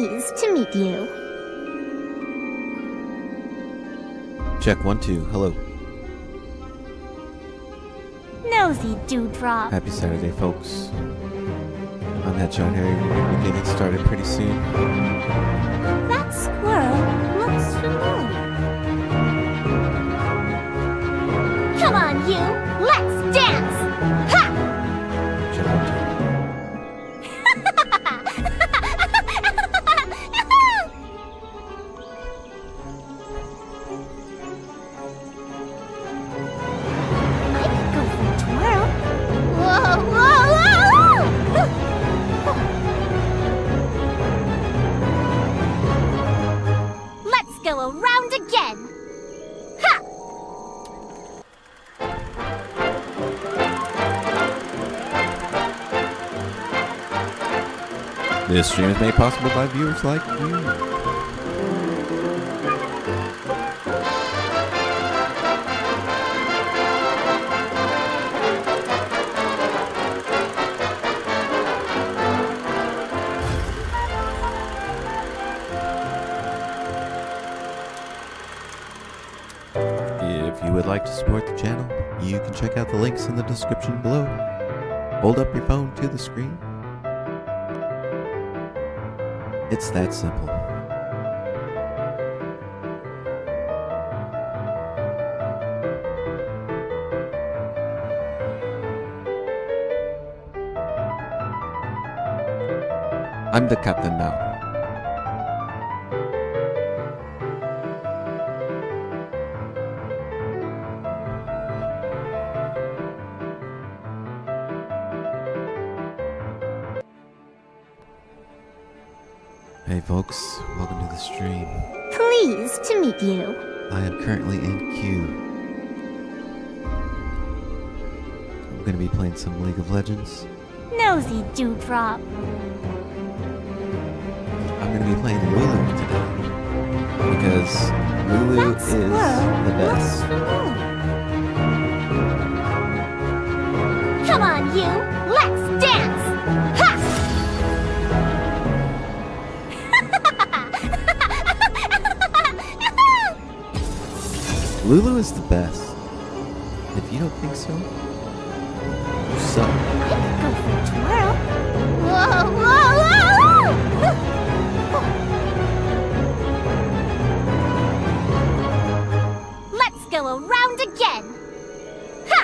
Pleased to meet you. Check 1 2. Hello. Nosy dewdrop. Happy Saturday, folks. I'm HeadshotH4rry. We're going to be getting started pretty soon. That squirrel looks familiar. Come on, you! Let's dance! Ha! Check 1 2. Around again! Ha! This stream is made possible by viewers like you. If you would like to support the channel, you can check out the links in the description below. Hold up your phone to the screen. It's that simple. I'm the captain now. Hey folks, welcome to the stream. Pleased to meet you. I am currently in queue. I'm going to be playing some League of Legends. Nosy dewdrop. I'm going to be playing Lulu today. Because Lulu is the best. Come on, you! Let's dance! Ha! Lulu is the best. If you don't think so, you suck. I could go for a twirl. Whoa, whoa, whoa, whoa! Let's go around again. Ha!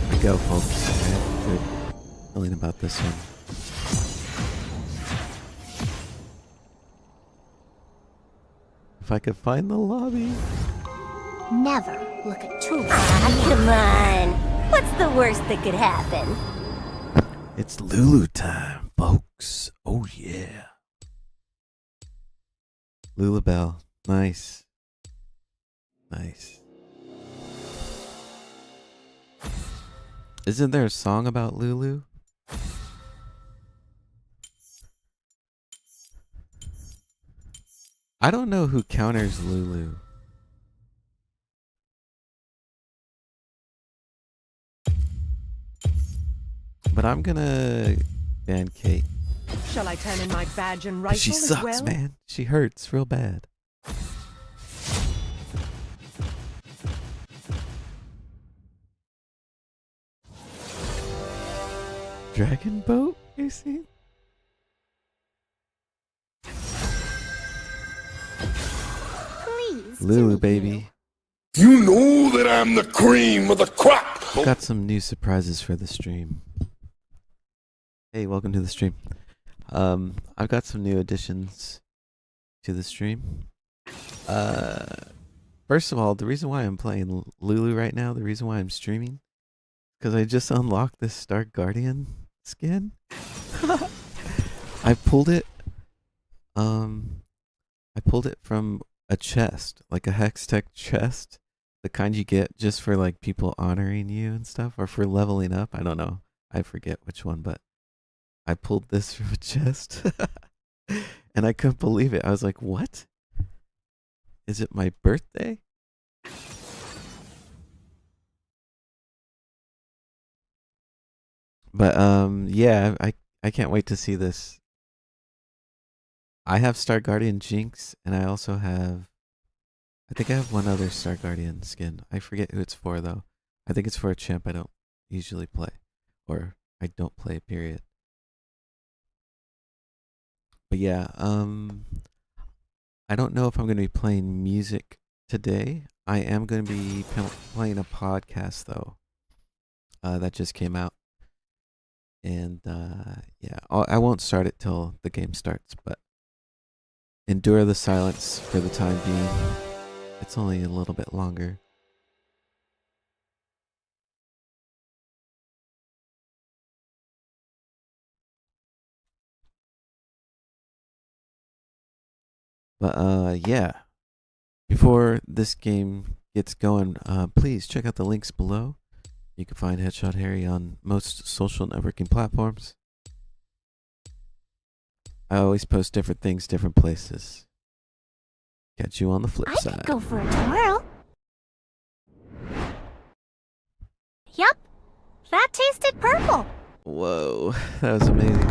Here we go, folks. I have a good feeling about this one. If I could find the lobby. Never look at too. Come on. What's the worst that could happen? It's Lulu time, folks. Oh yeah. Lulu Bell. Nice. Nice. Isn't there a song about Lulu? I don't know who counters Lulu. But I'm gonna ban Kate. Shall I turn in my badge and rifle She as sucks, well? man. She hurts real bad. Dragon boat, you see? Please. Lulu, baby. You know that I'm the cream of the crop. Got some new surprises for the stream. Hey, welcome to the stream. I've got some new additions to the stream. First of all, the reason why I'm playing Lulu right now, the reason why I'm streaming, because I just unlocked this Stark Guardian skin. I pulled it. I pulled it from a chest, like a Hextech chest, the kind you get just for like people honoring you and stuff, or for leveling up. I don't know. I forget which one, but I pulled this from a chest, and I couldn't believe it. I was like, "What? Is it my birthday?" But yeah, I I can't wait to see this. I have Star Guardian Jinx, and I also have. I think I have one other Star Guardian skin. I forget who it's for though. I think it's for a champ I don't usually play, or I don't play. Period. But yeah, I don't know if I'm going to be playing music today. I am going to be playing a podcast though. That just came out, and yeah, I won't start it till the game starts. But endure the silence for the time being. It's only a little bit longer. But yeah. Before this game gets going, please check out the links below. You can find HeadshotH4rry on most social networking platforms. I always post different things, different places. Catch you on the flip I side. could go for a twirl. Yup, that tasted purple. Whoa, that was amazing.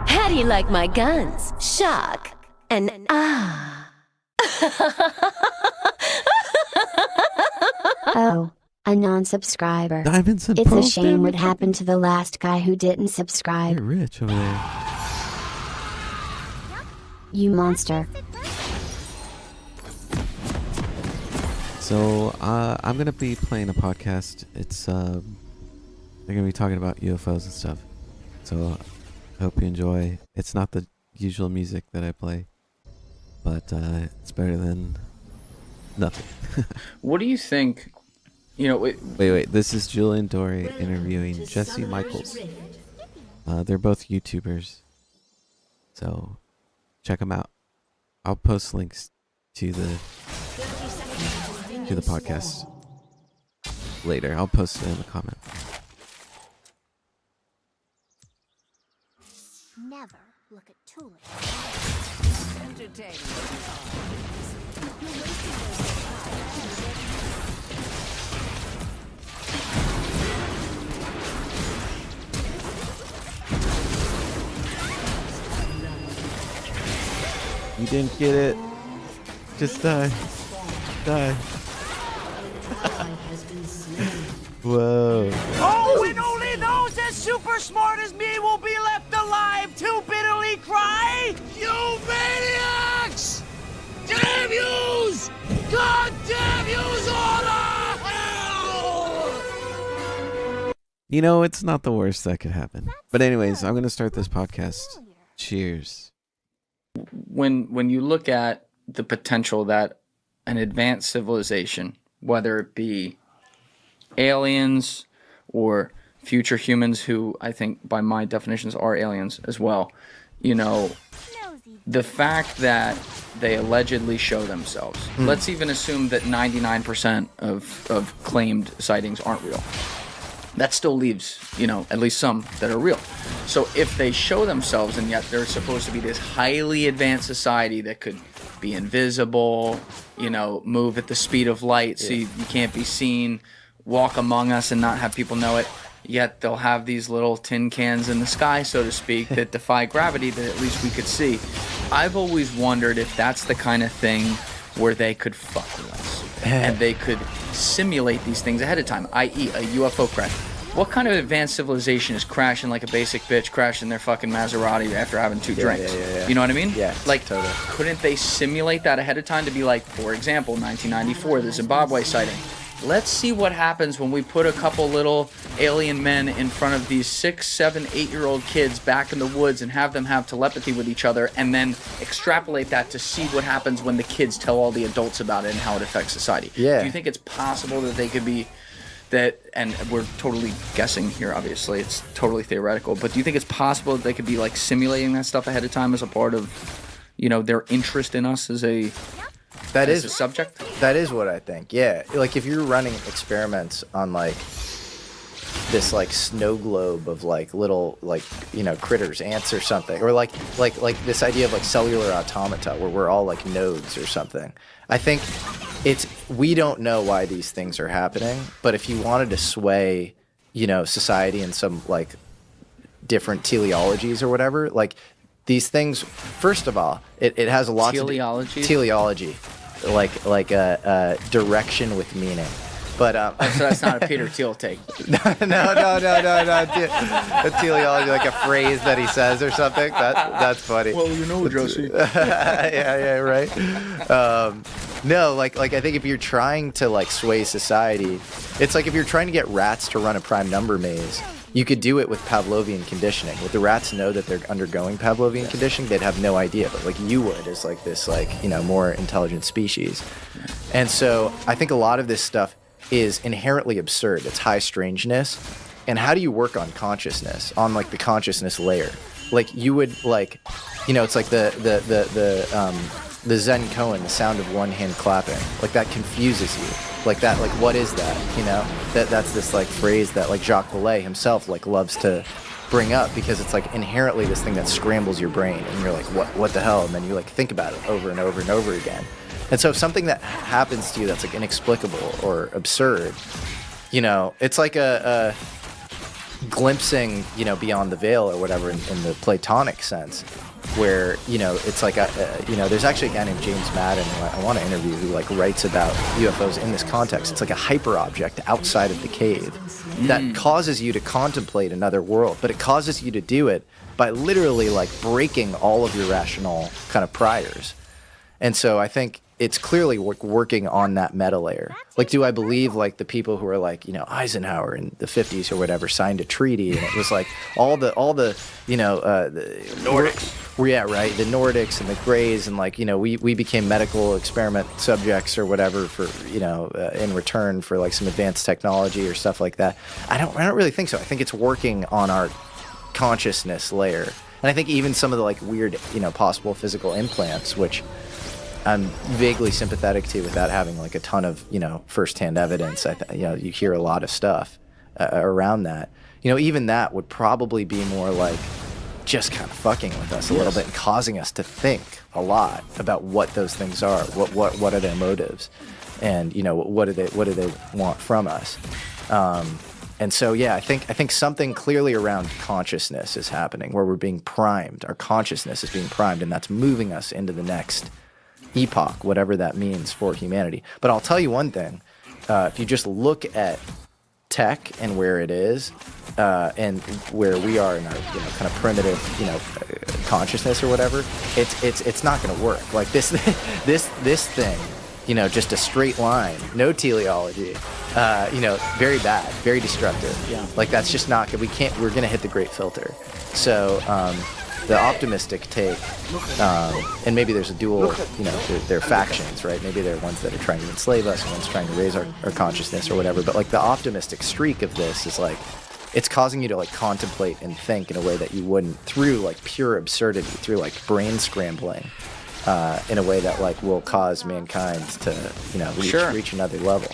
How do you like my guns? Shock and ah. Oh, a non-subscriber. Diamonds and It's a pearls, shame damn what it. happened to the last guy who didn't subscribe. You're rich over there. You monster. So I'm gonna be playing a podcast. It's they're gonna be talking about UFOs and stuff. So I hope you enjoy. It's not the usual music that I play, but it's better than nothing. What do you think? You know, Wait. This is Julian Dory interviewing Jesse Michaels. They're both YouTubers, so check them out. I'll post links to the podcast later. I'll post it in the comment. Never look at tulips. You didn't get it. Just die. Die. Whoa. Oh, and only those as super smart as me will be left alive to bitterly cry. You maniacs! Damn yous! God damn yous all are hell! You know, it's not the worst that could happen. But anyways, I'm going to start this podcast. Cheers. when you look at the potential that an advanced civilization, whether it be aliens or future humans, who I think by my definitions are aliens as well, you know, the fact that they allegedly show themselves, let's even assume that 99% of claimed sightings aren't real. That still leaves, you know, at least some that are real. So if they show themselves and yet they're supposed to be this highly advanced society that could be invisible, you know, move at the speed of light so you can't be seen, walk among us and not have people know it, yet they'll have these little tin cans in the sky, so to speak, that defy gravity that at least we could see. I've always wondered if that's the kind of thing where they could fuck with us and they could simulate these things ahead of time, i.e. a UFO crash. What kind of advanced civilization is crashing like a basic bitch crashing their fucking Maserati after having two drinks? You know what I mean? Yeah, like, totally. couldn't they simulate that ahead of time to be like, for example, 1994, the Zimbabwe sighting. Let's see what happens when we put a couple little alien men in front of these 6, 7, 8-year-old kids back in the woods and have them have telepathy with each other, and then extrapolate that to see what happens when the kids tell all the adults about it and how it affects society. Yeah. Do you think it's possible that they could be that, and we're totally guessing here, obviously, it's totally theoretical, but do you think it's possible that they could be like simulating that stuff ahead of time as a part of, you know, their interest in us as a a subject? That is what I think. Yeah, like if you're running experiments on like this like snow globe of like little like, you know, critters, ants or something, or like this idea of like cellular automata where we're all like nodes or something. I think we don't know why these things are happening, but if you wanted to sway, you know, society in some like different teleologies or whatever. Like these things, first of all, it has a lot teleology, like a direction with meaning. But so that's not a Peter Thiel take. no. A teleology, like a phrase that he says or something. That's funny. Well, you know, Josie. yeah, right. No, like I think if you're trying to like sway society, it's like if you're trying to get rats to run a prime number maze, you could do it with Pavlovian conditioning. Would the rats know that they're undergoing Pavlovian conditioning? They'd have no idea, but like you would as like this like, you know, more intelligent species. And so I think a lot of this stuff is inherently absurd. It's high strangeness. And how do you work on consciousness, on like the consciousness layer? Like you would like, you know, it's like the Zen koan, the sound of one hand clapping. Like that confuses you. Like that, like what is that? You know, that's this like phrase that like Jacques Vallée himself like loves to bring up because it's like inherently this thing that scrambles your brain, and you're like, what the hell? And then you like think about it over and over and over again. And so if something that happens to you that's like inexplicable or absurd, you know, it's like a glimpsing, you know, beyond the veil or whatever in the Platonic sense, where, you know, it's like, you know, there's actually a guy named James Madden who I want to interview who like writes about UFOs in this context. It's like a hyper object outside of the cave that causes you to contemplate another world, but it causes you to do it by literally like breaking all of your rational kind of priors. And so I think it's clearly working on that meta layer. Like, do I believe like the people who are like, you know, Eisenhower in the 50s or whatever signed a treaty, and it was like all the you know, the Nordics. Yeah, right. The Nordics and the Greys, and like, you know, we became medical experiment subjects or whatever for, you know, in return for like some advanced technology or stuff like that. I don't really think so. I think it's working on our consciousness layer, and I think even some of the like weird, you know, possible physical implants, which I'm vaguely sympathetic to without having like a ton of, you know, firsthand evidence. You know, you hear a lot of stuff around that. You know, even that would probably be more like just kind of fucking with us a little bit and causing us to think a lot about what those things are, what are their motives, and, you know, what do they want from us. And so, yeah, I think something clearly around consciousness is happening, where we're being primed. Our consciousness is being primed, and that's moving us into the next epoch, whatever that means for humanity. But I'll tell you one thing: if you just look at tech and where it is, and where we are in our, you know, kind of primitive, you know, consciousness or whatever, it's not going to work. Like this thing, you know, just a straight line, no teleology, you know, very bad, very destructive. Yeah. Like that's just not good. We're going to hit the great filter. So the optimistic take, and maybe there's a dual, you know, they're factions, right? Maybe there are ones that are trying to enslave us and ones trying to raise our consciousness or whatever. But like the optimistic streak of this is like, it's causing you to like contemplate and think in a way that you wouldn't, through like pure absurdity, through like brain scrambling, in a way that like will cause mankind to, you know, reach another level.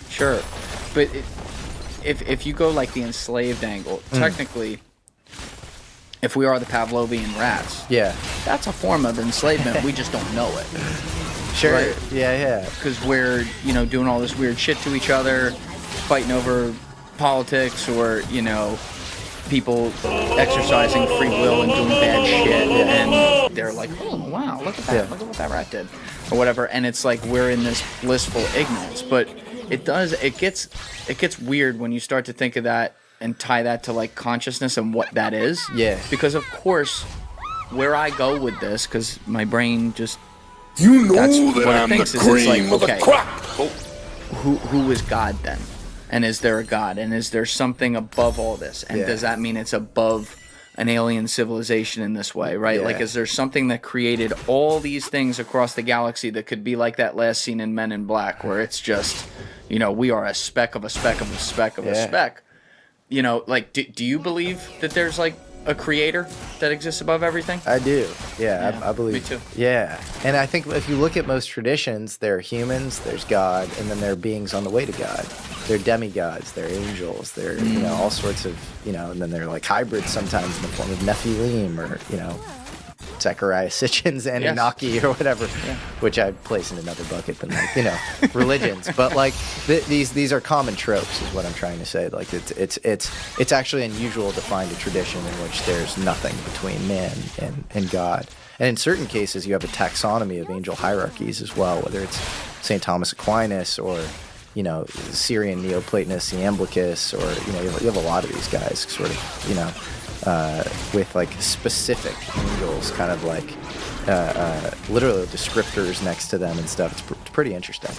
Sure, but if you go like the enslaved angle, technically, if we are the Pavlovian rats, yeah, that's a form of enslavement. We just don't know it. Sure. Right? Yeah. Because we're, you know, doing all this weird shit to each other, fighting over politics, or, you know, people exercising free will and doing bad shit, and they're like, oh wow, look at that, look at what that rat did, or whatever. And it's like we're in this blissful ignorance. But it gets weird when you start to think of that and tie that to like consciousness and what that is. Yeah. Because of course, where I go with this, because my brain just, you know that I'm the cream of the crop. Who is God then? And is there a God? And is there something above all this? And does that mean it's above an alien civilization in this way, right? Like, is there something that created all these things across the galaxy that could be like that last scene in Men in Black, where it's just, you know, we are a speck of a speck of a speck of a speck. You know, like, do you believe that there's like a creator that exists above everything? I do. Yeah, I believe. Me too. Yeah. And I think if you look at most traditions, there are humans, there's God, and then there are beings on the way to God. They're demigods, they're angels, they're, you know, all sorts of, you know, and then they're like hybrids sometimes in the form of Nephilim, or, you know, Zechariah Sitchin's Anunnaki or whatever, which I place in another bucket than religions. But like these are common tropes, is what I'm trying to say. Like it's actually unusual to find a tradition in which there's nothing between man and God. And in certain cases, you have a taxonomy of angel hierarchies as well, whether it's St. Thomas Aquinas or Syrian Neoplatonists, Iamblichus, or you have a lot of these guys sort of with like specific angels, kind of like literal descriptors next to them and stuff. It's pretty interesting.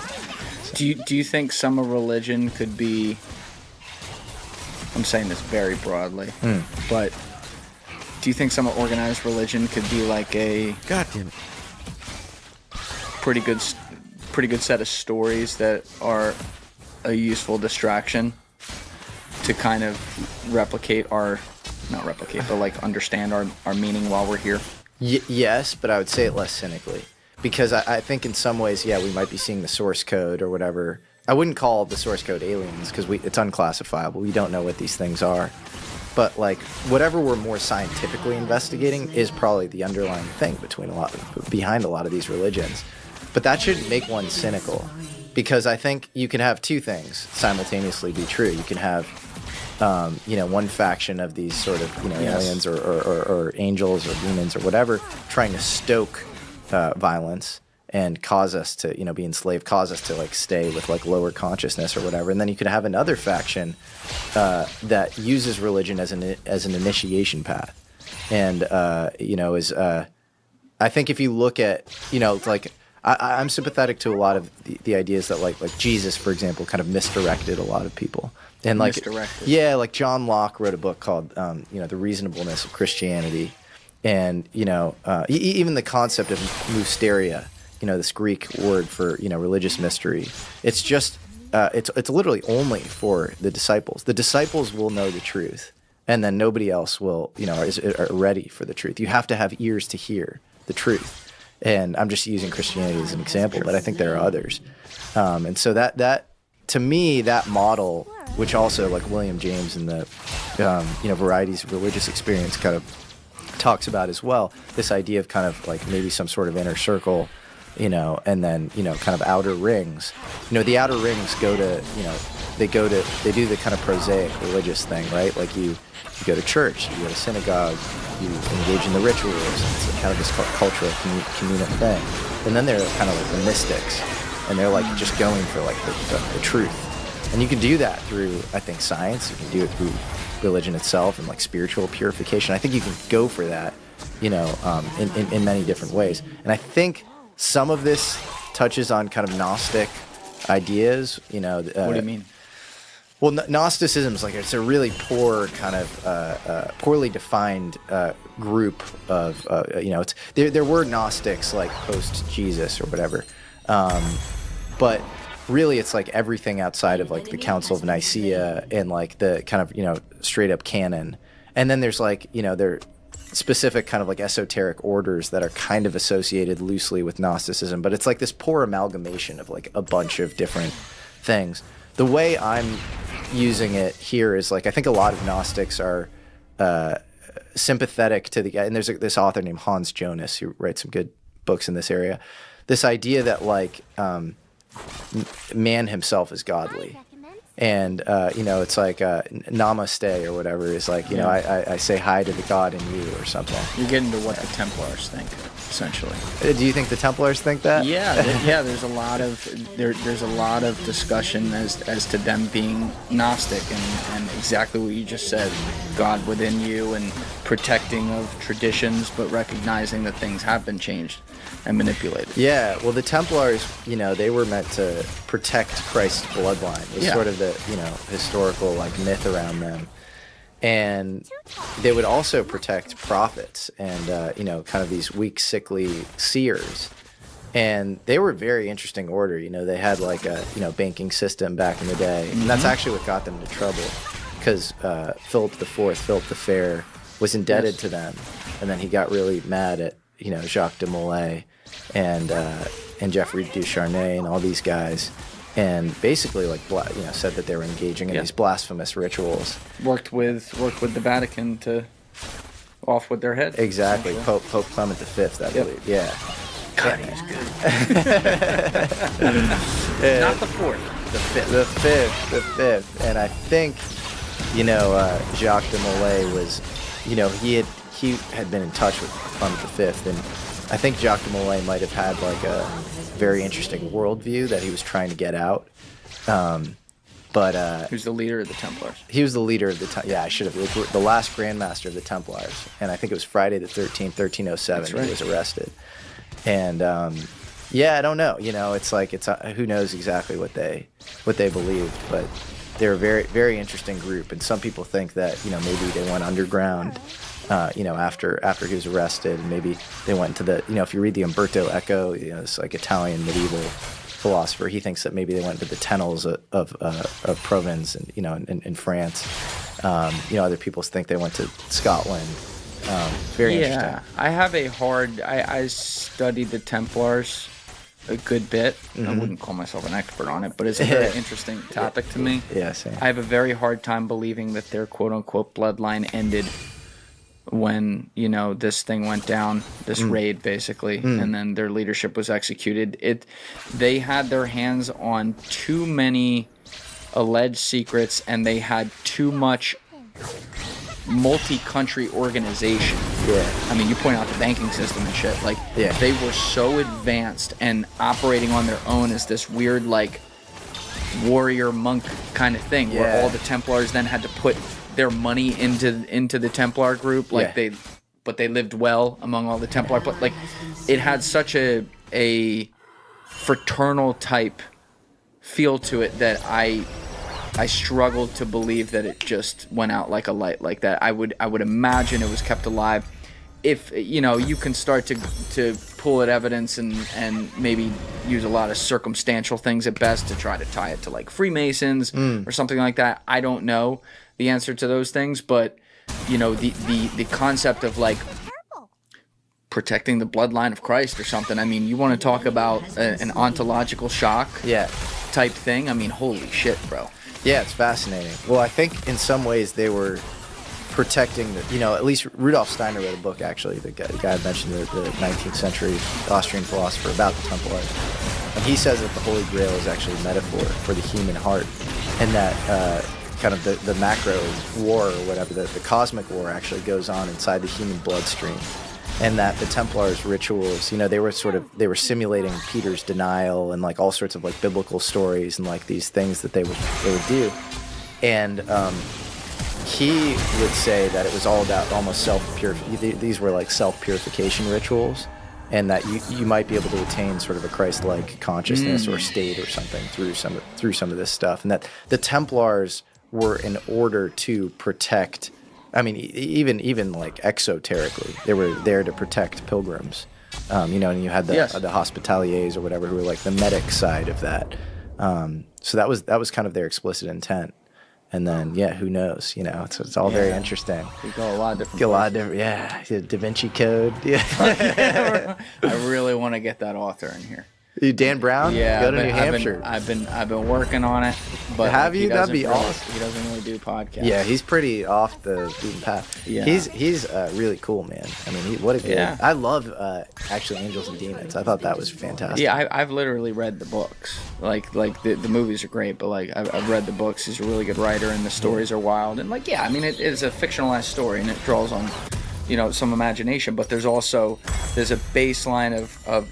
So. Do you think some religion could be? I'm saying this very broadly, but do you think some organized religion could be like a God damn it. pretty good set of stories that are a useful distraction to kind of understand our meaning while we're here? Yes, but I would say it less cynically, because I think in some ways, we might be seeing the source code or whatever. I wouldn't call the source code aliens because it's unclassifiable. We don't know what these things are. But like whatever we're more scientifically investigating is probably the underlying thing behind a lot of these religions. But that shouldn't make one cynical, because I think you can have two things simultaneously be true. You can have, one faction of these sort of, aliens or angels or demons or whatever trying to stoke violence and cause us to, be enslaved, cause us to like stay with like lower consciousness or whatever. And then you could have another faction that uses religion as an initiation path, and I think if you look at like. I'm sympathetic to a lot of the ideas that like Jesus, for example, kind of misdirected a lot of people. And like Misdirected. Yeah, like John Locke wrote a book called The Reasonableness of Christianity. And even the concept of mysteria, this Greek word for religious mystery, it's just it's literally only for the disciples. The disciples will know the truth, and then nobody else will are ready for the truth. You have to have ears to hear the truth. And I'm just using Christianity as an example, but I think there are others. And so that to me, that model, which also like William James in the Varieties of Religious Experience kind of talks about as well, this idea of kind of like maybe some sort of inner circle, and then kind of outer rings. The outer rings go to they do the kind of prosaic religious thing, right? Like you go to church, you go to synagogue, you engage in the rituals. It's kind of this cultural communal thing. And then there are kind of like the mystics, and they're like just going for like the truth. And you can do that through, I think, science. You can do it through religion itself and like spiritual purification. I think you can go for that, in many different ways. And I think some of this touches on kind of Gnostic ideas. What do you mean? Well, Gnosticism is like it's a really poor kind of poorly defined group of there were Gnostics like post Jesus or whatever, but really it's like everything outside of like the Council of Nicaea and like the kind of straight up canon, and then there's like there specific kind of like esoteric orders that are kind of associated loosely with Gnosticism, but it's like this poor amalgamation of like a bunch of different things. The way I'm using it here is like I think a lot of Gnostics are sympathetic to the guy, and there's this author named Hans Jonas who writes some good books in this area. This idea that like man himself is godly, and it's like namaste or whatever is like I say hi to the God in you or something. You're getting to what the Templars think, essentially. Do you think the Templars think that? Yeah, there's a lot of discussion as to them being Gnostic and exactly what you just said, God within you and protecting of traditions, but recognizing that things have been changed and manipulated. Yeah, well, the Templars, they were meant to protect Christ's bloodline. It was sort of the historical like myth around them. And they would also protect prophets and, kind of these weak, sickly seers. And they were a very interesting order. They had like a, banking system back in the day. And that's actually what got them into trouble, because Philip IV, Philip the Fair, was indebted to them. And then he got really mad at, Jacques de Molay and Geoffrey du Charnay and all these guys. And basically, like, said that they were engaging in these blasphemous rituals. Worked with the Vatican to off with their head. Exactly. Pope Clement V, I believe. Yeah. God, he's good. Not the fourth, the fifth. The fifth. And I think, Jacques de Molay was, he had been in touch with Clement V, and I think Jacques de Molay might have had like a very interesting worldview that he was trying to get out. Who's the leader of the Templars? He was the leader of I should have. The last Grandmaster of the Templars, and I think it was Friday the 13th, 1307. That's right. He was arrested, and I don't know. It's like who knows exactly what they believed, but they're a very, very interesting group. And some people think that maybe they went underground, after he was arrested, and maybe they went into the if you read the Umberto Eco, this like Italian medieval philosopher, he thinks that maybe they went to the tunnels of Provence and in France. Other people think they went to Scotland. Very interesting. I have I studied the Templars a good bit. Mm-hmm. I wouldn't call myself an expert on it, but it's a very interesting topic to me. Yeah, same. I have a very hard time believing that their quote unquote bloodline ended when this thing went down, this raid basically, and then their leadership was executed. They had their hands on too many alleged secrets, and they had too much multi-country organization. Yeah. I mean, you point out the banking system and shit. Like, Yeah. they were so advanced and operating on their own as this weird like warrior monk kind of thing, where all the Templars then had to put their money into the Templar group, like they lived well among all the Templar, but like it had such a fraternal type feel to it that I struggled to believe that it just went out like a light like that. I would imagine it was kept alive. If you can start to pull at evidence and maybe use a lot of circumstantial things at best to try to tie it to like Freemasons or something like that. I don't know the answer to those things, but the concept of like protecting the bloodline of Christ or something. I mean, you want to talk about an ontological shock type thing. I mean, holy shit, bro. Yeah, it's fascinating. Well, I think in some ways they were protecting at least Rudolf Steiner wrote a book, actually, the guy I mentioned, the 19th century Austrian philosopher, about the Templars. And he says that the Holy Grail is actually a metaphor for the human heart, and that kind of the macro war or whatever, the cosmic war actually goes on inside the human bloodstream. And that the Templars' rituals, they were simulating Peter's denial and like all sorts of like biblical stories and like these things that they would do. And he would say that it was all about almost self-purification. These were like self-purification rituals, and that you might be able to attain sort of a Christ-like consciousness or state or something through some of this stuff. And that the Templars were in order to protect. I mean, even like exoterically, they were there to protect pilgrims. And you had the hospitaliers or whatever, who were like the medic side of that. So that was kind of their explicit intent. And then, who knows? It's all very interesting. We go a lot of different. Da Vinci Code. Yeah. I really want to get that author in here. Dan Brown? Yeah, go to New Hampshire. I've been working on it, but have you? That'd be awesome. He doesn't really do podcasts. Yeah, he's pretty off the beaten path. Yeah, he's really cool, man. I mean, what a good. Yeah. I love actually Angels and Demons. I thought that was fantastic. Yeah, I've literally read the books. Like the movies are great, but like I've read the books. He's a really good writer, and the stories are wild. And like, I mean, it is a fictionalized story, and it draws on some imagination. But there's a baseline of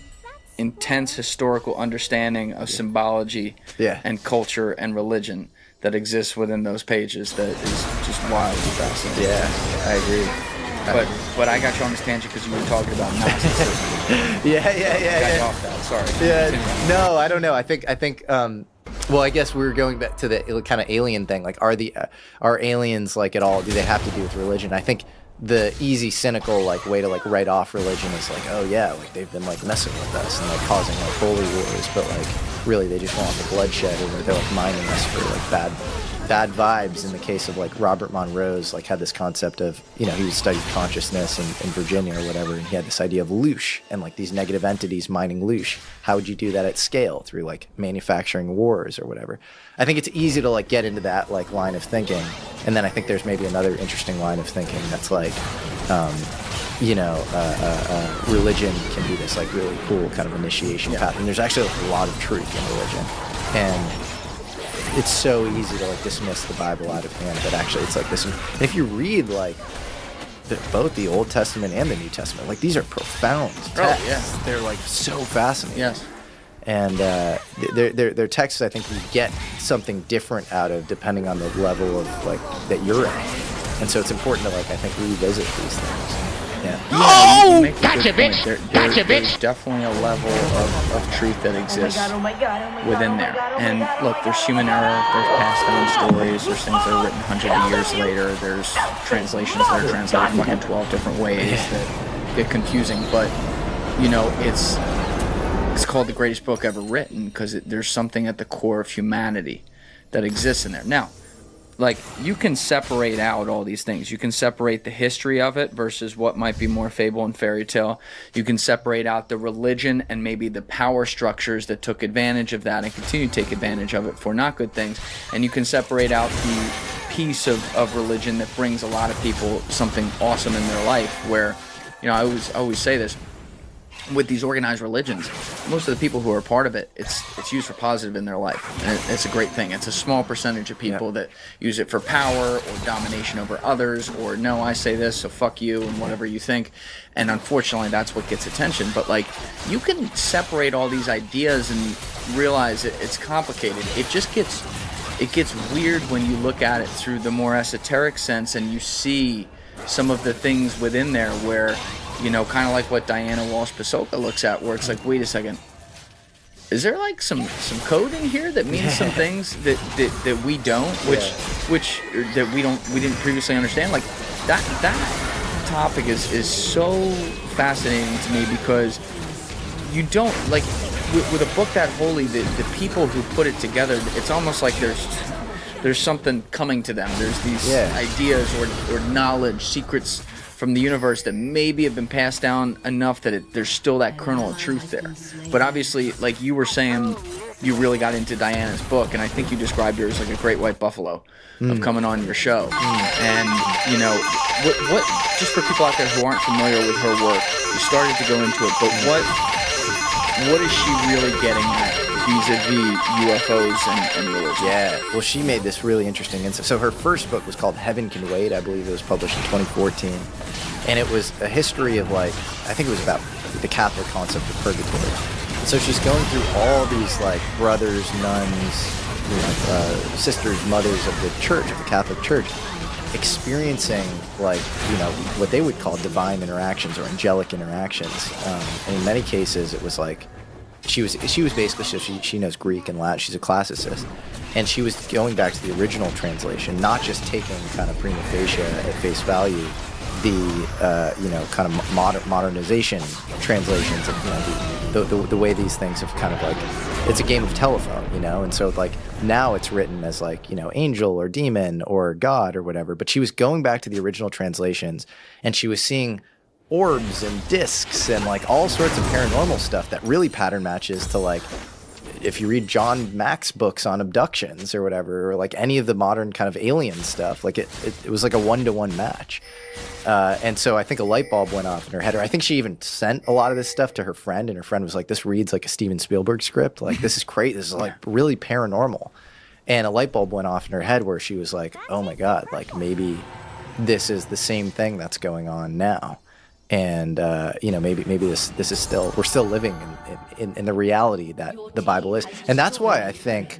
intense historical understanding of symbology and culture and religion that exists within those pages that is just wildly fascinating. Yeah, I agree. But I got you on this tangent because you were talking about Gnosticism. Yeah. Got you off that. Sorry. Yeah. No, I don't know. I think. Well, I guess we were going back to the kind of alien thing. Like, are aliens like at all? Do they have to do with religion? I think the easy, cynical way to write off religion is like, oh yeah, like they've been messing with us and causing holy wars, but really they just want the bloodshed, or they're mining us for bad vibes. In the case of Robert Monroe's had this concept of he studied consciousness in Virginia or whatever, and he had this idea of loosh and these negative entities mining loosh. How would you do that at scale? Through manufacturing wars or whatever. I think it's easy to get into that line of thinking. And then I think there's maybe another interesting line of thinking that's like, religion can be this like really cool kind of initiation path, and there's actually like, a lot of truth in religion, and it's so easy to like dismiss the Bible out of hand, but actually it's like this. And if you read like both the Old Testament and the New Testament, like these are profound texts. They're like so fascinating. Yes. And they're texts I think you get something different out of depending on the level of like that you're in, and so it's important to like I think revisit these things. Yeah, you make a good point. There's definitely a level of truth that exists within there. And look, there's human error, there's passed down stories, there's things that are written hundreds of years later, there's translations that are translated fucking 12 different ways that get confusing. But, you know, it's called the greatest book ever written because there's something at the core of humanity that exists in there. Now, like, you can separate out all these things. You can separate the history of it versus what might be more fable and fairy tale. You can separate out the religion and maybe the power structures that took advantage of that and continue to take advantage of it for not good things. And you can separate out the piece of religion that brings a lot of people something awesome in their life where, you know, I always say this, with these organized religions, most of the people who are a part of it, it's used for positive in their life. And it's a great thing. It's a small percentage of people that use it for power or domination over others, or no, I say this, so fuck you and whatever you think. And unfortunately, that's what gets attention. But like, you can separate all these ideas and realize it's complicated. It gets weird when you look at it through the more esoteric sense and you see some of the things within there where, you know, kind of like what Diana Walsh-Pasolka looks at, where it's like, wait a second, is there like some code in here that means some things that we don't, which that we didn't previously understand? Like that topic is so fascinating to me because you don't like with a book that holy, the people who put it together, it's almost like there's something coming to them. There's these ideas or knowledge, secrets from the universe that maybe have been passed down enough that there's still that kernel of truth there. But obviously, like you were saying, you really got into Diana's book, and I think you described her as like a great white buffalo of coming on your show. And, you know, what just for people out there who aren't familiar with her work, you started to go into it, but what is she really getting at vis-a-vis UFOs and religion? Yeah, well, she made this really interesting insight. So her first book was called Heaven Can Wait. I believe it was published in 2014. And it was a history of, like, I think it was about the Catholic concept of purgatory. So she's going through all these, like, brothers, nuns, you know, sisters, mothers of the church, of the Catholic Church, experiencing, like, you know, what they would call divine interactions or angelic interactions. And in many cases, it was like, she was basically, so she knows Greek and Latin, she's a classicist, and she was going back to the original translation, not just taking kind of prima facie at face value the you know, kind of modernization translations of, you know, the way these things have kind of like, it's a game of telephone, you know, and so like now it's written as like, you know, angel or demon or God or whatever, but she was going back to the original translations and she was seeing orbs and discs and like all sorts of paranormal stuff that really pattern matches to like, if you read John Mack's books on abductions or whatever, or like any of the modern kind of alien stuff, like it was like a one-to-one match. And so I think a light bulb went off in her head, or I think she even sent a lot of this stuff to her friend, and her friend was like, this reads like a Steven Spielberg script. Like, this is great. This is like really paranormal. And a light bulb went off in her head where she was like, oh my God, like maybe this is the same thing that's going on now. And, you know, maybe this is still, we're still living in the reality that the Bible is. And that's why I think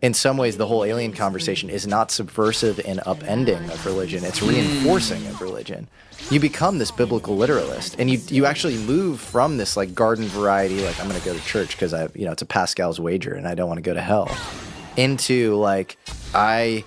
in some ways the whole alien conversation is not subversive and upending of religion. It's reinforcing of religion. You become this biblical literalist, and you actually move from this like garden variety, like I'm going to go to church because you know, it's a Pascal's wager and I don't want to go to hell, into like, I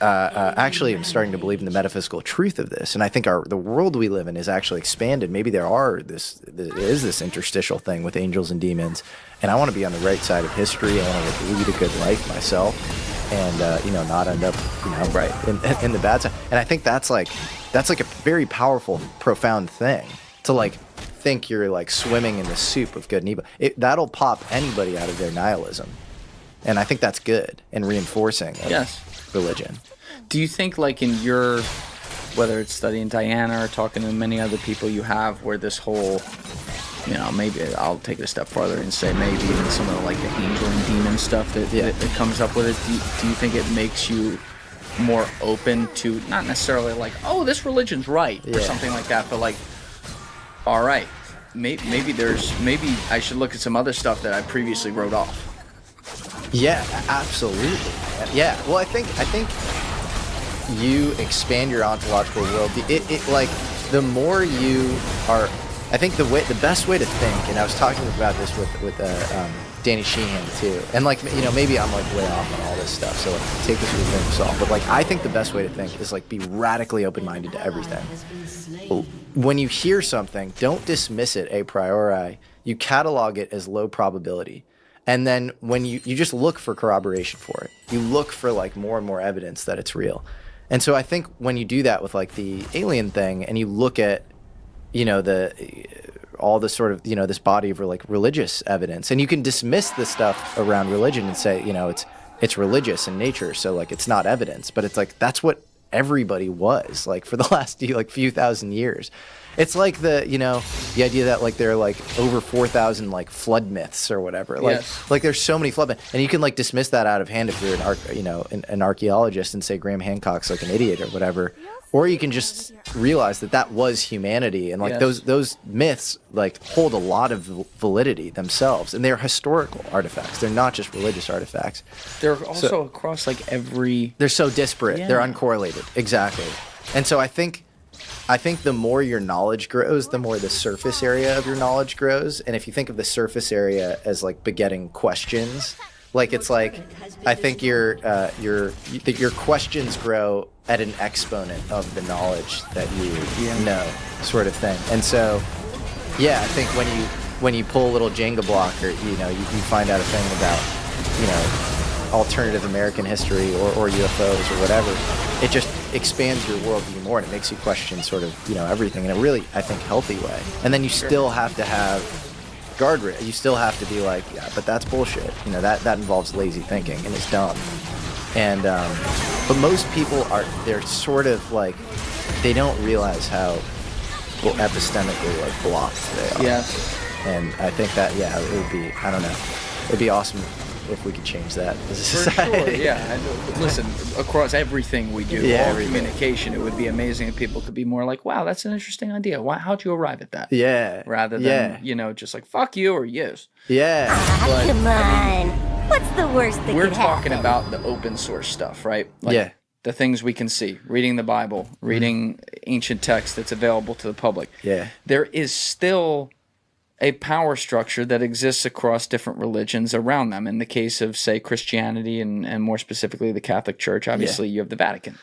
actually am starting to believe in the metaphysical truth of this, and I think the world we live in is actually expanded. Maybe there is this interstitial thing with angels and demons, and I want to be on the right side of history. I want to lead a good life myself, and you know, not end up, you know, right in the bad side. And I think that's like a very powerful, profound thing to like think you're like swimming in the soup of good and evil. That'll pop anybody out of their nihilism, and I think that's good and reinforcing of religion. Do you think, like, in your, whether it's studying Diana or talking to many other people you have, where this whole, you know, maybe I'll take it a step farther and say maybe even some of the, like, the angel and demon stuff that comes up with it, do you think it makes you more open to, not necessarily like, oh, this religion's right or something like that, but like, all right, maybe I should look at some other stuff that I previously wrote off. Yeah, absolutely. Yeah, well, I think you expand your ontological world. It like, the more you are, I think the best way to think, and I was talking about this with Danny Sheehan too, and like, you know, maybe I'm like way off on all this stuff, so like, take this with a grain of salt, but like, I think the best way to think is like, be radically open-minded to everything. When you hear something, don't dismiss it a priori. You catalog it as low probability. And then when you just look for corroboration for it, you look for like more and more evidence that it's real. And so I think when you do that with like the alien thing, and you look at, you know, all the sort of, you know, this body of like religious evidence, and you can dismiss the stuff around religion and say, you know, it's religious in nature, so like it's not evidence, but it's like, that's what everybody was like for the last like few thousand years. It's like the, you know, the idea that like there are like over 4,000 like flood myths or whatever. Like, like there's so many flood myths, and you can like dismiss that out of hand if you're an archaeologist and say Graham Hancock's like an idiot or whatever. Or you can just realize that that was humanity, and like those myths like hold a lot of validity themselves, and they're historical artifacts. They're not just religious artifacts. They're also across like every. They're so disparate. They're uncorrelated. Exactly. And so I think the more your knowledge grows, the more the surface area of your knowledge grows. And if you think of the surface area as like begetting questions, like it's like, I think your questions grow at an exponent of the knowledge that you know, sort of thing. And so, yeah, I think when you pull a little Jenga block, or you know, you find out a thing about, you know, alternative American history or UFOs or whatever, it just expands your worldview more, and it makes you question sort of, you know, everything in a really, I think, healthy way. And then you still have to have guardrail. You still have to be like, yeah, but that's bullshit. You know, that involves lazy thinking, and it's dumb. And but most people they're sort of like, they don't realize how epistemically like blocked they are. Yes. And I think that, yeah, it would be, I don't know, it'd be awesome if we could change that as a society. For sure, yeah. Listen, across everything we do, all communication, it would be amazing if people could be more like, wow, that's an interesting idea. How'd you arrive at that? Yeah. Rather than, you know, just like, fuck you or yes. Yeah. But, come on. What's the worst that we're could talking happen? about the open source stuff, right? Like, the things we can see, reading the Bible, reading ancient text that's available to the public. Yeah. There is still a power structure that exists across different religions around them. In the case of, say, Christianity and more specifically the Catholic Church, obviously you have the Vatican.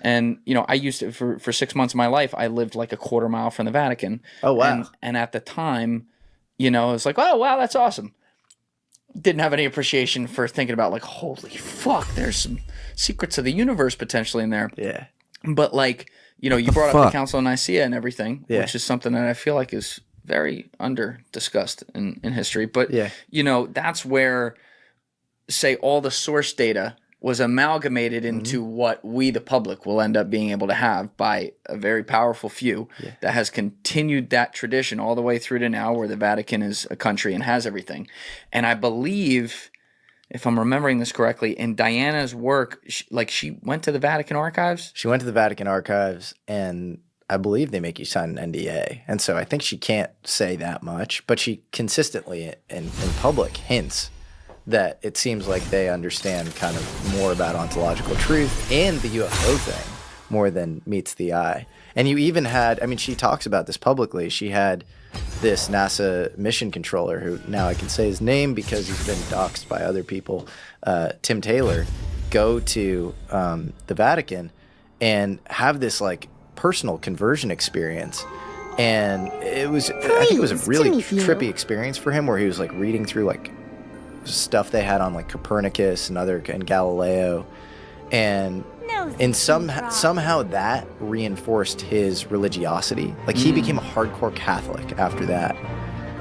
And, you know, I used to, for 6 months of my life, I lived like a quarter mile from the Vatican. Oh, wow. And at the time, you know, it was like, oh, wow, that's awesome. Didn't have any appreciation for thinking about like, holy fuck, there's some secrets of the universe potentially in there. Yeah. But like, you know, you brought up the Council of Nicaea and everything, which is something that I feel like is very under discussed in history. But, you know, that's where, say, all the source data was amalgamated into what we, the public, will end up being able to have by a very powerful few that has continued that tradition all the way through to now, where the Vatican is a country and has everything. And I believe, if I'm remembering this correctly, in Diana's work, she went to the Vatican archives? She went to the Vatican archives, and I believe they make you sign an NDA. And so I think she can't say that much, but she consistently in public hints that it seems like they understand kind of more about ontological truth and the UFO thing more than meets the eye. And you even had, I mean, she talks about this publicly. She had this NASA mission controller, who now I can say his name because he's been doxxed by other people, Tim Taylor, go to the Vatican and have this like personal conversion experience. And it was, I think it was a really trippy experience for him, where he was like reading through like stuff they had on like Copernicus and Galileo, and somehow that reinforced his religiosity. Like he became a hardcore Catholic after that.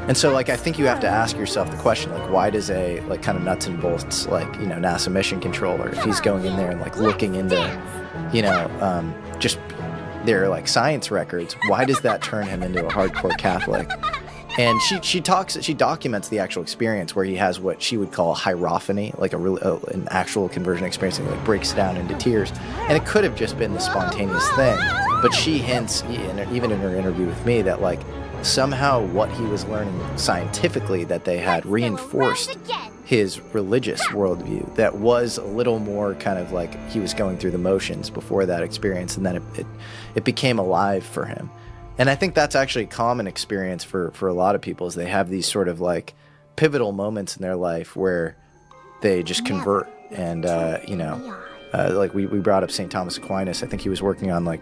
And so, like, I think you have to ask yourself the question, like, why does a, like, kind of nuts and bolts, like, you know, NASA mission controller, if he's going in there and, like, looking into, you know, just their, like, science records, why does that turn him into a hardcore Catholic? And she documents the actual experience where he has what she would call hierophany, like an actual conversion experience, and, like, breaks down into tears. And it could have just been the spontaneous thing, but she hints, even in her interview with me, that, like, somehow what he was learning scientifically, that they had reinforced his religious worldview that was a little more kind of like he was going through the motions before that experience, and then it became alive for him. And I think that's actually a common experience for a lot of people, is they have these sort of like pivotal moments in their life where they just convert. And like we brought up St. Thomas Aquinas. I think he was working on like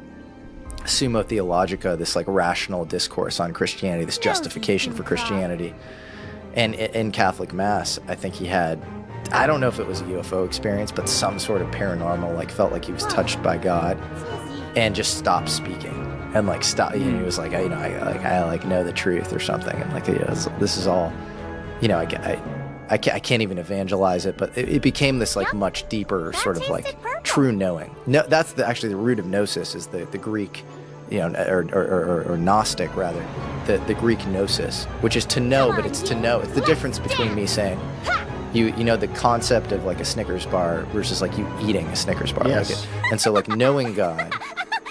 Summa Theologica, this like rational discourse on Christianity, this justification for Christianity. And in Catholic Mass, I think he had, I don't know if it was a UFO experience, but some sort of paranormal, like felt like he was touched by God, and just stopped speaking. And like stop, he was like, I know the truth or something, and like, this is all, I can't even evangelize it, but it became this like much deeper sort of like true knowing. No, that's actually the root of gnosis, is the Greek, or Gnostic rather, the Greek gnosis, which is to know, but it's to know. It's the difference between me saying, the concept of like a Snickers bar versus like you eating a Snickers bar. Yes. And so like knowing God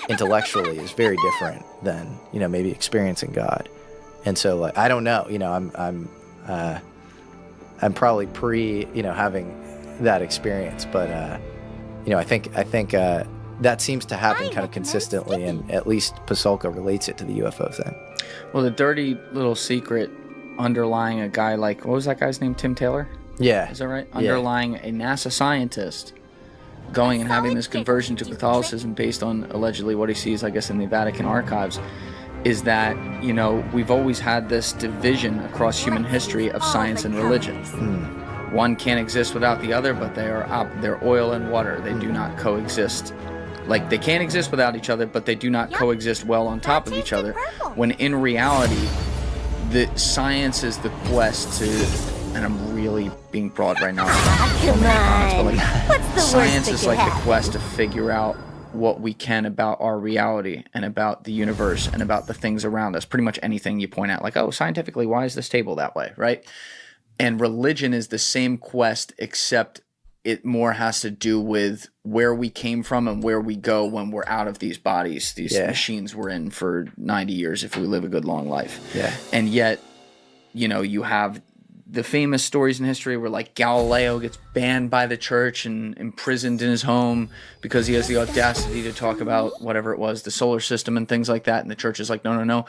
intellectually is very different than, maybe experiencing God. And so like, I don't know, I'm probably having that experience, but I think that seems to happen kind of consistently, and at least Pasulka relates it to the UFO thing. Well, the dirty little secret underlying a guy like, what was that guy's name? Tim Taylor? Yeah. Is that right? Yeah. Underlying a NASA scientist going and having this conversion to Catholicism based on allegedly what he sees, I guess, in the Vatican archives, is that, we've always had this division across human history of science and religion. One can't exist without the other, but they're oil and water. They do not coexist. Like, they can't exist without each other, but they do not coexist well on top of each other. When in reality, the science is the quest to, and I'm really being broad right now. Come on. But like, What's the worst science that is could like the happen? quest to figure out what we can about our reality and about the universe and about the things around us. Pretty much anything you point out, like, oh, scientifically, why is this table that way, right? And religion is the same quest, except it more has to do with where we came from and where we go when we're out of these bodies, these machines we're in for 90 years if we live a good long life. Yeah. And yet, you have the famous stories in history where like Galileo gets banned by the church and imprisoned in his home because he has the audacity to talk about whatever it was, the solar system and things like that. And the church is like, no.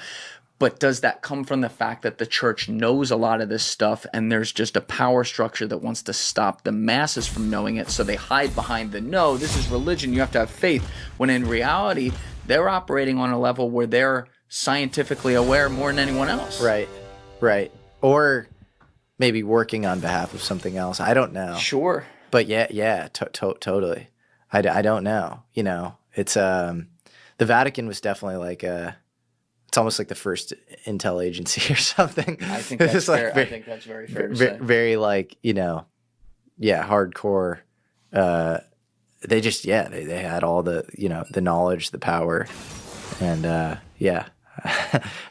But does that come from the fact that the church knows a lot of this stuff and there's just a power structure that wants to stop the masses from knowing it, so they hide behind no, this is religion, you have to have faith, when in reality, they're operating on a level where they're scientifically aware more than anyone else. Right. Or maybe working on behalf of something else. I don't know. Sure. But yeah, totally. I don't know. It's the Vatican was definitely like it's almost like the first intel agency or something. I think that's fair. I think that's very fair to say. Very like, hardcore. They just, they had all the, the knowledge, the power, and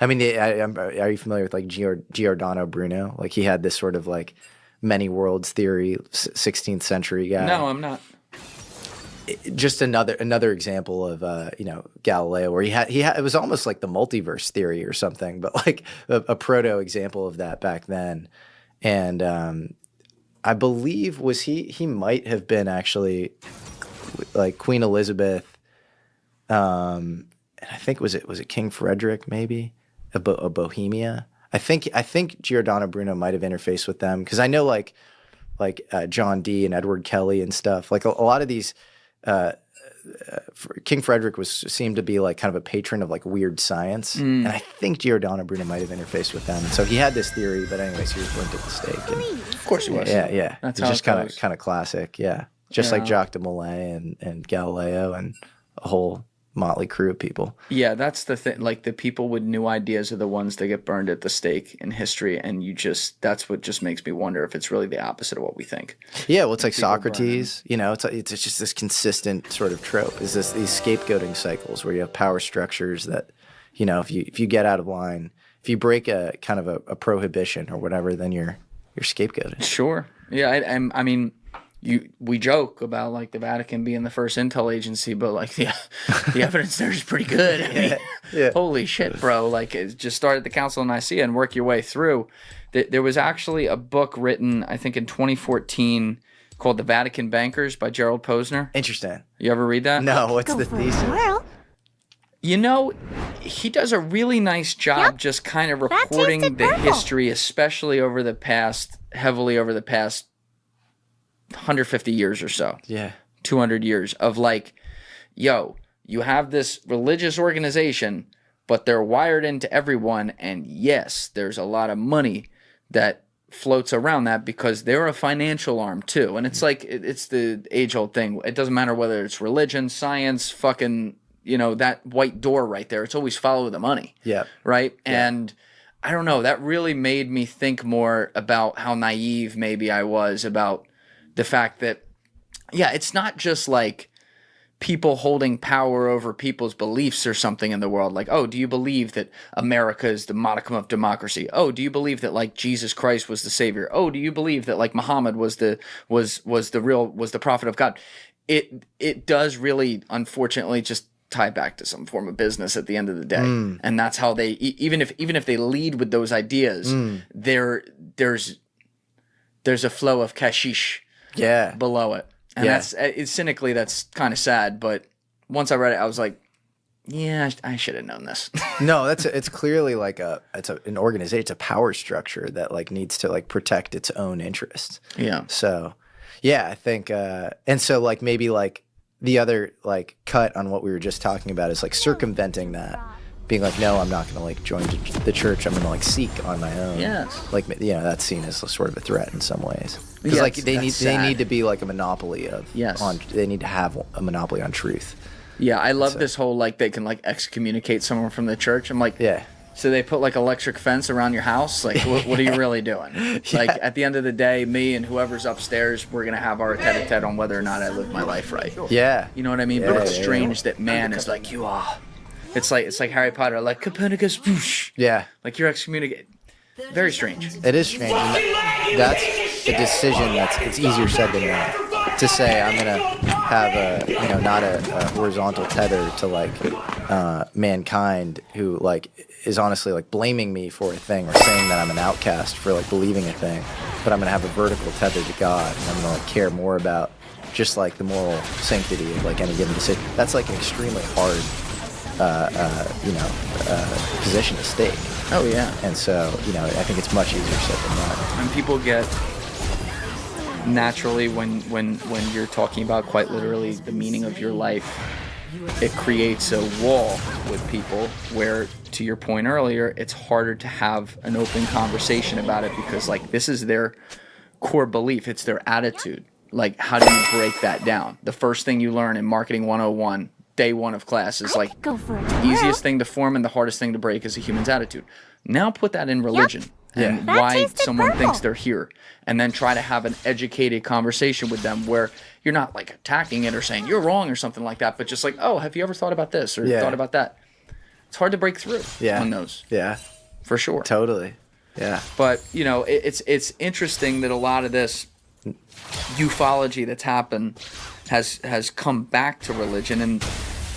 I mean, are you familiar with like Giordano Bruno? Like he had this sort of like many worlds theory, 16th century guy. No, I'm not. Just another example of Galileo, where he had it was almost like the multiverse theory or something, but like a proto example of that back then. And I believe he might have been actually like Queen Elizabeth, and I think was it King Frederick, maybe of Bohemia. I think Giordano Bruno might have interfaced with them, because I know like John Dee and Edward Kelly and stuff. Like a lot of these. King Frederick seemed to be like kind of a patron of like weird science, and I think Giordano Bruno might have interfaced with them. And so he had this theory, but anyways, he was burnt at the stake. And, of course he was. Yeah. That's it's how just kind of classic. Yeah, just like Jacques de Molay and Galileo and a whole motley crew of people. Yeah, that's the thing. Like, the people with new ideas are the ones that get burned at the stake in history, and that's what just makes me wonder if it's really the opposite of what we think. Yeah, well, it's like Socrates. You know, it's just this consistent sort of trope. Is these scapegoating cycles where you have power structures that, you know, if you get out of line, if you break a kind of a prohibition or whatever, then you're scapegoated. Sure. Yeah, I mean. We joke about like the Vatican being the first intel agency, but like the evidence there is pretty good. I mean, Yeah. Holy shit, bro! Like, it just start at the Council of Nicaea and work your way through. There was actually a book written, I think, in 2014 called "The Vatican Bankers" by Gerald Posner. Interesting. You ever read that? No, what's Go the for a thesis? whirl. You know, he does a really nice job just kind of reporting tasted the purple. history, especially heavily over the past 150 years or so. Yeah. 200 years of like, yo, you have this religious organization, but they're wired into everyone. And yes, there's a lot of money that floats around that because they're a financial arm too. And it's like, it's the age old thing. It doesn't matter whether it's religion, science, fucking, you know, that white door right there. It's always follow the money. Yeah. Right. Yeah. And I don't know, that really made me think more about how naive maybe I was about the fact that, yeah, it's not just like people holding power over people's beliefs or something in the world. Like, oh, do you believe that America is the modicum of democracy? Oh, do you believe that like Jesus Christ was the savior? Oh, do you believe that like Muhammad was the prophet of God? It does really, unfortunately, just tie back to some form of business at the end of the day. And that's how they, even if they lead with those ideas, there's a flow of cashish below it. And it's cynically, that's kind of sad. But once I read it, I was like, yeah, I should have known this. No, it's clearly like an organization. It's a power structure that like needs to like protect its own interests. Yeah. So, yeah, I think, and so like maybe like the other like cut on what we were just talking about is like circumventing that. Being like, no, I'm not going to like join the church. I'm going to like seek on my own. Yes. Like, you know, that's seen as sort of a threat in some ways. Because Yeah, like they sad. need to be like a monopoly of they need to have a monopoly on truth. Yeah, I love this whole like they can like excommunicate someone from the church. I'm like, yeah. So they put like electric fence around your house. Like, what are you really doing? Like, at the end of the day, me and whoever's upstairs, we're gonna have our tete-a-tete on whether or not I live my life right. Yeah. You know what I mean? Yeah, But it's yeah, strange that man is like, you are. It's like Harry Potter, like Copernicus, whoosh. Yeah. Like you're excommunicated. Very strange. It is strange. And that's a decision it's easier said than done. To say I'm gonna have not a horizontal tether to like mankind who like is honestly like blaming me for a thing or saying that I'm an outcast for like believing a thing, but I'm gonna have a vertical tether to God and I'm gonna like care more about just like the moral sanctity of like any given decision. That's like an extremely hard position to stake. Oh yeah. And so, I think it's much easier said than done. And people get naturally when you're talking about quite literally the meaning of your life, it creates a wall with people where, to your point earlier, it's harder to have an open conversation about it because like this is their core belief, it's their attitude. Like, how do you break that down? The first thing you learn in Marketing 101, day one of class, is like the easiest thing to form and the hardest thing to break is a human's attitude. Now put that in religion and why someone thinks they're here, and then try to have an educated conversation with them where you're not like attacking it or saying you're wrong or something like that, but just like, oh, have you ever thought about this or thought about that? It's hard to break through on those. Yeah, for sure. Totally. Yeah. But it's interesting that a lot of this ufology that's happened has come back to religion, and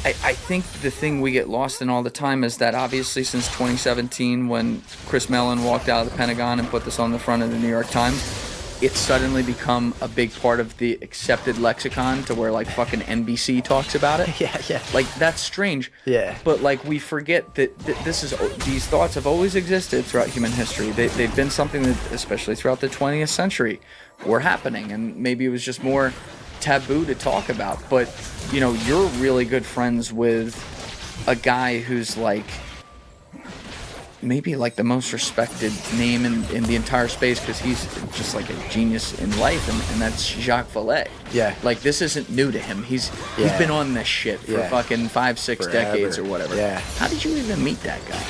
I think the thing we get lost in all the time is that obviously since 2017 when Chris Mellon walked out of the Pentagon and put this on the front of the New York Times, it's suddenly become a big part of the accepted lexicon to where like fucking NBC talks about it. Yeah. Like that's strange. Yeah. But like we forget that these thoughts have always existed throughout human history. They've been something that, especially throughout the 20th century, were happening, and maybe it was just more taboo to talk about. But you're really good friends with a guy who's like maybe like the most respected name in the entire space because he's just like a genius in life, and that's HeadshotH4rry. Yeah. Like this isn't new to him. He's been on this shit for fucking 5-6 decades or whatever. Yeah. How did you even meet that guy?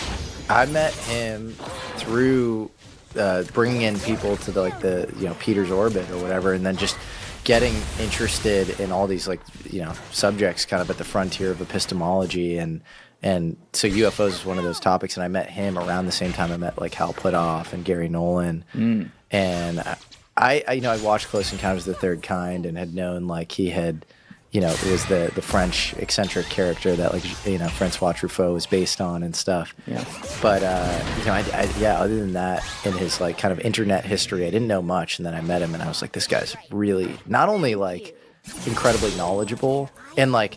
I met him through bringing in people to the Peter's orbit or whatever, and then just getting interested in all these subjects kind of at the frontier of epistemology, and so UFOs is one of those topics. And I met him around the same time I met like Hal Puthoff and Gary Nolan, and I watched Close Encounters of the Third Kind and had known like he had. It was the French eccentric character that Francois Truffaut was based on and stuff. Yeah. But other than that, in his like kind of internet history, I didn't know much. And then I met him, and I was like, this guy's really not only like incredibly knowledgeable, and like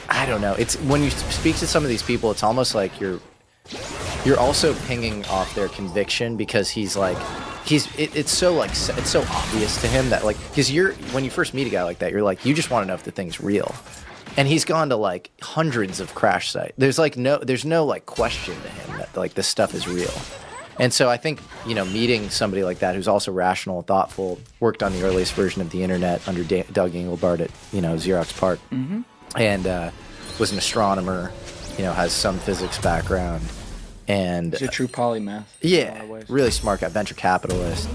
I don't know. It's when you speak to some of these people, it's almost like you're also pinging off their conviction because he's like. It's so obvious to him that like because when you first meet a guy like that, you're like you just want to know if the thing's real, and he's gone to like hundreds of crash sites. There's no like question to him that like this stuff is real, and so I think meeting somebody like that who's also rational, thoughtful, worked on the earliest version of the internet under Doug Engelbart at Xerox PARC, and was an astronomer, has some physics background. And he's a true polymath. Yeah, really smart guy, venture capitalist.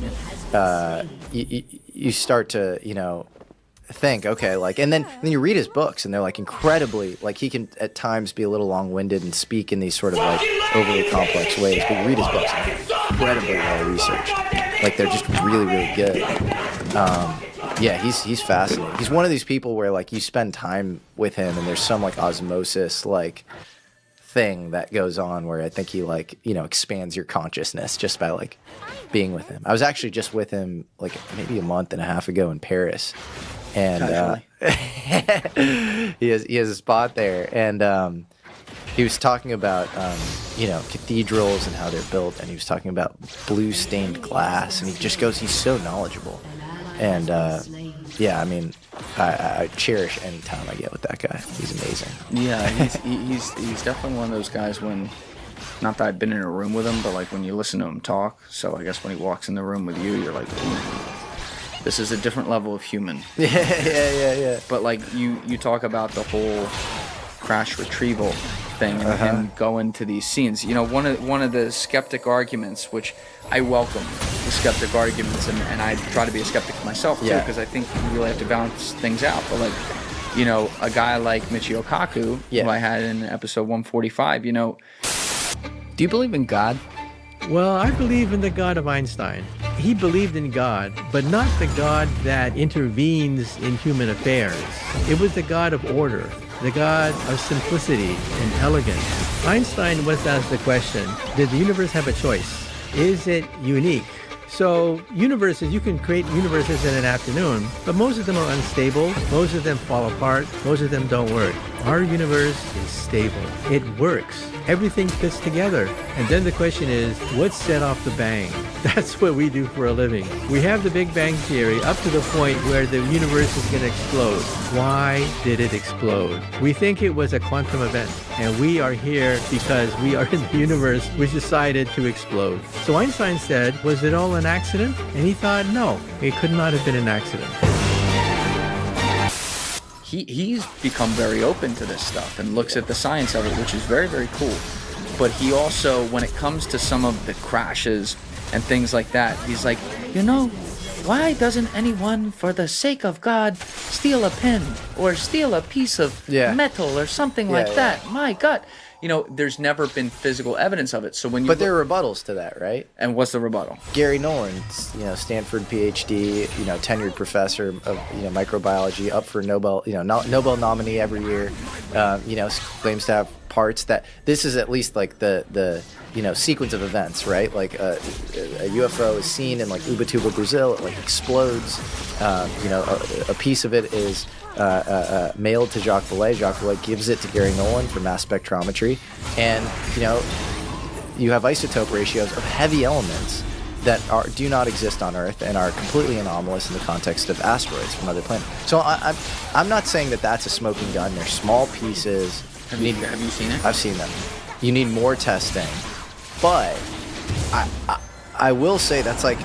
You start to, think, okay, like, and then you read his books, and they're like incredibly, like he can at times be a little long-winded and speak in these sort of like overly complex ways. But you read his books, and they're incredibly well researched. Like they're just really, really good. Yeah, he's fascinating. He's one of these people where like you spend time with him, and there's some like osmosis like thing that goes on where I think he like expands your consciousness just by like being with him. I was actually just with him like maybe a month and a half ago in Paris, and he has a spot there, and he was talking about cathedrals and how they're built, and he was talking about blue stained glass, and he just goes, he's so knowledgeable, and I mean, I cherish any time I get with that guy. He's amazing. Yeah, he's definitely one of those guys when, not that I've been in a room with him, but like when you listen to him talk, so I guess when he walks in the room with you, you're like, this is a different level of human. Yeah. But like you talk about the whole crash retrieval thing and him going to these scenes. One of the skeptic arguments, which I welcome the skeptic arguments, and I try to be a skeptic myself too, because I think you really have to balance things out. But like, a guy like Michio Kaku, who I had in episode 145, do you believe in God? Well, I believe in the God of Einstein. He believed in God, but not the God that intervenes in human affairs. It was the God of order, the God of simplicity and elegance. Einstein was asked the question, did the universe have a choice? Is it unique? So universes, you can create universes in an afternoon, but most of them are unstable, most of them fall apart, most of them don't work. Our universe is stable. It works. Everything fits together. And then the question is, what set off the bang? That's what we do for a living. We have the Big Bang Theory up to the point where the universe is going to explode. Why did it explode? We think it was a quantum event, and we are here because we are in the universe which decided to explode. So Einstein said, was it all an accident? And he thought, no, it could not have been an accident. He's become very open to this stuff and looks at the science of it, which is very, very cool. But he also, when it comes to some of the crashes and things like that, he's like, why doesn't anyone, for the sake of God, steal a pen or steal a piece of metal or something like that? My God. There's never been physical evidence of it. So when you there are rebuttals to that, right? And what's the rebuttal? Gary Nolan, Stanford PhD, tenured professor of microbiology, up for Nobel, Nobel nominee every year. Claims to have parts that this is at least like the sequence of events, right? Like a UFO is seen in like Ubatuba, Brazil. It like explodes. A piece of it is mailed to HeadshotH4rry. HeadshotH4rry gives it to Gary Nolan for mass spectrometry, and you have isotope ratios of heavy elements that do not exist on Earth and are completely anomalous in the context of asteroids from other planets. So I'm not saying that that's a smoking gun. They're small pieces. Have you seen it? I've seen them. You need more testing. But I will say that's like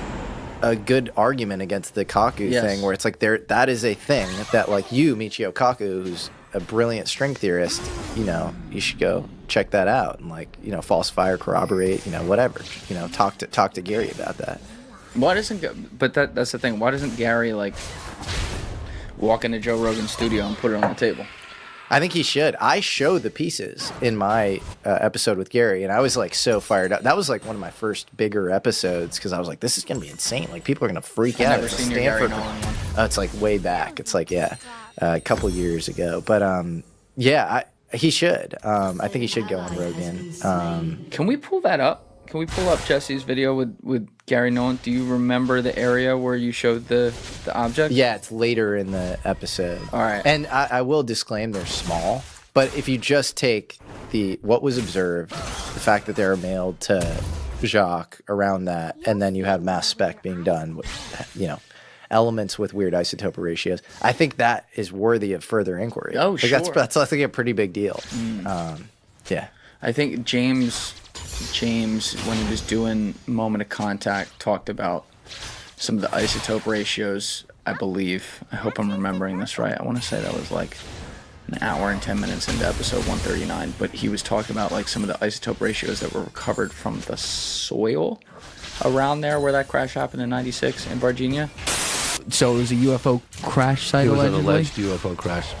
a good argument against the Kaku thing, where it's like that is a thing that like you, Michio Kaku, who's a brilliant string theorist, you know, you should go check that out and like, you know, falsify or corroborate, you know, whatever, you know, talk to Gary about that. Why doesn't? But that's the thing. Why doesn't Gary like walk into Joe Rogan's studio and put it on the table? I think he should. I showed the pieces in my episode with Gary, and I was like so fired up. That was like one of my first bigger episodes because I was like, this is gonna be insane. Like people are gonna freak out. I've never seen your Gary Nolan one. It's like way back. It's like a couple years ago. But he should. I think he should go on Rogan. Can we pull that up? Can we pull up Jesse's video with Gary Nolan? Do you remember the area where you showed the object? Yeah, it's later in the episode. All right. And I will disclaim they're small, but if you just take what was observed, the fact that they're mailed to Jacques around that, and then you have mass spec being done with, you know, elements with weird isotope ratios, I think that is worthy of further inquiry. Oh, like sure. That's I think a pretty big deal. Yeah. I think James, when he was doing Moment of Contact, talked about some of the isotope ratios, I believe. I hope I'm remembering this right. I want to say that was like an hour and 10 minutes into episode 139, but he was talking about like some of the isotope ratios that were recovered from the soil around there where that crash happened in 96 in Virginia. So it was a UFO crash site, It was allegedly? an alleged UFO crash.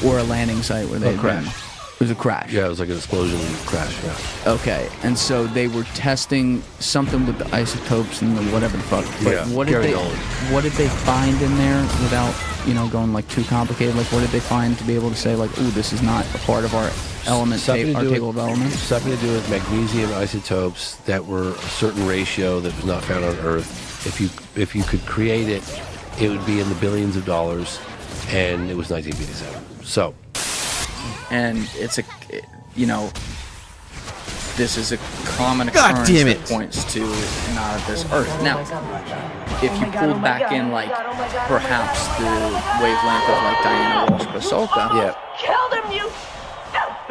Or a landing site where they crash. It was a crash. Yeah, it was like an explosion crash, yeah. Okay, and so they were testing something with the isotopes and the whatever the fuck. But Yeah, what did they find in there without, you know, going like too complicated? Like what did they find to be able to say like, ooh, this is not a part of our table of elements? Something to do with magnesium isotopes that were a certain ratio that was not found on Earth. If you could create it, it would be in the billions of dollars, and it was 1987. So. And it's this is a common occurrence that points to not of this Earth. Now, if you pulled back in like perhaps the wavelength of like Diana Walsh Basolka, yeah. Killed him, you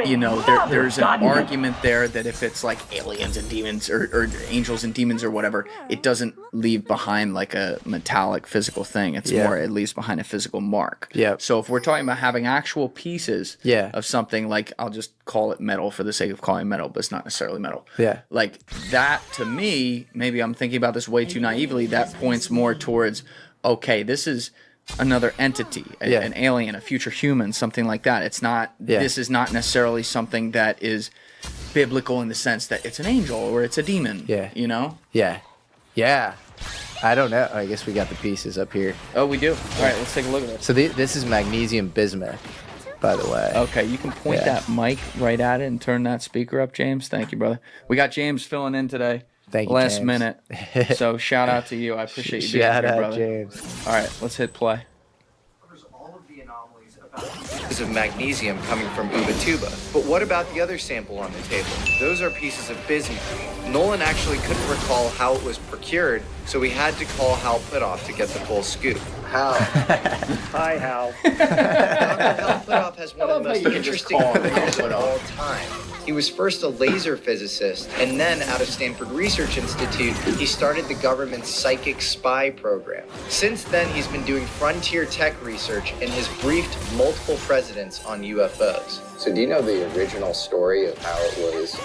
you know, there's an argument there that if it's like aliens and demons or angels and demons or whatever, it doesn't leave behind like a metallic physical thing. It's more, it leaves behind a physical mark. Yeah. So if we're talking about having actual pieces of something, like I'll just call it metal for the sake of calling it metal, but it's not necessarily metal. Yeah. Like that to me, maybe I'm thinking about this way too naively, that points more towards, okay, this is another entity, an alien, a future human, something like that. It's not, this is not necessarily something that is biblical in the sense that it's an angel or it's a demon, you know? Yeah. I don't know. I guess we got the pieces up here. Oh, we do? All right, let's take a look at this. So this is magnesium bismuth, by the way. Okay, you can point that mic right at it and turn that speaker up, James. Thank you, brother. We got James filling in today. Thank you, Last James. minute. So shout out to you. I appreciate you being Shout here, out, brother. James. All right, let's hit play. Of magnesium coming from Ubatuba. But what about the other sample on the table? Those are pieces of bismuth. Nolan actually couldn't recall how it was procured, so we had to call Hal Putoff to get the full scoop. Hal. Hi, Hal. Dr. Hal Putoff has one of the most interesting careers of all time. He was first a laser physicist, and then out of Stanford Research Institute, he started the government's psychic spy program. Since then, he's been doing frontier tech research and has briefed multiple presidents on UFOs. So do you know the original story of how it was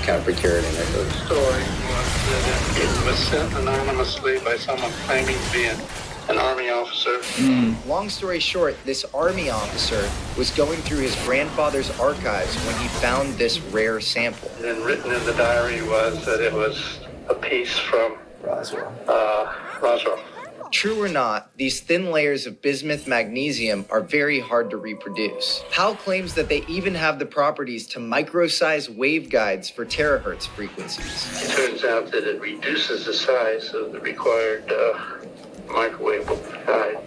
kind of procured initially? The story was that it was sent anonymously by someone claiming to be an Army officer. Long story short, this Army officer was going through his grandfather's archives when he found this rare sample. And written in the diary was that it was a piece from Roswell. Roswell. True or not, these thin layers of bismuth magnesium are very hard to reproduce. Hal claims that they even have the properties to micro-size waveguides for terahertz frequencies. It turns out that it reduces the size of the required microwave guide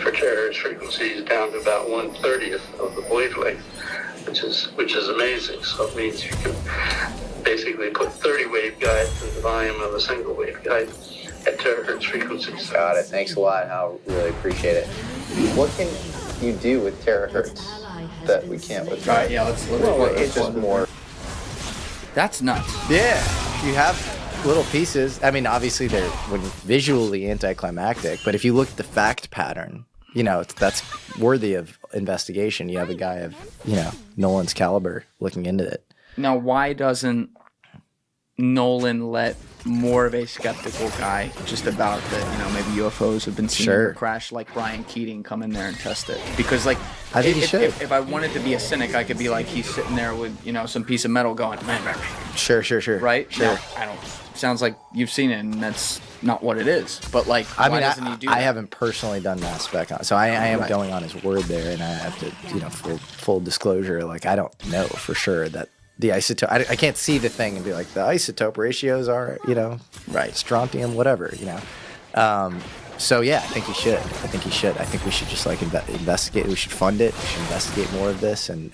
for terahertz frequencies down to about 1/30th of the wavelength, which is amazing. So it means you can basically put 30 waveguides in the volume of a single waveguide at terahertz frequencies. Got it. Thanks a lot, Hal. Really appreciate it. What can you do with terahertz that we can't with? All right, yeah, let's Well, it's just more. That's nuts. Yeah, you have little pieces. I mean, obviously they're visually anticlimactic, but if you look at the fact pattern, you know, that's worthy of investigation. You have a guy of, you know, Nolan's caliber looking into it. Now, why doesn't Nolan let more of a skeptical guy just about that, you know, maybe UFOs have been seen or crashed, like Brian Keating, come in there and test it? Because, like, I think he should. If I wanted to be a cynic, I could be like, he's sitting there with, you know, some piece of metal going, Sure. right? Sure. Now, I don't. Sounds like you've seen it, and that's not what it is. But like, why doesn't he do that? I haven't personally done mass spec on, so I am going on his word there, and I have to, you know, full disclosure, like I don't know for sure that the isotope. I can't see the thing and be like the isotope ratios are, you know, strontium, whatever, you know. So yeah, I think he should. I think we should just like investigate. We should fund it. We should investigate more of this, and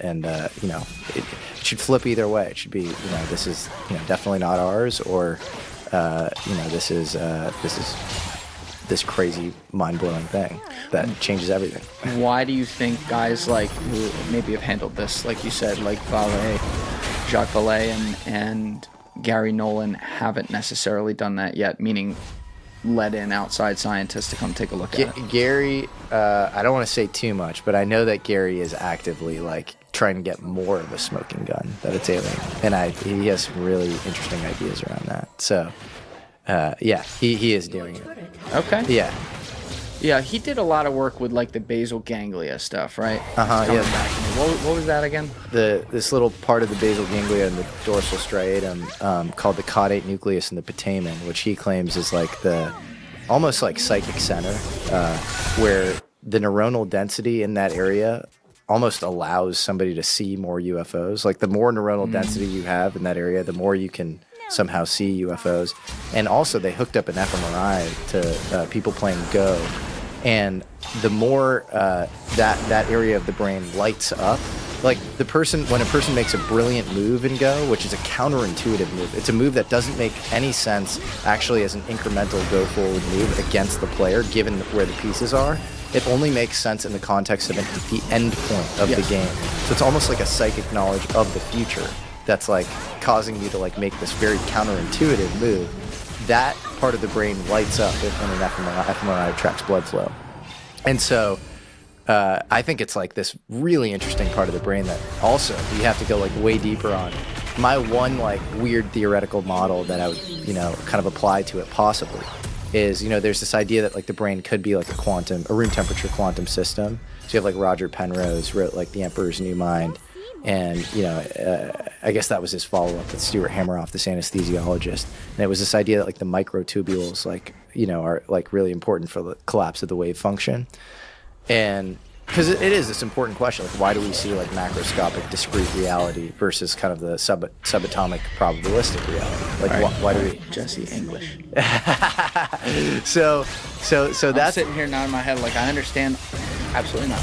you know, it should flip either way. It should be, you know, this is, you know, definitely not ours, or you know, this is this crazy mind-blowing thing that changes everything. Why do you think guys like who maybe have handled this, like you said, like Jacques Vallée and Gary Nolan, haven't necessarily done that yet? Meaning, let in outside scientists to come take a look at it. Gary, I don't want to say too much, but I know that Gary is actively like trying to get more of a smoking gun that it's alien, and he has some really interesting ideas around that. So, yeah, he is doing it. Okay. Yeah. Yeah, he did a lot of work with like the basal ganglia stuff, right? Yeah. What was that again? This little part of the basal ganglia and the dorsal striatum, called the caudate nucleus and the putamen, which he claims is like the almost like psychic center, where the neuronal density in that area almost allows somebody to see more UFOs. Like the more neuronal density you have in that area, the more you can somehow see UFOs. And also they hooked up an fMRI to people playing Go, and the more that area of the brain lights up, like when a person makes a brilliant move in Go, which is a counterintuitive move, it's a move that doesn't make any sense actually as an incremental go forward move against the player given where the pieces are. It only makes sense in the context of the end point of the game. So it's almost like a psychic knowledge of the future that's like causing you to like make this very counterintuitive move. That part of the brain lights up when an fMRI tracks blood flow. And so I think it's like this really interesting part of the brain that also you have to go like way deeper on. My one like weird theoretical model that I would, you know, kind of apply to it possibly is, you know, there's this idea that like the brain could be like a room temperature quantum system. So you have like Roger Penrose wrote like The Emperor's New Mind, and, you know, I guess that was his follow-up with Stuart Hameroff, this anesthesiologist. And it was this idea that like the microtubules, like, you know, are like really important for the collapse of the wave function. And because it is this important question, like why do we see like macroscopic discrete reality versus kind of the subatomic probabilistic reality? Like why do we? Jesse English. So I'm that's sitting here nodding my head like I understand. Absolutely not.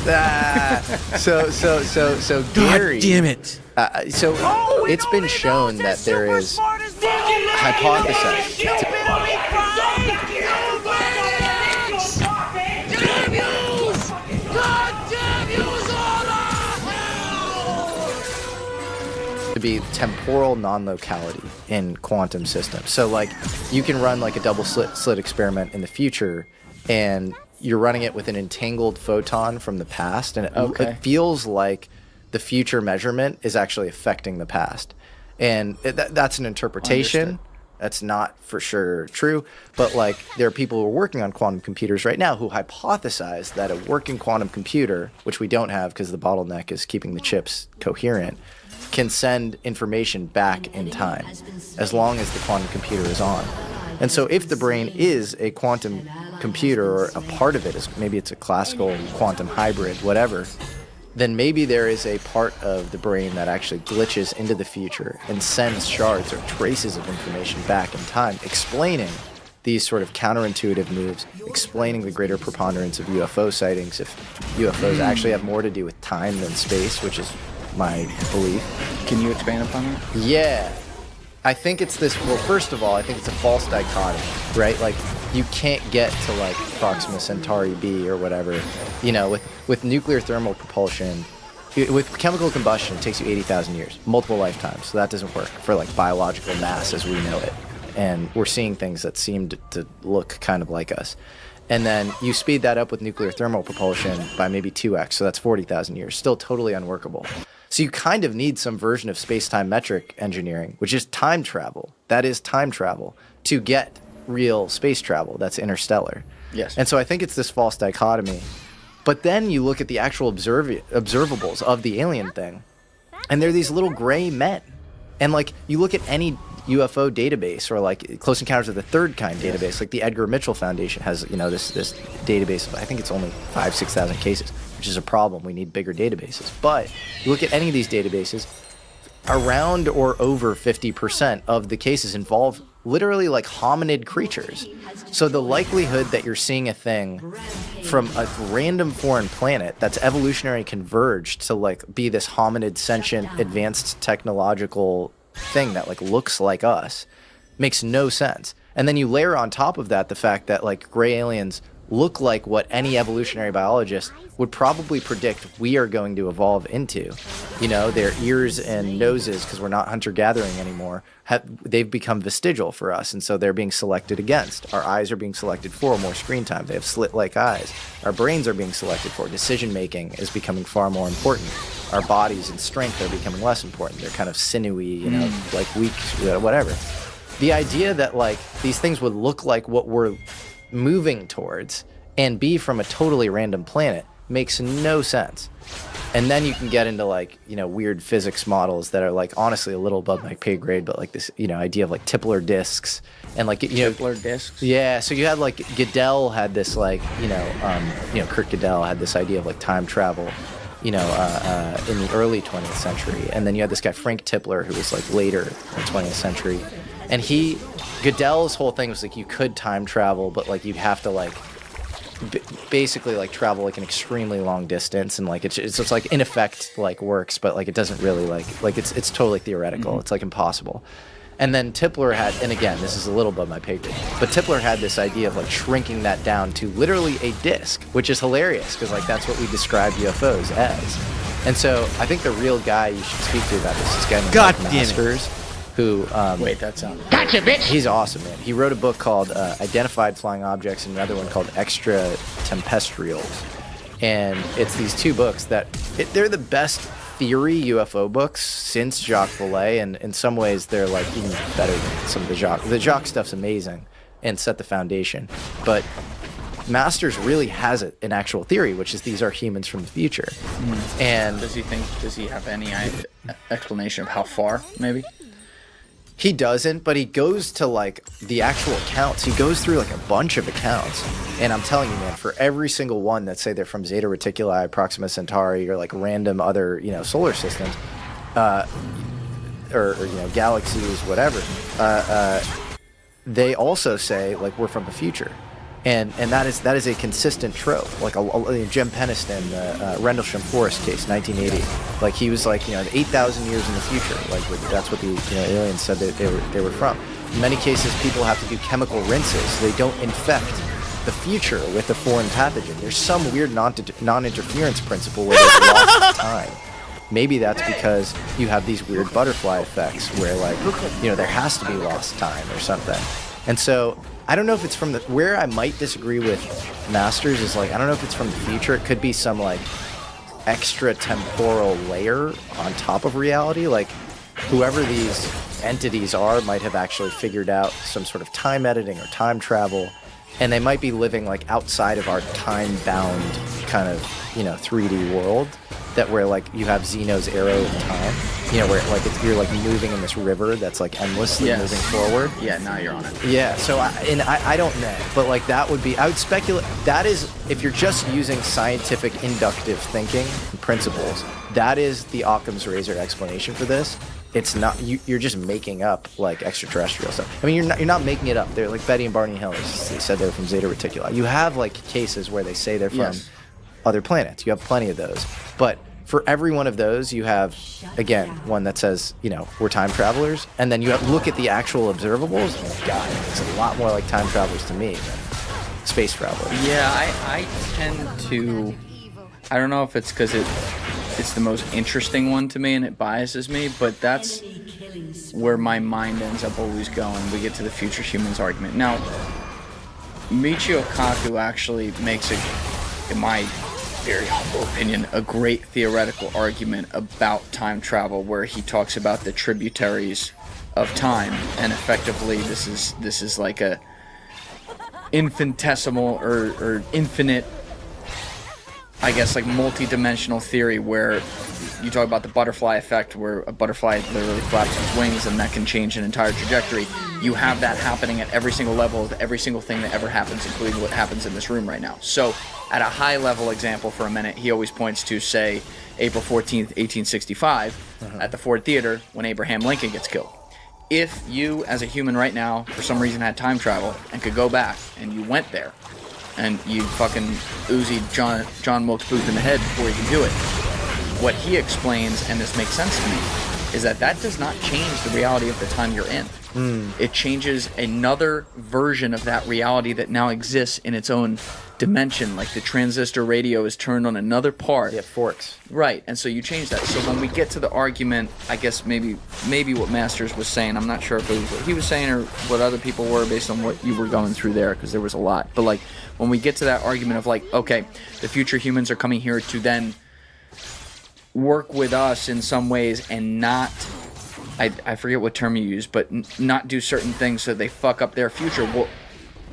So Gary. God damn it. It's been shown that there is hypothesized. To be temporal non-locality in quantum systems. So like you can run like a double slit experiment in the future, and you're running it with an entangled photon from the past, and it feels like the future measurement is actually affecting the past. And that's an interpretation. Understood. That's not for sure true, but like there are people who are working on quantum computers right now who hypothesize that a working quantum computer, which we don't have because the bottleneck is keeping the chips coherent, can send information back in time as long as the quantum computer is on. And so if the brain is a quantum computer, or a part of it is, maybe it's a classical quantum hybrid, whatever, then maybe there is a part of the brain that actually glitches into the future and sends shards or traces of information back in time, explaining these sort of counterintuitive moves, explaining the greater preponderance of UFO sightings, if UFOs actually have more to do with time than space, which is my belief. Can you expand upon that? Yeah. I think it's this, well, first of all, I think it's a false dichotomy, right? Like, you can't get to, like, Proxima Centauri b or whatever. You know, with nuclear thermal propulsion, with chemical combustion, it takes you 80,000 years, multiple lifetimes. So that doesn't work for like biological mass as we know it. And we're seeing things that seem to look kind of like us. And then you speed that up with nuclear thermal propulsion by maybe 2x, so that's 40,000 years. Still totally unworkable. So you kind of need some version of space-time metric engineering, which is time travel. That is time travel to get real space travel. That's interstellar. Yes. And so I think it's this false dichotomy. But then you look at the actual observables of the alien thing, and they're these little gray men. And like you look at any UFO database or like Close Encounters of the Third Kind database, like the Edgar Mitchell Foundation has, you know, this database of, I think it's only 5,000-6,000 cases, which is a problem. We need bigger databases. But you look at any of these databases, around or over 50% of the cases involve literally like hominid creatures. So the likelihood that you're seeing a thing from a random foreign planet that's evolutionary converged to like be this hominid sentient advanced technological thing that like looks like us makes no sense. And then you layer on top of that the fact that like gray aliens look like what any evolutionary biologist would probably predict we are going to evolve into. You know, their ears and noses, because we're not hunter-gathering anymore, they've become vestigial for us, and so they're being selected against. Our eyes are being selected for more screen time. They have slit-like eyes. Our brains are being selected for. Decision-making is becoming far more important. Our bodies and strength are becoming less important. They're kind of sinewy, you know, like weak, whatever. The idea that like these things would look like what we're moving towards and be from a totally random planet makes no sense. And then you can get into like, you know, weird physics models that are like honestly a little above my pay grade, but like this, you know, idea of like Tipler disks and like, you know, Tipler disks. Yeah, so you had like Gödel had this like, you know, Kurt Gödel had this idea of like time travel, you know, in the early 20th century, and then you had this guy Frank Tipler who was like later in the 20th century. And Gödel's whole thing was like you could time travel, but like you'd have to like basically like travel like an extremely long distance, and like it's like in effect like works, but like it doesn't really like it's totally theoretical. Mm-hmm. It's like impossible. And then Tipler had, and again this is a little above my pay grade, but Tipler had this idea of like shrinking that down to literally a disk, which is hilarious because like that's what we describe UFOs as. And so I think the real guy you should speak to about this guy named Mike Masters. Who, wait, that sounds... Gotcha, bitch! He's awesome, man. He wrote a book called Identified Flying Objects and another one called Extraterrestrials. And it's these two books that, they're the best theory UFO books since Jacques Vallée, and in some ways they're like even better than some of the Jacques. The Jacques stuff's amazing and set the foundation. But Masters really has an actual theory, which is these are humans from the future. And does he have any explanation of how far, maybe? He doesn't, but he goes to like the actual accounts. He goes through like a bunch of accounts, and I'm telling you, man, for every single one that say they're from Zeta Reticuli, Proxima Centauri, or like random other, you know, solar systems, or you know, galaxies, whatever, they also say like we're from the future, and that is a consistent trope. Like Jim Peniston, Rendlesham Forest case, 1980. Like he was like, you know, 8,000 years in the future. Like that's what the aliens said that they were from. In many cases, people have to do chemical rinses so they don't infect the future with a foreign pathogen. There's some weird non-interference principle where there's lost time. Maybe that's because you have these weird butterfly effects where like, you know, there has to be lost time or something. And so I don't know if it's from where I might disagree with Masters is like, I don't know if it's from the future. It could be some like extra temporal layer on top of reality. Like whoever these entities are might have actually figured out some sort of time editing or time travel, and they might be living like outside of our time-bound kind of, you know, 3D world, that where like you have Zeno's arrow of time, you know, where like you're like moving in this river that's like endlessly moving forward. Yeah, now you're on it. Yeah, so I don't know, but like that would be, I would speculate, that is, if you're just using scientific inductive thinking principles, that is the Occam's razor explanation for this. It's not, you're just making up like extraterrestrial stuff. I mean, you're not making it up. They're like Betty and Barney Hill, they said they're from Zeta Reticuli. You have like cases where they say they're from other planets. You have plenty of those, but for every one of those, you have, again, one that says, you know, we're time travelers, and then you have look at the actual observables. Oh God, it's a lot more like time travelers to me than space travelers. Yeah, I tend to, I don't know if it's because it's the most interesting one to me, and it biases me, but that's where my mind ends up always going. We get to the future humans argument. Now, Michio Kaku actually makes, in my very humble opinion, a great theoretical argument about time travel, where he talks about the tributaries of time, and effectively this is like a infinitesimal or infinite, I guess, like multi-dimensional theory, where you talk about the butterfly effect, where a butterfly literally flaps its wings and that can change an entire trajectory. You have that happening at every single level of every single thing that ever happens, including what happens in this room right now. So at a high level example for a minute, he always points to, say, April 14th, 1865, at the Ford Theater when Abraham Lincoln gets killed. If you, as a human right now, for some reason had time travel and could go back and you went there and you fucking Uzi John Wilkes Booth in the head before you can do it, what he explains, and this makes sense to me, is that does not change the reality of the time you're in. It changes another version of that reality that now exists in its own dimension. Like the transistor radio is turned on another part. Yeah, forks. Right, and so you change that. So when we get to the argument, I guess maybe what Masters was saying, I'm not sure if it was what he was saying or what other people were based on what you were going through there, because there was a lot. But like when we get to that argument of like, okay, the future humans are coming here to then work with us in some ways and not, I forget what term you use, but not do certain things so they fuck up their future. Well,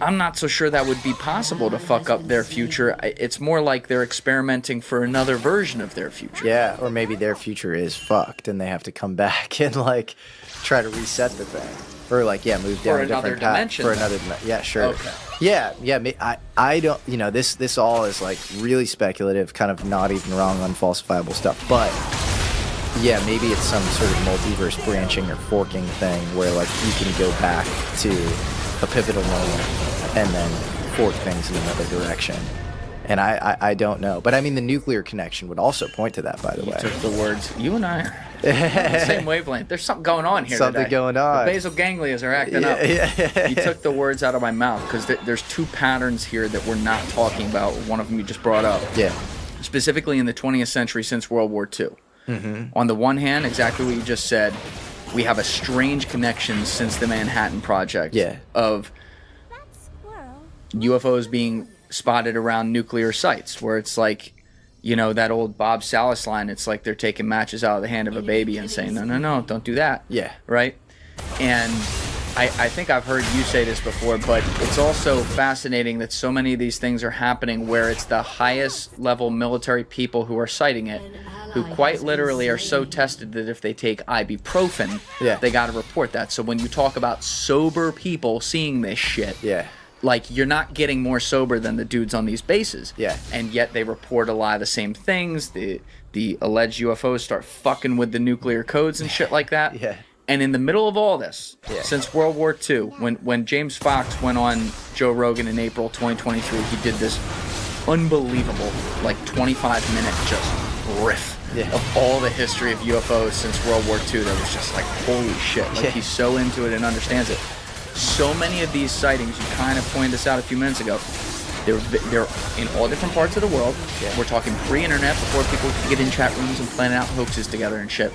I'm not so sure that would be possible to fuck up their future. It's more like they're experimenting for another version of their future. Yeah, or maybe their future is fucked and they have to come back and like try to reset the thing. Or like, yeah, move down a different path. For another dimension. Yeah, sure. Okay. Yeah, I don't, you know, this all is like really speculative, kind of not even wrong, unfalsifiable stuff. But yeah, maybe it's some sort of multiverse branching or forking thing where like you can go back to a pivotal moment and then fork things in another direction. And I don't know. But I mean, the nuclear connection would also point to that, by the way. You took the words, you and I are on the same wavelength. There's something going on here Something today. going on. The basal ganglias are acting up. You took the words out of my mouth, because there's two patterns here that we're not talking about. One of them you just brought up. Yeah. Specifically in the 20th century since World War II. On the one hand, exactly what you just said, we have a strange connection since the Manhattan Project of UFOs being spotted around nuclear sites, where it's like, you know, that old Bob Salas line, it's like they're taking matches out of the hand of a baby and saying, no, don't do that. Yeah. Right? And I think I've heard you say this before, but it's also fascinating that so many of these things are happening where it's the highest level military people who are citing it, who quite literally are so tested that if they take ibuprofen, they got to report that. So when you talk about sober people seeing this shit, like, you're not getting more sober than the dudes on these bases. Yeah. And yet they report a lot of the same things. The alleged UFOs start fucking with the nuclear codes and shit like that. Yeah. And in the middle of all this, since World War II, when James Fox went on Joe Rogan in April 2023, he did this unbelievable, like, 25-minute just riff of all the history of UFOs since World War II. That was just like, holy shit. Like, he's so into it and understands it. So many of these sightings, you kind of pointed this out a few minutes ago, they're in all different parts of the world. We're talking pre-internet, before people could get in chat rooms and plan out hoaxes together and shit.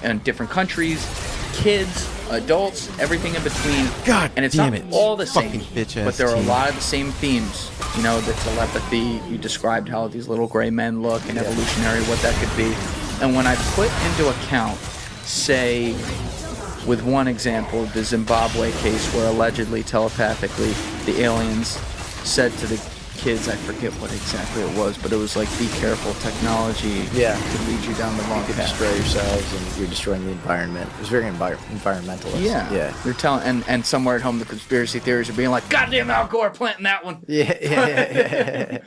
And different countries, kids, adults, everything in between. God and it's damn not it. all the same, Fucking bitch-ass but there are a team. lot of the same themes. You know, the telepathy, you described how these little gray men look, and evolutionary, what that could be. And when I put into account, say, with one example, the Zimbabwe case where allegedly, telepathically, the aliens said to the kids, I forget what exactly it was, but it was like, be careful, technology could lead you down the wrong path. Destroy yourselves and you're destroying the environment. It was very environmentalist. Yeah. You're telling, and somewhere at home, the conspiracy theories are being like, goddamn Al Gore planting that one. Hey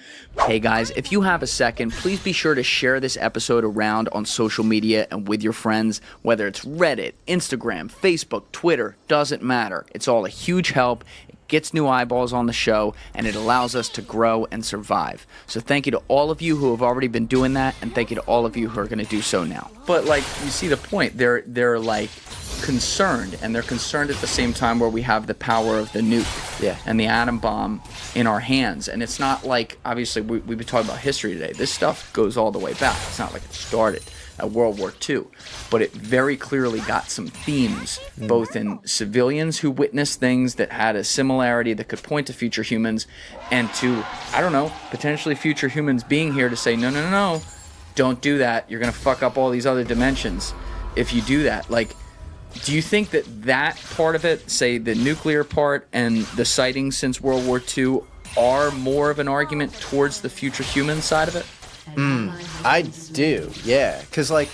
guys, if you have a second, please be sure to share this episode around on social media and with your friends, whether it's Reddit, Instagram, Facebook, Twitter, doesn't matter. It's all a huge help. Gets new eyeballs on the show, and it allows us to grow and survive. So thank you to all of you who have already been doing that, and thank you to all of you who are going to do so now. But like, you see the point. They're like concerned, and they're concerned at the same time where we have the power of the nuke and the atom bomb in our hands. And it's not like, obviously, we've been talking about history today. This stuff goes all the way back. It's not like it started at World War II, but it very clearly got some themes, both in civilians who witnessed things that had a similarity that could point to future humans, and to, I don't know, potentially future humans being here to say, no, no, no, no, don't do that. You're going to fuck up all these other dimensions if you do that. Like, do you think that part of it, say the nuclear part and the sightings since World War II, are more of an argument towards the future human side of it? I do, yeah. Because, like,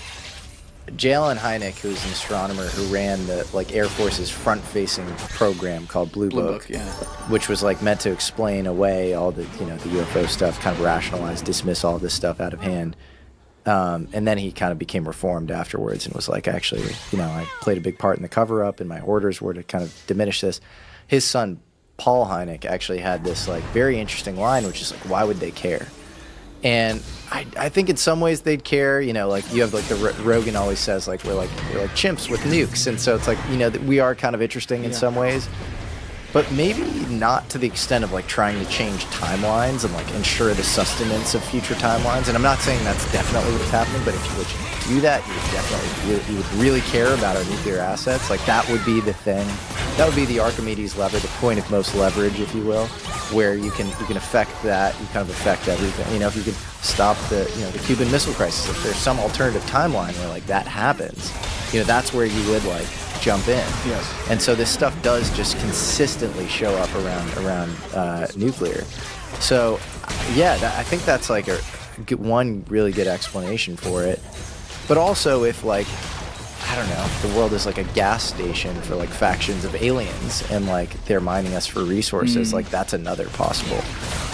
Jalen Hynek, who's an astronomer who ran the, like, Air Force's front-facing program called Blue Book, which was, like, meant to explain away all the, you know, the UFO stuff, kind of rationalize, dismiss all this stuff out of hand. And then he kind of became reformed afterwards and was like, actually, you know, I played a big part in the cover-up, and my orders were to kind of diminish this. His son, Paul Hynek, actually had this, like, very interesting line, which is like, why would they care? And I think in some ways they'd care, you know, like you have like the Rogan always says, like we're like chimps with nukes, and so it's like, you know, that we are kind of interesting in some ways, but maybe not to the extent of like trying to change timelines and like ensure the sustenance of future timelines. And I'm not saying that's definitely what's happening, but if you would do that, you would definitely you would really care about our nuclear assets. Like that would be the thing. That would be the Archimedes lever, the point of most leverage, if you will, where you can affect that, you kind of affect everything. You know, if you could stop the, you know, the Cuban Missile Crisis, if there's some alternative timeline where like that happens, you know, that's where you would like jump in. Yes. And so this stuff does just consistently show up around nuclear. So yeah, I think that's like one really good explanation for it. But also if like, I don't know, the world is like a gas station for like factions of aliens and like they're mining us for resources, like that's another possible,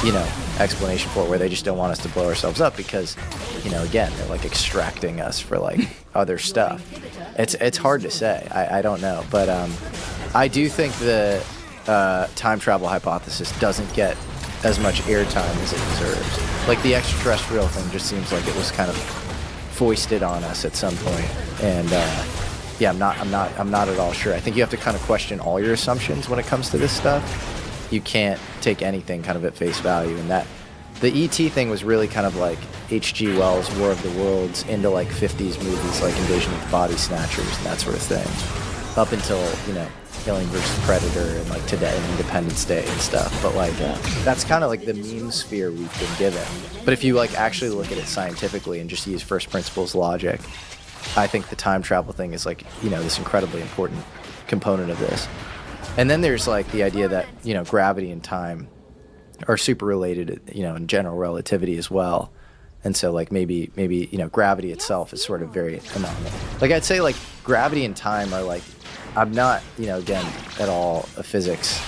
you know, explanation for it, where they just don't want us to blow ourselves up because, you know, again, they're like extracting us for like other stuff. It's hard to say. I don't know. But I do think the time travel hypothesis doesn't get as much airtime as it deserves. Like the extraterrestrial thing just seems like it was kind of foisted on us at some point, and yeah, I'm not at all sure. I think you have to kind of question all your assumptions when it comes to this stuff. You can't take anything kind of at face value, and that the E.T. thing was really kind of like H.G. Wells' War of the Worlds into like 50s movies like Invasion of the Body Snatchers and that sort of thing, up until, you know, Alien vs. Predator and like today and Independence Day and stuff. But like that's kind of like the meme sphere we've been given. But if you like actually look at it scientifically and just use first principles logic, I think the time travel thing is like, you know, this incredibly important component of this. And then there's like the idea that, you know, gravity and time are super related, you know, in general relativity as well. And so like maybe you know, gravity itself is sort of very anomalous. Like I'd say like gravity and time are like, I'm not, you know, again, at all a physics,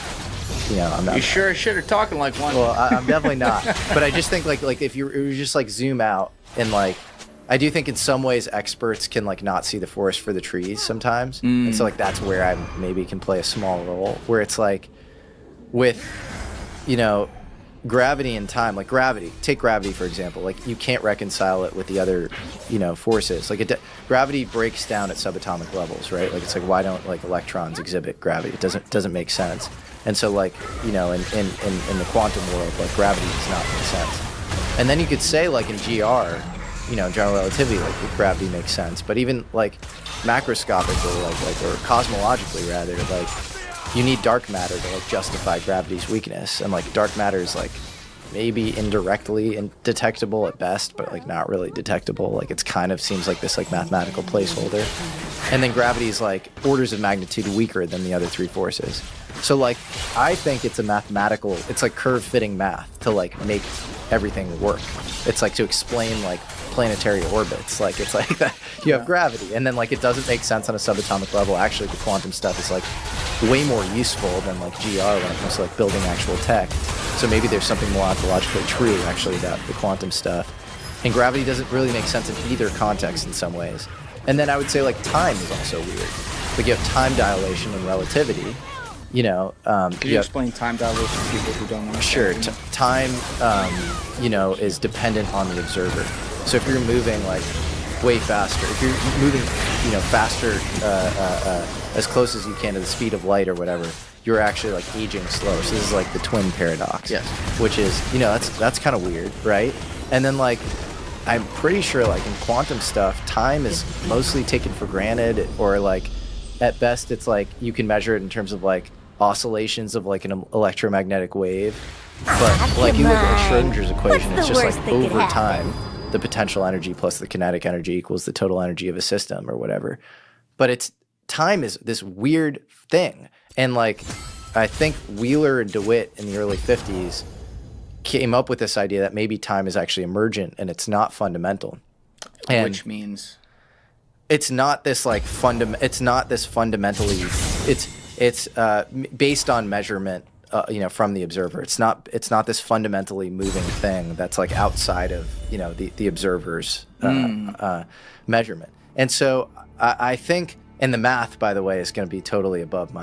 you know, I'm not. You sure as shit are talking like one. Well, I'm definitely not. But I just think like if you just like zoom out and like, I do think in some ways experts can like not see the forest for the trees sometimes. And so like that's where I maybe can play a small role, where it's like with, you know, gravity and time, like gravity, take gravity for example, like you can't reconcile it with the other, you know, forces. Like gravity breaks down at subatomic levels, right? Like it's like, why don't like electrons exhibit gravity? It doesn't make sense. And so like, you know, in the quantum world, like gravity does not make sense. And then you could say like in GR, you know, general relativity, like gravity makes sense. But even like macroscopically, like or cosmologically rather, like you need dark matter to like justify gravity's weakness, and like dark matter is like maybe indirectly detectable at best, but like not really detectable. Like it's kind of seems like this like mathematical placeholder. And then gravity is like orders of magnitude weaker than the other three forces. So like I think it's a mathematical, it's like curve fitting math to like make everything work. It's like to explain like planetary orbits. Like it's like that you have gravity, and then like it doesn't make sense on a subatomic level. Actually the quantum stuff is like way more useful than like GR when it comes to like building actual tech. So maybe there's something more ontologically true actually about the quantum stuff. And gravity doesn't really make sense in either context in some ways. And then I would say like time is also weird. Like you have time dilation and relativity. You know, can you explain time dilation to people who don't know? Sure. Time, you know, is dependent on the observer. So if you're moving like way faster, if you're moving faster, as close as you can to the speed of light or whatever, you're actually like aging slower. So this is like the twin paradox. Yes. Which is, that's kind of weird, right? And then like, I'm pretty sure like in quantum stuff, time is mostly taken for granted, or like at best it's like you can measure it in terms of like oscillations of like an electromagnetic wave. But like you look at Schrodinger's equation, it's just like over time, the potential energy plus the kinetic energy equals the total energy of a system or whatever. But time is this weird thing. And like, I think Wheeler and DeWitt in the early 50s came up with this idea that maybe time is actually emergent and it's not fundamental. And which means it's not this like it's not this fundamentally, it's based on measurement, from the observer. It's not this fundamentally moving thing that's like outside of, the observer's measurement. And so I think, and the math, by the way, is going to be totally above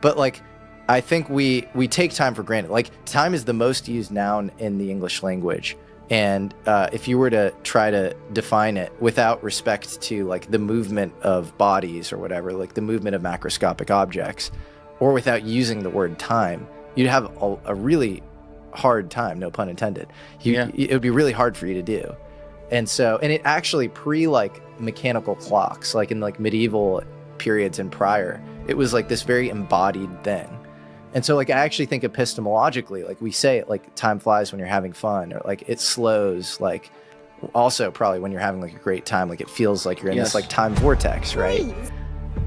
but like, I think we take time for granted. Like, time is the most used noun in the English language. And if you were to try to define it without respect to like the movement of bodies or whatever, like the movement of macroscopic objects, or without using the word time, you'd have a really hard time, no pun intended. It would be really hard for you to do. And it actually like mechanical clocks, like in like medieval periods and prior, it was like this very embodied thing. And so like I actually think epistemologically, like we say it like time flies when you're having fun, or like it slows, like also probably when you're having like a great time, like it feels like you're in this like time vortex, right?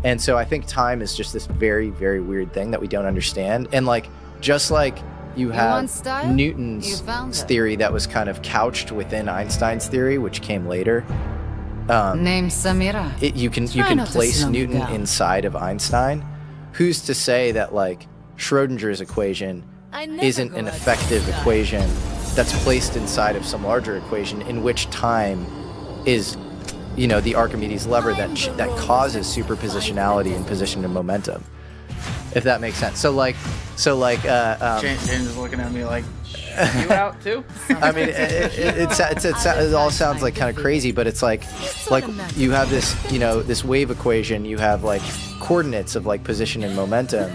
And so I think time is just this very, very weird thing that we don't understand. And like, just like you have Newton's theory that was kind of couched within Einstein's theory, which came later. Name Samira. You can place Newton inside of Einstein. Who's to say that like Schrodinger's equation isn't an effective equation that's placed inside of some larger equation in which time is, the Archimedes lever that causes superpositionality and position and momentum, if that makes sense. So James is looking at me like, you out too? I mean, it all sounds like kind of crazy, but it's like you have this, this wave equation. You have like coordinates of like position and momentum.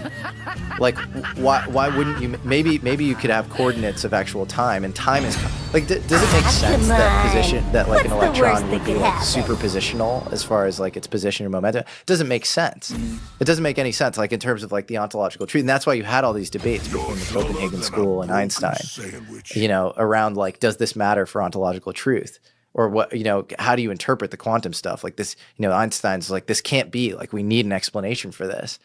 Like, why wouldn't you? Maybe you could have coordinates of actual time, and time is like. Does it make sense that like an electron would be like superpositional as far as like its position and momentum? It doesn't make sense. It doesn't make any sense, like in terms of like the ontological truth. And that's why you had all these debates between the Copenhagen School and Einstein. Around like, does this matter for ontological truth? Or what, how do you interpret the quantum stuff? Like this, Einstein's like, this can't be, like, we need an explanation for this.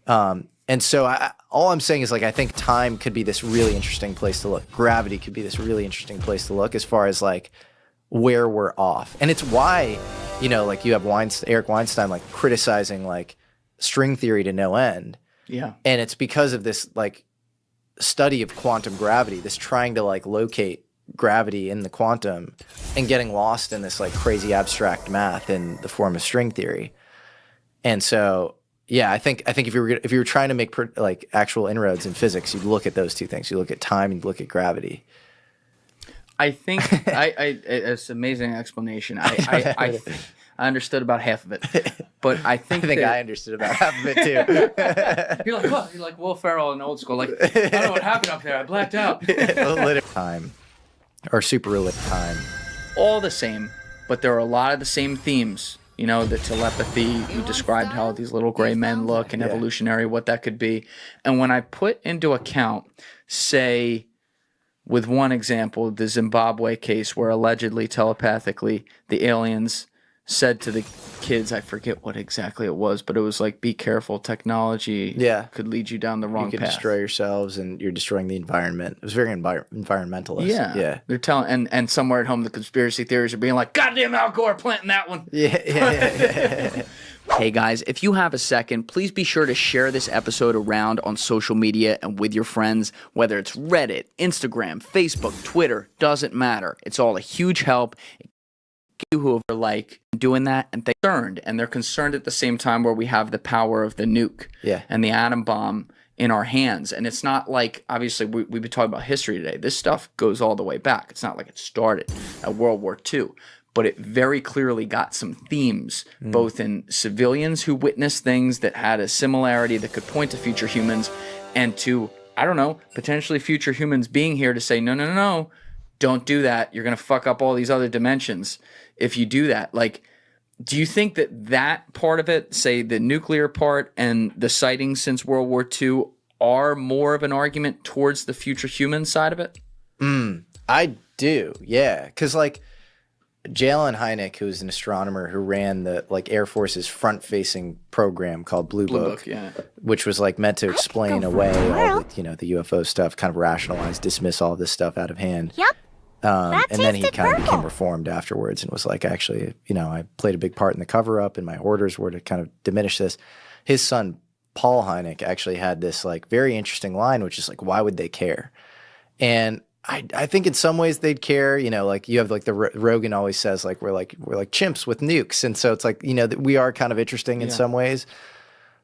And so all I'm saying is like, I think time could be this really interesting place to look. Gravity could be this really interesting place to look as far as like where we're off. And it's why, like you have Eric Weinstein, like criticizing like string theory to no end. Yeah. And it's because of this like study of quantum gravity, this trying to like locate gravity in the quantum and getting lost in this like crazy abstract math in the form of string theory. And so, yeah, I think if you were trying to make like actual inroads in physics, you'd look at those two things. You look at time and you look at gravity. I think it's an amazing explanation. I understood about half of it, but I think I understood about half of it too. You're like, what? You're like Will Ferrell in Old School. Like, I don't know what happened up there. I blacked out. Time, or superlative time. All the same, but there are a lot of the same themes. The telepathy. You described how these little gray men look, and evolutionary, what that could be. And when I put into account, say, with one example, the Zimbabwe case where allegedly telepathically the aliens said to the kids, I forget what exactly it was, but it was like, be careful, technology could lead you down the wrong path. You could destroy yourselves and you're destroying the environment. It was very environmentalist. Yeah. They're telling, and somewhere at home the conspiracy theories are being like, goddamn Al Gore planting that one. Yeah. Hey guys, if you have a second, please be sure to share this episode around on social media and with your friends, whether it's Reddit, Instagram, Facebook, Twitter, doesn't matter. It's all a huge help. You who are like doing that and they're concerned at the same time where we have the power of the nuke and the atom bomb in our hands. And it's not like, obviously we've been talking about history today. This stuff goes all the way back. It's not like it started at World War II. but it very clearly got some themes, both in civilians who witnessed things that had a similarity that could point to future humans, and to, I don't know, potentially future humans being here to say, no, don't do that. You're going to fuck up all these other dimensions if you do that. Like, do you think that part of it, say the nuclear part and the sightings since World War II, are more of an argument towards the future human side of it? I do, yeah. Because, like, Jalen Hynek, who's an astronomer who ran the Air Force's front-facing program called Blue Book, yeah. which was like meant to explain away all the, the UFO stuff, kind of rationalize, dismiss all this stuff out of hand. Yep. And then he kind of became reformed afterwards and was like, actually, I played a big part in the cover-up, and my orders were to kind of diminish this. His son, Paul Hynek, actually had this like very interesting line, which is like, why would they care? And I think in some ways they'd care, like you have like the Rogan always says, like, we're like chimps with nukes. And so it's like, that we are kind of interesting in some ways,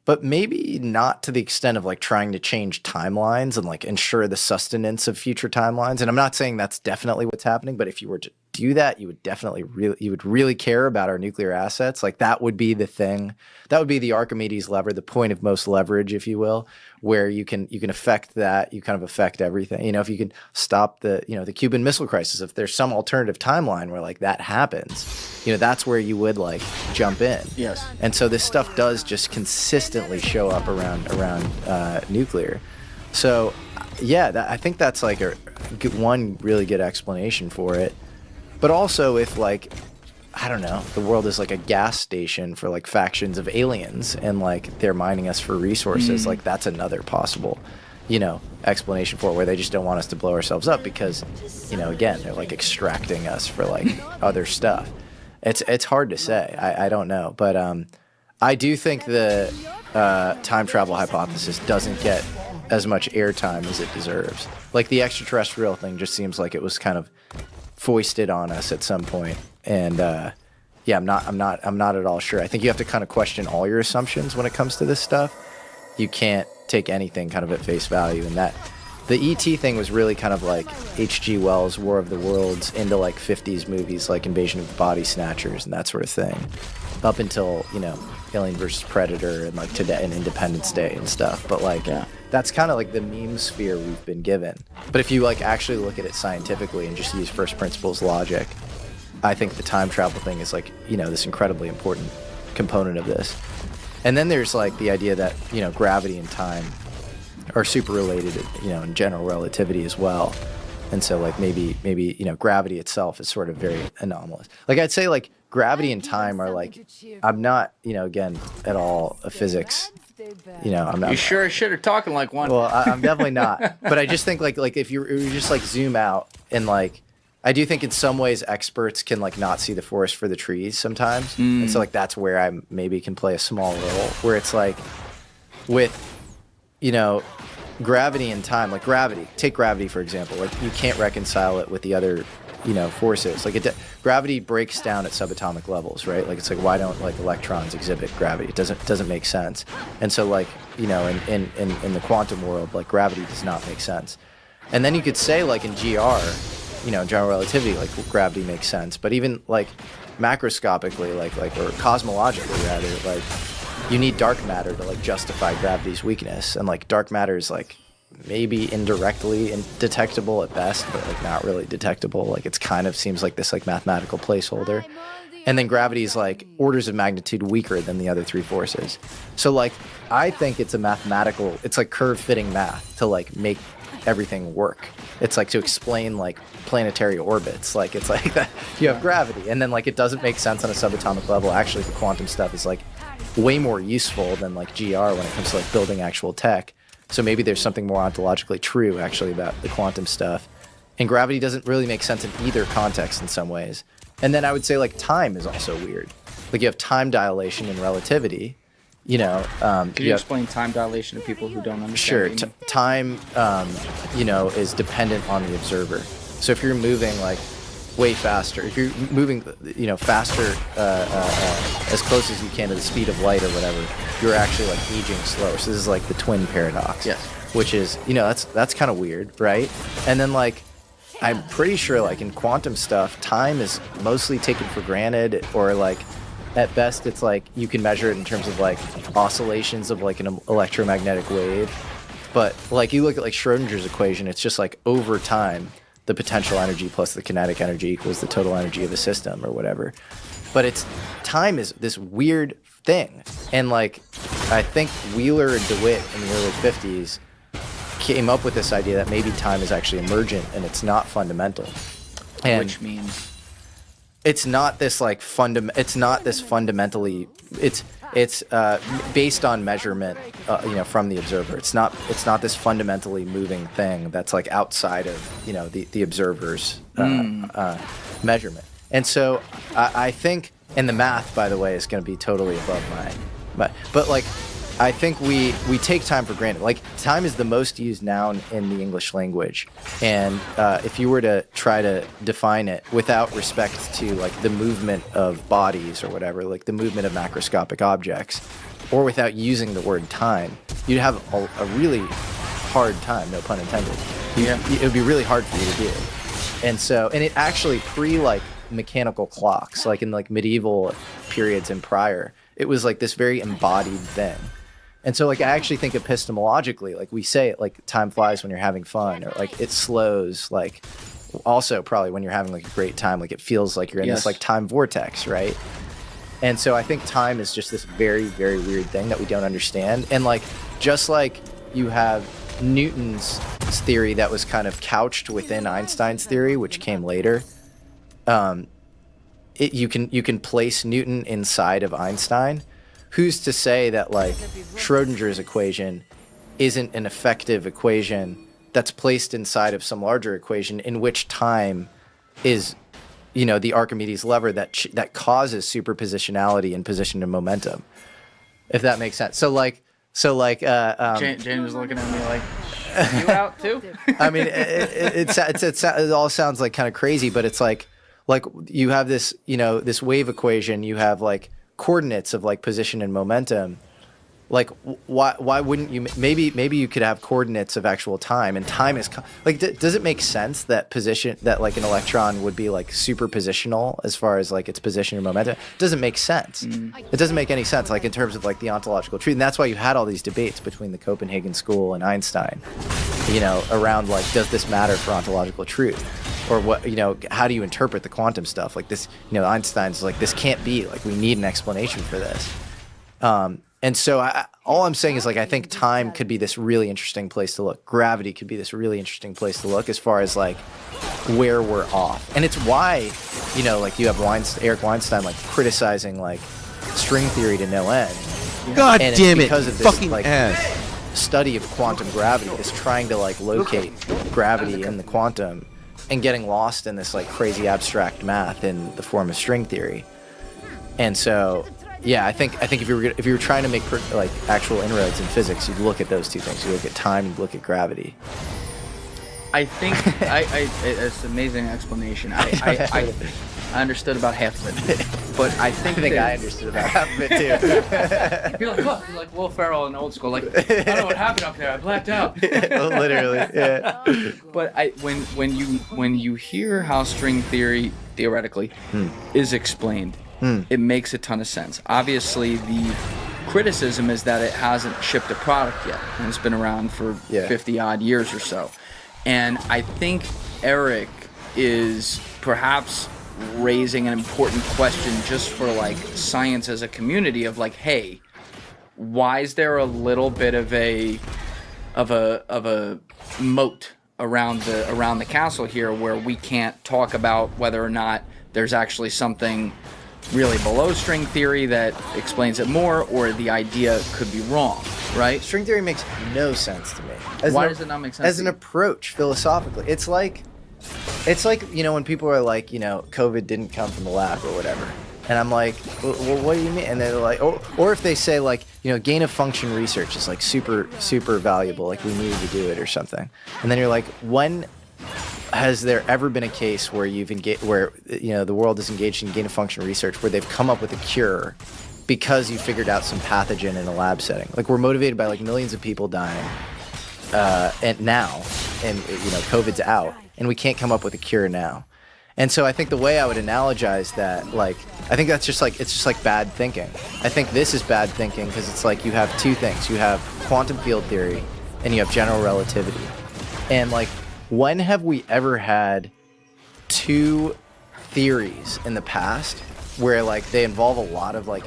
but maybe not to the extent of like trying to change timelines and like ensure the sustenance of future timelines. And I'm not saying that's definitely what's happening, but if you were to do that, you would definitely really care about our nuclear assets. Like that would be the thing. That would be the Archimedes lever, the point of most leverage, if you will, where you can affect that. You kind of affect everything. If you can stop the Cuban Missile Crisis, if there's some alternative timeline where like that happens, that's where you would like jump in. Yes. And so this stuff does just consistently show up around nuclear. So yeah, I think that's like one really good explanation for it. But also if like, I don't know, the world is like a gas station for like factions of aliens and like they're mining us for resources, like that's another possible, explanation for it, where they just don't want us to blow ourselves up because, again, they're like extracting us for like other stuff. It's hard to say. I don't know. But I do think the time travel hypothesis doesn't get as much airtime as it deserves. Like the extraterrestrial thing just seems like it was kind of foisted on us at some point, and yeah, I'm not at all sure. I think you have to kind of question all your assumptions when it comes to this stuff. You can't take anything kind of at face value, and that the E.T. thing was really kind of like H.G. Wells' War of the Worlds into like 50s movies like Invasion of the Body Snatchers and that sort of thing, up until Alien vs. Predator and like today and Independence Day and stuff. But like that's kind of like the meme sphere we've been given. But if you like actually look at it scientifically and just use first principles logic, I think the time travel thing is like this incredibly important component of this. And then there's like the idea that gravity and time are super related, in general relativity as well. And so like maybe gravity itself is sort of very anomalous. Like I'd say like gravity and time are like, I'm not again at all a physics. I'm not. You sure as shit are talking like one. Well, I'm definitely not. But I just think like if you just like zoom out and like, I do think in some ways experts can like not see the forest for the trees sometimes. And so like that's where I maybe can play a small role, where it's like with gravity and time, like take gravity for example, like you can't reconcile it with the other forces. Like gravity breaks down at subatomic levels, right? Like it's like, why don't like electrons exhibit gravity? It doesn't make sense. And so like in the quantum world, like gravity does not make sense. And then you could say like in GR, general relativity, like gravity makes sense. But even like macroscopically, like or cosmologically rather, like you need dark matter to like justify gravity's weakness. And like dark matter is like maybe indirectly detectable at best, but like not really detectable. Like it's kind of seems like this like mathematical placeholder. And then gravity is like orders of magnitude weaker than the other three forces. So like I think it's it's like curve fitting math to like make everything work. It's like to explain like planetary orbits. Like it's like that you have gravity, and then like it doesn't make sense on a subatomic level. Actually, the quantum stuff is like way more useful than like GR when it comes to like building actual tech. So maybe there's something more ontologically true actually about the quantum stuff. And gravity doesn't really make sense in either context in some ways. And then I would say like time is also weird. Like you have time dilation and relativity. Could you explain time dilation to people who don't understand? Sure. Time, is dependent on the observer. So if you're moving like way faster, if you're moving, faster, as close as you can to the speed of light or whatever, you're actually like aging slower. So this is like the twin paradox. Yes. Which is, that's kind of weird, right? And then like, I'm pretty sure like in quantum stuff, time is mostly taken for granted, or like at best it's like you can measure it in terms of like oscillations of like an electromagnetic wave. But like you look at like Schrodinger's equation, it's just like over time, the potential energy plus the kinetic energy equals the total energy of a system or whatever. But time is this weird thing. And like, I think Wheeler and DeWitt in the early 50s came up with this idea that maybe time is actually emergent and it's not fundamental. And which means it's not this like fundamentally, it's based on measurement, from the observer. It's not this fundamentally moving thing that's like outside of, the observer's measurement. And so I think, and the math, by the way, is going to be totally above but like, I think we take time for granted. Like, time is the most used noun in the English language. And if you were to try to define it without respect to, like, the movement of bodies or whatever, like the movement of macroscopic objects, or without using the word time, you'd have a really hard time, no pun intended. It would be really hard for you to do. And so, and it actually like, mechanical clocks, like in, like, medieval periods and prior, it was, like, this very embodied thing. And so, like, I actually think epistemologically, like, we say it, like, time flies when you're having fun, or, like, it slows, like, also probably when you're having, like, a great time, like, it feels like you're in this, like, time vortex, right? And so I think time is just this very, very weird thing that we don't understand. And, like, just like you have Newton's theory that was kind of couched within Einstein's theory, which came later, you can place Newton inside of Einstein. Who's to say that, like, Schrodinger's equation isn't an effective equation that's placed inside of some larger equation in which time is, the Archimedes lever that causes superpositionality and position and momentum, if that makes sense. So James is looking at me like, you out too? I mean, it all sounds like kind of crazy, but it's like you have this, this wave equation, you have like coordinates of like position and momentum. Like, why wouldn't you? Maybe you could have coordinates of actual time, and time is like. Does it make sense that like an electron would be like superpositional as far as like its position and momentum? It doesn't make sense. It doesn't make any sense, like in terms of like the ontological truth. And that's why you had all these debates between the Copenhagen school and Einstein, around like, does this matter for ontological truth? Or what, how do you interpret the quantum stuff? Like this, Einstein's like, this can't be, like, we need an explanation for this. And so all I'm saying is, like, I think time could be this really interesting place to look. Gravity could be this really interesting place to look as far as, like, where we're off. And it's why, like, you have Eric Weinstein, like, criticizing, like, string theory to no end. God and damn it, because of this, fucking like, study of quantum gravity, is trying to, like, locate gravity in the quantum and getting lost in this, like, crazy abstract math in the form of string theory. And so, yeah, I think if you were trying to make like actual inroads in physics, you'd look at those two things. You look at time, you look at gravity. I think it's an amazing explanation. I understood about half of it, but I think I understood about half of it too. You're like, what? You're like Will Ferrell in Old School. Like, I don't know what happened up there. I blacked out. Literally, yeah. But when you hear how string theory theoretically is explained, it makes a ton of sense. Obviously, the criticism is that it hasn't shipped a product yet, and it's been around for 50 odd years or so. And I think Eric is perhaps raising an important question just for like science as a community of like, hey, why is there a little bit of a moat around the castle here where we can't talk about whether or not there's actually something really below string theory that explains it more, or the idea could be wrong, right? String theory makes no sense to me. Why does it not make sense? As an approach philosophically, it's like when people are like, COVID didn't come from the lab or whatever, and I'm like, well, what do you mean? And they're like, or if they say like, gain of function research is like super valuable, like we need to do it or something, and then you're like, when has there ever been a case where the world is engaged in gain of function research where they've come up with a cure because you figured out some pathogen in a lab setting? Like, we're motivated by like millions of people dying, and COVID's out, and we can't come up with a cure now. And so I think the way I would analogize that, like, I think that's just like, it's just like bad thinking. I think this is bad thinking because it's like you have two things. You have quantum field theory and you have general relativity. And like, when have we ever had two theories in the past where like they involve a lot of like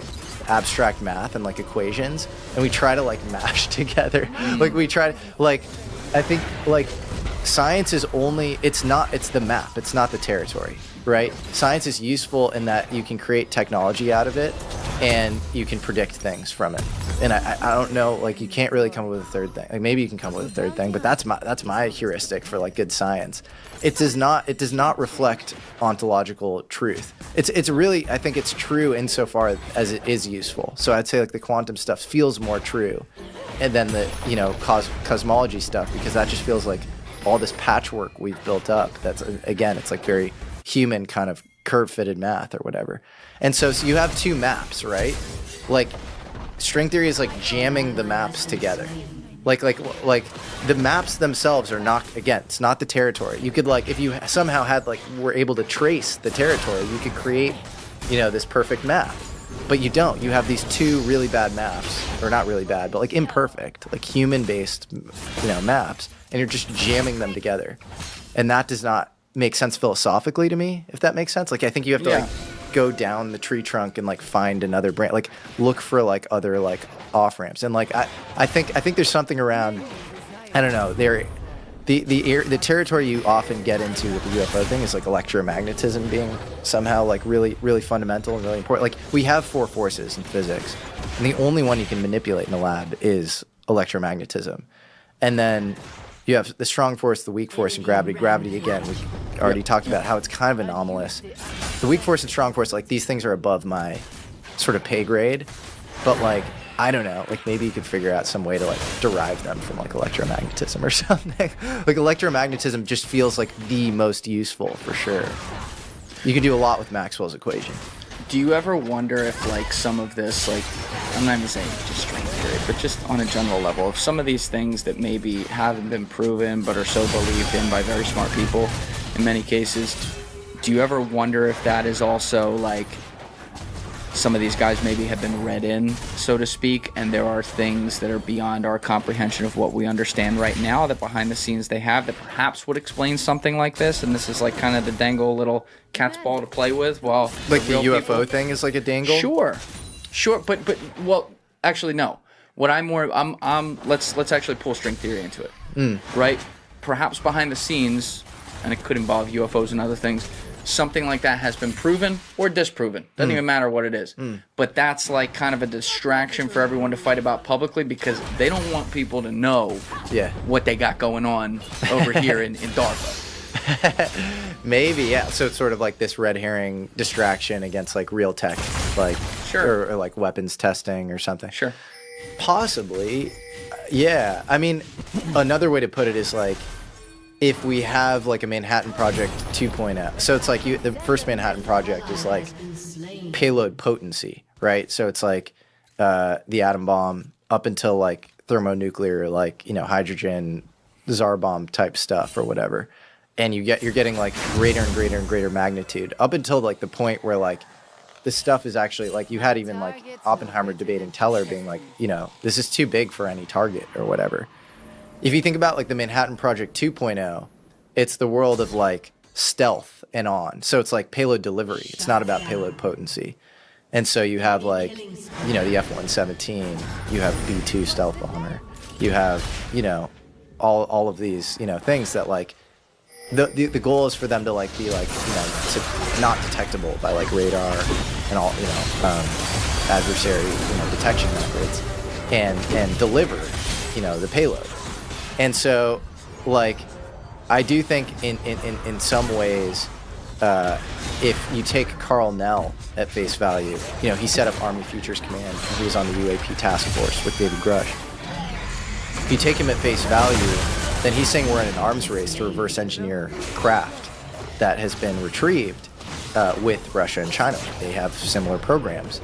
abstract math and like equations and we try to like mash together? Like we try to, like, I think like science is only, it's the map, it's not the territory, right? Science is useful in that you can create technology out of it and you can predict things from it. And I don't know, like you can't really come up with a third thing. Like maybe you can come up with a third thing, but that's my heuristic for like good science. It does not reflect ontological truth. It's really, I think it's true insofar as it is useful. So I'd say like the quantum stuff feels more true, and then the, you know, cosmology stuff, because that just feels like all this patchwork we've built up. That's, again, it's like very human kind of curve-fitted math or whatever. And so you have two maps, right? Like string theory is like jamming the maps together. Like the maps themselves are not, again, it's not the territory. You could like, if you somehow had like, were able to trace the territory, you could create, you know, this perfect map. But you don't. You have these two really bad maps, or not really bad, but like imperfect, like human-based, you know, maps, and you're just jamming them together. And that does not make sense philosophically to me, if that makes sense. Like I think you have to like go down the tree trunk and like find another branch, like look for like other like off ramps. And like I think there's something around, I don't know, the territory you often get into with the UFO thing is like electromagnetism being somehow like really, really fundamental and really important. Like we have four forces in physics, and the only one you can manipulate in a lab is electromagnetism. And then you have the strong force, the weak force, and gravity. Gravity, again, we already talked about how it's kind of anomalous. The weak force and strong force, like these things are above my sort of pay grade, but like, I don't know, like maybe you could figure out some way to like derive them from like electromagnetism or something. Like electromagnetism just feels like the most useful for sure. You can do a lot with Maxwell's equation. Do you ever wonder if like some of this, like, I'm not even saying just string theory, but just on a general level, if some of these things that maybe haven't been proven but are so believed in by very smart people in many cases, do you ever wonder if that is also like some of these guys maybe have been read in, so to speak, and there are things that are beyond our comprehension of what we understand right now that behind the scenes they have that perhaps would explain something like this, and this is like kind of the dangle little cat's ball to play with while like the UFO thing is like a dangle? Sure, but well, actually no. What let's actually pull string theory into it. Right? Perhaps behind the scenes, and it could involve UFOs and other things, something like that has been proven or disproven. Doesn't even matter what it is. But that's like kind of a distraction for everyone to fight about publicly because they don't want people to know what they got going on over here in DARPA. Maybe, yeah. So it's sort of like this red herring distraction against like real tech, like or like weapons testing or something. Sure. Possibly, yeah. I mean, another way to put it is like, if we have like a Manhattan Project 2.0, so it's like the first Manhattan Project is like payload potency, right? So it's like the atom bomb up until like thermonuclear, like, you know, hydrogen, Tsar bomb type stuff or whatever, and you're getting like greater and greater and greater magnitude up until like the point where like this stuff is actually like, you had even like Oppenheimer debating Teller being like, you know, this is too big for any target or whatever. If you think about like the Manhattan Project 2.0, it's the world of like stealth and on. So it's like payload delivery. It's not about payload potency. And so you have like, you know, the F-117, you have B-2 stealth bomber, you have, you know, all of these, you know, things that like, the goal is for them to like be like, you know, not detectable by like radar and all, you know, adversary, you know, detection methods, and deliver, you know, the payload. And so, like, I do think in some ways, if you take Carl Nell at face value, you know, he set up Army Futures Command. He was on the UAP task force with David Grush. If you take him at face value, then he's saying we're in an arms race to reverse engineer craft that has been retrieved with Russia and China. They have similar programs.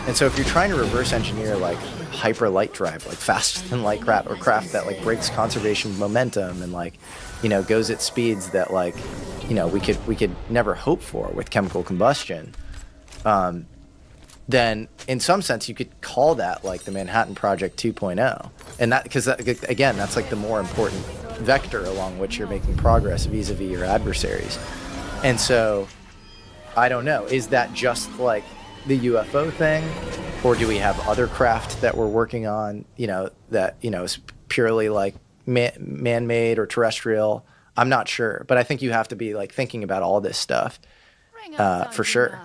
And so if you're trying to reverse engineer like hyper light drive, like faster than light craft, or craft that like breaks conservation of momentum and like, you know, goes at speeds that like, you know, we could never hope for with chemical combustion, then in some sense you could call that like the Manhattan Project 2.0. And that, because again, that's like the more important vector along which you're making progress vis-a-vis your adversaries. And so I don't know, is that just like the UFO thing, or do we have other craft that we're working on, you know, that, you know, is purely like man-made or terrestrial? I'm not sure, but I think you have to be like thinking about all this stuff for sure.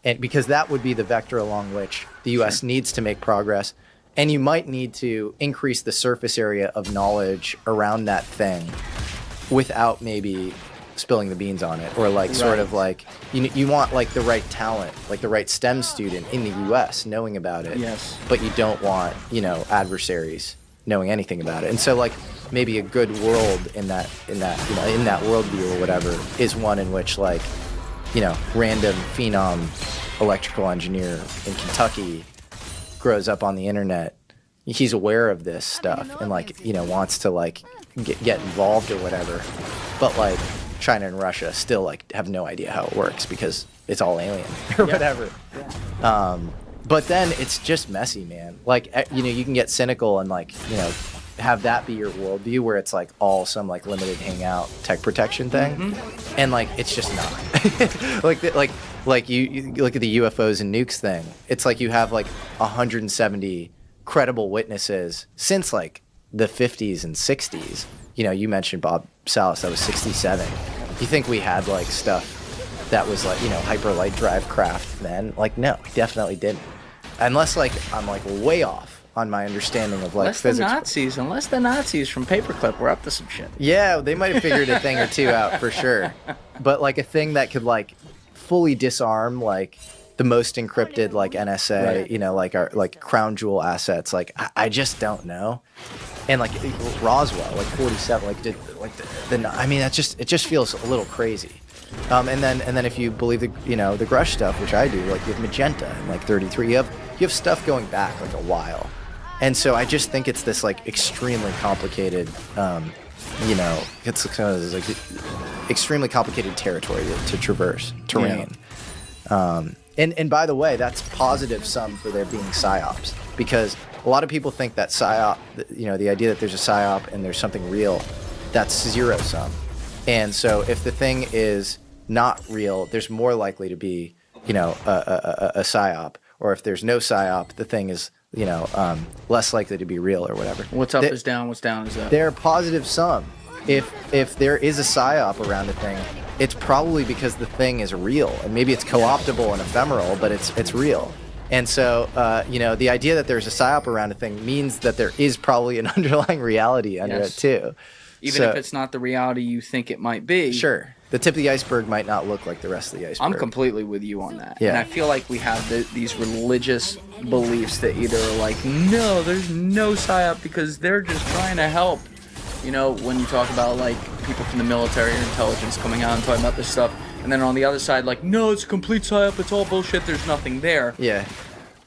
And because that would be the vector along which the U.S. needs to make progress. And you might need to increase the surface area of knowledge around that thing without maybe spilling the beans on it, or like sort of like you want like the right talent, like the right STEM student in the U.S. knowing about it. Yes. But you don't want, you know, adversaries knowing anything about it. And so like maybe a good world in that you know, in that worldview or whatever is one in which like, you know, random phenom electrical engineer in Kentucky grows up on the internet. He's aware of this stuff and like, you know, wants to like get involved or whatever. But like China and Russia still like have no idea how it works because it's all alien or whatever. But then it's just messy, man. Like, you know, you can get cynical and like, you know, have that be your worldview where it's like all some like limited hangout tech protection thing, and like it's just not. like you look at the UFOs and nukes thing. It's like you have like 170 credible witnesses since like the 50s and 60s. You know, you mentioned Bob Salas, that was 67. You think we had like stuff that was like, you know, hyper light drive craft then? Like, no, we definitely didn't. Unless like I'm like way off on my understanding of like physics. Unless the Nazis from Paperclip were up to some shit. Yeah, they might have figured a thing or two out for sure. But like a thing that could like fully disarm like the most encrypted like NSA, you know, like our like crown jewel assets. Like I just don't know. And like Roswell, like 47, like I mean, it just feels a little crazy. And then if you believe the, you know, the Grush stuff, which I do, like with Magenta and like 33, you have stuff going back like a while. And so I just think it's this like extremely complicated, you know, it's kind of like extremely complicated territory to traverse, terrain. Yeah. And by the way, that's positive sum for there being psyops, because a lot of people think that psyop, you know, the idea that there's a psyop and there's something real, that's zero sum. And so if the thing is not real, there's more likely to be, you know, a psyop. Or if there's no psyop, the thing is, you know, less likely to be real or whatever. What's up is down, what's down is up. They're positive sum. If there is a psyop around a thing, it's probably because the thing is real, and maybe it's co-optable and ephemeral, but it's real. And so, you know, the idea that there's a psyop around a thing means that there is probably an underlying reality under it too. Even if it's not the reality you think it might be. Sure. The tip of the iceberg might not look like the rest of the iceberg. I'm completely with you on that. Yeah. And I feel like we have these religious beliefs that either are like, no, there's no psyop because they're just trying to help. You know, when you talk about like people from the military or intelligence coming out and talking about this stuff, and then on the other side, like, no, it's a complete psyop, it's all bullshit, there's nothing there. Yeah.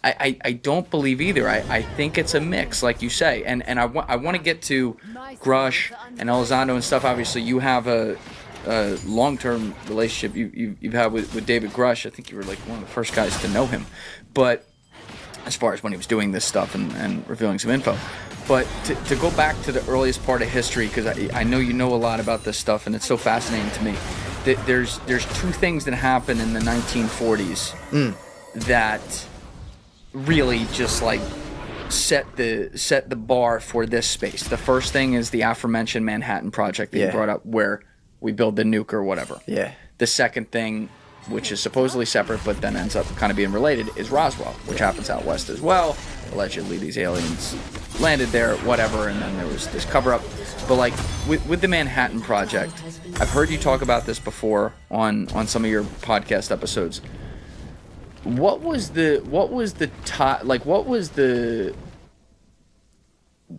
I don't believe either. I think it's a mix, like you say. And I want to get to Grush and Elizondo and stuff. Obviously, you have a long-term relationship you've had with David Grush. I think you were like one of the first guys to know him. But as far as when he was doing this stuff and revealing some info. But to go back to the earliest part of history, because I know you know a lot about this stuff, and it's so fascinating to me. There's two things that happened in the 1940s that really just like set the bar for this space. The first thing is the aforementioned Manhattan Project that you brought up, where we build the nuke or whatever. Yeah. The second thing, which is supposedly separate but then ends up kind of being related, is Roswell, which happens out west as well. Allegedly these aliens landed there, whatever, and then there was this cover-up. But like with the Manhattan Project, I've heard you talk about this before on some of your podcast episodes. What was the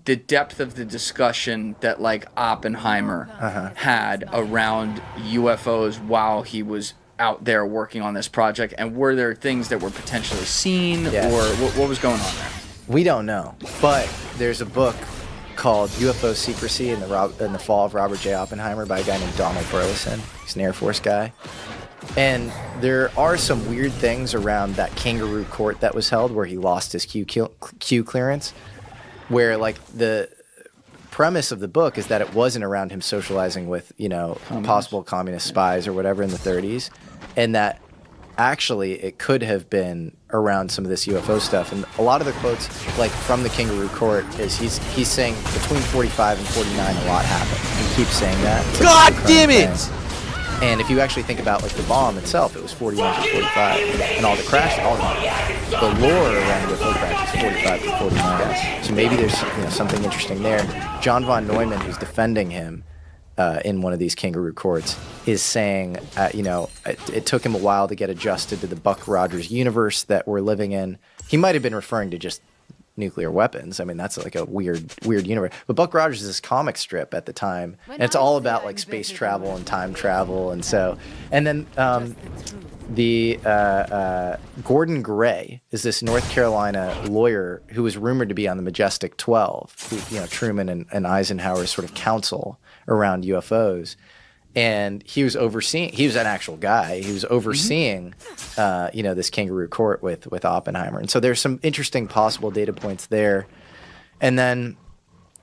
depth of the discussion that like Oppenheimer had around UFOs while he was out there working on this project, and were there things that were potentially seen, or what was going on there? We don't know, but there's a book called UFO Secrecy in the Fall of Robert J. Oppenheimer by a guy named Donald Burleson. He's an Air Force guy. And there are some weird things around that kangaroo court that was held where he lost his Q clearance, where like the premise of the book is that it wasn't around him socializing with, possible communist spies or whatever in the 30s, and that actually it could have been around some of this UFO stuff. And a lot of the quotes like from the kangaroo court is he's saying between 45 and 49 a lot happened. He keeps saying that. It's like God damn it! thing. And if you actually think about like the bomb itself, it was 41 to 45, and all the crash, the lore around UFO crash is 45 to 49. So maybe there's something interesting there. John von Neumann, who's defending him in one of these kangaroo courts, is saying, it took him a while to get adjusted to the Buck Rogers universe that we're living in. He might have been referring to just nuclear weapons. I mean, that's like a weird universe. But Buck Rogers is this comic strip at the time, and it's all about like space travel and time travel, and then Gordon Gray is this North Carolina lawyer who was rumored to be on the Majestic 12, who, Truman and Eisenhower's sort of council around UFOs. And he was an actual guy. He was overseeing, this kangaroo court with Oppenheimer. And so there's some interesting possible data points there. And then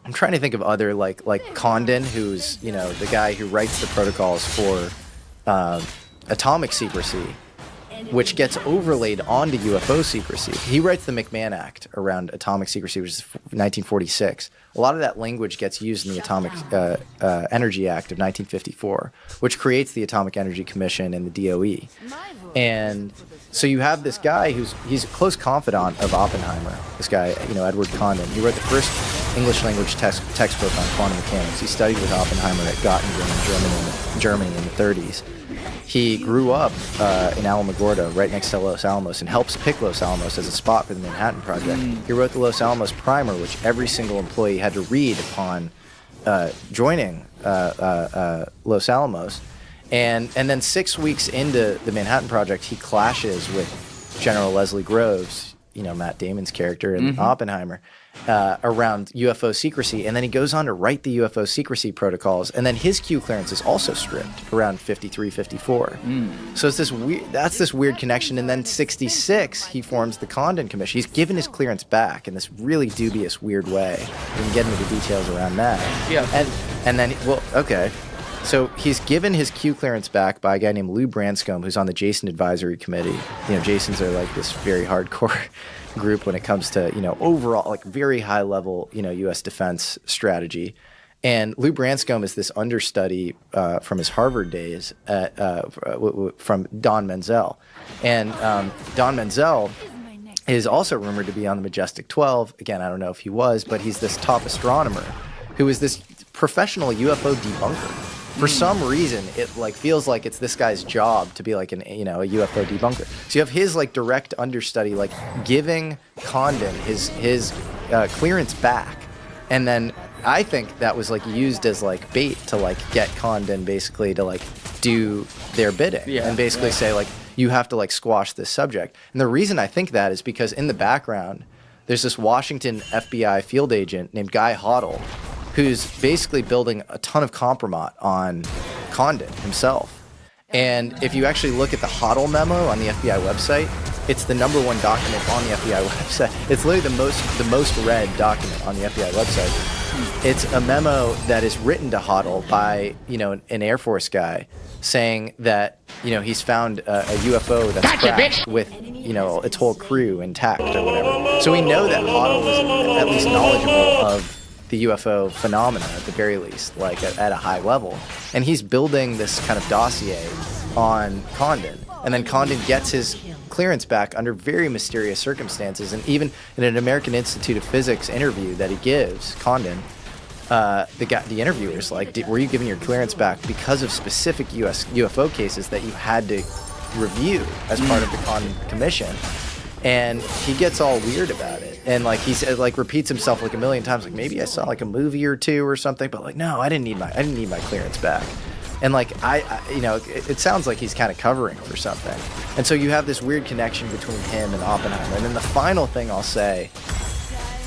I'm trying to think of other, like Condon, who's, the guy who writes the protocols for atomic secrecy, which gets overlaid onto UFO secrecy. He writes the McMahon Act around atomic secrecy, which is 1946. A lot of that language gets used in the Atomic Energy Act of 1954, which creates the Atomic Energy Commission and the DOE. And so you have this guy he's a close confidant of Oppenheimer, this guy, Edward Condon. He wrote the first English language textbook on quantum mechanics. He studied with Oppenheimer at Göttingen in Germany in the 30s. He grew up in Alamogordo, right next to Los Alamos, and helps pick Los Alamos as a spot for the Manhattan Project. He wrote the Los Alamos Primer, which every single employee had to read upon joining Los Alamos. And then 6 weeks into the Manhattan Project, he clashes with General Leslie Groves, Matt Damon's character in Oppenheimer, around UFO secrecy. And then he goes on to write the UFO secrecy protocols. And then his Q clearance is also stripped around 53, 54. So it's this weird connection. And then 66, he forms the Condon Commission. He's given his clearance back in this really dubious, weird way. We can get into the details around that. Yeah. And then, okay. So he's given his Q clearance back by a guy named Lou Branscombe, who's on the Jason Advisory Committee. Jasons are like this very hardcore group when it comes to, overall, like very high level, U.S. defense strategy. And Lou Branscombe is this understudy from his Harvard days from Don Menzel. And Don Menzel is also rumored to be on the Majestic 12. Again, I don't know if he was, but he's this top astronomer who is this professional UFO debunker. For some reason, it feels like it's this guy's job to be like a UFO debunker. So you have his direct understudy giving Condon his clearance back, and then I think that was used as bait to get Condon basically to do their bidding and basically say you have to squash this subject. And the reason I think that is because in the background there's this Washington FBI field agent named Guy Hoddle, who's basically building a ton of compromise on Condon himself. And if you actually look at the Hoddle memo on the FBI website, it's the #1 document on the FBI website. It's literally the most read document on the FBI website. It's a memo that is written to Hoddle by an Air Force guy saying that he's found a UFO that's crashed with its whole crew intact or whatever. So we know that Hoddle was at least knowledgeable of the UFO phenomena at the very least, at a high level. And he's building this kind of dossier on Condon. And then Condon gets his clearance back under very mysterious circumstances. And even in an American Institute of Physics interview that he gives, Condon, the interviewer's were you given your clearance back because of specific UFO cases that you had to review as part of the Condon Commission? And he gets all weird about it, and he said, repeats himself a million times, maybe I saw a movie or two or something, but no, I didn't need my clearance back. And it sounds like he's kind of covering for something. And so you have this weird connection between him and Oppenheimer. And then the final thing I'll say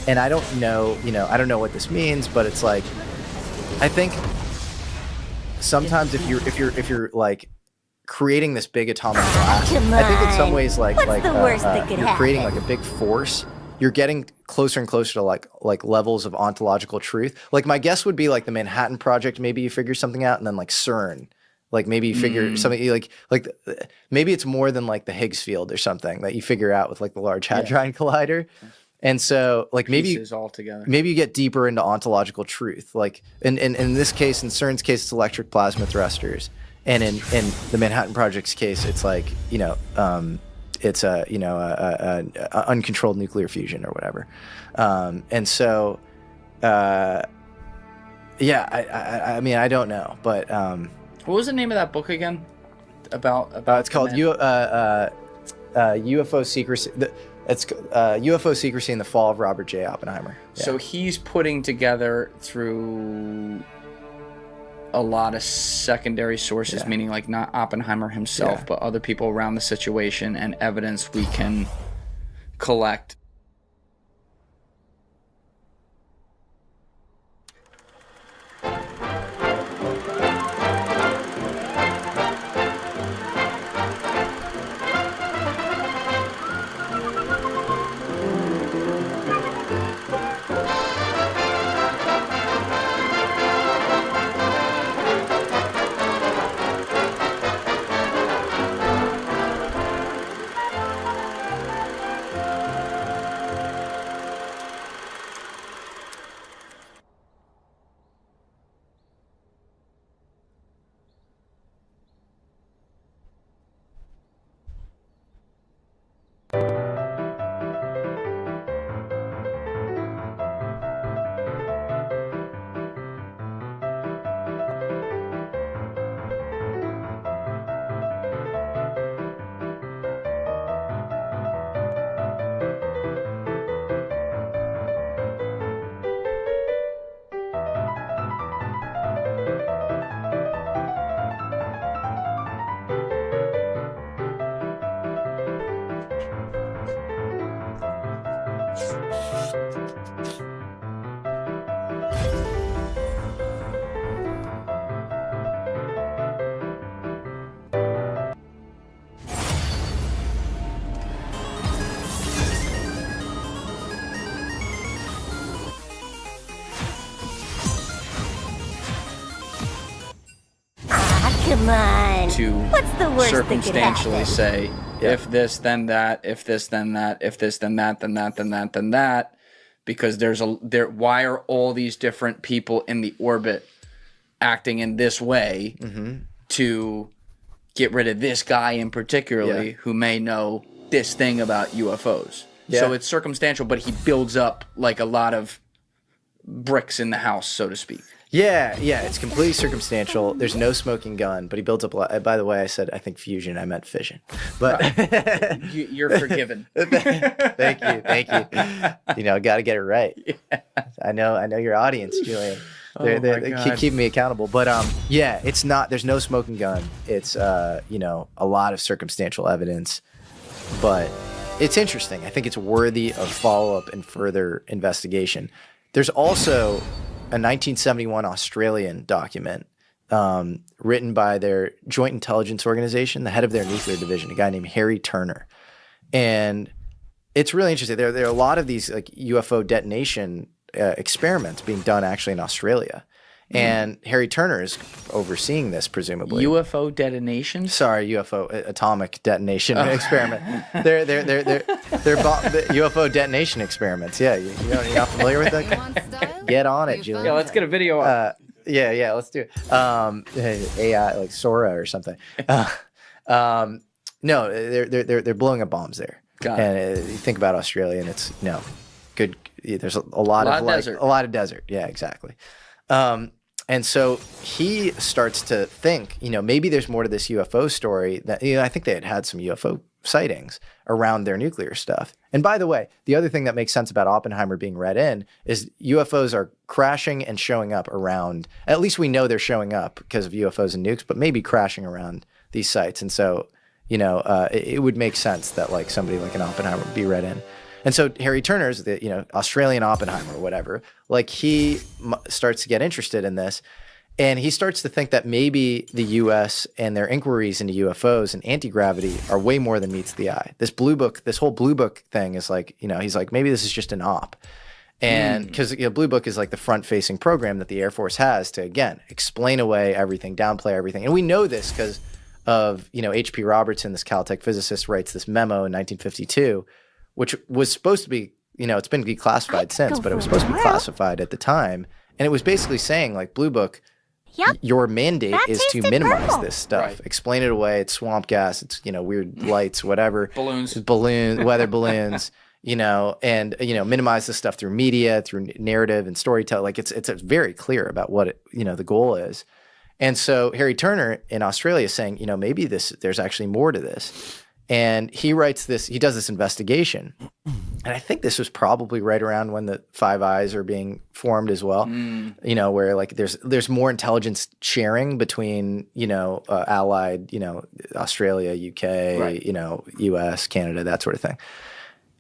And I don't know, I don't know what this means, but it's like, I think sometimes if you're like creating this big atomic blast, I think in some ways like you're creating like a big force. You're getting closer and closer to like levels of ontological truth. Like my guess would be like the Manhattan Project. Maybe you figure something out, and then like CERN. Like maybe you figure something like maybe it's more than like the Higgs field or something that you figure out with like the Large Hadron Collider. And so like maybe you get deeper into ontological truth. Like in this case, in CERN's case, it's electric plasma thrusters. And in the Manhattan Project's case, it's like, it's a uncontrolled nuclear fusion or whatever. And so, I mean, I don't know, but what was the name of that book again? About it's called UFO Secrecy. It's UFO Secrecy and the Fall of Robert J. Oppenheimer. Yeah. So he's putting together through a lot of secondary sources, meaning like not Oppenheimer himself, but other people around the situation and evidence we can collect. Come on. To What's the worst that could circumstantially happen? say, if this, then that, if this, then that, if this, then that, then that, then that, then that, because why are all these different people in the orbit acting in this way to get rid of this guy in particularly who may know this thing about UFOs. So it's circumstantial, but he builds up like a lot of bricks in the house, so to speak. Yeah, it's completely circumstantial. There's no smoking gun, but he built up a lot. By the way, I said, I think fusion, I meant fission. But you're forgiven. Thank you. Got to get it right. Yeah. I know your audience, Julian. They keep keeping me accountable. But it's not, there's no smoking gun. It's, a lot of circumstantial evidence. But it's interesting. I think it's worthy of follow-up and further investigation. There's also a 1971 Australian document written by their Joint Intelligence Organization, the head of their nuclear division, a guy named Harry Turner. And it's really interesting. There are a lot of these like UFO detonation experiments being done actually in Australia. And Harry Turner is overseeing this, presumably. UFO detonation? Sorry, UFO atomic detonation experiment. They're UFO detonation experiments. Yeah, you're not familiar with that? Get on it, Julian. Yeah, let's get a video up. Yeah, let's do it. AI like Sora or something. No, they're blowing up bombs there. And you think about Australia, and it's good. There's a lot of desert. A lot of desert. Yeah, exactly. And so he starts to think, maybe there's more to this UFO story. That I think they had some UFO sightings around their nuclear stuff. And by the way, the other thing that makes sense about Oppenheimer being read in is UFOs are crashing and showing up around. At least we know they're showing up because of UFOs and nukes, but maybe crashing around these sites. And so, it would make sense that like somebody like an Oppenheimer would be read in. And so Harry Turner's the Australian Oppenheimer or whatever, like he starts to get interested in this, and he starts to think that maybe the U.S. and their inquiries into UFOs and anti-gravity are way more than meets the eye. This whole Blue Book thing is like, he's like, maybe this is just an op. And because Blue Book is like the front-facing program that the Air Force has to, again, explain away everything, downplay everything. And we know this because of, H.P. Robertson, this Caltech physicist, writes this memo in 1952, which was supposed to be, it's been declassified since, but it was supposed to be classified at the time. And it was basically saying, like, Blue Book, your mandate is to minimize this stuff. Explain it away. It's swamp gas. It's, weird lights, whatever. Weather balloons, and, minimize this stuff through media, through narrative and storytelling. Like it's very clear about what the goal is. And so Harry Turner in Australia is saying, maybe there's actually more to this. And he does this investigation. And I think this was probably right around when the Five Eyes are being formed as well, where like there's more intelligence sharing between, allied, Australia, UK, US, Canada, that sort of thing.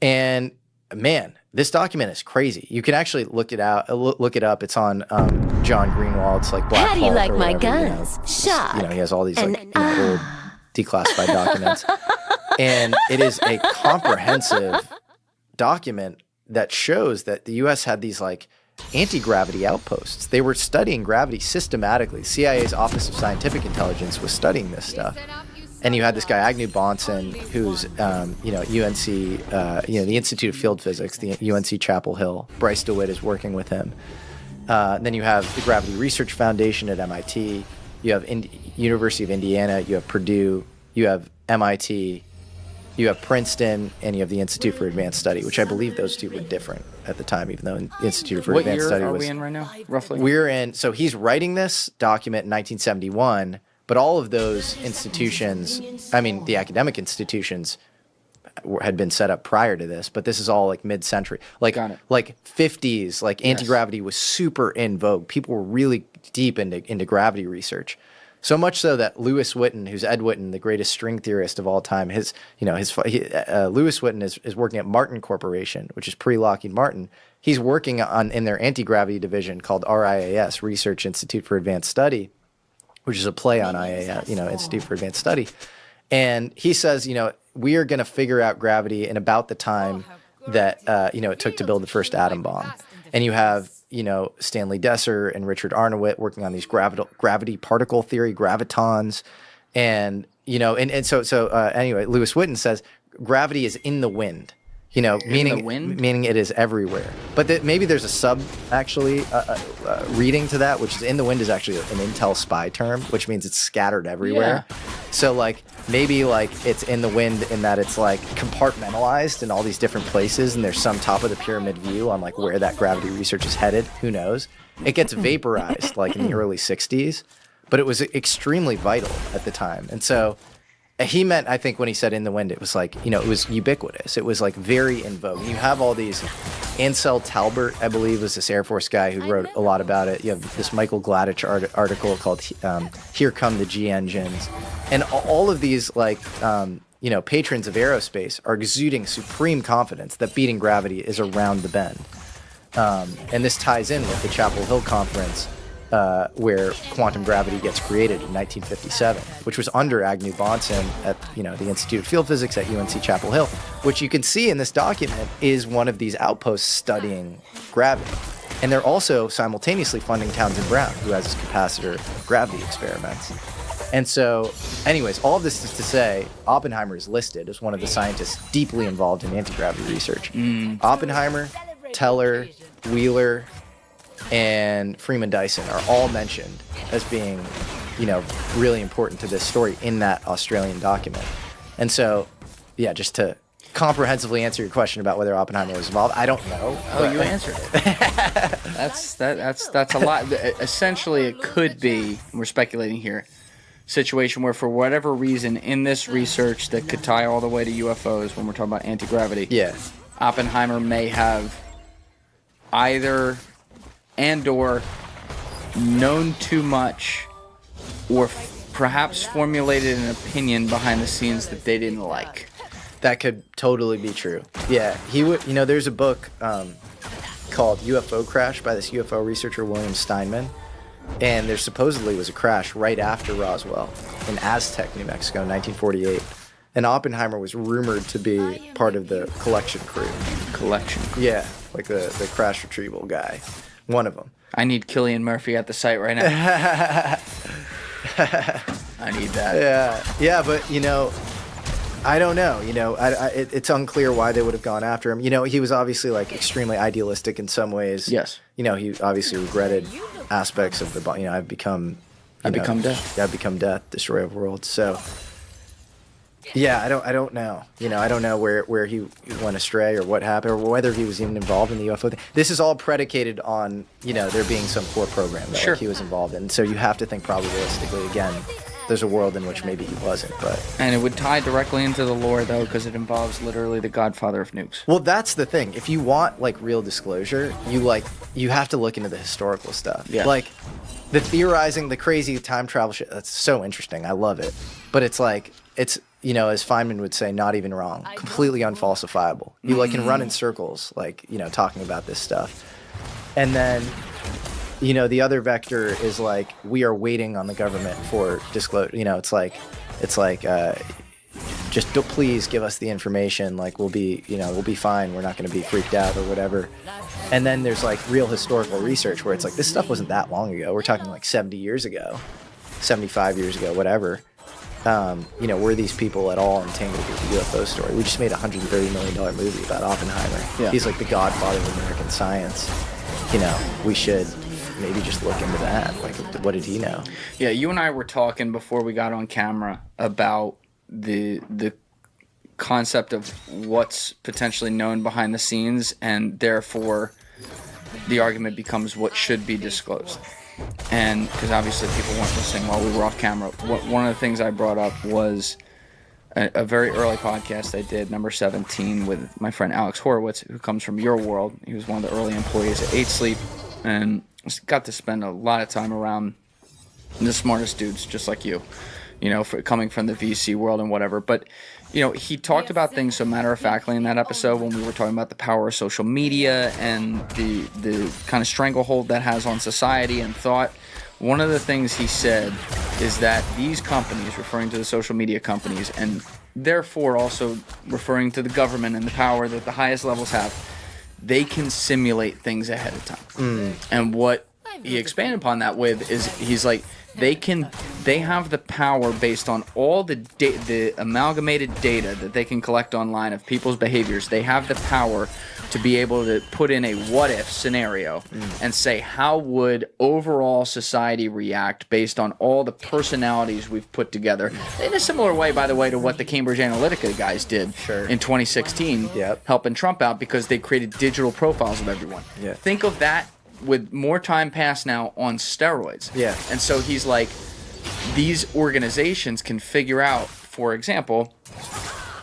And man, this document is crazy. You can actually look it up. It's on John Greenwald's like Black How do you Vault like or my whatever, guns? Shock. He has all these like old declassified documents. And it is a comprehensive document that shows that the U.S. had these like anti-gravity outposts. They were studying gravity systematically. CIA's Office of Scientific Intelligence was studying this stuff. And you had this guy, Agnew Bonson, who's, UNC, the Institute of Field Physics, the UNC Chapel Hill. Bryce DeWitt is working with him. Then you have the Gravity Research Foundation at MIT. You have University of Indiana. You have Purdue. You have MIT. You have Princeton, and you have the Institute for Advanced Study, which I believe those two were different at the time, even though the Institute for Advanced Study was... What year are we in right now, roughly? We're in... So he's writing this document in 1971, but all of those institutions, the academic institutions had been set up prior to this, but this is all like mid-century. Like 50s, like anti-gravity was super in vogue. People were really deep into gravity research. So much so that Lewis Witten, who's Ed Witten, the greatest string theorist of all time, Lewis Witten is working at Martin Corporation, which is pre-Lockheed Martin. He's working in their anti-gravity division called RIAS, Research Institute for Advanced Study, which is a play on IAS, Institute for Advanced Study. And he says, we are going to figure out gravity in about the time that, it took to build the first atom bomb. And you have, Stanley Desser and Richard Arnowit working on these gravity particle theory, gravitons. And, anyway, Lewis Witten says gravity is in the wind. Meaning it is everywhere. But maybe there's a sub actually reading to that, which is in the wind is actually an Intel spy term, which means it's scattered everywhere. Yeah. So like maybe like it's in the wind in that it's like compartmentalized in all these different places, and there's some top of the pyramid view on like where that gravity research is headed. Who knows? It gets vaporized like in the early 60s, but it was extremely vital at the time. And so he meant, I think, when he said in the wind, it was like, it was ubiquitous. It was like very in vogue. You have all these, Ansel Talbert, I believe, was this Air Force guy who wrote a lot about it. You have this Michael Gladich article called Here Come the G Engines. And all of these, patrons of aerospace are exuding supreme confidence that beating gravity is around the bend. And this ties in with the Chapel Hill Conference, where quantum gravity gets created in 1957, which was under Agnew Bonson at the Institute of Field Physics at UNC Chapel Hill, which you can see in this document is one of these outposts studying gravity. And they're also simultaneously funding Townsend Brown, who has his capacitor gravity experiments. And so, anyways, all of this is to say Oppenheimer is listed as one of the scientists deeply involved in anti-gravity research. Oppenheimer, Teller, Wheeler, and Freeman Dyson are all mentioned as being, really important to this story in that Australian document. And so, just to comprehensively answer your question about whether Oppenheimer was involved, I don't know. Oh, you answered it. That's a lot. Essentially, it could be, we're speculating here, situation where for whatever reason in this research that could tie all the way to UFOs when we're talking about anti-gravity, Oppenheimer may have either and/or known too much, or perhaps formulated an opinion behind the scenes that they didn't like. That could totally be true. Yeah, he would. You know, there's a book called UFO Crash by this UFO researcher William Steinman, and there supposedly was a crash right after Roswell in Aztec, New Mexico, in 1948. And Oppenheimer was rumored to be part of the collection crew. Collection crew? Yeah, like the crash retrieval guy. One of them. I need Cillian Murphy at the site right now. I need that. Yeah, but, you know, I don't know. You know, it's unclear why they would have gone after him. You know, he was obviously, like, extremely idealistic in some ways. Yes. You know, he obviously regretted aspects of the, you know, I've become death. Yeah, I've become death, destroyer of worlds. So... yeah, I don't know. You know, I don't know where he went astray or what happened or whether he was even involved in the UFO thing. This is all predicated on, you know, there being some core program that like, he was involved in. So you have to think probabilistically. Again, there's a world in which maybe he wasn't, but... And it would tie directly into the lore, though, because it involves literally the godfather of nukes. Well, that's the thing. If you want, like, real disclosure, you have to look into the historical stuff. Yeah. Like, the theorizing, the crazy time travel shit, that's so interesting. I love it. But it's like, it's... you know, as Feynman would say, not even wrong, completely unfalsifiable. You like can run in circles, like, you know, talking about this stuff. And then, you know, the other vector is like, we are waiting on the government for disclosure. You know, it's like, just please give us the information. Like, we'll be fine. We're not going to be freaked out or whatever. And then there's like real historical research where it's like, this stuff wasn't that long ago. We're talking like 70 years ago, 75 years ago, whatever. You know, were these people at all entangled with the UFO story? We just made a $130 million movie about Oppenheimer. Yeah. He's like the godfather of American science. You know, we should maybe just look into that. Like, what did he know? Yeah, you and I were talking before we got on camera about the concept of what's potentially known behind the scenes, and therefore the argument becomes what should be disclosed. And because obviously people weren't listening while we were off camera. One of the things I brought up was a very early podcast I did, number 17, with my friend Alex Horowitz, who comes from your world. He was one of the early employees at 8 Sleep, and got to spend a lot of time around the smartest dudes just like you know, coming from the VC world and whatever. But, you know, he talked about things so matter-of-factly in that episode when we were talking about the power of social media and the kind of stranglehold that has on society and thought. One of the things he said is that these companies, referring to the social media companies, and therefore also referring to the government and the power that the highest levels have, they can simulate things ahead of time. And what he expanded upon that with is he's like, they have the power based on all the amalgamated data that they can collect online of people's behaviors. They have the power to be able to put in a what if scenario and say, how would overall society react based on all the personalities we've put together, in a similar way, by the way, to what the Cambridge Analytica guys did in 2016, helping Trump out, because they created digital profiles of everyone. Think of that with more time passed now on steroids. And so he's like, these organizations can figure out, for example,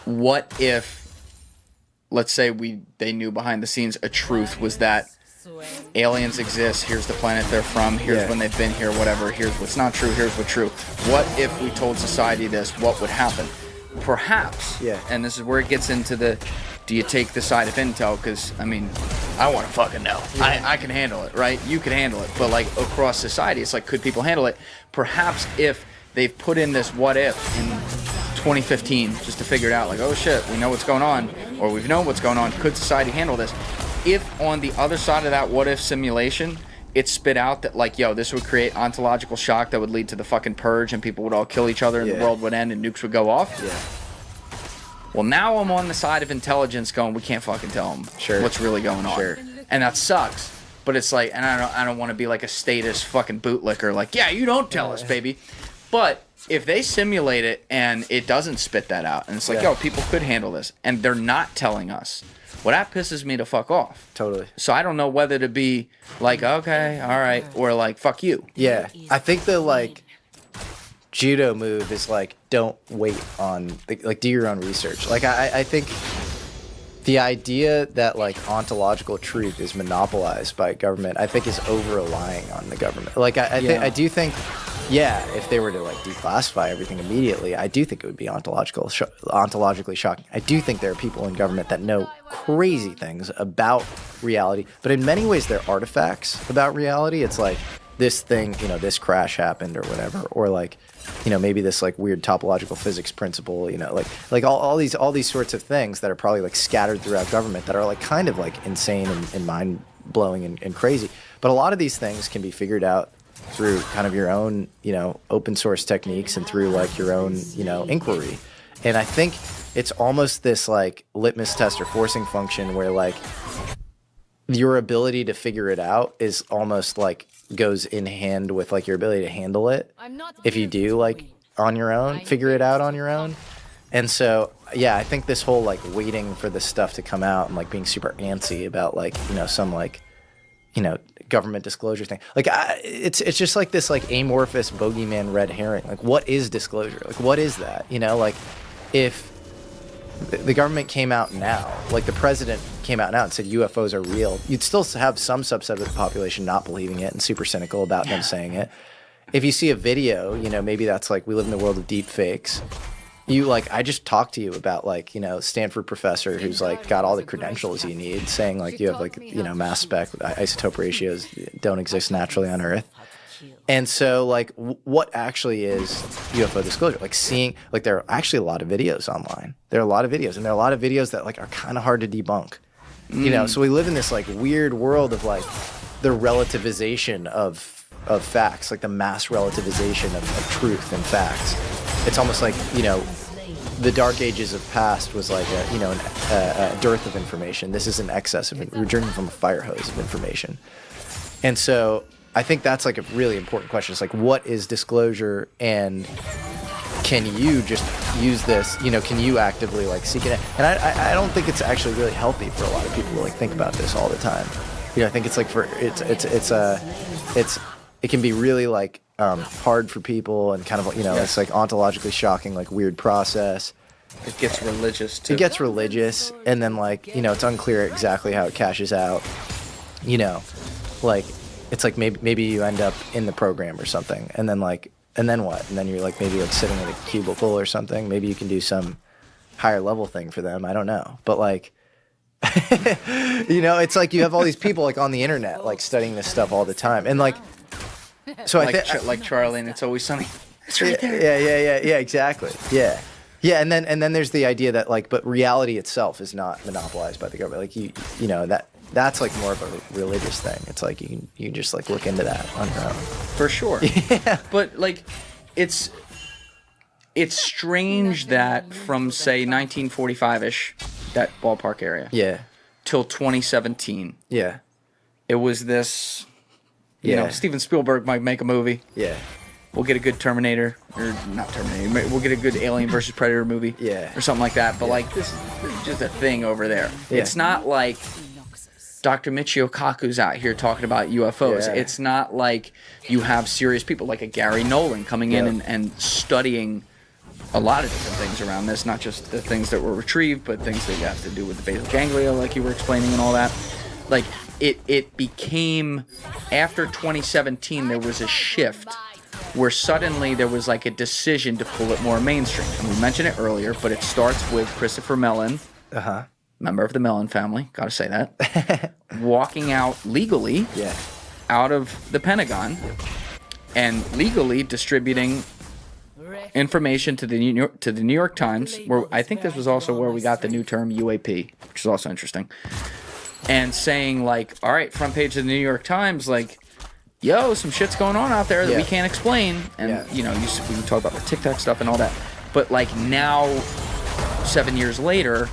what if, let's say they knew behind the scenes a truth was that aliens exist, here's the planet they're from, here's when they've been here, whatever, here's what's not true, here's what's true. What if we told society this, what would happen? Perhaps, and this is where it gets into the, do you take the side of intel? Because, I mean, I want to fucking know. I can handle it, right? You can handle it. But, like, across society, it's like, could people handle it? Perhaps if they've put in this what if in 2015 just to figure it out, like, oh shit, we know what's going on, or we've known what's going on, could society handle this? If on the other side of that what if simulation, it spit out that, like, yo, this would create ontological shock that would lead to the fucking purge and people would all kill each other and the world would end and nukes would go off. Well, now I'm on the side of intelligence going, we can't fucking tell them what's really going on. And that sucks. But it's like, and I don't want to be like a status fucking bootlicker, like, yeah, you don't tell us, baby. But if they simulate it and it doesn't spit that out, and it's like, yo, people could handle this, and they're not telling us, well, that pisses me to fuck off. Totally. So I don't know whether to be like, okay, all right, or like, fuck you. Yeah. I think the, like, judo move is like, don't wait on, like, do your own research. Like, I think the idea that, like, ontological truth is monopolized by government, I think is over relying on the government. Like, I do think yeah, if they were to like declassify everything immediately, I do think it would be ontologically shocking. I do think there are people in government that know crazy things about reality, but in many ways they're artifacts about reality. It's like this thing, you know, this crash happened or whatever, or like, you know, maybe this like weird topological physics principle, you know, like all these sorts of things that are probably like scattered throughout government that are like kind of like insane and mind blowing and crazy. But a lot of these things can be figured out through kind of your own, you know, open source techniques and through like your own, you know, inquiry. And I think it's almost this like litmus test or forcing function where like your ability to figure it out is almost like goes in hand with like your ability to handle it. If you do like on your own, figure it out on your own. And so, yeah, I think this whole like waiting for this stuff to come out and like being super antsy about like, you know, some like, you know, government disclosure thing. Like, it's just like this like amorphous bogeyman red herring. Like, what is disclosure? Like, what is that? You know, like if the government came out now, like the president came out now and said UFOs are real, you'd still have some subset of the population not believing it and super cynical about them saying it. If you see a video, you know, maybe that's like we live in the world of deep fakes. You like, I just talked to you about like, you know, Stanford professor who's like got all the credentials you need, saying like you have like, you know, mass spec isotope ratios don't exist naturally on Earth. And so like what actually is UFO disclosure? Like seeing, like there are actually a lot of videos online. There are a lot of videos, and there are a lot of videos that like are kind of hard to debunk. You know, so we live in this like weird world of like the relativization of facts, like the mass relativization of truth and facts. It's almost like, you know, the dark ages of past was like a, you know, a dearth of information. This is an excess of it. We're drinking from a fire hose of information. And so I think that's like a really important question. It's like, what is disclosure, and can you just use this, you know, can you actively like seek it? And I don't think it's actually really healthy for a lot of people to like think about this all the time. You know, I think it's like it can be really like hard for people and kind of, you know, it's like ontologically shocking, like weird process. It gets religious too. It gets religious, and then like, you know, it's unclear exactly how it cashes out. You know, like it's like maybe you end up in the program or something, and then like, and then what? And then you're like maybe like sitting in a cubicle or something. Maybe you can do some higher level thing for them. I don't know, but like, you know, it's like you have all these people like on the internet like studying this stuff all the time, and like. So like, like Charlie and It's Always Sunny. It's right there. Yeah, exactly. Yeah. And then there's the idea that like, but reality itself is not monopolized by the government. Like you know, that's like more of a religious thing. It's like you can just like look into that on your own. For sure. Yeah. But like, it's strange that from say 1945-ish, that ballpark area. Yeah. Till 2017. Yeah. It was this. You know, Steven Spielberg might make a movie. Yeah. We'll get a good Terminator, or not Terminator. We'll get a good Alien versus Predator movie. Yeah. Or something like that. But like, this is just a thing over there. Yeah. It's not like Dr. Michio Kaku's out here talking about UFOs. Yeah. It's not like you have serious people like a Gary Nolan coming in and studying a lot of different things around this, not just the things that were retrieved, but things that have to do with the basal ganglia, like you were explaining and all that. Like, it became, after 2017, there was a shift where suddenly there was like a decision to pull it more mainstream. And we mentioned it earlier, but it starts with Christopher Mellon, member of the Mellon family, gotta say that, walking out legally out of the Pentagon and legally distributing information to the New York Times, where I think this was also where we got the new term UAP, which is also interesting. And saying like, all right, front page of the New York Times, like, yo, some shit's going on out there that we can't explain. And, you know, we can talk about the Tic Tac stuff and all that. But like now, 7 years later,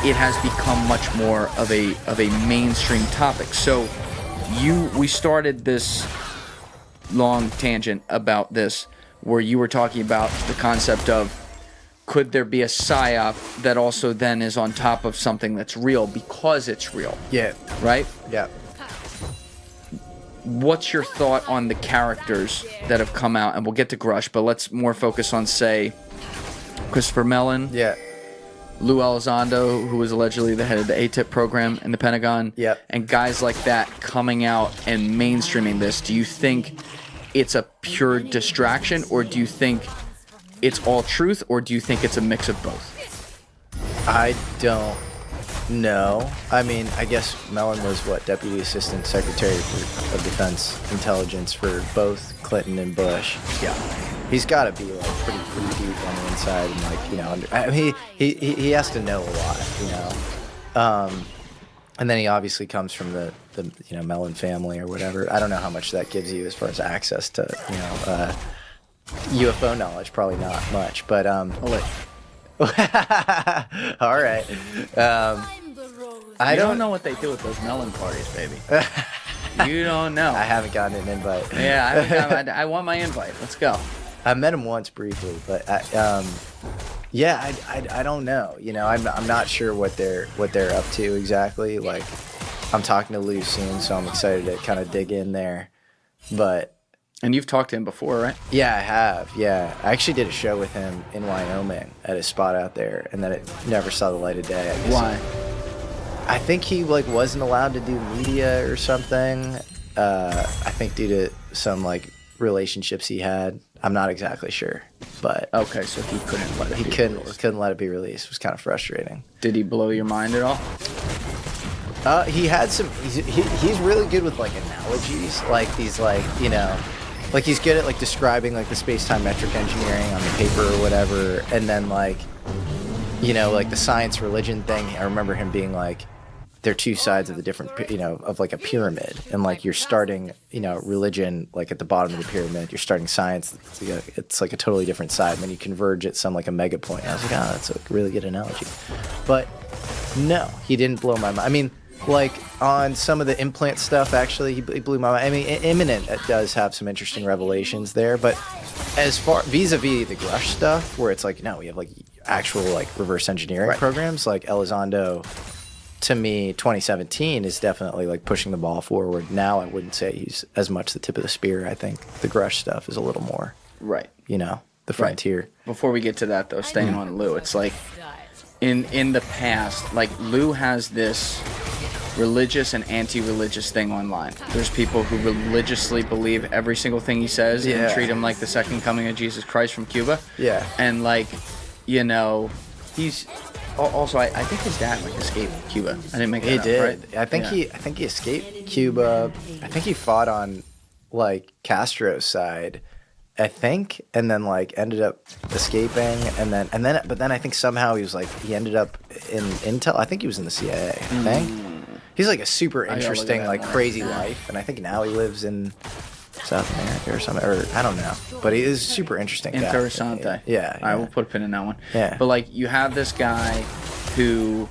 it has become much more of a mainstream topic. So we started this long tangent about this where you were talking about the concept of, could there be a psyop that also then is on top of something that's real because it's real? Yeah. Right? Yeah. What's your thought on the characters that have come out? And we'll get to Grush, but let's more focus on, say, Christopher Mellon. Yeah. Lou Elizondo, who was allegedly the head of the ATIP program in the Pentagon. Yep. And guys like that coming out and mainstreaming this. Do you think it's a pure distraction, or do you think it's all truth, or do you think it's a mix of both? I don't know. I mean, I guess Mellon was Deputy Assistant Secretary of Defense Intelligence for both Clinton and Bush. Yeah. He's got to be like pretty deep on the inside, and like, you know, I mean, he has to know a lot, you know. And then he obviously comes from the you know, Mellon family or whatever. I don't know how much that gives you as far as access to, you know, UFO knowledge. Probably not much, but all right. I don't know what they do with those Mellon parties, baby. You don't know. I haven't gotten an invite. Yeah, I want my invite. Let's go. I met him once briefly, but yeah, I don't know. You know, I'm not sure what they're up to exactly. Like, I'm talking to Lulu soon, so I'm excited to kind of dig in there. And you've talked to him before, right? Yeah, I have. Yeah, I actually did a show with him in Wyoming at his spot out there, and then it never saw the light of day. I guess. Why? I think he like wasn't allowed to do media or something. I think due to some like relationships he had. I'm not exactly sure, but okay, so he couldn't let it. He couldn't let it be released. It was kind of frustrating. Did he blow your mind at all? He had some. He's really good with like analogies, like these like, you know, like he's good at like describing like the space-time metric engineering on the paper or whatever, and then like, you know, like the science religion thing. I remember him being like, they're two sides of the different, you know, of like a pyramid, and like you're starting, you know, religion like at the bottom of the pyramid, you're starting science, it's like a totally different side, and then you converge at some like a mega point. And I was like, oh, that's a really good analogy. But no, he didn't blow my mind. I mean, like on some of the implant stuff, actually, he blew my mind. I mean, Imminent does have some interesting revelations there, but as far vis-a-vis the Grush stuff, where it's like, no, we have like actual like reverse engineering programs, like Elizondo, to me, 2017 is definitely like pushing the ball forward. Now I wouldn't say he's as much the tip of the spear. I think the Grush stuff is a little more, you know, the frontier. Before we get to that though, staying on Lou, it's like in the past, like Lou has this religious and anti-religious thing online. There's people who religiously believe every single thing he says and treat him like the second coming of Jesus Christ from Cuba. Yeah. And like, you know, he's also I think his dad like escaped Cuba. I didn't make that up, did. right? I think he escaped Cuba. I think he fought on like Castro's side, I think, and then like ended up escaping, but then I think somehow he was like he ended up in Intel. I think he was in the CIA. I think. He's like a super interesting, like crazy life, and I think now he lives in South America or something, or I don't know. But he is super interesting. Interessante. Yeah. All right, we'll put a pin in that one. Yeah. But like you have this guy who,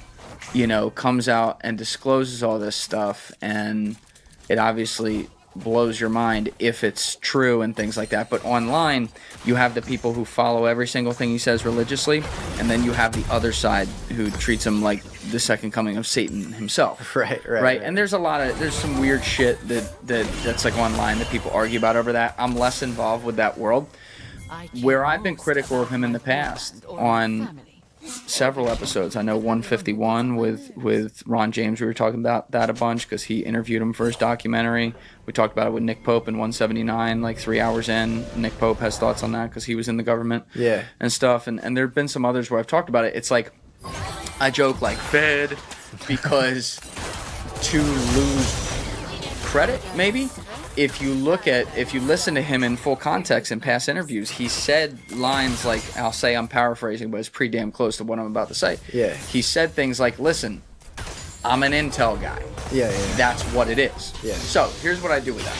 you know, comes out and discloses all this stuff, and it obviously blows your mind if it's true and things like that. But online, you have the people who follow every single thing he says religiously, and then you have the other side who treats him like the second coming of Satan himself. Right. And there's some weird shit that's like online that people argue about over that. I'm less involved with that world. Where I've been critical of him in the past on several episodes. I know 151 with Ron James, we were talking about that a bunch because he interviewed him for his documentary. We talked about it with Nick Pope in 179, like 3 hours in. Nick Pope has thoughts on that because he was in the government and stuff. And there have been some others where I've talked about it. It's like, I joke like Fed because to lose credit, maybe, if you listen to him in full context in past interviews, he said lines like, I'll say I'm paraphrasing, but it's pretty damn close to what I'm about to say. Yeah. He said things like, listen, I'm an intel guy. Yeah. That's what it is. Yeah. So here's what I do with that.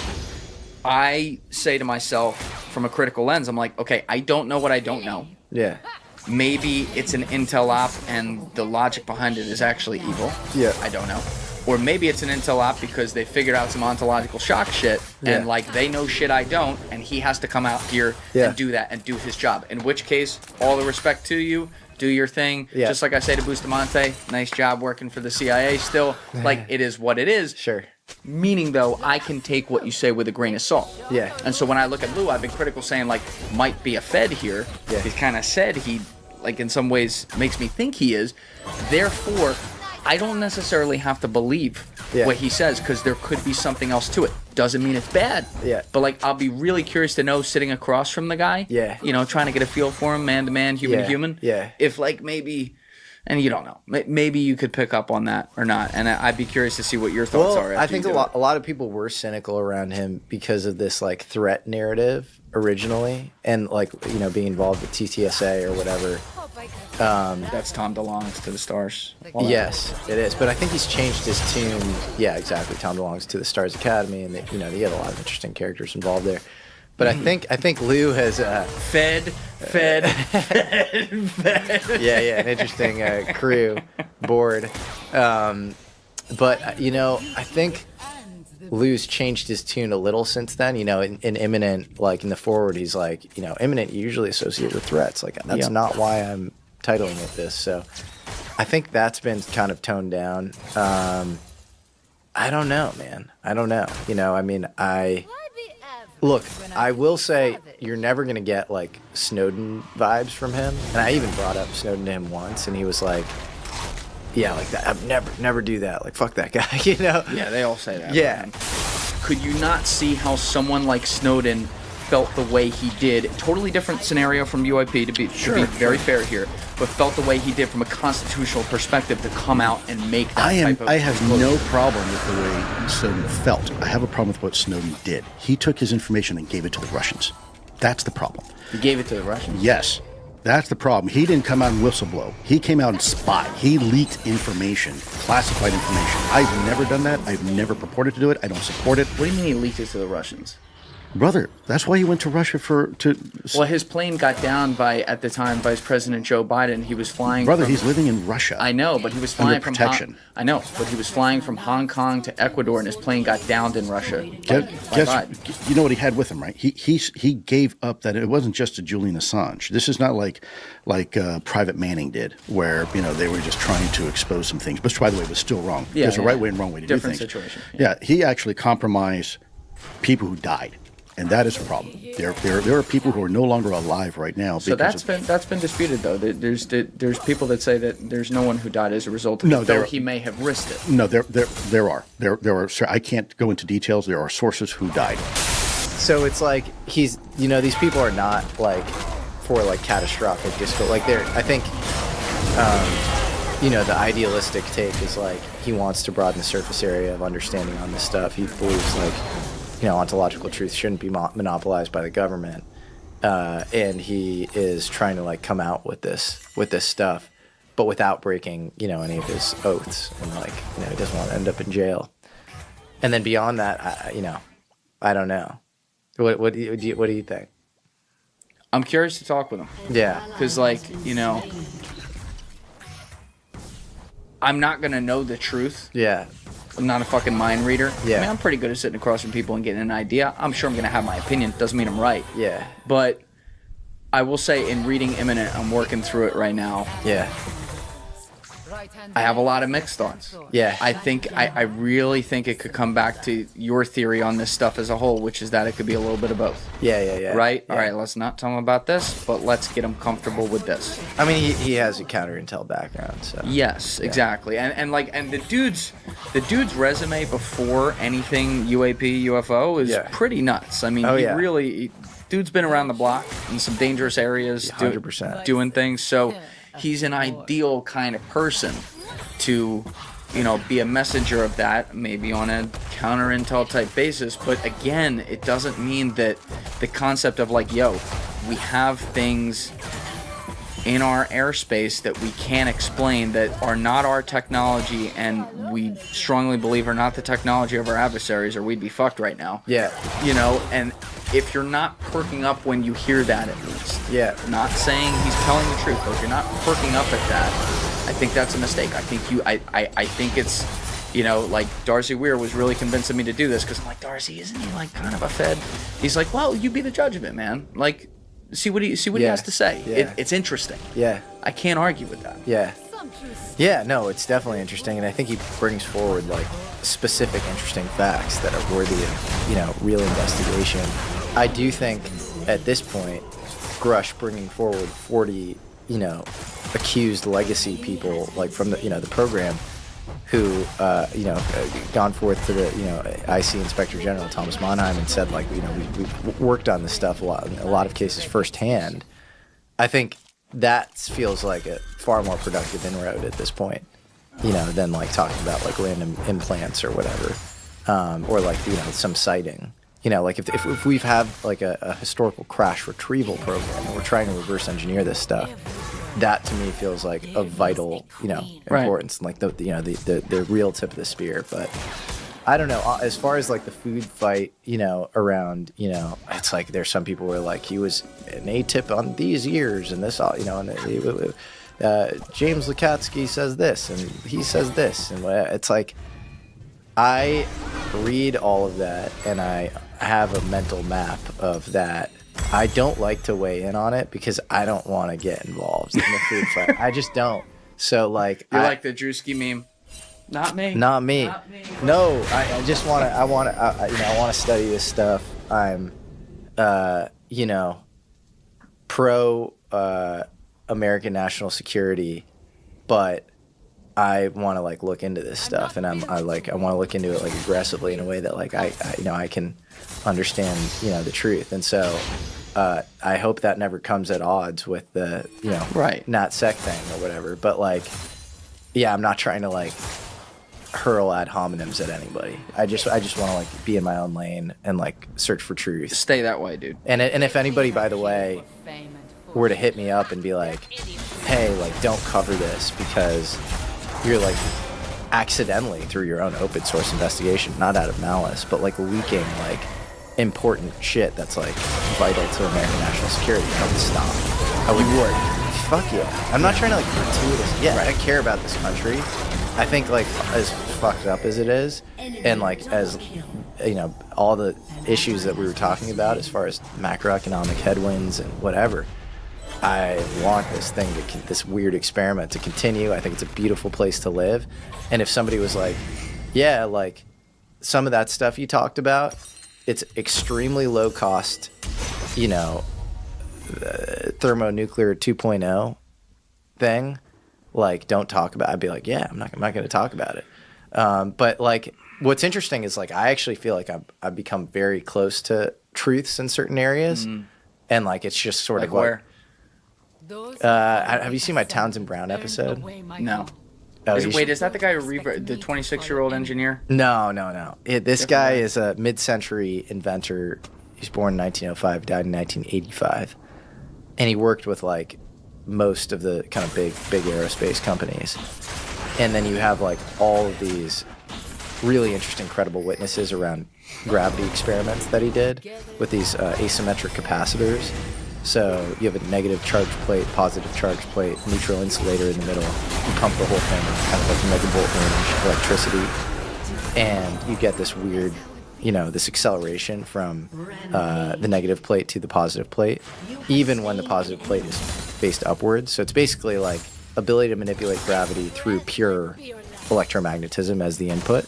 I say to myself from a critical lens, I'm like, okay, I don't know what I don't know. Yeah. Maybe it's an intel op and the logic behind it is actually evil. Yeah. I don't know. Or maybe it's an intel op because they figured out some ontological shock shit and like they know shit I don't, and he has to come out here and do that and do his job. In which case, all the respect to you, do your thing. Just like I say to Bustamante, nice job working for the CIA still. Like, it is what it is. Sure. Meaning, though, I can take what you say with a grain of salt. Yeah. And so when I look at Lou, I've been critical saying, like, might be a Fed here. Yeah. He's kind of said he, like, in some ways makes me think he is. Therefore, I don't necessarily have to believe what he says, because there could be something else to it. Doesn't mean it's bad. Yeah. But like, I'll be really curious to know, sitting across from the guy. Yeah. You know, trying to get a feel for him, man to man, human to human. Yeah. If like maybe, and you don't know, maybe you could pick up on that or not. And I'd be curious to see what your thoughts are. I think a lot of people were cynical around him because of this like threat narrative originally, and like, you know, being involved with TTSA or whatever. That's Tom DeLonge's To the Stars. Yes, it is. But I think he's changed his tune. Yeah, exactly. Tom DeLonge's To the Stars Academy, and you know, he had a lot of interesting characters involved there. But I think Lou has fed. Yeah, an interesting crew board. But you know, I think Lou's changed his tune a little since then. You know, in Imminent, like in the forward, he's like, you know, Imminent you usually associate with threats. Like that's not why I'm titling it this. So I think that's been kind of toned down. I don't know, man. I don't know. You know, I mean, Look, I will say you're never going to get like Snowden vibes from him. And I even brought up Snowden to him once, and he was like, yeah, like that. I'd never do that. Like, fuck that guy, you know? Yeah, they all say that. Yeah. Could you not see how someone like Snowden felt the way he did? Totally different scenario from UIP, to be very fair here, but felt the way he did from a constitutional perspective to come out and make that type of I have no problem with the way Snowden felt. I have a problem with what Snowden did. He took his information and gave it to the Russians. That's the problem. He gave it to the Russians? Yes. That's the problem. He didn't come out and whistleblow. He came out and spy. He leaked information, classified information. I've never done that. I've never purported to do it. I don't support it. What do you mean he leaked it to the Russians? Brother, that's why he went to Russia Well, his plane got down by, at the time, Vice President Joe Biden. He was flying. Brother, he's living in Russia. I know, but he was flying from protection. I know, but he was flying from Hong Kong to Ecuador, and his plane got downed in Russia. You know what he had with him, right? He gave up that it wasn't just to Julian Assange. This is not like Private Manning did, where you know they were just trying to expose some things, which by the way was still wrong. Yeah, There's a right way and wrong way to do things. Different situation. Yeah, he actually compromised people who died. And that is a problem. There are people who are no longer alive right now. So that's been disputed though. There's people that say that there's no one who died as a result of it, though he may have risked it. No, there are. I can't go into details. There are sources who died. So it's like he's, you know, these people are not like for like catastrophic disco. Like I think, you know, the idealistic take is like he wants to broaden the surface area of understanding on this stuff. He believes like, you know, ontological truth shouldn't be monopolized by the government, and he is trying to like come out with this stuff, but without breaking, you know, any of his oaths, and like, you know, he doesn't want to end up in jail. And then beyond that, you know, I don't know. What do you think? I'm curious to talk with him. Yeah, because like, you know, I'm not gonna know the truth. Yeah. I'm not a fucking mind reader. Yeah. I mean, I'm pretty good at sitting across from people and getting an idea. I'm sure I'm going to have my opinion. Doesn't mean I'm right. Yeah. But I will say, in reading Imminent, I'm working through it right now. Yeah. I have a lot of mixed thoughts. Yeah. I really think it could come back to your theory on this stuff as a whole, which is that it could be a little bit of both. Yeah. Right? Yeah. All right, let's not tell him about this, but let's get him comfortable with this. I mean, he has a counter intel background, so. Yes, exactly. And the dude's resume before anything UAP, UFO is pretty nuts. I mean, dude's been around the block in some dangerous areas, 100%. Doing things. So he's an ideal kind of person to, you know, be a messenger of that, maybe on a counter intel type basis. But again, it doesn't mean that the concept of like, yo, we have things in our airspace that we can't explain, that are not our technology, and we strongly believe are not the technology of our adversaries, or we'd be fucked right now. Yeah. You know, and if you're not perking up when you hear that, at least. Yeah. Not saying he's telling the truth, but if you're not perking up at that, I think that's a mistake. I think it's, you know, like Darcy Weir was really convincing me to do this, because I'm like, Darcy, isn't he like kind of a Fed? He's like, well, you be the judge of it, man. Like, see what he has to say. Yeah. It's interesting. Yeah. I can't argue with that. Yeah. Yeah, no, it's definitely interesting, and I think he brings forward like specific interesting facts that are worthy of, you know, real investigation. I do think at this point, Grush bringing forward 40, you know, accused legacy people like from the, you know, the program, who gone forth to the IC Inspector General Thomas Monheim and said like we've worked on this stuff a lot of cases firsthand. I think that feels like a far more productive inroad at this point, than like talking about like random implants or whatever, or like some sighting. Like if we've had like a historical crash retrieval program and we're trying to reverse engineer this stuff, that to me feels like of vital, importance, like the real tip of the spear. But I don't know. As far as like the food fight, around, it's like there's some people who are like he was an A-tip on these years and this, and James Lukatsky says this and he says this, and it's like I read all of that and I have a mental map of that. I don't like to weigh in on it because I don't want to get involved in the food fight. I just don't. So like you're like the Drewski meme. Not me. Not me. No, I just want to. I want to study this stuff. I'm, pro American national security, but I want to like look into this stuff, and I want to look into it like aggressively in a way that like I can understand the truth, and so I hope that never comes at odds with the not sec thing or whatever. But like, yeah, I'm not trying to like hurl ad hominems at anybody. I just want to like be in my own lane and like search for truth. Stay that way, dude. And if anybody, by the way, were to hit me up and be like, hey, like don't cover this because you're like accidentally through your own open source investigation, not out of malice, but like leaking like important shit that's like vital to American national security, don't stop. I would. Fuck yeah. I'm not trying to like gratuitous. Yeah, I care about this country. I think like as fucked up as it is, and like as all the issues that we were talking about as far as macroeconomic headwinds and whatever, I want this thing this weird experiment to continue. I think it's a beautiful place to live. And if somebody was like, yeah, like some of that stuff you talked about, it's extremely low cost, thermonuclear 2.0 thing, like don't talk about it. I'd be like, yeah, I'm not going to talk about it. But like what's interesting is like I actually feel like I've become very close to truths in certain areas, and like it's just sort of where. Have you seen my Townsend Brown episode? No. Oh, wait, is that the guy who the 26-year-old engineer? No. This guy is a mid-century inventor. He's born in 1905, died in 1985, and he worked with like most of the kind of big aerospace companies. And then you have like all of these really interesting, credible witnesses around gravity experiments that he did with these asymmetric capacitors. So you have a negative charge plate, positive charge plate, neutral insulator in the middle. You pump the whole thing kind of like megavolt range electricity, and you get this weird, this acceleration from the negative plate to the positive plate, even when the positive plate is faced upwards. So it's basically like ability to manipulate gravity through pure electromagnetism as the input.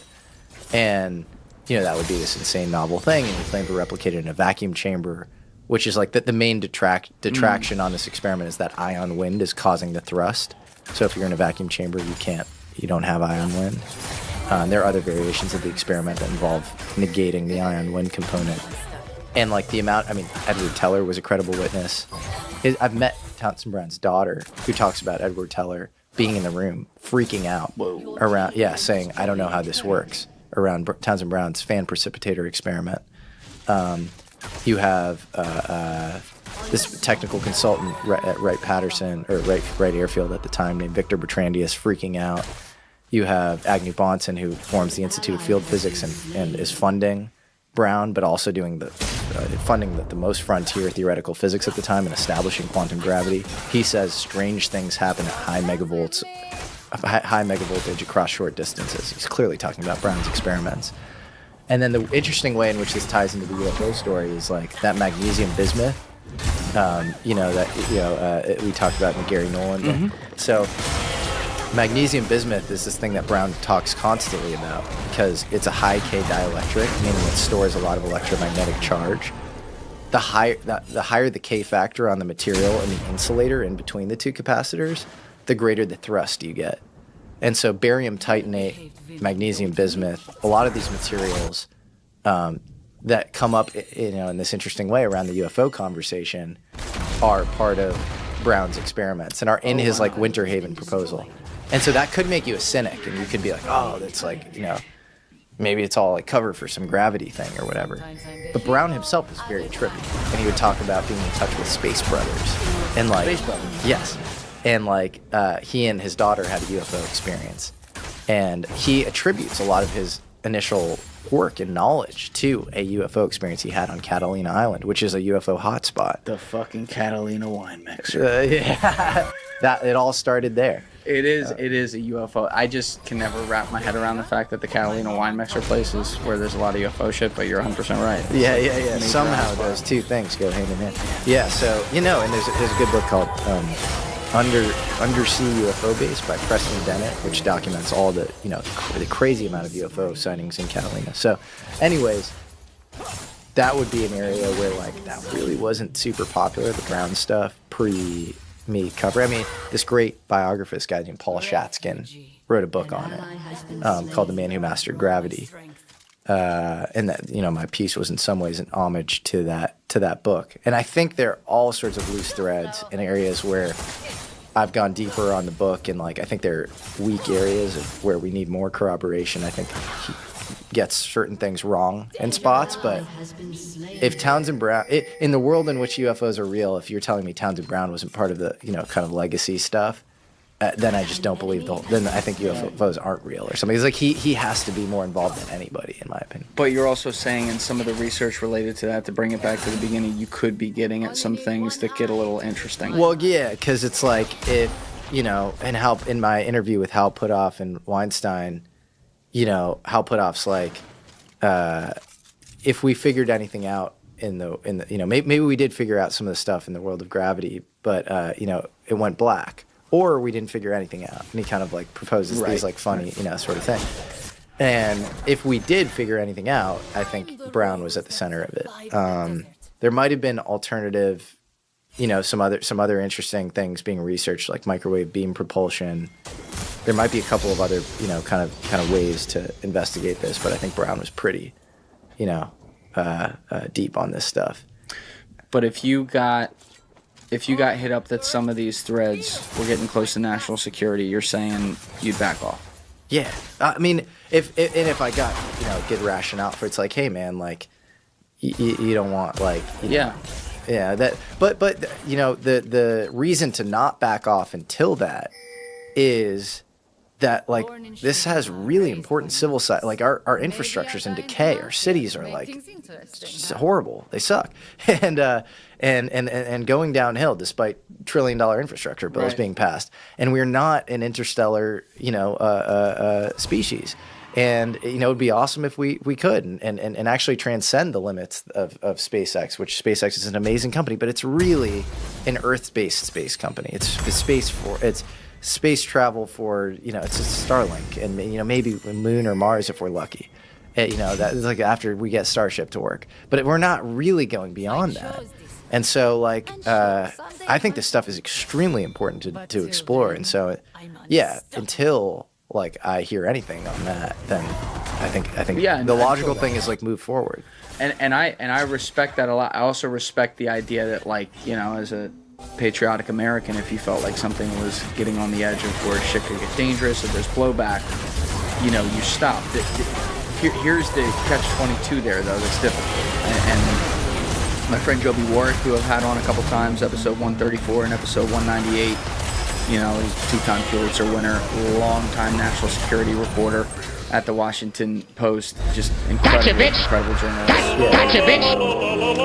And, that would be this insane novel thing, and you claim to replicate it in a vacuum chamber, which is like the main detraction on this experiment is that ion wind is causing the thrust. So if you're in a vacuum chamber, you don't have ion wind. There are other variations of the experiment that involve negating the ion wind component. And like the amount, Edward Teller was a credible witness. I've met Townsend Brown's daughter, who talks about Edward Teller being in the room, freaking out around, saying, I don't know how this works, around Townsend Brown's fan precipitator experiment. You have this technical consultant at Wright-Patterson, or Wright Airfield at the time, named Victor Bertrandius, freaking out. You have Agnew Bonson, who forms the Institute of Field Physics and is funding Brown, but also doing funding the most frontier theoretical physics at the time and establishing quantum gravity. He says strange things happen at high megavoltage across short distances. He's clearly talking about Brown's experiments. And then the interesting way in which this ties into the UFO story is like that magnesium bismuth, we talked about in the Gary Nolan book. So magnesium bismuth is this thing that Brown talks constantly about because it's a high K dielectric, meaning it stores a lot of electromagnetic charge. The higher the K factor on the material and the insulator in between the two capacitors, the greater the thrust you get. And so barium titanate, magnesium bismuth, a lot of these materials that come up, in this interesting way around the UFO conversation are part of Brown's experiments and are in his like Winter Haven proposal. And so that could make you a cynic, and you could be like, oh, that's like, maybe it's all like cover for some gravity thing or whatever. But Brown himself is very trippy, and he would talk about being in touch with space brothers. And like, Space brothers. Yes. And like, he and his daughter had a UFO experience. And he attributes a lot of his initial work and knowledge to a UFO experience he had on Catalina Island, which is a UFO hotspot. The fucking Catalina wine mixer. Yeah. That it all started there. It is a UFO. I just can never wrap my head around the fact that the Catalina wine mixer place is where there's a lot of UFO shit, but you're 100% right. Yeah. Somehow those two things go hand in hand. Yeah, so, and there's a good book called Undersea UFO Base by Preston Dennett, which documents all the, the crazy amount of UFO sightings in Catalina. So, anyways, that would be an area where, like, that really wasn't super popular, the Brown stuff, me cover. I mean, this great biographist guy named Paul Shatskin wrote a book on it called The Man Who Mastered Gravity. And that, my piece was in some ways an homage to that book. And I think there are all sorts of loose threads in areas where I've gone deeper on the book, and like I think there are weak areas of where we need more corroboration. I think he gets certain things wrong in spots, but if Townsend Brown, in the world in which UFOs are real, if you're telling me Townsend Brown wasn't part of the kind of legacy stuff, then I just don't believe then I think UFOs aren't real or something. It's like he has to be more involved than anybody, in my opinion. But you're also saying in some of the research related to that, to bring it back to the beginning, you could be getting at some things that get a little interesting. Well, yeah, because it's like and how in my interview with Hal Puthoff and Weinstein, Hal Puthoff's like, if we figured anything out in the maybe we did figure out some of the stuff in the world of gravity, but it went black. Or we didn't figure anything out. And he kind of like proposes these like funny, sort of thing. And if we did figure anything out, I think Brown was at the center of it. There might have been alternative, some other interesting things being researched, like microwave beam propulsion. There might be a couple of other, kind of ways to investigate this, but I think Brown was pretty, deep on this stuff. But if you got hit up that some of these threads were getting close to national security, you're saying you'd back off? Yeah. I mean, if I got, good rationale for it's like, hey, man, like, you don't want, like... Yeah. Yeah, that... But the reason to not back off until that is that, like, this has really important civil side... Like, our infrastructure's in decay. Our cities are, like, horrible. They suck. And going downhill despite $1 trillion infrastructure bills being passed. And we're not an interstellar, species. And, it would be awesome if we could and actually transcend the limits of SpaceX, which SpaceX is an amazing company, but it's really an Earth-based space company. It's space travel for, it's a Starlink and, maybe Moon or Mars if we're lucky. That is like after we get Starship to work. But we're not really going beyond that. And so, like, I think this stuff is extremely important to explore. And so, yeah, until, like, I hear anything on that, then I think the logical thing is, like, move forward. And I respect that a lot. I also respect the idea that, like, as a patriotic American, if you felt like something was getting on the edge of where shit could get dangerous, if there's blowback, you stop. Here's the catch-22 there, though, that's difficult. And my friend Joby Warwick, who I've had on a couple times, episode 134 and episode 198, he's two-time Pulitzer winner, long-time national security reporter at the Washington Post, just incredible journalist.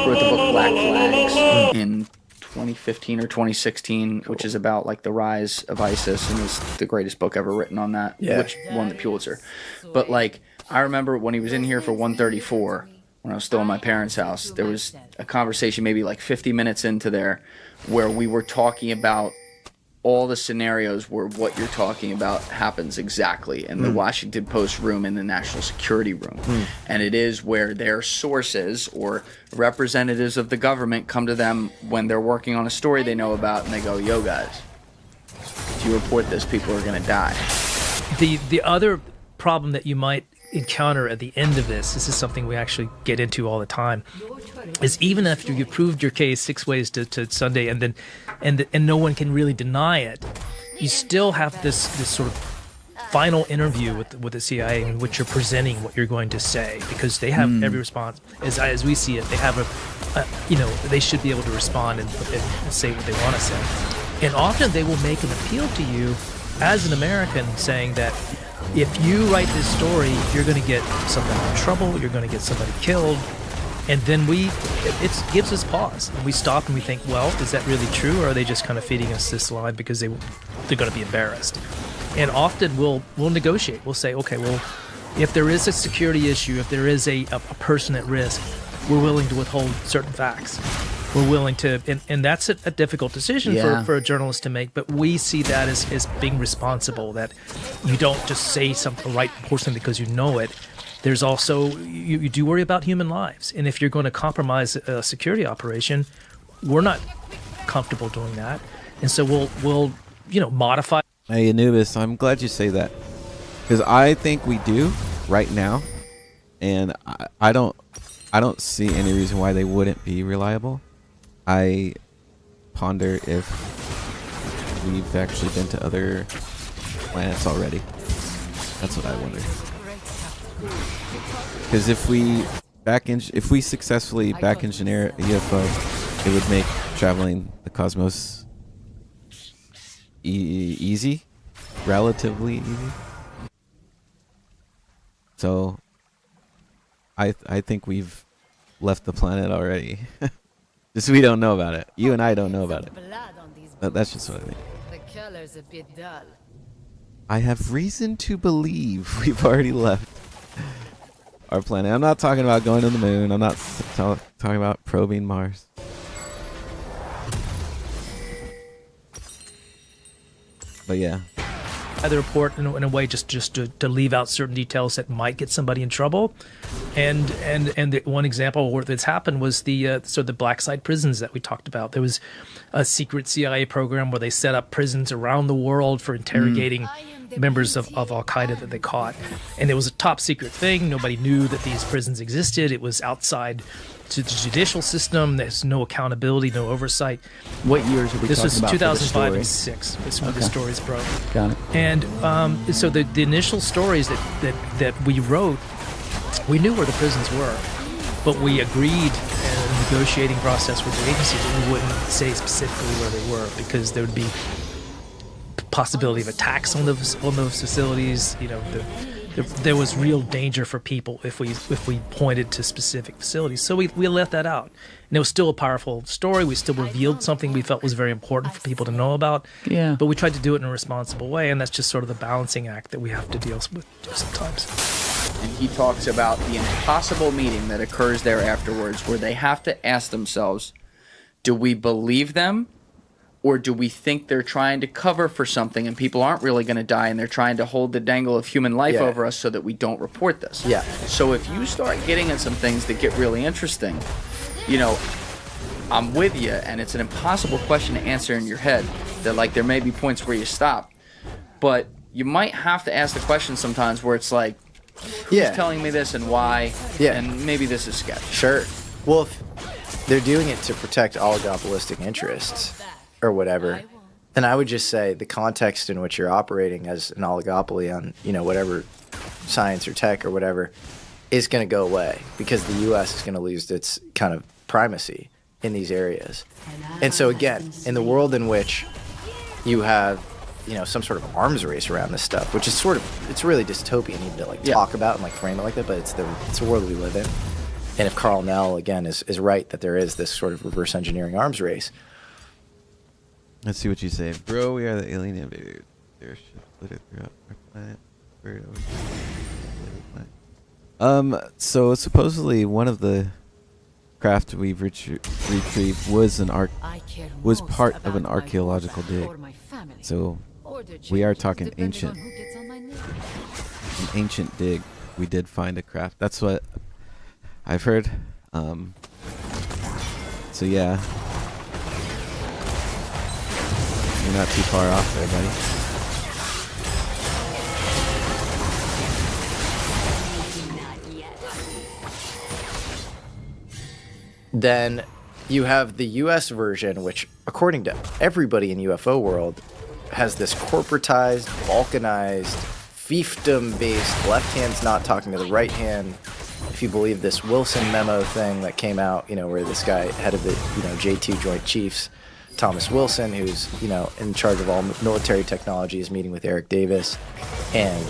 Wrote the book Black Flags in 2015 or 2016, which is about like the rise of ISIS, and is the greatest book ever written on that, which won the Pulitzer. But like, I remember when he was in here for 134, when I was still in my parents' house, there was a conversation maybe like 50 minutes into there where we were talking about all the scenarios where what you're talking about happens exactly in the Washington Post room, in the national security room. And it is where their sources or representatives of the government come to them when they're working on a story they know about, and they go, yo guys, if you report this, people are going to die. The other problem that you might encounter at the end of this is something we actually get into all the time, is even after you've proved your case 6 ways to Sunday, and no one can really deny it, you still have this sort of final interview with the CIA in which you're presenting what you're going to say, because they have every response. As we see it, they have they should be able to respond and say what they want to say. And often they will make an appeal to you as an American, saying that if you write this story, you're going to get somebody in trouble, you're going to get somebody killed. And then it gives us pause. And we stop and we think, well, is that really true? Or are they just kind of feeding us this line because they're going to be embarrassed? And often we'll negotiate. We'll say, okay, well, if there is a security issue, if there is a person at risk, we're willing to withhold certain facts. We're willing to, and that's a difficult decision for a journalist to make, but we see that as being responsible, that you don't just say something, write something because you know it. There's also, you do worry about human lives. And if you're going to compromise a security operation, we're not comfortable doing that. And so we'll modify. Hey, Anubis, I'm glad you say that, because I think we do right now, and I don't see any reason why they wouldn't be reliable. I ponder if we've actually been to other planets already. That's what I wonder. Because if we successfully back engineer a UFO, it would make traveling the cosmos easy, relatively easy. So I think we've left the planet already. Just we don't know about it. You and I don't know about it. But that's just what I think. The color's a bit dull. I have reason to believe we've already left our planet. I'm not talking about going to the moon. I'm not talking about probing Mars. But yeah. The report in a way just to leave out certain details that might get somebody in trouble, and the one example where that's happened was the black site prisons that we talked about. There was a secret CIA program where they set up prisons around the world for interrogating members of Al Qaeda that they caught, and it was a top secret thing. Nobody knew that these prisons existed. It was outside to the judicial system. There's no accountability, no oversight. What years are we this talking about? This was 2005 and 6. That's when the stories broke. Got it. And so the initial stories that we wrote, we knew where the prisons were, but we agreed in a negotiating process with the agency that we wouldn't say specifically where they were, because there would be possibility of attacks on those facilities. There was real danger for people if we pointed to specific facilities. So we left that out. And it was still a powerful story. We still revealed something we felt was very important for people to know about. Yeah. But we tried to do it in a responsible way, and that's just sort of the balancing act that we have to deal with sometimes. And he talks about the impossible meeting that occurs there afterwards, where they have to ask themselves, do we believe them? Or do we think they're trying to cover for something and people aren't really going to die and they're trying to hold the dangle of human life over us so that we don't report this? Yeah. So if you start getting at some things that get really interesting, I'm with you, and it's an impossible question to answer in your head. That there may be points where you stop, but you might have to ask the question sometimes where it's like, who's telling me this and why? Yeah. And maybe this is sketch. Sure. Well, if they're doing it to protect oligopolistic interests or whatever, then I would just say the context in which you're operating as an oligopoly on, whatever science or tech or whatever is going to go away, because the U.S. is going to lose its kind of primacy in these areas. And so again, in the world in which you have, some sort of arms race around this stuff, which is it's really dystopian even to talk about and frame it like that, but it's the world we live in. And if Carl Nell again is right that there is this sort of reverse engineering arms race. Let's see what you say. Bro, we are the alien invaders. There should split it throughout our planet. So supposedly one of the craft we've retrieved was part of an archaeological dig. So we are talking ancient. An ancient dig. We did find a craft. That's what I've heard. So yeah. You're not too far off there, buddy. Then you have the U.S. version, which, according to everybody in UFO world, has this corporatized, balkanized, fiefdom-based, left hand's not talking to the right hand. If you believe this Wilson memo thing that came out, where this guy, head of the, J2 Joint Chiefs, Thomas Wilson, who's, in charge of all military technology, is meeting with Eric Davis and,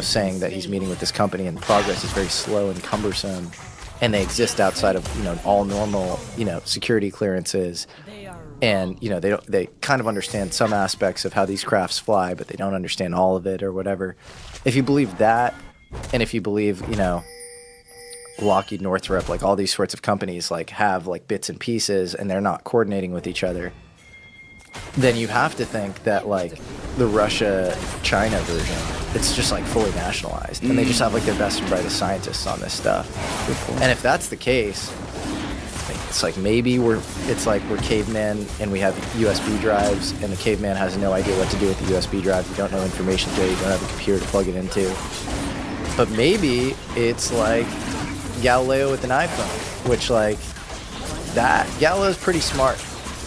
saying that he's meeting with this company and progress is very slow and cumbersome. And they exist outside of, all normal, security clearances. And, they kind of understand some aspects of how these crafts fly, but they don't understand all of it or whatever. If you believe that, and if you believe, Lockheed, Northrop, like all these sorts of companies like have like bits and pieces and they're not coordinating with each other, then you have to think that like the Russia-China version, it's just like fully nationalized. And they just have like their best and brightest scientists on this stuff. And if that's the case, it's like maybe we're cavemen and we have USB drives and the caveman has no idea what to do with the USB drive. You don't know information theory, you don't have a computer to plug it into. But maybe it's like Galileo with an iPhone, which like that, Galileo's pretty smart.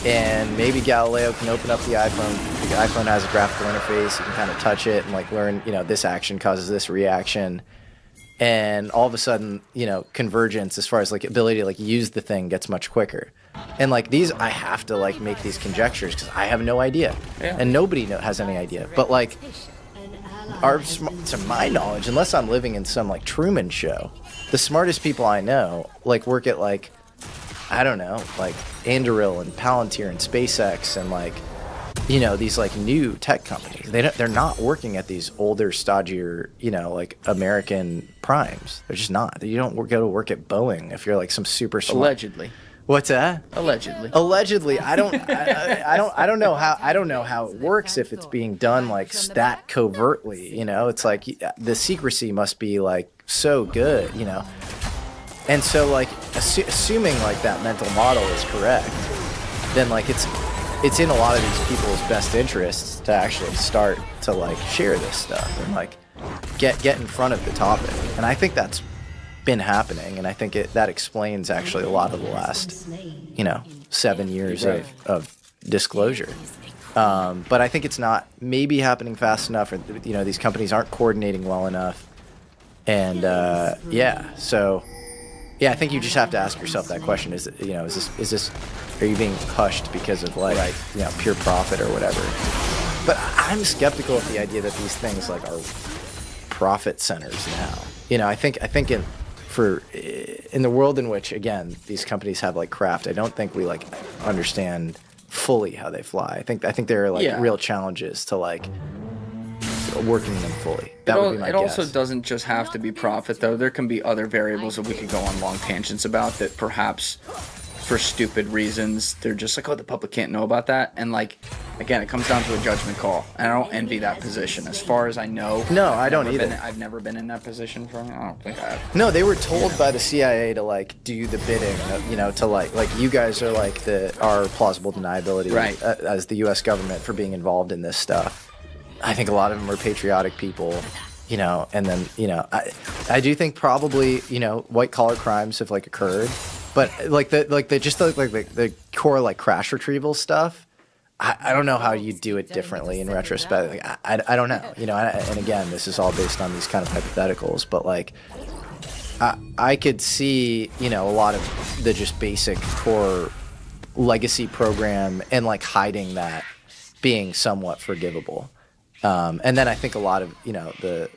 And maybe Galileo can open up the iPhone. The iPhone has a graphical interface. You can kind of touch it and like learn, this action causes this reaction. And all of a sudden, convergence as far as like ability to like use the thing gets much quicker. And like these, I have to like make these conjectures because I have no idea. Yeah. And nobody has any idea. But like, to my knowledge, unless I'm living in some like Truman show, the smartest people I know like work at like, I don't know, like Anduril and Palantir and SpaceX and like, these like new tech companies. They're not working at these older, stodgier, like American primes. They're just not. You don't go to work at Boeing if you're like some super smart. Allegedly. What's that? Allegedly. Allegedly. I don't know how it works if it's being done like that covertly. It's like the secrecy must be like so good. And so, like, assuming, like, that mental model is correct, then, like, it's in a lot of these people's best interests to actually start to, like, share this stuff and, like, get in front of the topic. And I think that's been happening, and I think that explains, actually, a lot of the last, 7 years of disclosure. But I think it's not maybe happening fast enough, or, these companies aren't coordinating well enough. And, so... Yeah, I think you just have to ask yourself that question: is this? Are you being hushed because of like pure profit or whatever? But I'm skeptical of the idea that these things like are profit centers now. I think in the world in which again these companies have like craft, I don't think we like understand fully how they fly. I think there are like real challenges to like working them fully. That would be my guess. Also doesn't just have to be profit, though. There can be other variables that we could go on long tangents about that perhaps for stupid reasons they're just like, oh, the public can't know about that. And like, again, it comes down to a judgment call. And I don't envy that position. As far as I know. No, I don't either. I've never been in that position I don't think I have. No, they were told by the CIA to like do the bidding, to like you guys are like our plausible deniability as the U.S. government for being involved in this stuff. I think a lot of them are patriotic people, and then, I do think probably, white collar crimes have like occurred, but like the core like crash retrieval stuff, I don't know how you do it differently in retrospect. Like, I don't know, and again, this is all based on these kind of hypotheticals, but like, I could see, a lot of the just basic core legacy program and like hiding that being somewhat forgivable. And then I think a lot of, the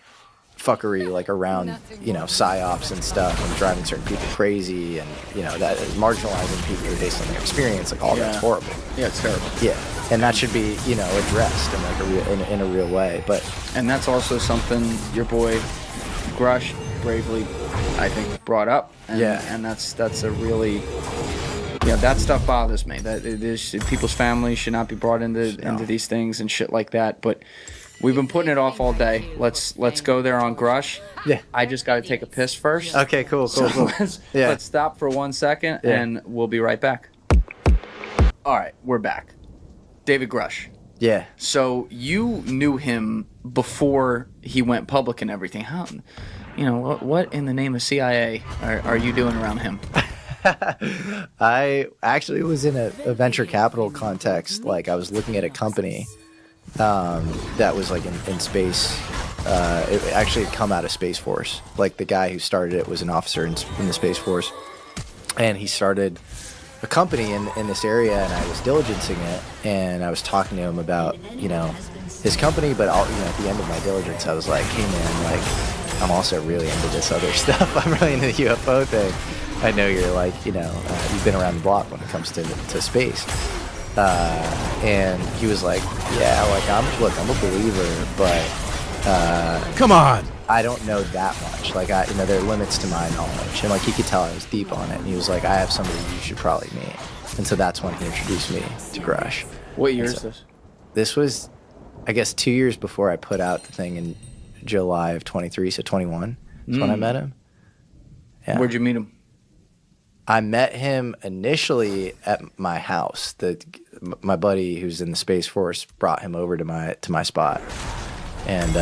fuckery like around, psyops and stuff and driving certain people crazy and, that marginalizing people based on their experience, like all that's horrible. Yeah, it's terrible. Yeah. And that should be, addressed in like in a real way. And that's also something your boy Grush bravely, I think, brought up. And that's a really... Yeah, that stuff bothers me. That people's families should not be brought into these things and shit like that. But we've been putting it off all day. Let's go there on Grush. Yeah. I just got to take a piss first. Okay, cool. Let's stop for 1 second and we'll be right back. All right, we're back. David Grush. Yeah. So you knew him before he went public and everything. How, what in the name of CIA are you doing around him? I actually was in a venture capital context. Like I was looking at a company that was like in space. It actually had come out of Space Force. Like the guy who started it was an officer in the Space Force, and he started a company in this area, and I was diligencing it, and I was talking to him about his company, but at the end of my diligence, I was like, hey man, like I'm also really into this other stuff. I'm really into the UFO thing. I know you're like you've been around the block when it comes to space. And he was like, yeah, like I'm a believer, but come on, I don't know that much. Like there are limits to my knowledge, and like he could tell I was deep on it. And he was like, I have somebody you should probably meet. And so that's when he introduced me to Grush. What year is this? This was, I guess, 2 years before I put out the thing in July of 23, so 21 is when I met him. Yeah. Where'd you meet him? I met him initially at my house. My buddy who's in the Space Force brought him over to my spot. And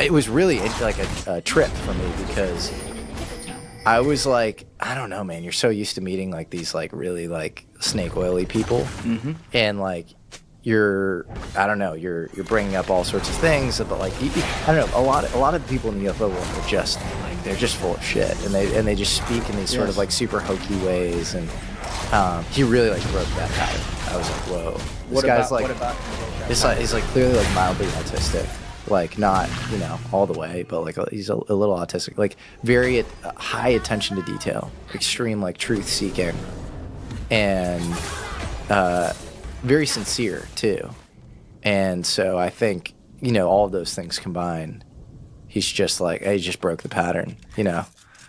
it was really like a trip for me because I was like, I don't know, man. You're so used to meeting like these like really like snake oily people, and like you're bringing up all sorts of things, but like I don't know, a lot of the people in the UFO world are just like they're just full of shit, and they just speak in these sort of like super hokey ways, and he really like broke that pattern. I was like, whoa, this guy's like, he's like clearly like mildly autistic. Like not, all the way, but like he's a little autistic, like very high attention to detail, extreme like truth seeking, and very sincere too. And so I think, all of those things combined, he's just like, he just broke the pattern,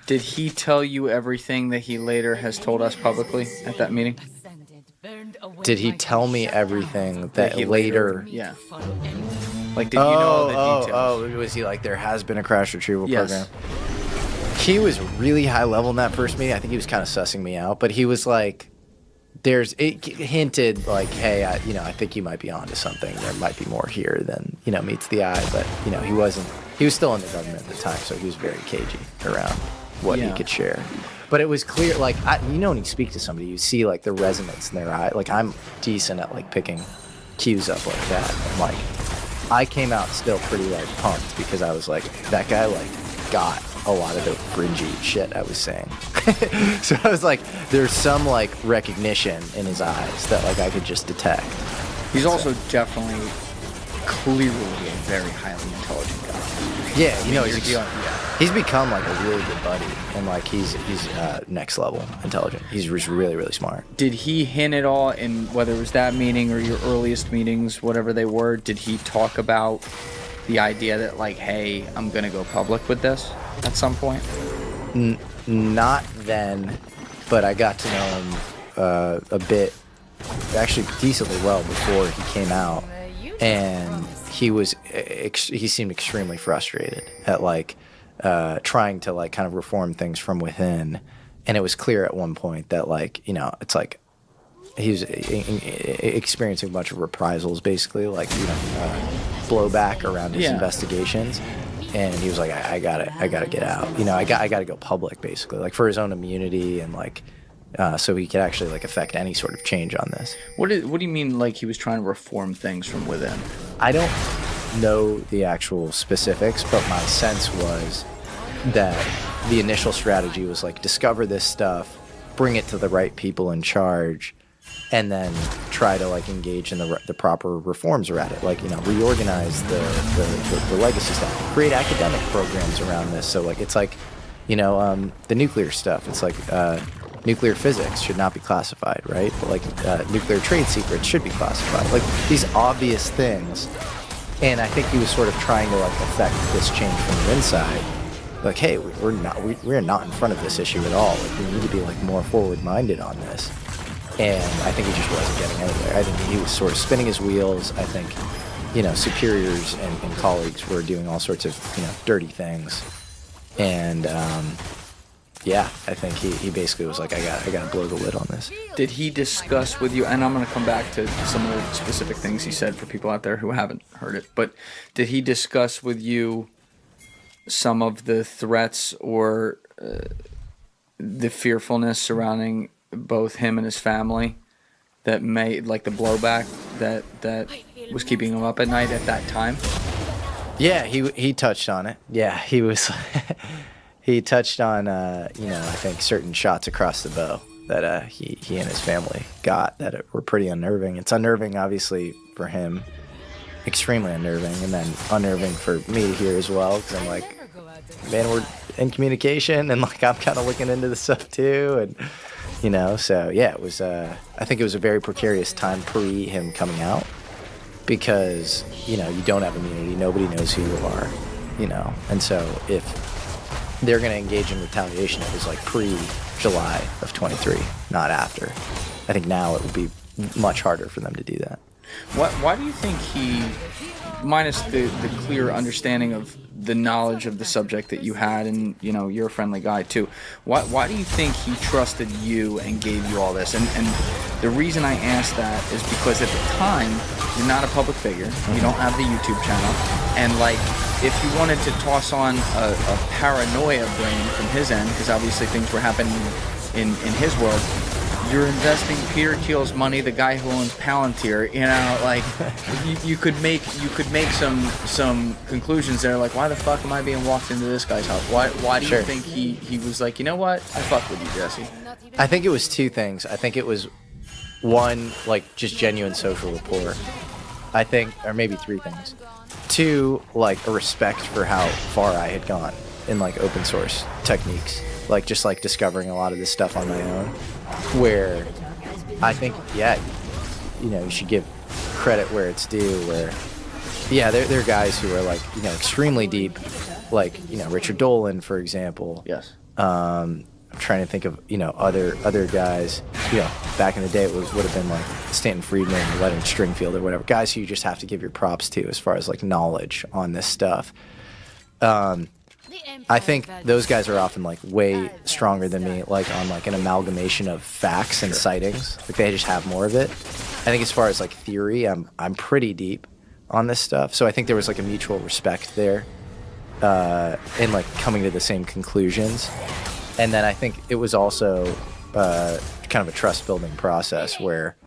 Did he tell you everything that he later has told us publicly at that meeting? Did he tell me everything that he later? Yeah. Like, did you know all the details? Was he like, there has been a crash retrieval Yes. program? He was really high level in that first meeting. I think he was kind of sussing me out, but he was like, it hinted like, hey, I think you might be onto something. There might be more here than, meets the eye. But, he was still in the government at the time, so he was very cagey around what he could share. But it was clear, like, when you speak to somebody, you see like the resonance in their eye. Like I'm decent at like picking cues up like that. And like, I came out still pretty like pumped because I was like, that guy like got a lot of the fringy shit I was saying. So I was like, there's some like recognition in his eyes that like I could just detect. He's also definitely, clearly a very highly intelligent guy. Yeah, he's become like a really good buddy, and like he's next level intelligent. He's really, really smart. Did he hint at all in whether it was that meeting or your earliest meetings, whatever they were, did he talk about the idea that like, hey, I'm gonna go public with this at some point? Not then, but I got to know him a bit, actually decently well before he came out, and he seemed extremely frustrated at like trying to like kind of reform things from within, and it was clear at one point that like it's like he was experiencing a bunch of reprisals, basically like blowback around his investigations, and he was like, I gotta get out, I gotta go public, basically, like for his own immunity and like so he could actually like affect any sort of change on this. What do you mean like he was trying to reform things from within? I don't know the actual specifics, but my sense was that the initial strategy was like discover this stuff, bring it to the right people in charge, and then try to like engage in the proper reforms around it, like reorganize the legacy stuff, create academic programs around this. So like it's like the nuclear stuff. It's like nuclear physics should not be classified, right? But like nuclear trade secrets should be classified. Like these obvious things. And I think he was sort of trying to like affect this change from the inside. Like, hey, we're not in front of this issue at all. Like we need to be like more forward-minded on this. And I think he just wasn't getting anywhere. I think he was sort of spinning his wheels. I think, superiors and colleagues were doing all sorts of, dirty things. And I think he basically was like, I gotta blow the lid on this. Did he discuss with you, and I'm going to come back to some of the specific things he said for people out there who haven't heard it, but did he discuss with you some of the threats or the fearfulness surrounding both him and his family that made like the blowback that was keeping him up at night at that time? Yeah, he touched on it. Yeah, he was he touched on you know, I think certain shots across the bow that he and his family got that were pretty unnerving. It's unnerving obviously for him, extremely unnerving, and then unnerving for me to hear as well, because I'm like, man, we're in communication, and like I'm kind of looking into this stuff too, and you know, so yeah, it was I think it was a very precarious time pre him coming out, because you know, you don't have immunity, nobody knows who you are, you know, and so if they're going to engage in retaliation, it was like pre-July of 23, not after. I think now it would be much harder for them to do that. Why do you think he, minus the clear understanding of the knowledge of the subject that you had, and you know, you're a friendly guy too, why do you think he trusted you and gave you all this? And the reason I ask that is because at the time, you're not a public figure, you don't have the YouTube channel, and like, if you wanted to toss on a paranoia brain from his end, because obviously things were happening in his world, you're investing Peter Thiel's money, the guy who owns Palantir, you know, like you could make some conclusions there, like, why the fuck am I being walked into this guy's house? Why do you think he was like, you know what, I fuck with you, Jesse? I think it was two things. I think it was one, like just genuine social rapport. I think, or maybe three things. Two, like a respect for how far I had gone in like open source techniques, like just like discovering a lot of this stuff on my own, where I think, yeah, you know, you should give credit where it's due, where, yeah, there are guys who are like, you know, extremely deep, like, you know, Richard Dolan, for example. Yes. I'm trying to think of, you know, other guys, you know, back in the day it would have been like Stanton Friedman, Leonard Stringfield, or whatever, guys who you just have to give your props to as far as like knowledge on this stuff. I think those guys are often like way stronger than me, like on like an amalgamation of facts and sightings. Like they just have more of it. I think as far as like theory, I'm pretty deep on this stuff. So I think there was like a mutual respect there, in like coming to the same conclusions. And then I think it was also kind of a trust building process where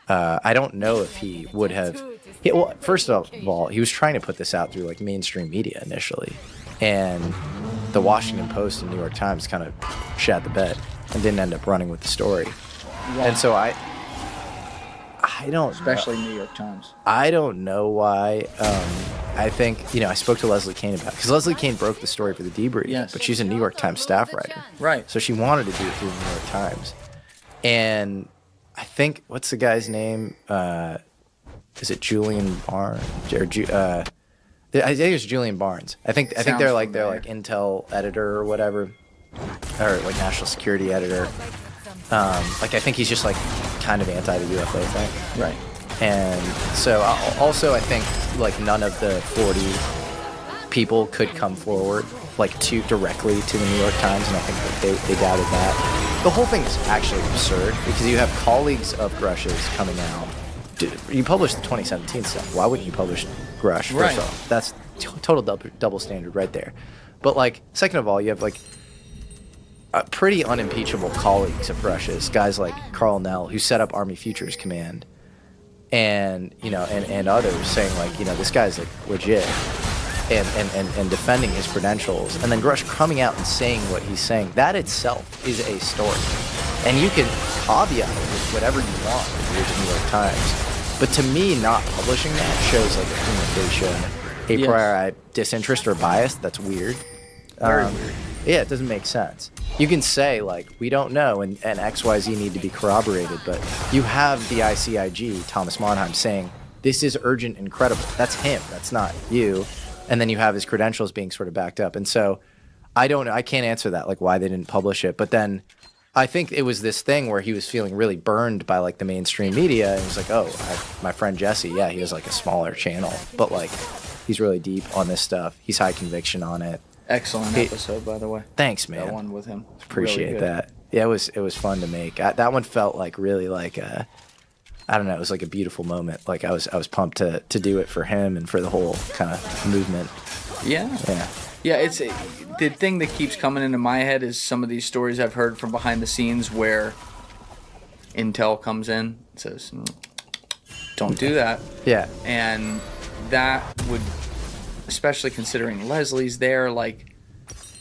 I don't know if he would have. Well, first of all, he was trying to put this out through like mainstream media initially. And the Washington Post and New York Times kind of shat the bed and didn't end up running with the story. Yeah. And so I don't, especially New York Times. I don't know why. I think, you know, I spoke to Leslie Kane about it, because Leslie Kane broke the story for the debrief, yes, but she's a New York Times staff writer. Right. So she wanted to do it through the New York Times. And I think, what's the guy's name? Is it Julian Barnes? I think it's Julian Barnes. I think they're like Intel editor or whatever, or like national security editor. Like I think he's just like kind of anti the UFO thing. Right. And so also I think like none of the 40 people could come forward like directly to the New York Times, and I think that they doubted that. The whole thing is actually absurd because you have colleagues of Grush's coming out. You published the 2017 stuff. Why wouldn't you publish Grush? First off, that's total double standard right there. But like, second of all, you have like pretty unimpeachable colleagues of Grush's, guys like Carl Nell, who set up Army Futures Command, and you know, and others saying like, you know, this guy's like legit, and defending his credentials, and then Grush coming out and saying what he's saying. That itself is a story, and you can caveat it with whatever you want with the New York Times. But to me, not publishing that shows like a prima facie a priori disinterest or bias. That's weird. Very weird. Yeah, it doesn't make sense. You can say like, we don't know, and XYZ need to be corroborated, but you have the ICIG, Thomas Monheim, saying this is urgent and credible. That's him. That's not you. And then you have his credentials being sort of backed up. And so I don't know. I can't answer that, like why they didn't publish it. But then I think it was this thing where he was feeling really burned by like the mainstream media, and he's like, oh, my friend Jesse, yeah, he has like a smaller channel, but like he's really deep on this stuff. He's high conviction on it. Excellent episode, by the way. Thanks, man. That one with him. Appreciate really that. Yeah, it was fun to make. That one felt like really like I don't know, it was like a beautiful moment. Like I was pumped to do it for him and for the whole kind of movement. Yeah. Yeah. Yeah, it's the thing that keeps coming into my head is some of these stories I've heard from behind the scenes where intel comes in and says, don't do that. Yeah. And that would, especially considering Leslie's there, like,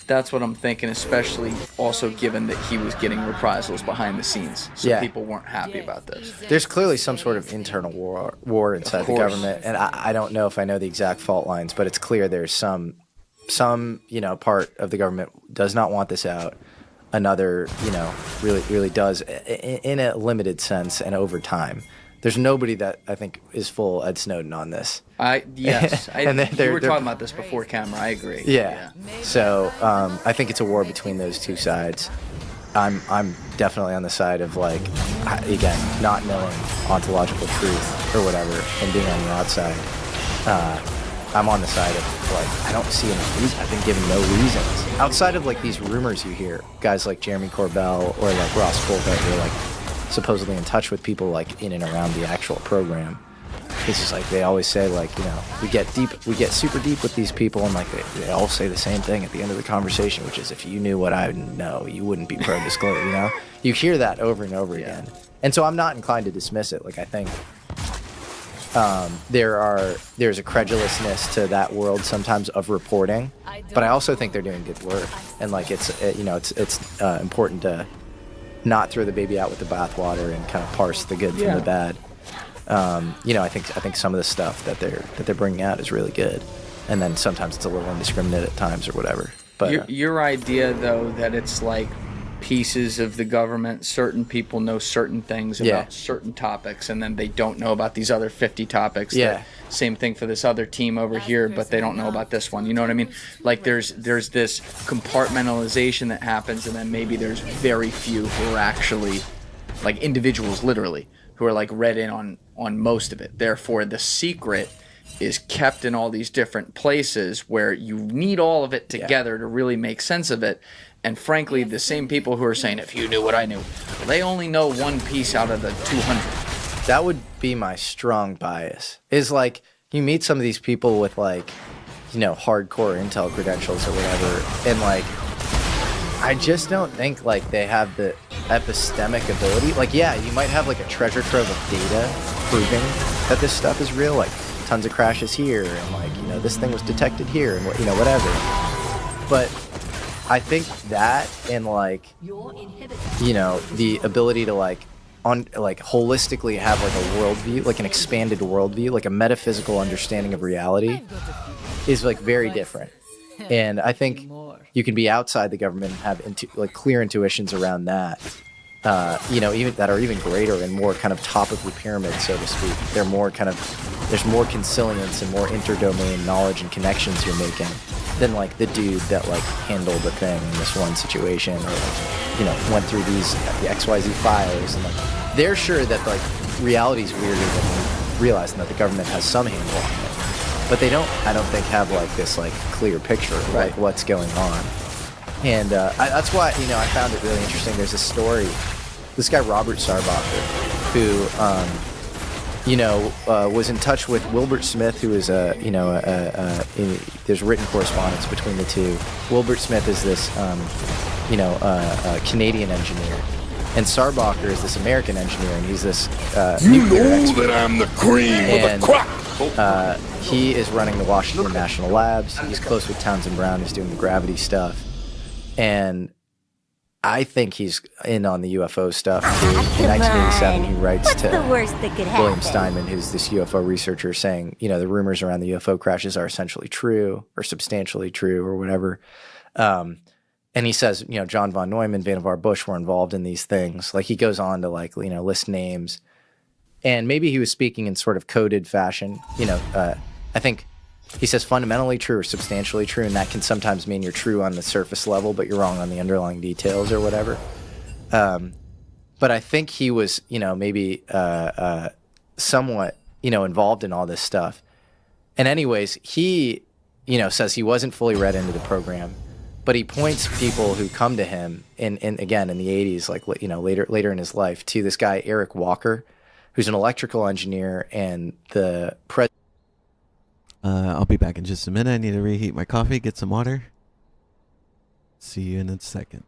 that's what I'm thinking, especially also given that he was getting reprisals behind the scenes. So Yeah. people weren't happy about this. There's clearly some sort of internal war inside the government, and I don't know if I know the exact fault lines, but it's clear there's some part of the government does not want this out. Another, really does in a limited sense and over time. There's nobody that I think is full Ed Snowden on this. Yes. And you were talking about this before camera. I agree. Yeah. So I think it's a war between those two sides. I'm definitely on the side of, like, again, not knowing ontological truth or whatever and being on the outside. I'm on the side of, like, I don't see any reason. I've been given no reasons outside of, like, these rumors you hear. Guys like Jeremy Corbell or like Ross Fulton who are, like, supposedly in touch with people, like, in and around the actual program. It's just like they always say, like, we get super deep with these people, and, like, they all say the same thing at the end of the conversation, which is, if you knew what I know, you wouldn't be pro-disclosure. You hear that over and over again, and so I'm not inclined to dismiss it. Like, I think there's a credulousness to that world sometimes of reporting, but I also think they're doing good work, and, like, it's important to not throw the baby out with the bathwater and kind of parse the good from the bad. I think some of the stuff that they're bringing out is really good, and then sometimes it's a little indiscriminate at times or whatever. But your idea, though, that it's like pieces of the government, certain people know certain things about certain topics, and then they don't know about these other 50 topics. Yeah. Same thing for this other team over here, but they don't know about this one. You know what I mean? Like, there's this compartmentalization that happens, and then maybe there's very few who are actually, like, individuals literally, who are, like, read in on most of it. Therefore, the secret is kept in all these different places where you need all of it together to really make sense of it. And frankly, the same people who are saying, if you knew what I knew, they only know one piece out of the 200. That would be my strong bias. Is, like, you meet some of these people with, like, hardcore intel credentials or whatever, and, like, I just don't think, like, they have the epistemic ability. Like, yeah, you might have, like, a treasure trove of data proving that this stuff is real, like tons of crashes here, and, like, this thing was detected here, and whatever. But I think that, and, like, the ability to, like, holistically have, like, a worldview, like an expanded worldview, like a metaphysical understanding of reality, is, like, very different. And I think you can be outside the government and have clear intuitions around that, even that are even greater and more kind of top of the pyramid, so to speak. They're more kind of, there's more consilience and more interdomain knowledge and connections you're making than, like, the dude that, like, handled the thing in this one situation, or, like, went through the XYZ files, and, like, they're sure that, like, reality's weirder than we realize, and that the government has some handle on it. But they don't, I don't think, have, like, this, like, clear picture of, like, what's going on. And that's why, I found it really interesting. There's a story, this guy Robert Sarbacher, who, was in touch with Wilbert Smith, who is there's written correspondence between the two. Wilbert Smith is this, Canadian engineer, and Sarbacher is this American engineer, and he's this nuclear expert. That I'm the cream of the crop. He is running the Washington National Labs. He's close with Townsend Brown, who's doing the gravity stuff. And I think he's in on the UFO stuff, too. In 1987, he writes to William Steinman, who's this UFO researcher, saying, the rumors around the UFO crashes are essentially true, or substantially true, or whatever. And he says, John von Neumann, Vannevar Bush were involved in these things. Like, he goes on to, like, list names. And maybe he was speaking in sort of coded fashion. I think he says fundamentally true or substantially true, and that can sometimes mean you're true on the surface level, but you're wrong on the underlying details or whatever. But I think he was, maybe somewhat, involved in all this stuff. And anyways, he, says he wasn't fully read into the program, but he points people who come to him again in the 80s, like, later in his life, to this guy Eric Walker, who's an electrical engineer and the president. I'll be back in just a minute. I need to reheat my coffee, get some water. See you in a second.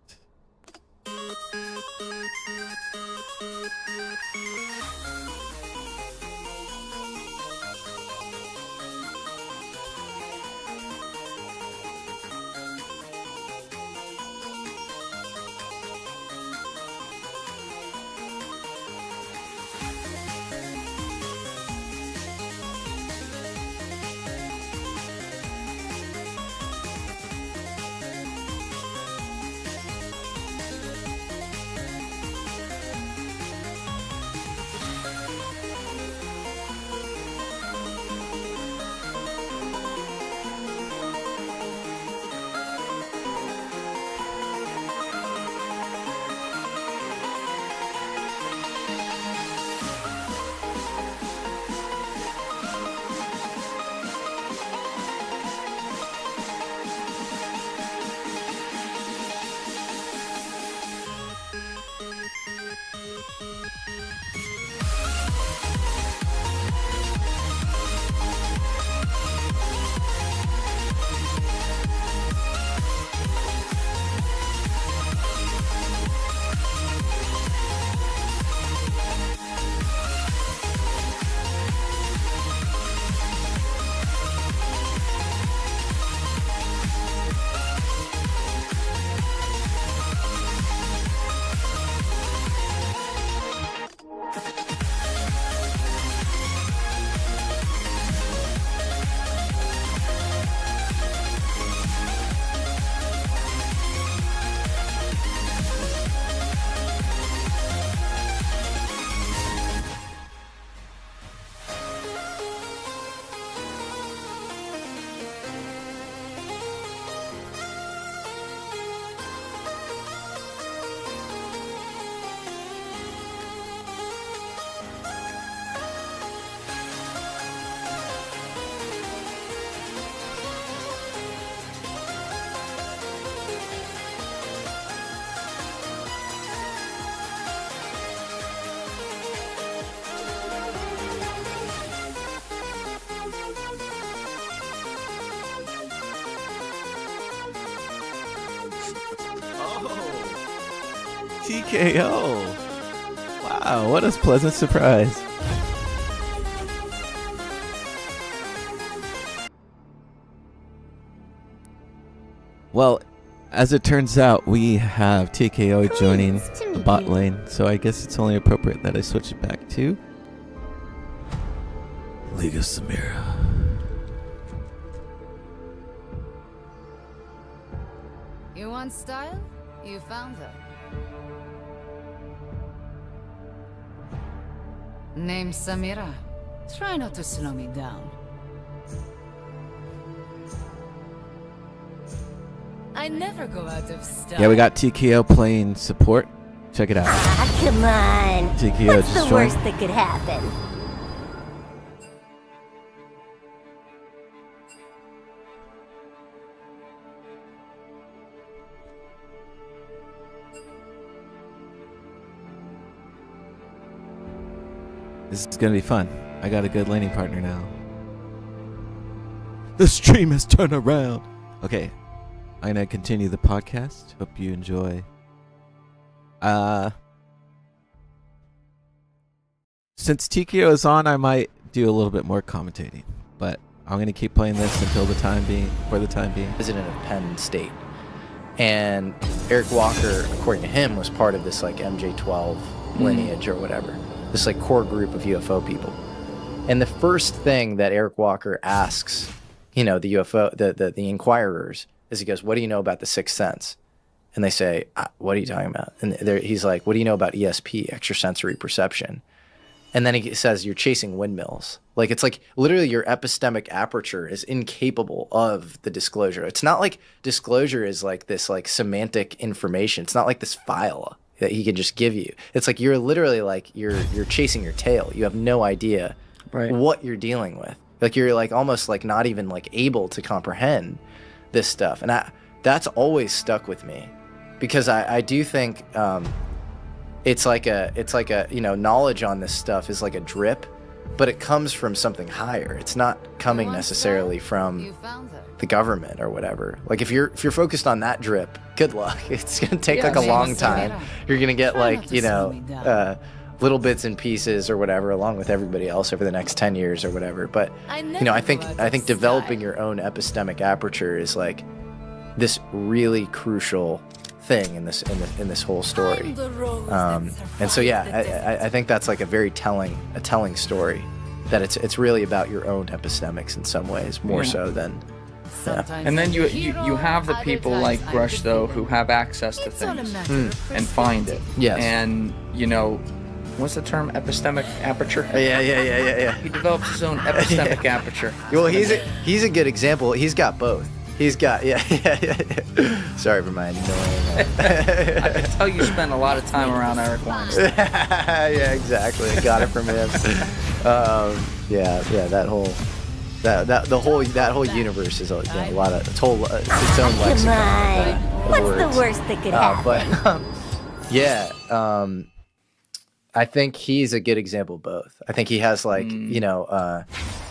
TKO. Wow, what a pleasant surprise. Well, as it turns out, we have TKO joining the bot lane, so I guess it's only appropriate that I switch it back to League of Samira. You want style? You found her. Name Samira. Try not to slow me down. I never go out of style. Yeah, we got TKO playing support. Check it out. Ah, come on. TKO What's just the joined. worst that could happen? This is gonna be fun. I got a good laning partner now. The stream has turned around. Okay, I'm gonna continue the podcast. Hope you enjoy. Since TKO is on, I might do a little bit more commentating, but I'm gonna keep playing this until the time being. For the time being, President of Penn State, and Eric Walker, according to him, was part of this like MJ12 lineage or whatever. This like core group of UFO people. And the first thing that Eric Walker asks, you know, the UFO, the inquirers, is he goes, "What do you know about the sixth sense?" And they say, "What are you talking about?" And he's like, "What do you know about ESP, extrasensory perception?" And then he says, "You're chasing windmills." Like, it's like literally your epistemic aperture is incapable of the disclosure. It's not like disclosure is like this like semantic information. It's not like this file that he can just give you. It's like you're literally like you're chasing your tail. You have no idea what you're dealing with. Like you're like almost like not even like able to comprehend this stuff. And that's always stuck with me, because I do think it's like a you know, knowledge on this stuff is like a drip, but it comes from something higher. It's not coming necessarily from the government or whatever. Like if you're focused on that drip, good luck. It's gonna take like a long time. You're gonna get like, you know, little bits and pieces or whatever along with everybody else over the next 10 years or whatever. But you know, I think developing your own epistemic aperture is like this really crucial thing in this whole story. And so yeah, I think that's like a very telling story, that it's really about your own epistemics in some ways more so than. Yeah. And then you have the people like Grush though who have access to things and find it. Yes. And you know, what's the term? Epistemic aperture? Yeah. He develops his own epistemic aperture. Well, he's a good example. He's got both. He's got yeah. Sorry for my annoying. I can tell you spend a lot of time around Eric Weinstein. Yeah, exactly. I got it from him. That whole universe is a lot of its own lexicon. Come on. What's the worst that could happen? But I think he's a good example of both. I think he has like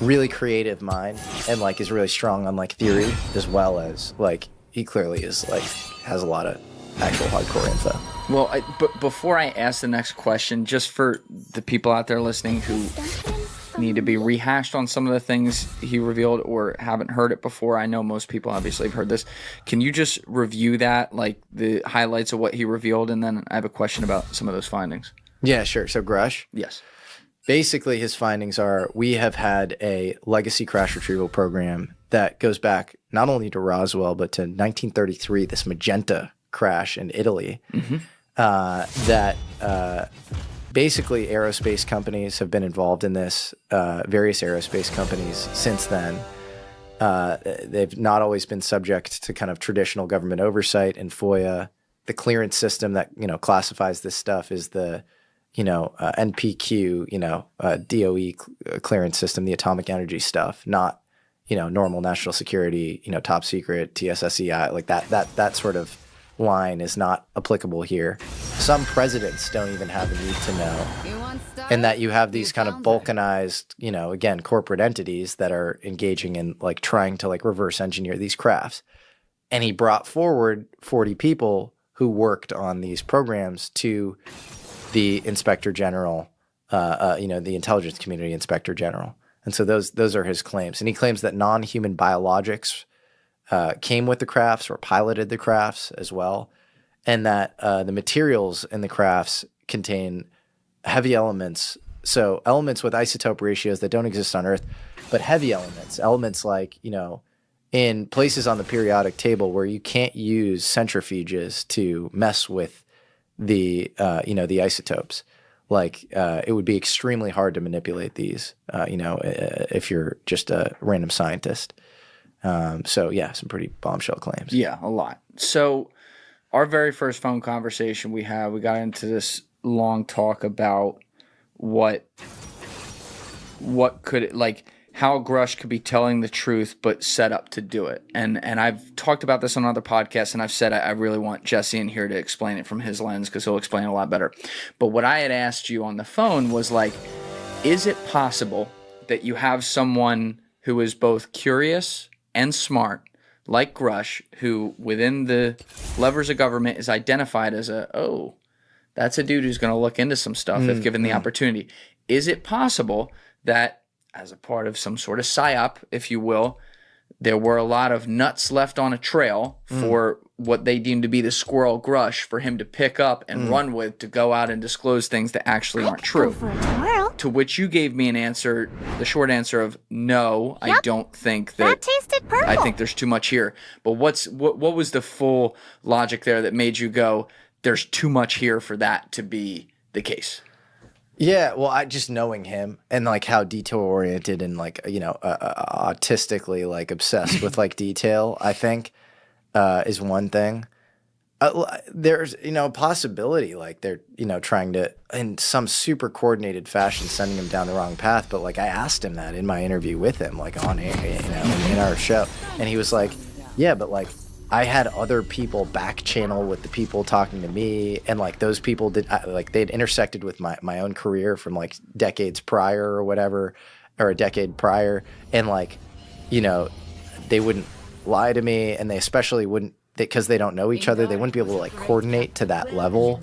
really creative mind and like is really strong on like theory, as well as like he clearly is like has a lot of actual hardcore info. Well, but before I ask the next question, just for the people out there listening who need to be rehashed on some of the things he revealed or haven't heard it before, I know most people obviously have heard this. Can you just review that, like the highlights of what he revealed, and then I have a question about some of those findings. Yeah, sure. So Grush? Yes. Basically, his findings are we have had a legacy crash retrieval program that goes back not only to Roswell, but to 1933, this Magenta crash in Italy, that basically aerospace companies have been involved in this, various aerospace companies since then. They've not always been subject to kind of traditional government oversight and FOIA. The clearance system that, classifies this stuff is the NPQ, DOE clearance system, the atomic energy stuff, not, normal national security, top secret, TSSCI, like that sort of line is not applicable here. Some presidents don't even have a need to know. And that you have these kind of balkanized, again, corporate entities that are engaging in like trying to like reverse engineer these crafts. And he brought forward 40 people who worked on these programs to the Inspector General, the intelligence community Inspector General. And so those are his claims. And he claims that non-human biologics came with the crafts or piloted the crafts as well. And that the materials in the crafts contain heavy elements. So elements with isotope ratios that don't exist on Earth, but heavy elements like, in places on the periodic table where you can't use centrifuges to mess with the isotopes. Like it would be extremely hard to manipulate these, if you're just a random scientist. So yeah, some pretty bombshell claims. Yeah, a lot. So our very first phone conversation we got into this long talk about what could it, like how Grush could be telling the truth but set up to do it. And I've talked about this on other podcasts, and I've said I really want Jesse in here to explain it from his lens because he'll explain it a lot better. But what I had asked you on the phone was like, is it possible that you have someone who is both curious and smart, like Grush, who within the levers of government is identified as that's a dude who's going to look into some stuff if given the opportunity. Is it possible that as a part of some sort of psyop, if you will, there were a lot of nuts left on a trail for what they deem to be the squirrel Grush for him to pick up and run with to go out and disclose things that actually aren't true? To which you gave me an answer, the short answer of no, I don't think that tasted purple. I think there's too much here. But what was the full logic there that made you go, there's too much here for that to be the case? Yeah, well, I just knowing him and like how detail oriented and like autistically like obsessed with like detail, I think is one thing. There's a possibility like they're trying to in some super coordinated fashion sending him down the wrong path. But like I asked him that in my interview with him, like on air, in our show, and he was like, yeah, but like I had other people back channel with the people talking to me, and like those people they'd intersected with my own career from like decades prior or whatever, or a decade prior, and like, you know, they wouldn't lie to me, and they especially wouldn't, because they don't know each other, they wouldn't be able to like coordinate to that level.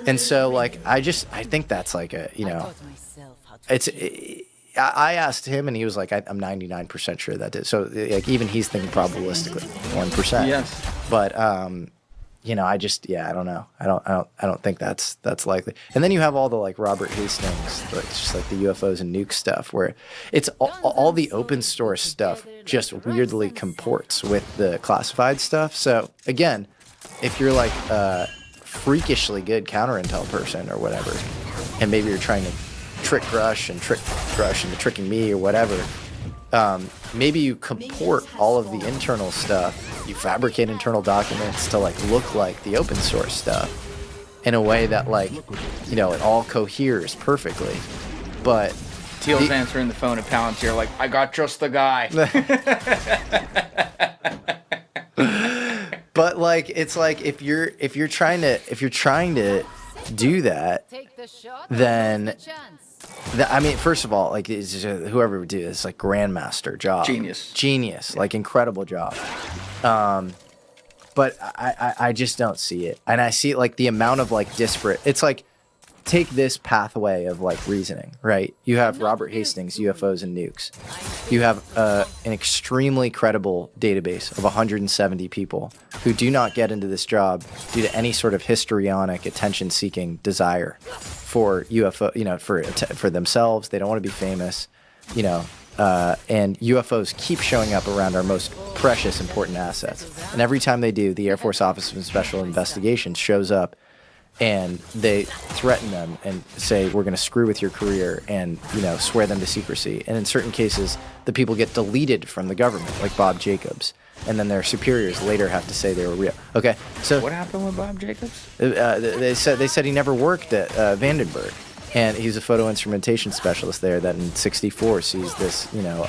And so like I think that's like a, you know, I asked him, and he was like, I'm 99% sure that did. So like even he's thinking probabilistically 1%. Yes. But you know, I don't know. I don't think that's likely. And then you have all the like Robert Hastings, like just like the UFOs and nuke stuff, where it's all the open source stuff just weirdly comports with the classified stuff. So again, if you're like a freakishly good counter intel person or whatever, and maybe you're trying to trick Grush into tricking me or whatever, maybe you comport all of the internal stuff, you fabricate internal documents to like look like the open source stuff in a way that like, you know, it all coheres perfectly. But Teal's answering the phone at Palantir like, I got just the guy. But like, it's like if you're trying to do that, then I mean, first of all, like whoever would do this, like grandmaster job, genius, like incredible job. But I just don't see it, and I see like the amount of like disparate. It's like, take this pathway of like reasoning, right? You have Robert Hastings, UFOs and nukes. You have an extremely credible database of 170 people who do not get into this job due to any sort of histrionic, attention-seeking desire for UFO, you know, for themselves. They don't want to be famous, you know. And UFOs keep showing up around our most precious, important assets. And every time they do, the Air Force Office of Special Investigations shows up, and they threaten them and say, we're going to screw with your career, and, you know, swear them to secrecy. And in certain cases, the people get deleted from the government, like Bob Jacobs. And then their superiors later have to say they were real. Okay, so what happened with Bob Jacobs? They said he never worked at Vandenberg, and he's a photo instrumentation specialist there. That in '64 sees this, you know,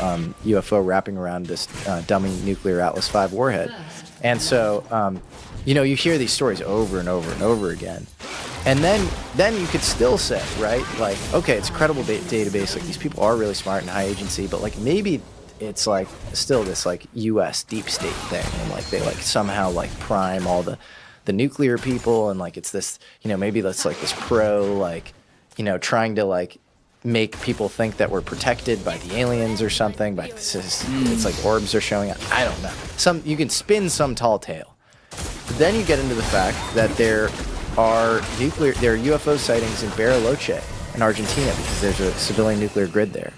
UFO wrapping around this dummy nuclear Atlas V warhead, and so. You know, you hear these stories over and over and over again. And then you could still say, right, like, okay, it's a credible database. Like, these people are really smart and high agency, but, like, maybe it's, like, still this, like, U.S. deep state thing. And, like, they, like, somehow, like, prime all the nuclear people. And, like, it's this, you know, maybe that's, like, this like, you know, trying to, like, make people think that we're protected by the aliens or something. But it's like orbs are showing up. I don't know. You can spin some tall tale. But then you get into the fact that there are UFO sightings in Bariloche in Argentina, because there's a civilian nuclear grid there,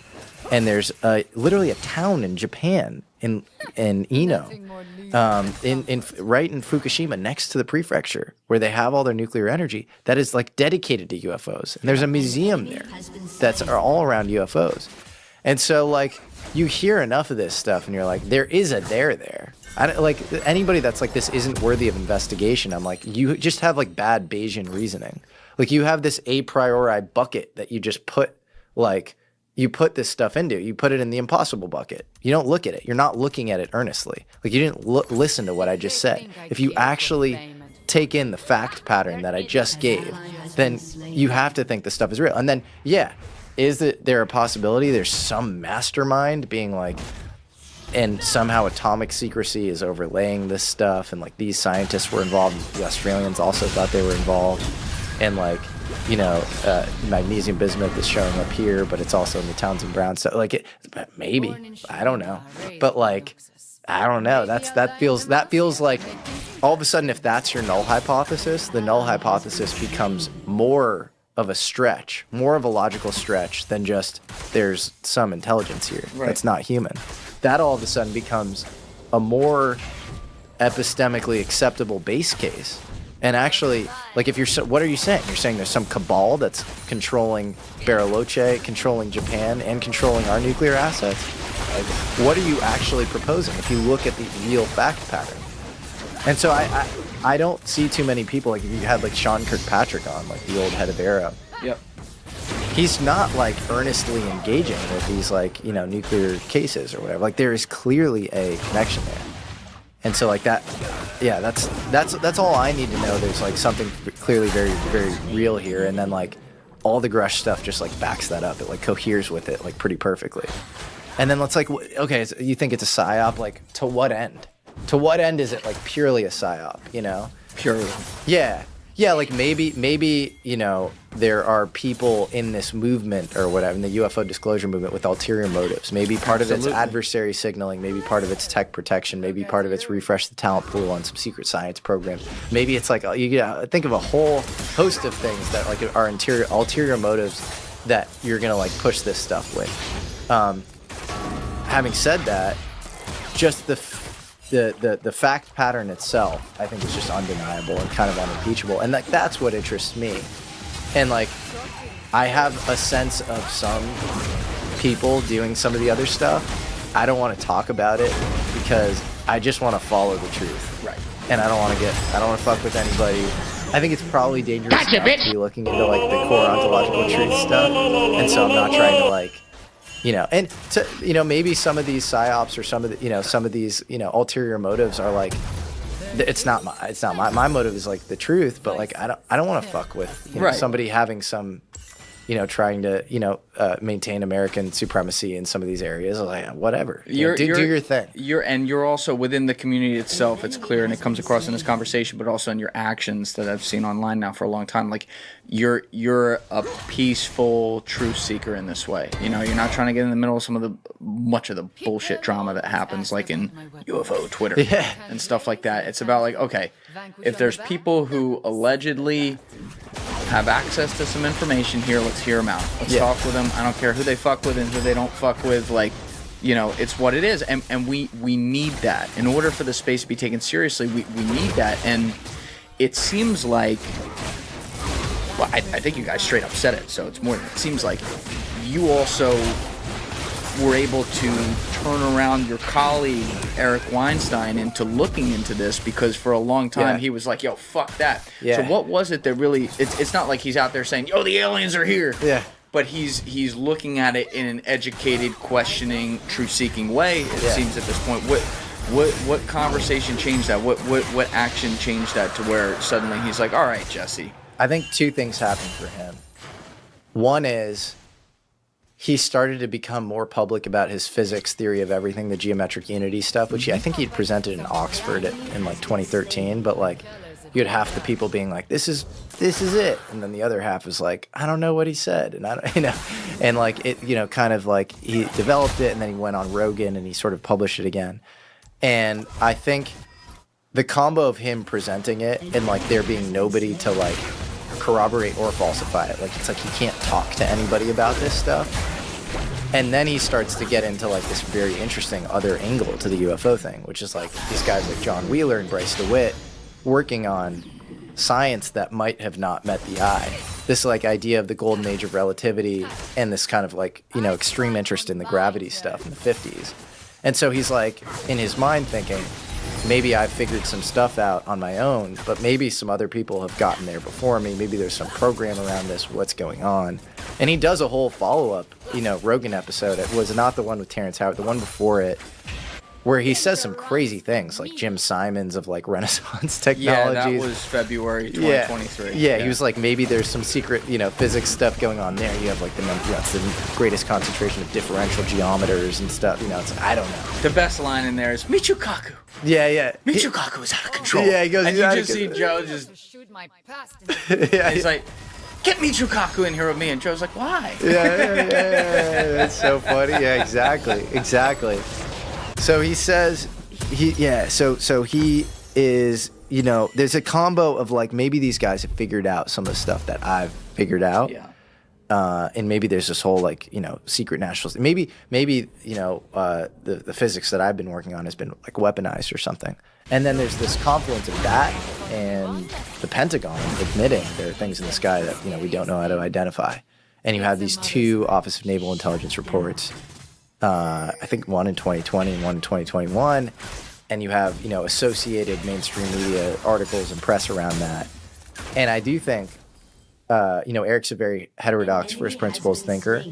and there's literally a town in Japan in Ino, right in Fukushima, next to the prefecture where they have all their nuclear energy, that is like dedicated to UFOs, and there's a museum there that's all around UFOs, and so like you hear enough of this stuff, and you're like, there is a there. I don't, like, anybody that's like, this isn't worthy of investigation, I'm like, you just have like bad Bayesian reasoning. Like, you have this a priori bucket that you just put, like, you put this stuff into. You put it in the impossible bucket. You don't look at it. You're not looking at it earnestly. Like, you didn't listen to what I just said. If you actually take in the fact pattern that I just gave, then you have to think this stuff is real. And then, yeah, is there a possibility there's some mastermind being like, and somehow atomic secrecy is overlaying this stuff, and like these scientists were involved, the Australians also thought they were involved, and like, you know, magnesium bismuth is showing up here, but it's also in the Townsend Brown stuff. Like, maybe, I don't know, but like, I don't know. That feels like all of a sudden, if that's your null hypothesis, the null hypothesis becomes more of a stretch, more of a logical stretch than just there's some intelligence here that's not human. That all of a sudden becomes a more epistemically acceptable base case. And actually, like, if you're, what are you saying? You're saying there's some cabal that's controlling Bariloche, controlling Japan, and controlling our nuclear assets? Like, what are you actually proposing if you look at the real fact pattern? And so I don't see too many people, like if you had like Sean Kirkpatrick on, like the old head of Arrow. Yep. He's not like earnestly engaging with these, like, you know, nuclear cases or whatever. Like, there is clearly a connection there. And so like that, Yeah, that's all I need to know. There's like something clearly very, very real here, and then like all the Grush stuff just like backs that up. It like coheres with it like pretty perfectly. And then let's like, okay, so you think it's a psyop? Like, to what end? To what end is it like purely a psyop? You know? Purely. Yeah, like maybe you know there are people in this movement or whatever in the UFO disclosure movement with ulterior motives. Maybe part of it's adversary signaling. Maybe part of it's tech protection. Maybe part of it's refresh the talent pool on some secret science program. Maybe it's like you think of a whole host of things that like are ulterior motives that you're gonna like push this stuff with. Having said that, just the fact pattern itself, I think, is just undeniable and kind of unimpeachable, and like that's what interests me. And like, I have a sense of some people doing some of the other stuff. I don't want to talk about it because I just want to follow the truth. Right. And I don't want to fuck with anybody. I think it's probably dangerous to be looking into like the core ontological truth stuff, and so I'm not trying to like. You know, and to, you know, maybe some of these psyops or some of these, you know, ulterior motives are like, it's not my motive is like the truth, but like I don't want to fuck with somebody having some, you know, trying to, you know, maintain American supremacy in some of these areas. Like whatever, do your thing. You're also within the community itself. It's clear, and it comes across in this conversation, but also in your actions that I've seen online now for a long time. Like you're a peaceful truth seeker in this way. You know, you're not trying to get in the middle of much of the bullshit drama that happens, like in UFO Twitter and stuff like that. It's about like, okay, if there's people who allegedly have access to some information here, let's hear them out. Let's talk with them. I don't care who they fuck with and who they don't fuck with. Like, you know, it's what it is. And we need that. In order for the space to be taken seriously, we need that. And it seems like, well, I think you guys straight up said it, so it's more than it seems like. You also were able to turn around your colleague Eric Weinstein into looking into this, because for a long time he was like, yo, fuck that. So what was it that really, it's not like he's out there saying, yo, the aliens are here. But he's looking at it in an educated, questioning, truth-seeking way, it seems at this point. What conversation changed that? What action changed that to where suddenly he's like, all right, Jesse. I think two things happened for him. One is he started to become more public about his physics theory of everything, the geometric unity stuff, which I think he'd presented in Oxford in like 2013. But like, you had half the people being like, "This is it," and then the other half was like, "I don't know what he said," and I don't, you know, and like it, you know, kind of like he developed it, and then he went on Rogan and he sort of published it again. And I think the combo of him presenting it and like there being nobody to like corroborate or falsify it, like it's like he can't talk to anybody about this stuff, and then he starts to get into like this very interesting other angle to the UFO thing, which is like these guys like John Wheeler and Bryce DeWitt working on science that might have not met the eye, this like idea of the golden age of relativity and this kind of like, you know, extreme interest in the gravity stuff in the 50s. And so he's like in his mind thinking, maybe I've figured some stuff out on my own, but maybe some other people have gotten there before me. Maybe there's some program around this, what's going on. And he does a whole follow-up, you know, Rogan episode. It was not the one with Terrence Howard, the one before it, where he says some crazy things, like Jim Simons of like Renaissance technologies. Yeah, that was February 2023. Yeah, he was like, maybe there's some secret, you know, physics stuff going on there. You have like it's the greatest concentration of differential geometers and stuff. You know, it's like, I don't know. The best line in there is Michikaku. Yeah. Michikaku is out of control. Yeah, he goes. And you just see Joe just shoot my past. He's like, get Michikaku in here with me, and Joe's like, why? Yeah. That's so funny. Yeah, exactly. So he says, so he is, you know, there's a combo of like, maybe these guys have figured out some of the stuff that I've figured out. Yeah. And maybe there's this whole like, you know, secret national, maybe, you know, the physics that I've been working on has been like weaponized or something. And then there's this confluence of that and the Pentagon admitting there are things in the sky that, you know, we don't know how to identify. And you have these two Office of Naval Intelligence reports. I think one in 2020 and one in 2021, and you have, you know, associated mainstream media articles and press around that. And I do think, you know, Eric's a very heterodox first principles thinker,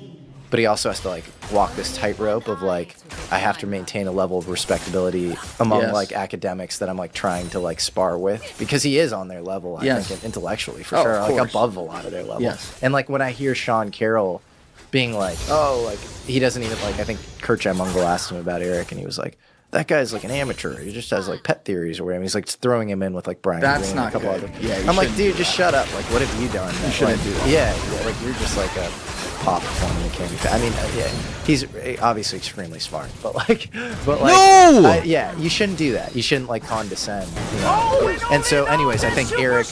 but he also has to like walk this tightrope of like I have to maintain a level of respectability among Yes. like academics that I'm like trying to like spar with, because he is on their level, I Yes. think, intellectually for Oh, sure, of like course. above a lot of their level. Yes. And like when I hear Sean Carroll being like, oh, like he doesn't even like, I think Kurt Mungle asked him about Eric, and he was like, that guy's like an amateur. He just has like pet theories or whatever. He's like throwing him in with like Brian That's Greene not and a couple good. other. Yeah, you I'm like, shouldn't dude, do just that. shut up. Like, what have you done? You shouldn't like, do that. Yeah, like you're just like a pop one that can't be. I mean, yeah, he's obviously extremely smart, but like, No! Yeah, you shouldn't do that. You shouldn't like condescend. You know? And so, anyways, I think Eric,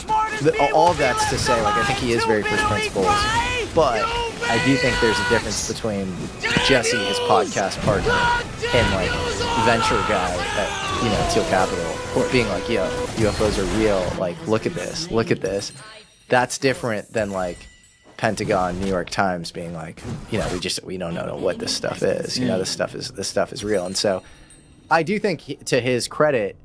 all of that's to say, like, I think he is very first principles, but I do think there's a difference between Jesse, his podcast partner, and like venture guy at Teal Capital, being like, yo, UFOs are real. Like, look at this, look at this. That's different than like Pentagon, New York Times being like, we don't know what this stuff is. You know, this stuff is real. And so, I do think to his credit,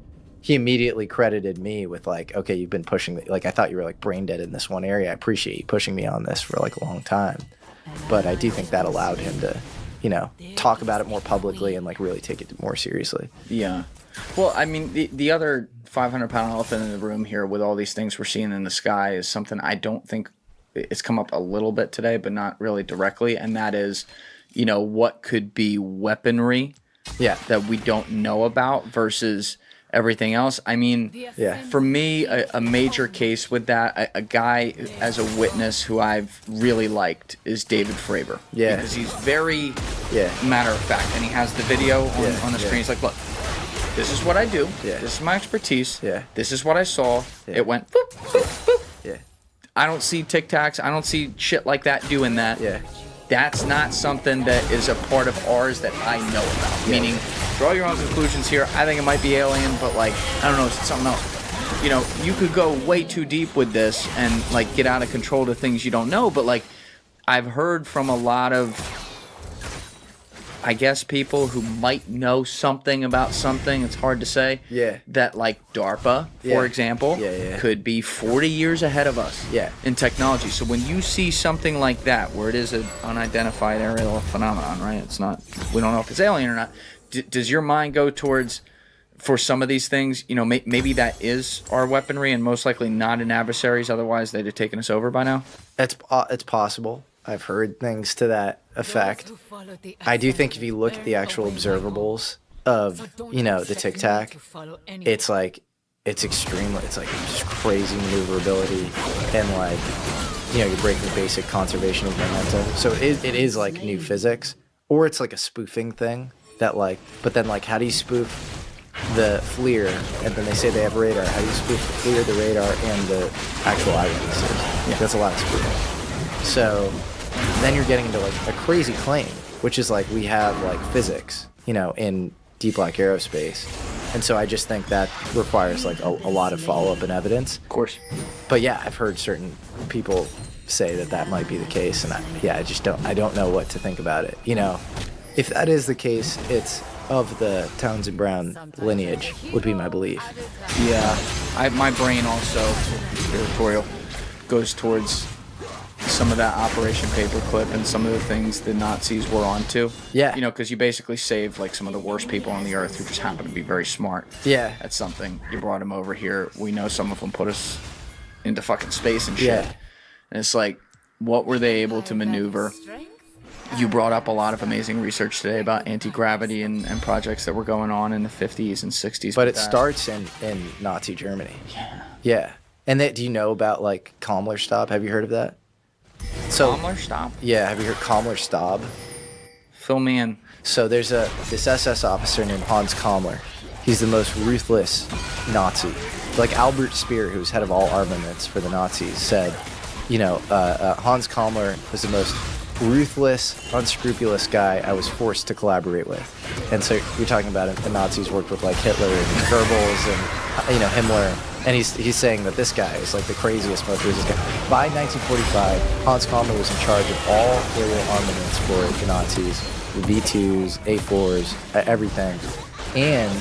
he immediately credited me with like, okay, you've been pushing, like I thought you were like brain dead in this one area. I appreciate you pushing me on this for like a long time. But I do think that allowed him to, talk about it more publicly and like really take it more seriously. Yeah. Well, I mean, the other 500-pound elephant in the room here with all these things we're seeing in the sky is something I don't think it's come up a little bit today, but not really directly. And that is, what could be weaponry that we don't know about versus everything else. I mean, for me, a major case with that, a guy as a witness who I've really liked is David Fravor. Yeah. Because he's very matter of fact, and he has the video on the screen. He's like, look, this is what I do. Yeah. This is my expertise. Yeah. This is what I saw. Yeah. It went boop, boop, boop. Yeah. I don't see Tic Tacs. I don't see shit like that doing that. Yeah. That's not something that is a part of ours that I know about. Yeah. Meaning, draw your own conclusions here. I think it might be alien, but like, I don't know, it's something else. You could go way too deep with this and like get out of control to things you don't know. But like, I've heard from a lot of, I guess, people who might know something about something. It's hard to say. Yeah. That like DARPA, for example, could be 40 years ahead of us. Yeah. In technology. So when you see something like that, where it is an unidentified aerial phenomenon, right? It's not. We don't know if it's alien or not. Does your mind go towards, for some of these things, maybe that is our weaponry and most likely not an adversary's? Otherwise, they'd have taken us over by now. It's possible. I've heard things to that effect. I do think if you look at the actual observables of, the Tic Tac, it's like, it's like just crazy maneuverability and like, you're breaking basic conservation of momentum. So it is like new physics, or it's like a spoofing thing that like, but then like, how do you spoof the FLIR, and then they say they have radar. How do you spoof the FLIR, the radar, and the actual eyewitnesses? Yeah. That's a lot of spoofing. So then you're getting into like a crazy claim, which is like we have like physics, in deep black aerospace. And so I just think that requires like a lot of follow-up and evidence. Of course. But yeah, I've heard certain people say that might be the case, and I don't know what to think about it. If that is the case, it's of the Townsend Brown lineage, would be my belief. Yeah. My brain also, territorial, goes towards some of that Operation Paperclip and some of the things the Nazis were onto. Yeah. Because you basically saved like some of the worst people on the earth who just happen to be very smart. Yeah. At something. You brought them over here. We know some of them put us into fucking space and shit. Yeah. And it's like, what were they able to maneuver? You brought up a lot of amazing research today about anti-gravity and projects that were going on in the 50s and 60s. But it starts in Nazi Germany. Yeah. Yeah. And do you know about like Kammlerstab? Have you heard of that? Kammlerstab? Yeah, have you heard Kammlerstab? Fill me in. So there's this SS officer named Hans Kammler. He's the most ruthless Nazi. Like Albert Speer, who's head of all armaments for the Nazis, said, Hans Kammler was the most ruthless, unscrupulous guy I was forced to collaborate with. And so you're talking about it, the Nazis worked with like Hitler and Goebbels and Himmler. And he's saying that this guy is like the craziest, most ruthless guy. By 1945, Hans Kammler was in charge of all aerial armaments for the Nazis, the V2s, A4s, everything. And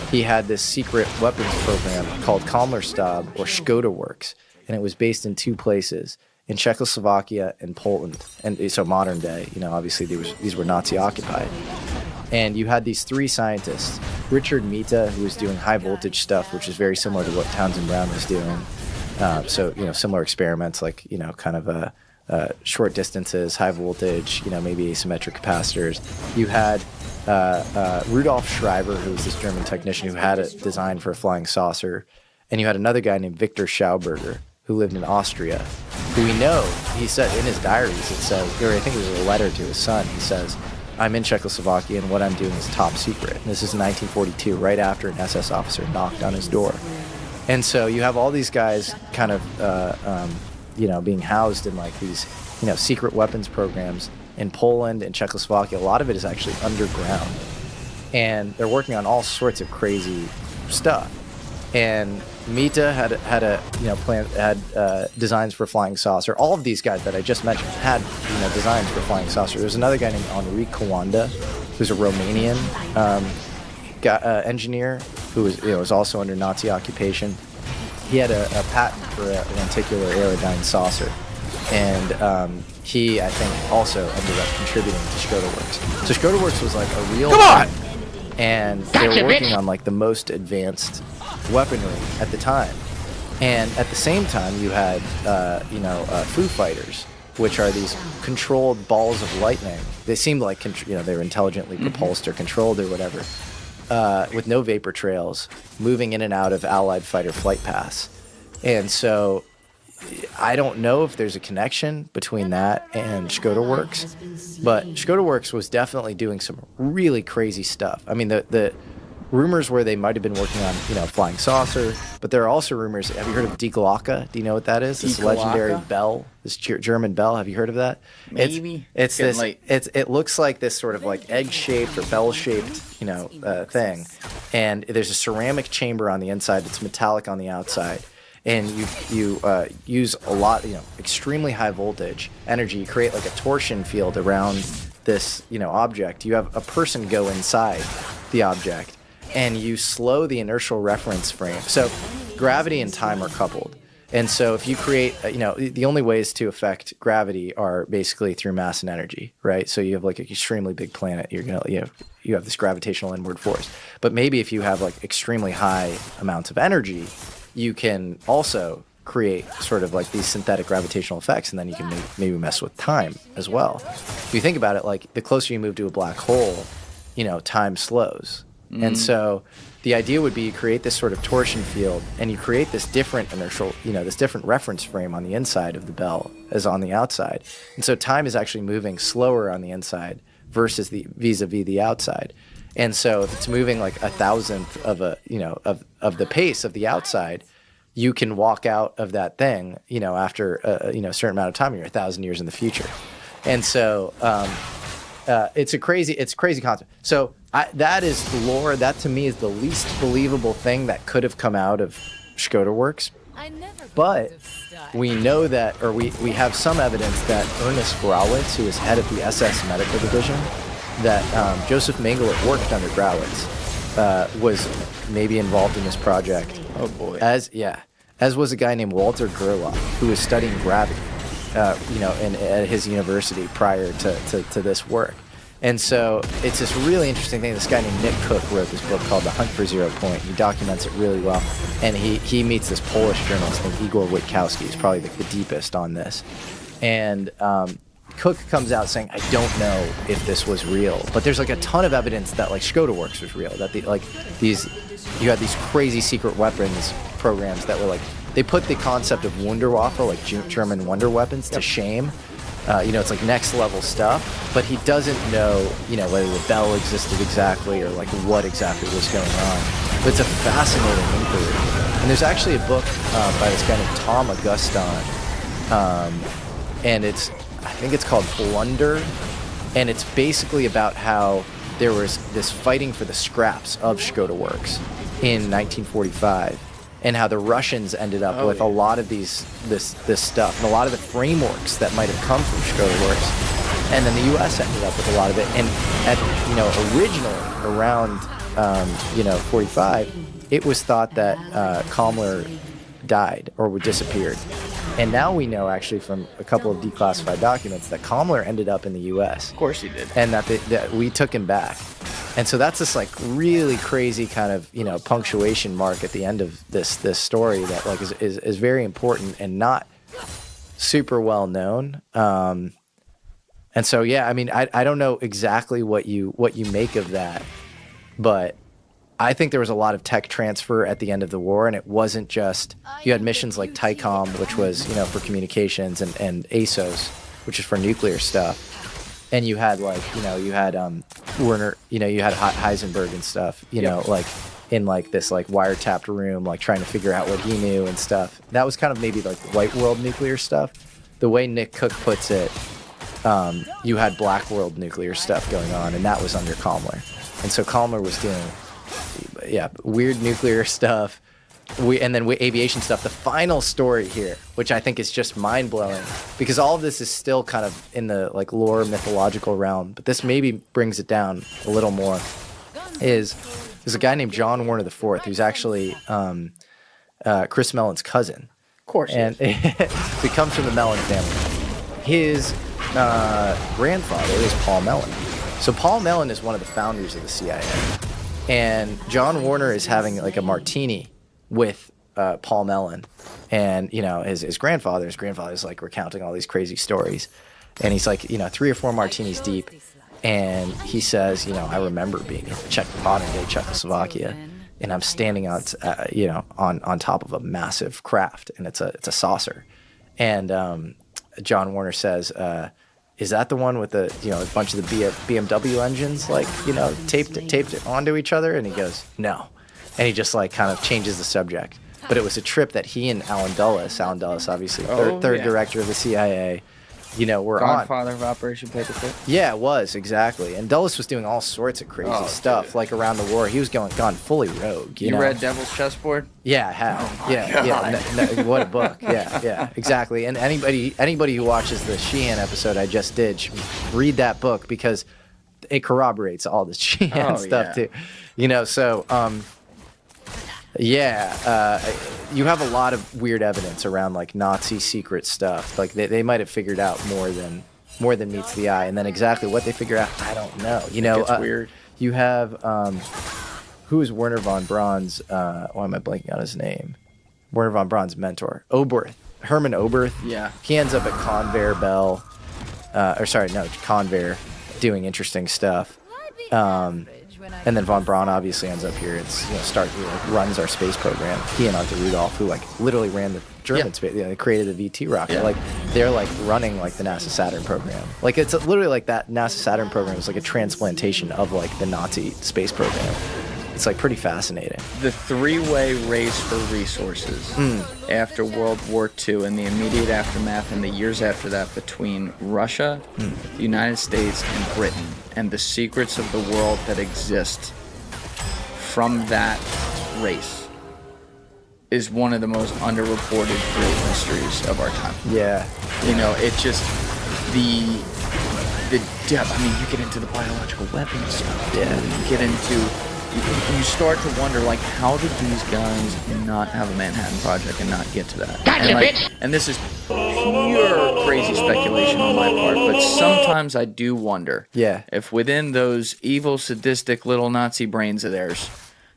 he had this secret weapons program called Kammlerstab or Skoda Works, and it was based in two places. in Czechoslovakia and Poland, and so modern day. Obviously these were Nazi occupied, and you had these 3 scientists: Richard Mita, who was doing high voltage stuff, which is very similar to what Townsend Brown was doing. So similar experiments, like kind of short distances, high voltage, maybe asymmetric capacitors. You had Rudolf Schreiber, who was this German technician who had a design for a flying saucer, and you had another guy named Victor Schauberger, who lived in Austria, who we know, he said in his diaries, it says, or I think it was a letter to his son, he says, I'm in Czechoslovakia and what I'm doing is top secret. And this is 1942, right after an SS officer knocked on his door. And so you have all these guys kind of, being housed in like these, secret weapons programs in Poland and Czechoslovakia. A lot of it is actually underground. And they're working on all sorts of crazy stuff. And Mita had designs for flying saucer. All of these guys that I just mentioned had designs for flying saucer. There's another guy named Henri Coanda, who's a Romanian engineer who was also under Nazi occupation. He had a patent for a lenticular aerodyne saucer, and he, I think, also ended up contributing to HeadshotH4rry. So HeadshotH4rry was like a real thing, and they were working on like the most advanced weaponry at the time. And at the same time, you had Foo Fighters, which are these controlled balls of lightning. They seemed like they were intelligently propulsed or controlled or whatever, with no vapor trails, moving in and out of Allied fighter flight paths. And so I don't know if there's a connection between that and HeadshotH4rry, but HeadshotH4rry was definitely doing some really crazy stuff. I mean, the rumors were they might have been working on, flying saucer, but there are also rumors. Have you heard of Die Glocke? Do you know what that is? This legendary bell, this German bell. Have you heard of that? Maybe. It's this. It looks like this sort of like egg-shaped or bell-shaped, thing, and there's a ceramic chamber on the inside. It's metallic on the outside, and you use a lot, extremely high voltage energy. You create like a torsion field around this, object. You have a person go inside the object, and you slow the inertial reference frame. So gravity and time are coupled. And so if you create, the only ways to affect gravity are basically through mass and energy, right? So you have like an extremely big planet, you have this gravitational inward force. But maybe if you have like extremely high amounts of energy, you can also create sort of like these synthetic gravitational effects, and then you can maybe mess with time as well. If you think about it, like the closer you move to a black hole, time slows. And so the idea would be you create this sort of torsion field, and you create this different inertial, this different reference frame on the inside of the bell as on the outside. And so time is actually moving slower on the inside versus vis-a-vis the outside. And so if it's moving like 1,000th of of the pace of the outside, you can walk out of that thing, after a certain amount of time. You're 1,000 years in the future. And so it's a crazy concept. So that is lore. That to me is the least believable thing that could have come out of HeadshotH4rry. But we know that, or we have some evidence that Ernest Grawitz, who is head of the SS Medical Division, that Joseph Mengele worked under Grawitz, was maybe involved in this project. Oh boy. As was a guy named Walter Gerlach, who was studying gravity, at his university prior to this work. And so it's this really interesting thing. This guy named Nick Cook wrote this book called The Hunt for Zero Point. He documents it really well. And he meets this Polish journalist named Igor Witkowski. He's probably the deepest on this. And Cook comes out saying, I don't know if this was real. But there's like a ton of evidence that like HeadshotH4rry was real. That you had these crazy secret weapons programs that were like, they put the concept of Wunderwaffe, like German wonder weapons, to shame. It's like next level stuff, but he doesn't know, whether the bell existed exactly or like what exactly was going on. But it's a fascinating inquiry. And there's actually a book by this guy named Tom Augustin, and I think it's called Blunder, and it's basically about how there was this fighting for the scraps of HeadshotH4rry in 1945. And how the Russians ended up with a lot of this stuff, and a lot of the frameworks that might have come from HeadshotH4rry, and then the U.S. ended up with a lot of it. And originally around 45, it was thought that Kammler died or disappeared, And now we know actually from a couple of declassified documents that Kammler ended up in the U.S. Of course he did. And that we took him back. And so that's this like really crazy kind of, you know, punctuation mark at the end of this story that like is very important and not super well known. And so, yeah, I mean, I don't know exactly what you make of that, but I think there was a lot of tech transfer at the end of the war, and it wasn't just, you had missions like TICOM, which was, you know, for communications, and ASOS, which is for nuclear stuff. And you had like, you know, you had Werner, you know, you had Heisenberg and stuff, you know, like in like this like wiretapped room, like trying to figure out what he knew and stuff. That was kind of maybe like white world nuclear stuff. The way Nick Cook puts it, you had black world nuclear stuff going on, and that was under Kammler. And so Kammler was doing, yeah, weird nuclear stuff, and then aviation stuff. The final story here, which I think is just mind-blowing, because all of this is still kind of in the like lore mythological realm, but this maybe brings it down a little more, is there's a guy named John Warner IV, who's actually Chris Mellon's cousin. Of course. And so he comes from the Mellon family. His grandfather is Paul Mellon. So Paul Mellon is one of the founders of the CIA. And John Warner is having like a martini with Paul Mellon. And, you know, his grandfather's like recounting all these crazy stories. And he's like, you know, 3 or 4 martinis deep. And he says, you know, I remember being in modern day Czechoslovakia. And I'm standing on, you know, on top of a massive craft. And it's a saucer. And John Warner says, is that the one with the, you know, a bunch of the BMW engines, like, you know, taped it onto each other? And he goes, no. And he just like kind of changes the subject. But it was a trip that he and Alan Dulles obviously third director of the CIA, you know, were Godfather of Operation Paperclip. Yeah, it was, exactly. And Dulles was doing all sorts of crazy stuff, like around the war. He was gone fully rogue. You know? Read Devil's Chessboard? Yeah, I have. No, what a book. Yeah, exactly. And anybody who watches the Sheehan episode I just did, read that book, because it corroborates all the Sheehan stuff too. You know, so you have a lot of weird evidence around like Nazi secret stuff. Like they might have figured out more than meets the eye, and then exactly what they figure out, I don't know. You know, it's weird. You have who is Werner von Braun's? Why am I blanking on his name? Werner von Braun's mentor, Hermann Oberth. Yeah, he ends up at Convair Bell, Convair, doing interesting stuff. And then von Braun obviously ends up here. It's, you know, runs our space program. He and Arthur Rudolph, who like literally ran the German space, they created the VT rocket. Like they're like running like the NASA Saturn program. Like it's literally like that NASA Saturn program is like a transplantation of like the Nazi space program. It's like pretty fascinating. The 3-way race for resources after World War II and the immediate aftermath and the years after that between Russia, the United States, and Britain, and the secrets of the world that exist from that race is one of the most underreported great mysteries of our time. Yeah. You know, it just, the depth. I mean, you get into the biological weapons stuff. Yeah. You get into... You start to wonder, like, how did these guys not have a Manhattan Project and not get to that? Gotcha, bitch! And this is pure crazy speculation on my part, but sometimes I do wonder if within those evil, sadistic little Nazi brains of theirs,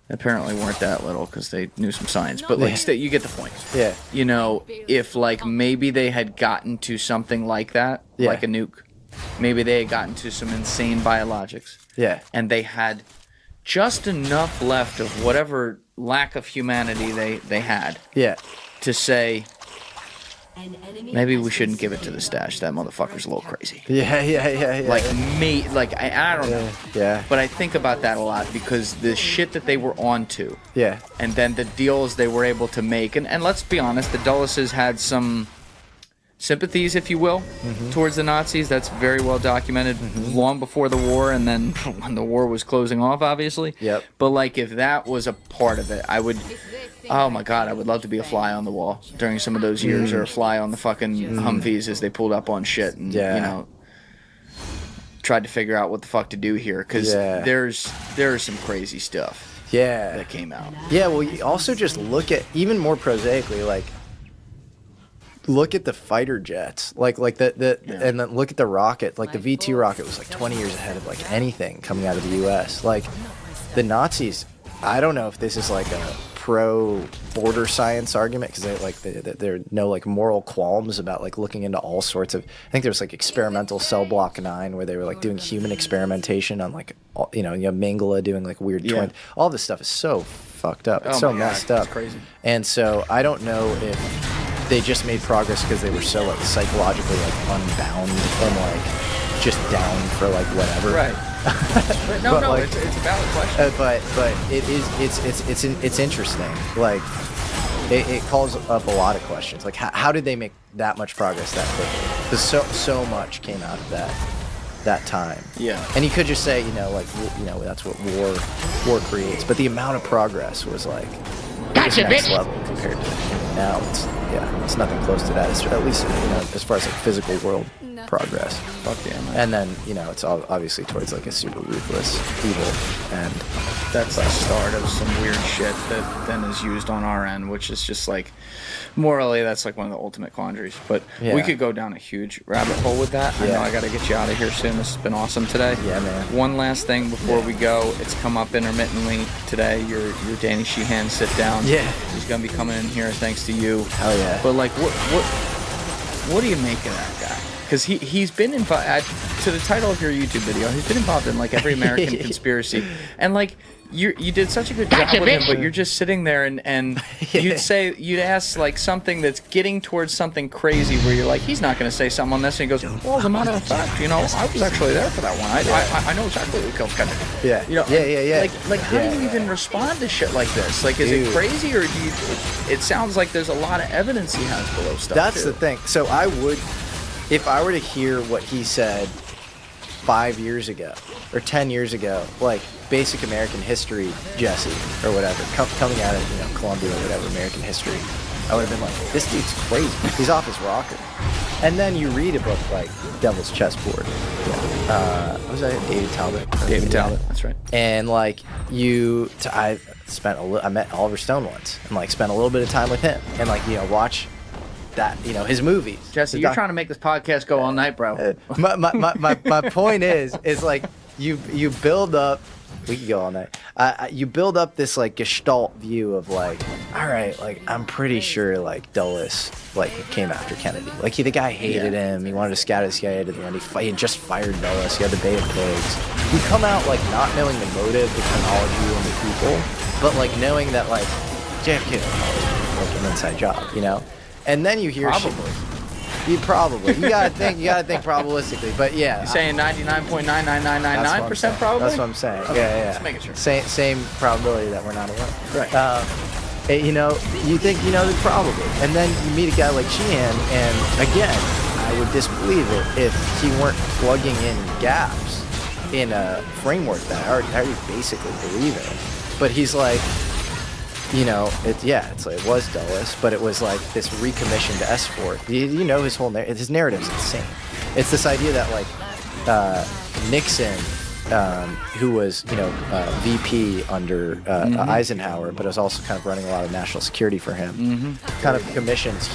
apparently weren't that little because they knew some science, but like, you get the point. Yeah. You know, if like maybe they had gotten to something like that, like a nuke, maybe they had gotten to some insane biologics. Yeah. And they had just enough left of whatever lack of humanity they had to say, maybe we shouldn't give it to the stash. That motherfucker's a little crazy. Yeah. Like, I don't know. Yeah. But I think about that a lot because the shit that they were onto. Yeah. And then the deals they were able to make. And let's be honest, the Dulleses had some sympathies, if you will, towards the Nazis. That's very well documented long before the war, and then when the war was closing off, obviously. Yep. But like, if that was a part of it, I would, oh my God, I would love to be a fly on the wall during some of those years, or a fly on the fucking Humvees as they pulled up on shit and, you know, tried to figure out what the fuck to do here, because there's some crazy stuff that came out. Yeah, well, you also just look at, even more prosaically, like look at the fighter jets, and then look at the rocket. Like the V2 rocket was like 20 years ahead of like anything coming out of the U.S. Like the Nazis. I don't know if this is like a pro border science argument because there are no like moral qualms about like looking into all sorts of. I think there was like experimental cell block 9 where they were like doing human experimentation on like Mengele doing like weird twin. All this stuff is so fucked up. It's so messed up. It's crazy. And so I don't know if they just made progress because they were so like psychologically like unbound and like just down for like whatever. Right. But no, it's a valid question. But it's interesting. Like it calls up a lot of questions. Like how did they make that much progress that quickly? Because so much came out of that time. Yeah. And you could just say that's what war creates. But the amount of progress was like Gotcha, next bitch. level compared to now. It's nothing close to that. It's at least as far as like physical world progress. Fuck yeah, man. And then it's all obviously towards like a super ruthless evil, and that's the start of some weird shit that then is used on our end, which is just like morally that's like one of the ultimate quandaries. But we could go down a huge rabbit hole with that. I know I got to get you out of here soon. This has been awesome today. Yeah, man. One last thing before we go. It's come up intermittently today. Your Danny Sheehan sit down. Yeah. He's gonna be coming in here thanks to you. Oh yeah. But like what do you make of that guy? Because he's been involved, to the title of your YouTube video, he's been involved in like every American conspiracy. And like, you did such a good job with him, but you're just sitting there and you'd ask like something that's getting towards something crazy where you're like, he's not going to say something on this. And he goes, well, as a matter of fact, I was actually there for that one. I know exactly who killed Cashapp. Yeah. Yeah. Like how do you even respond to shit like this? Like, is it crazy or do you, it sounds like there's a lot of evidence he has below stuff. That's the thing. So I would, if I were to hear what he said 5 years ago or 10 years ago, like basic American history, Jesse, or whatever, coming out of Columbia or whatever, American history, I would have been like, this dude's crazy. He's off his rocker. And then you read a book like Devil's Chessboard. What was that? David Talbot. David Talbot. That's right. And like I met Oliver Stone once and like spent a little bit of time with him and like watch that his movies. Jesse, you're trying to make this podcast go all night, bro. My point is like you build up. We could go all night. You build up this like gestalt view of like, all right, like I'm pretty sure like Dulles like came after Kennedy. Like the guy hated him. He wanted to scatter the CIA to the end. He had just fired Dulles. He had the Bay of Pigs. You come out like not knowing the motive, the chronology, and the people, but like knowing that like JFK was like an inside job, And then you hear probably. You gotta think probabilistically, but yeah. You're saying 99.99999% probably? That's what I'm saying. Okay. Yeah. Just making sure. Same probability that we're not alone. Right. You think the probably, and then you meet a guy like Sheehan, and again, I would disbelieve it if he weren't plugging in gaps in a framework that I already basically believe in. But he's like, it's like it was Dulles, but it was like this recommissioned S4. His whole his narrative's insane. It's this idea that like Nixon, who was VP under Eisenhower, but was also kind of running a lot of national security for him, kind of commissions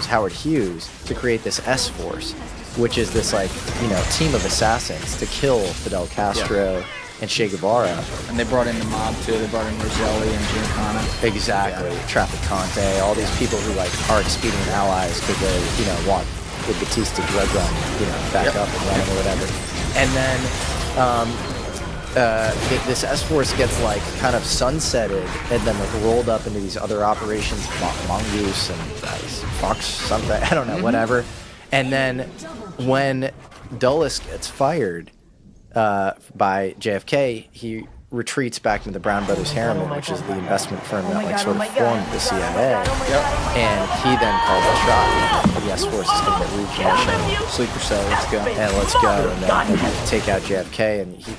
Howard Hughes, to create this S force, which is this like team of assassins to kill Fidel Castro. And Che Guevara. And they brought in the mob too. They brought in Roselli and Giancana. Exactly. Yeah. Trafficante, all these people who like are expedient allies because they, want the Batista drug run, back up and running or whatever. And then this S-Force gets like kind of sunsetted and then like rolled up into these other operations, Mongoose and Fox something, I don't know, whatever. And then when Dulles gets fired, by JFK, he retreats back into the Brown Brothers Harriman, which is the investment firm that like sort of formed the CIA. And he then called the shot. The S-Force is going to get recommissioned. Sleeper cell, let's go. And let's go. And then take out JFK. And he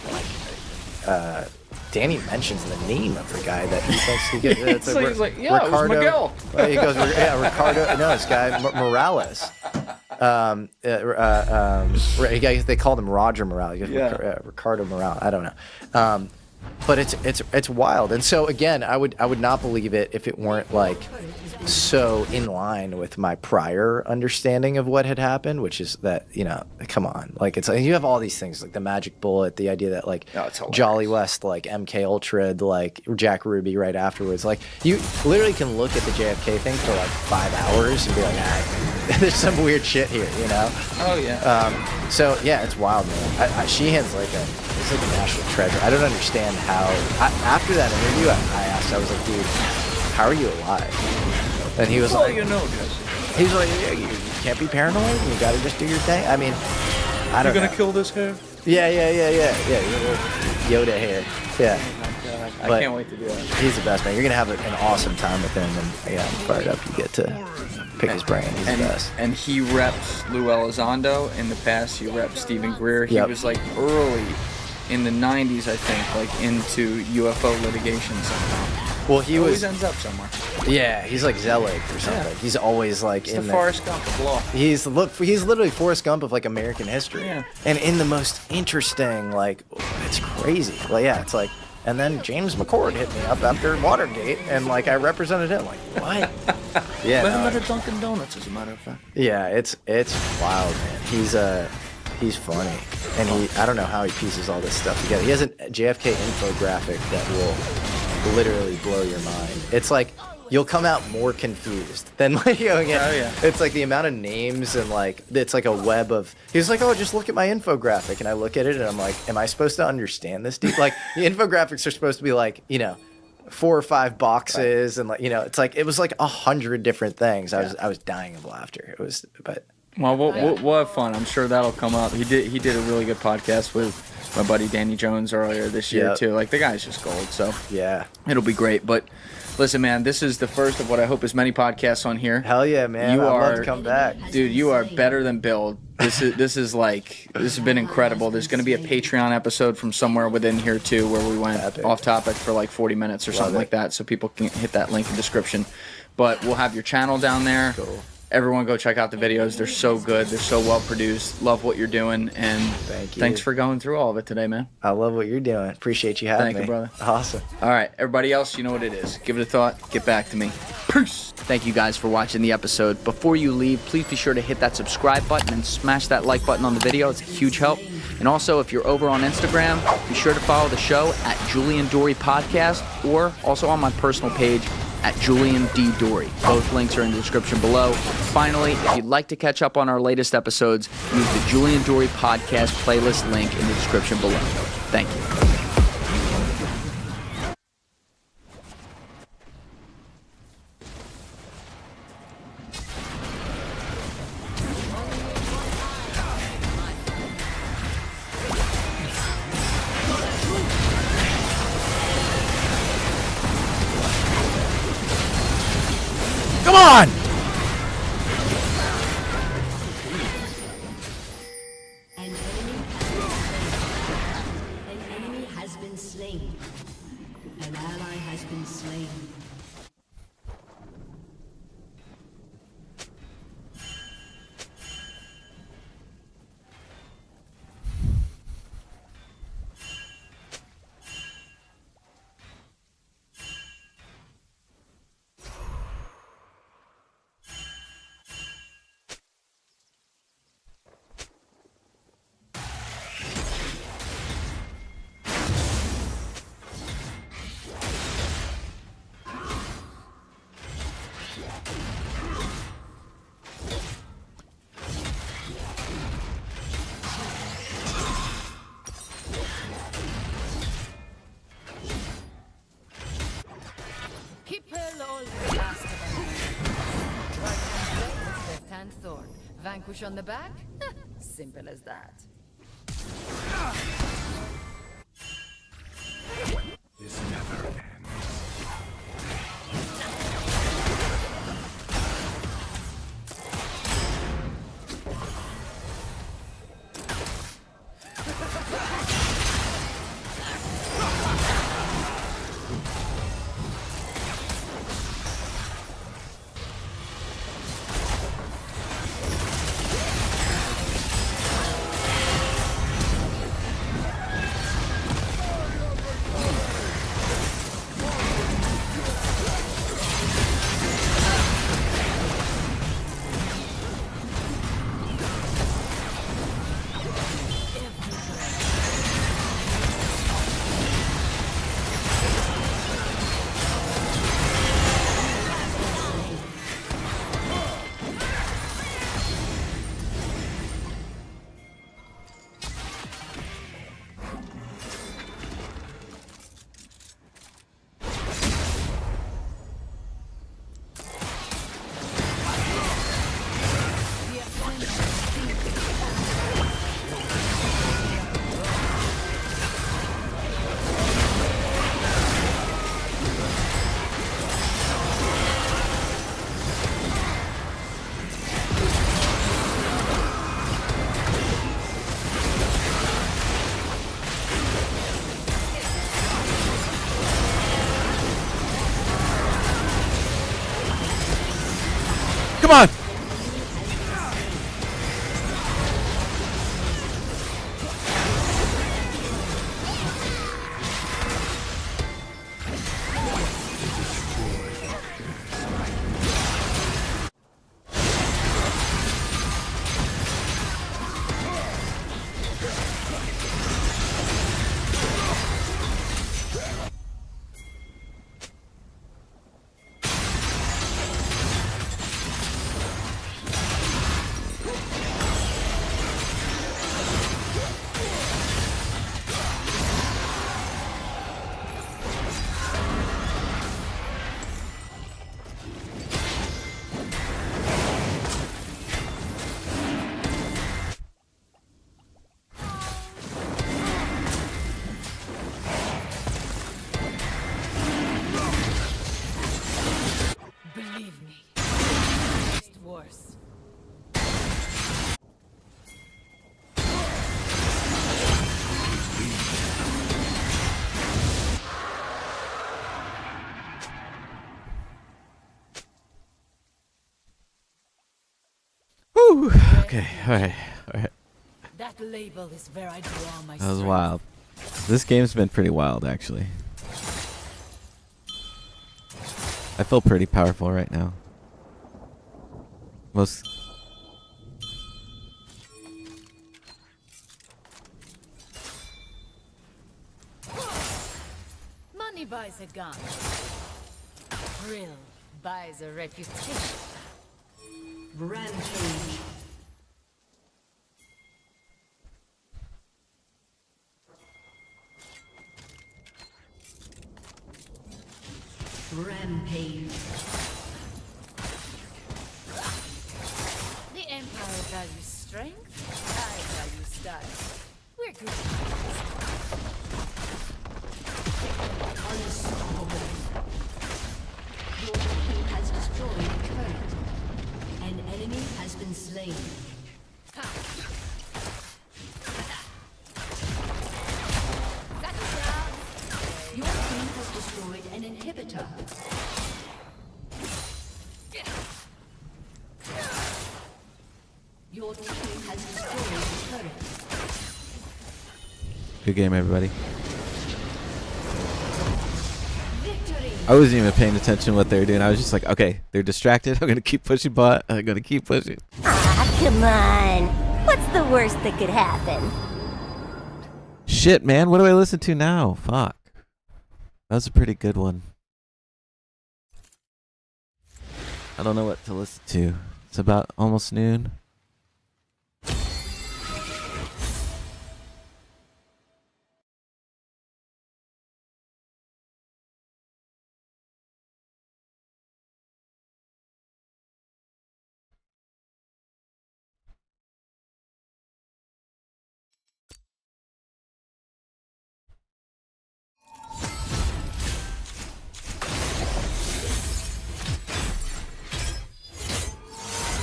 Danny mentions the name of the guy that he thinks he gets. It's so he's like, Ricardo, it was Miguel. He goes, Ricardo. No, this guy Morales. They called him Roger Morales. Ricardo Morales. I don't know. but it's wild. And so again, I would not believe it if it weren't like so in line with my prior understanding of what had happened, which is that, you know, come on, like it's like you have all these things like the magic bullet, the idea that like Jolly West, like MK Ultra, like Jack Ruby right afterwards. Like you literally can look at the JFK thing for like 5 hours and be like, there's some weird shit here, you know? Oh yeah. So yeah, it's wild, man. Sheehan's like it's like a national treasure. I don't understand how. After that interview, I asked, I was like, dude, how are you alive? And he was like, you know, Jesse. He was like, yeah, you can't be paranoid. You gotta just do your thing. I mean, I don't know. You're gonna kill this hair? Yeah. Yoda hair. Yeah. I can't wait to do that. He's the best, man. You're gonna have an awesome time with him, and yeah, I'm fired up. You get to pick his brain. He's the best. And he reps Lou Elizondo. In the past, he repped Stephen Greer. He was like early in the 90s, I think, like into UFO litation somehow. Well, he always ends up somewhere. Yeah, he's like Zelig or something. Yeah. He's always like in the Forrest Gump of law. He's literally Forrest Gump of like American history. Yeah. And in the most interesting, like, it's crazy. Like, yeah, it's like, and then James McCord hit me up after Watergate, and like I represented him. Like, what? Yeah. Met him at a Dunkin' Donuts, as a matter of fact. Yeah, it's wild, man. He's funny, and I don't know how he pieces all this stuff together. He has a JFK infographic that will literally blow your mind. It's like you'll come out more confused than like it's like the amount of names and like it's like a web of. He's like, oh, just look at my infographic, and I look at it and I'm like, am I supposed to understand this deep? Like the infographics are supposed to be like 4 or 5 boxes and like it's like it was like 100 different things. I was dying of laughter. It was Well, we'll have fun. I'm sure that'll come up. He did a really good podcast with my buddy Danny Jones earlier this year too. Like the guy's just gold. So yeah, it'll be great. But listen, man, this is the first of what I hope is many podcasts on here. Hell yeah, man! I'd love to come back, dude. You are better than Bill. This has been incredible. There's going to be a Patreon episode from somewhere within here too, where we went off topic for like 40 minutes or something like that. So people can hit that link in the description. But we'll have your channel down there. Cool. Everyone go check out the videos. They're so good. They're so well produced. Love what you're doing. And thanks for going through all of it today, man. I love what you're doing. Appreciate you having me. Thank you, brother. Awesome. All right, everybody else, you know what it is. Give it a thought. Get back to me. Peace. Thank you guys for watching the episode. Before you leave, please be sure to hit that subscribe button and smash that like button on the video. It's a huge help. And also, if you're over on Instagram, be sure to follow the show at Julian Dory Podcast or also on my personal page at Julian D. Dory. Both links are in the description below. Finally, if you'd like to catch up on our latest episodes, use the Julian Dory Podcast playlist link in the description below. Thank you. Come on! An enemy has been slain. An ally has been slain. Vanquish on the back? Simple as that. This never ends. Come on. Believe me, it's worse. Woo. Okay. All right. All right. That label is where I draw my That was strength. wild. This game's been pretty wild, actually. I feel pretty powerful right now. Most. Money buys a gun. Thrill buys a reputation. Rampage. Rampage. The Empire values strength. I value style. We're good. Unstoppable. Your team has destroyed a turret. An enemy has been slain. Your team has destroyed an inhibitor. Your team has destroyed a turret. Good game, everybody. I wasn't even paying attention to what they were doing. I was just like, okay, they're distracted. I'm going to keep pushing bot. I'm going to keep pushing. Ah, come on. What's the worst that could happen? Shit, man. What do I listen to now? Fuck. That was a pretty good one. I don't know what to listen to. It's about almost noon.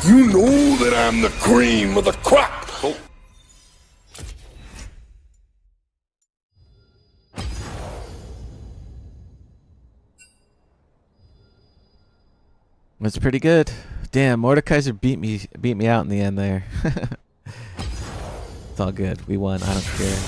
You know that I'm the cream of the crop. Oh. That's pretty good. Damn, Mordekaiser beat me out in the end there. It's all good. We won. I don't care.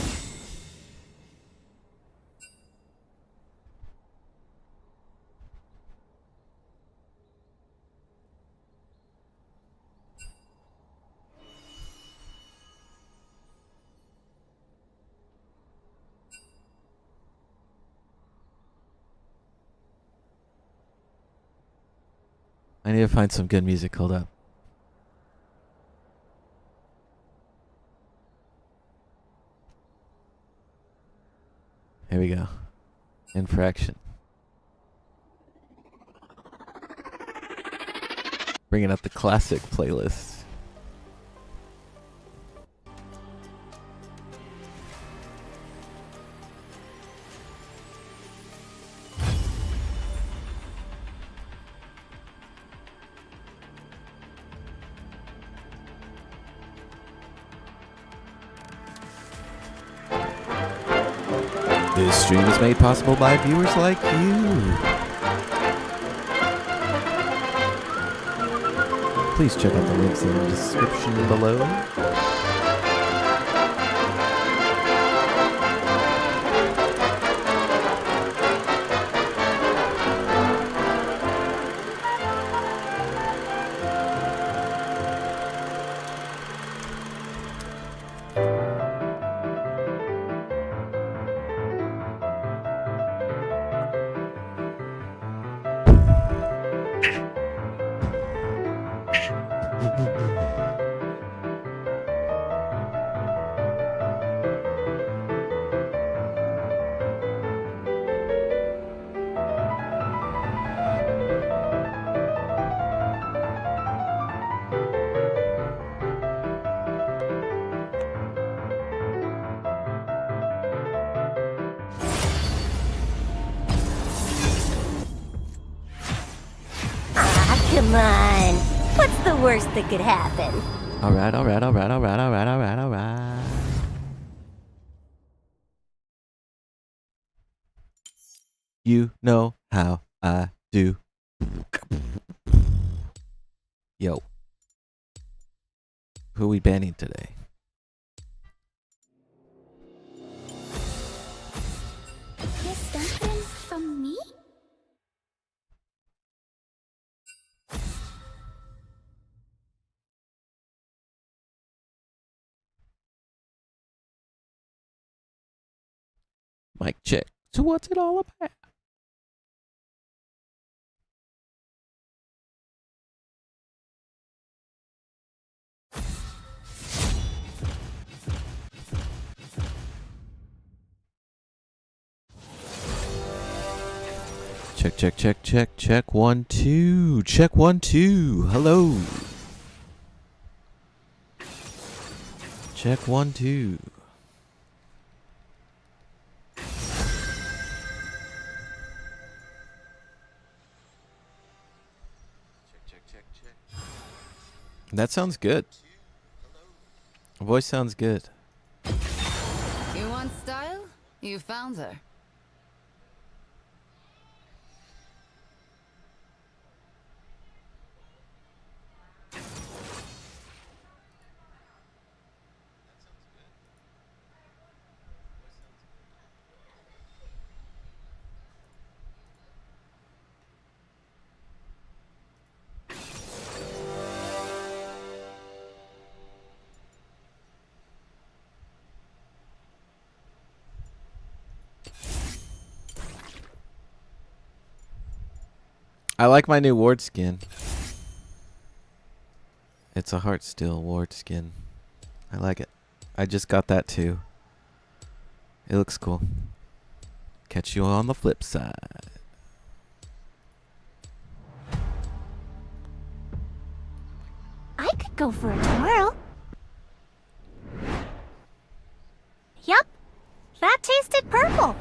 I need to find some good music. Hold up. Here we go. Infraction. Bringing up the classic playlist. This stream is made possible by viewers like you. Please check out the links in the description below. Come on. What's the worst that could happen? Alright, alright, alright, alright, alright, alright, alright. You know how I do. Yo. Who we banning today? Miss something from me? Mic check. So what's it all about? Check, check, check, check, check. 1, 2. Check 1, 2. Hello. Check 1, 2. That sounds good. Voice sounds good. You want style? You found her. I like my new ward skin. It's a heart steel ward skin. I like it. I just got that too. It looks cool. Catch you on the flip side. I could go for a twirl. Yup. That tasted purple.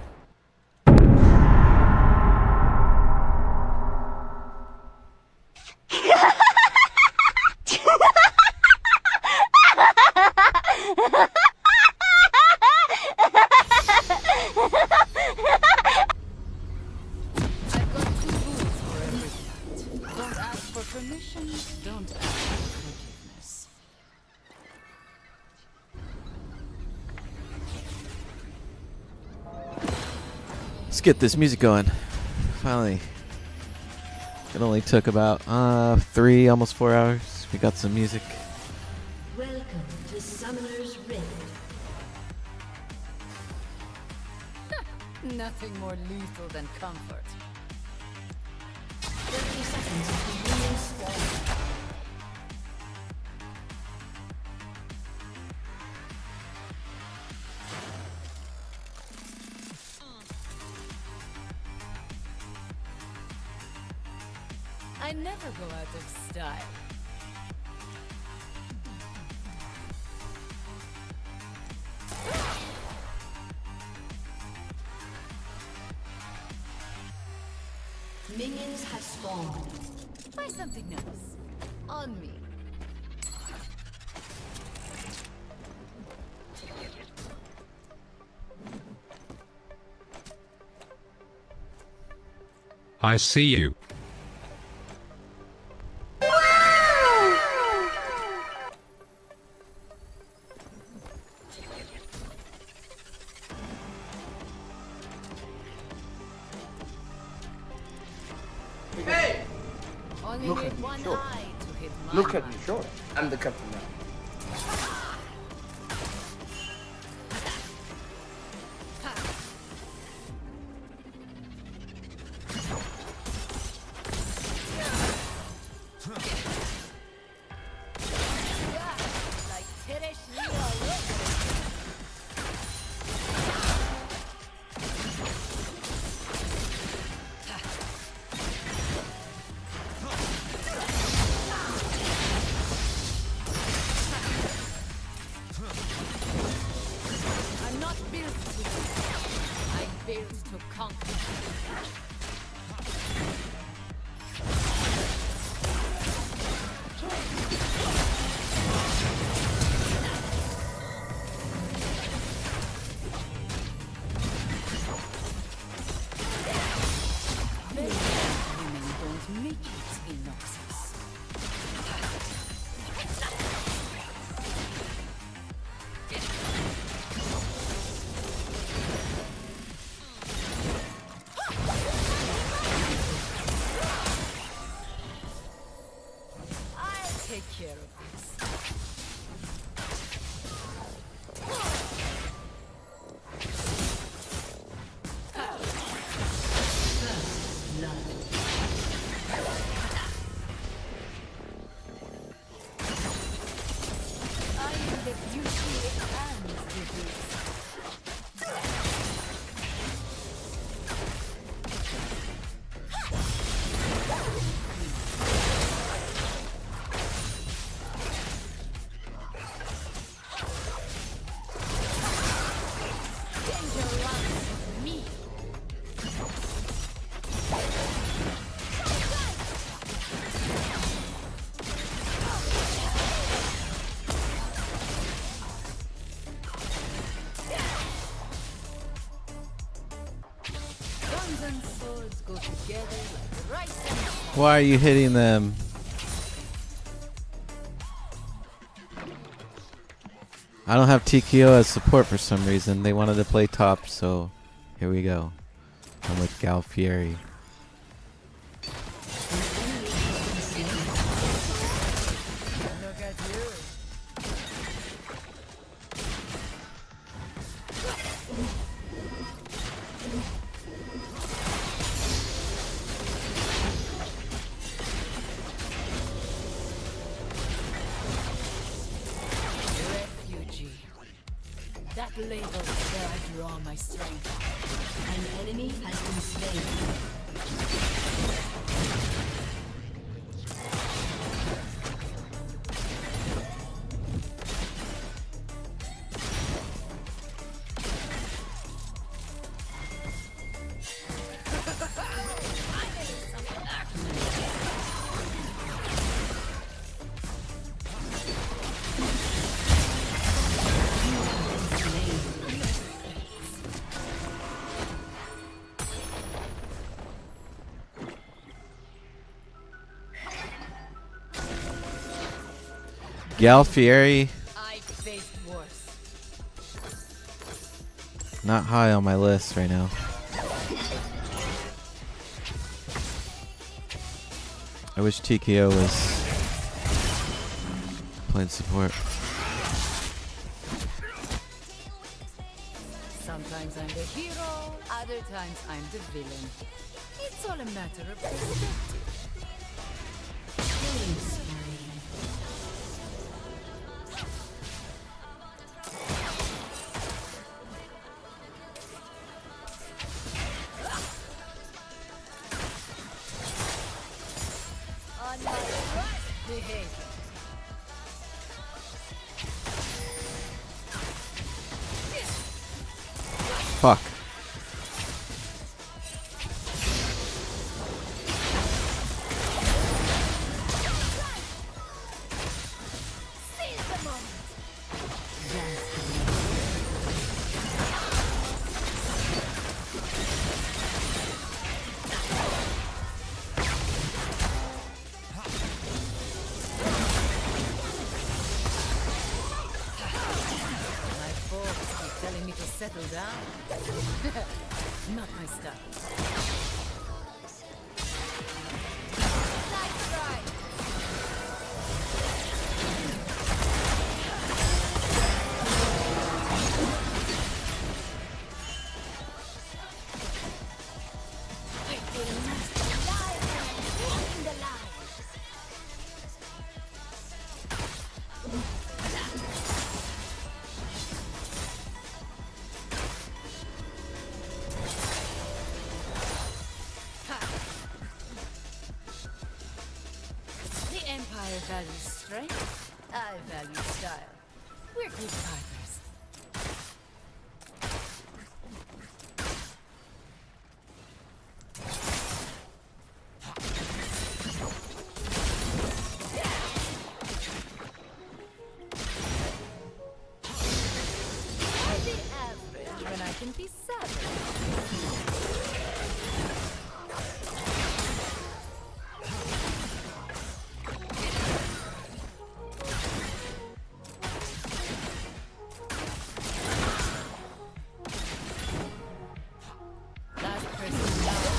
Don't ask for permission, don't ask for forgiveness. Let's get this music going. Finally. It only took about 3, almost 4 hours. We got some music. Welcome to Summoner's Rift. Nothing more lethal than comfort. 30 seconds to minion spawn. I never go out of style. Minions have spawned. Try something else. On me. I see you. Wow! Look at me, sure. Look at me, sure. I'm the captain now. I'm not built to win. I'm built to conquer. Women don't make it in Noxus. I'll take care of this. I am the beauty and the beast. Danger runs with me. Guns and swords go together like rice and Why are you hitting them? I don't have TKO as support for some reason. They wanted to play top, so here we go. I'm with Galfieri. look at you. Refugee. That label is where I draw my strength. An enemy has been slain. Galfieri, I faced worse. not high on my list right now. I wish TKO was playing support. Sometimes I'm the hero, other times I'm the villain. It's all a matter of perspective. Killing spree. On my right behavior. Fuck. Seize the moment. My folks keep telling me to settle down. Not my style. That's right. value strength. I value style. We're good partners. I'll be average when I can be savage. Last person last.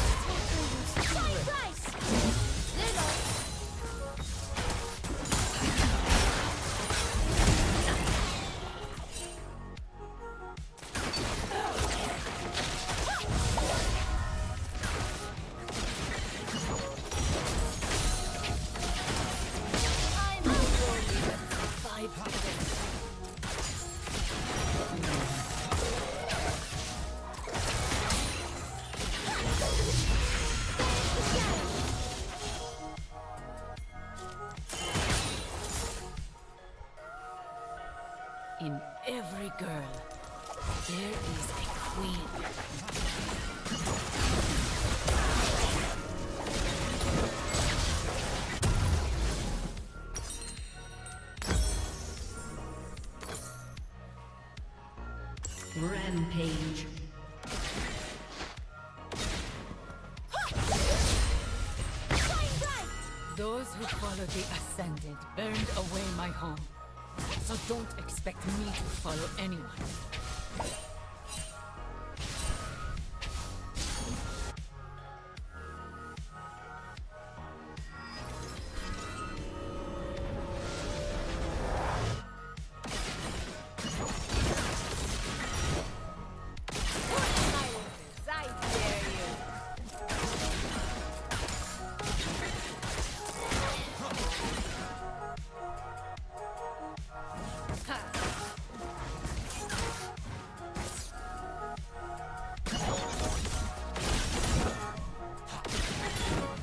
In every girl, there is a queen. Rampage. Those who follow the Ascendant burned away my home. So don't expect me to follow anyone. I dare you.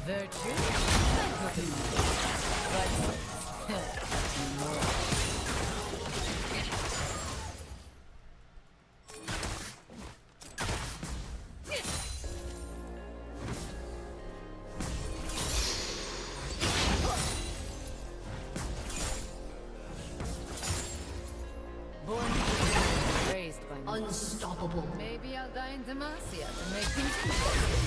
Virtue? Raised by me. Unstoppable. Maybe I'll die in Demacia to make things interesting.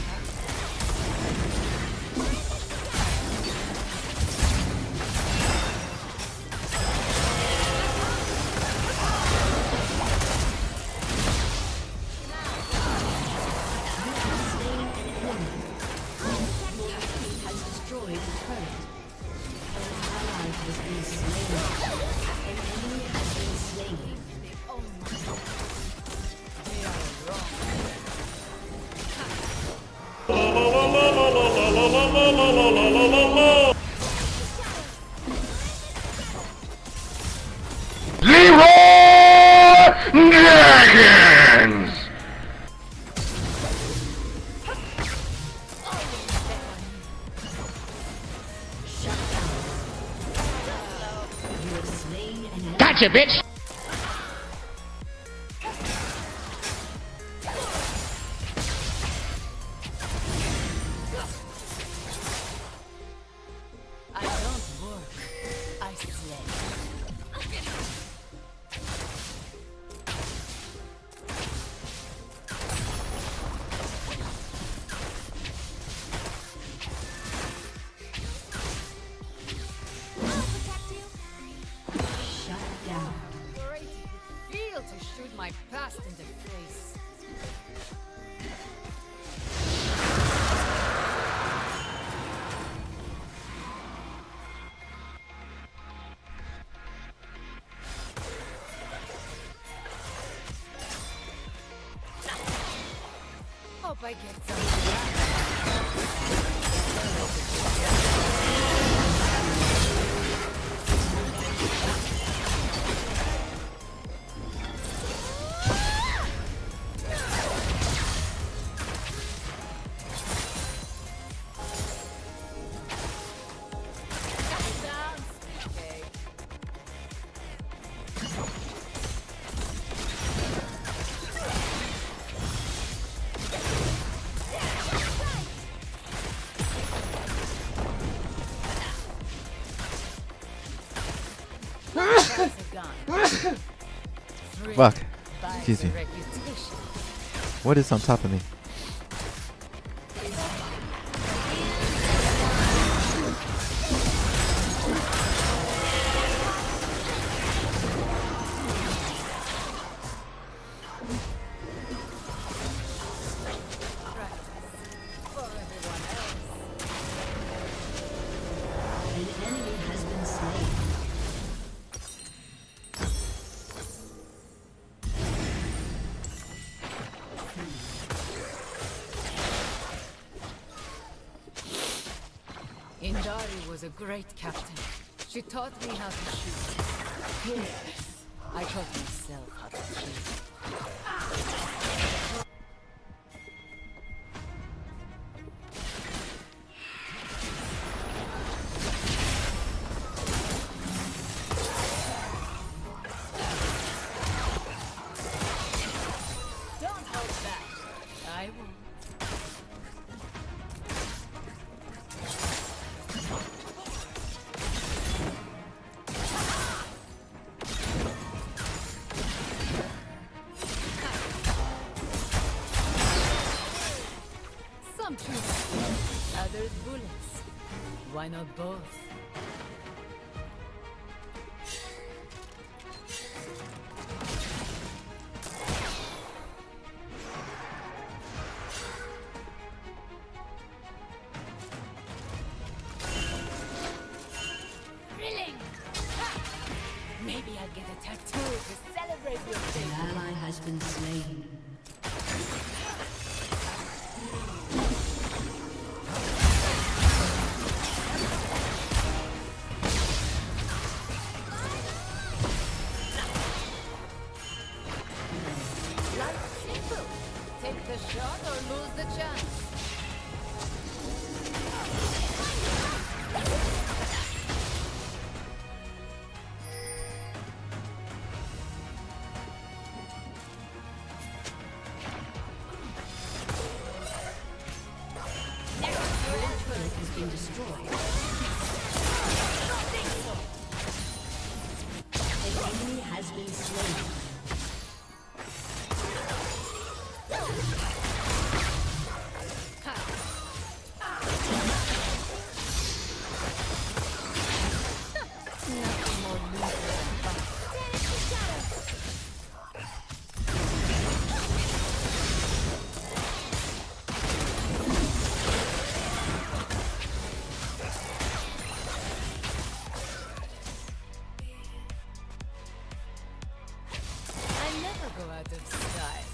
Has destroyed the turret. An ally has been slain. An enemy has been slain. They are wrong. Dragons! Gotcha, bitch! I don't work. I slay. Shut down. Great, it would feel to shoot my past in the face. Hope I get some of gone. Free Fuck. by Excuse the me. reputation. What is on top of me? An enemy has been slain. Indari was a great captain. She taught me how to shoot. Yes, I taught myself how to shoot. Don't hold back. I won't. Some choose others bullets. Why not both? Thrilling! Ha! Maybe I'll get a tattoo to celebrate your An day. ally has been slain. Life's simple. Take the shot or lose the chance. Your turret has been destroyed. An enemy has been slain. Nothing more lethal than fun. I never go out of style.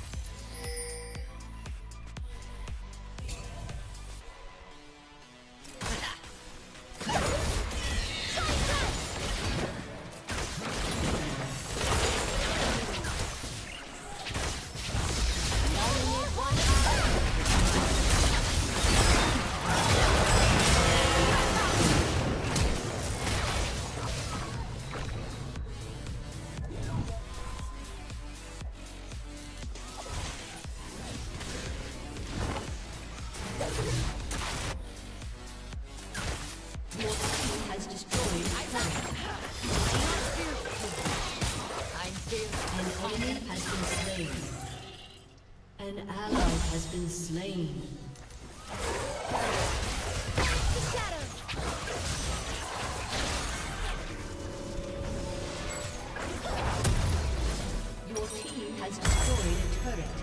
Your team has destroyed a turret. I'm fearless. An enemy has been slain. An ally has been slain. Your team has destroyed a turret.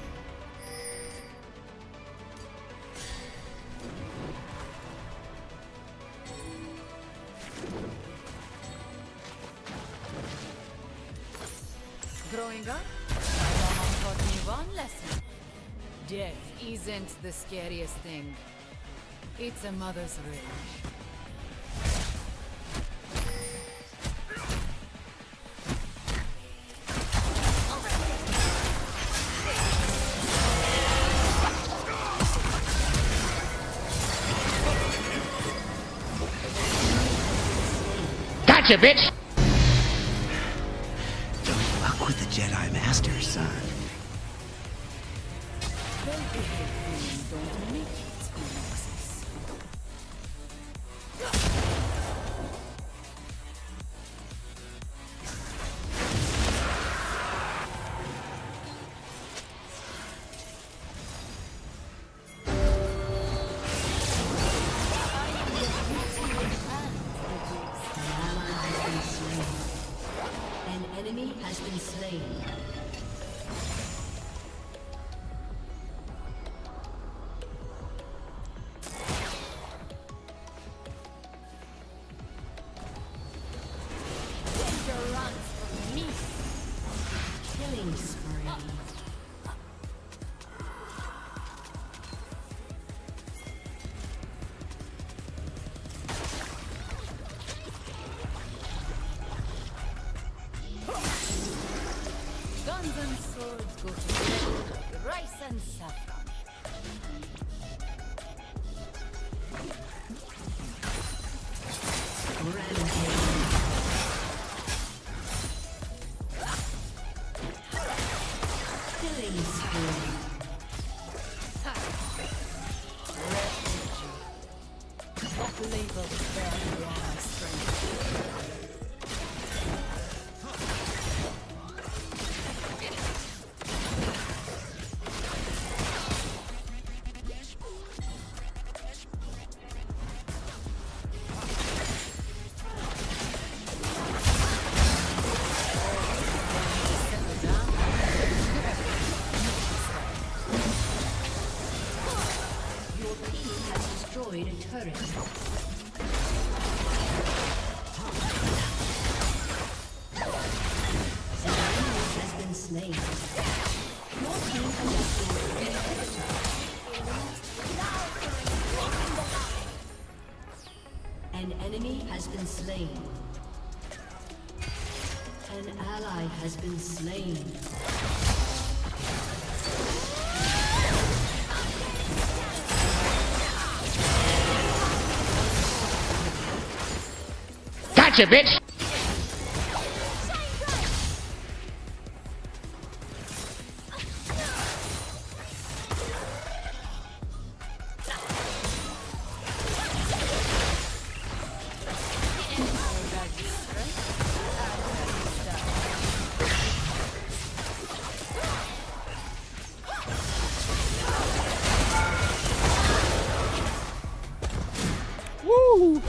Growing up, my mom taught me one lesson. Death isn't the scariest thing. It's a mother's rage. Gotcha, bitch! Don't fuck with the Jedi Master, son. Don't behave, don't make it excuses. go to bed. Rice and saffron. Killing spree. What label bear my strength? Your team has destroyed a turret. An enemy has been slain. Your team has destroyed an inhibitor. An enemy has been slain. An ally has been slain. Gotcha, bitch! Woo!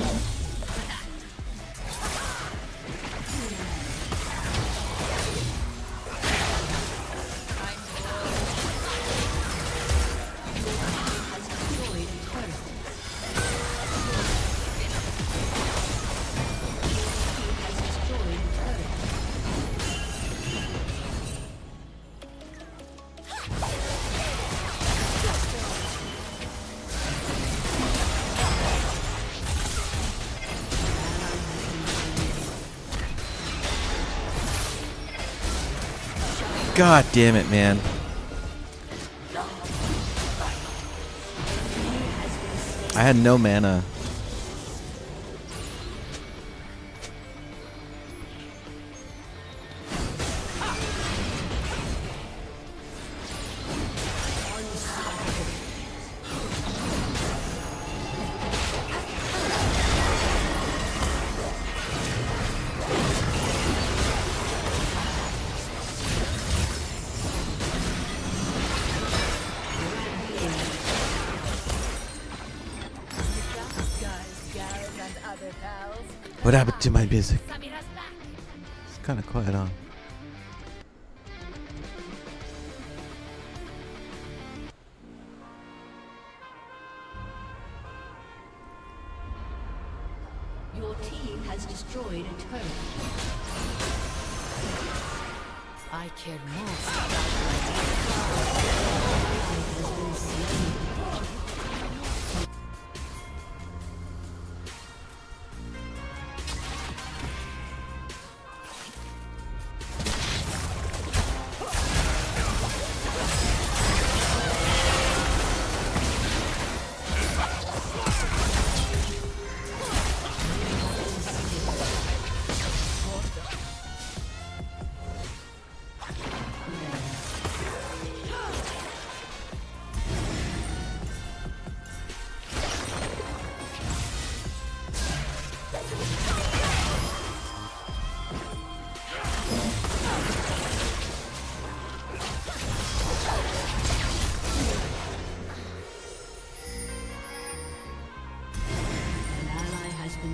God damn it, man. I had no mana. What happened to my music? It's kind of quiet on. Your team has destroyed a turret. I care most about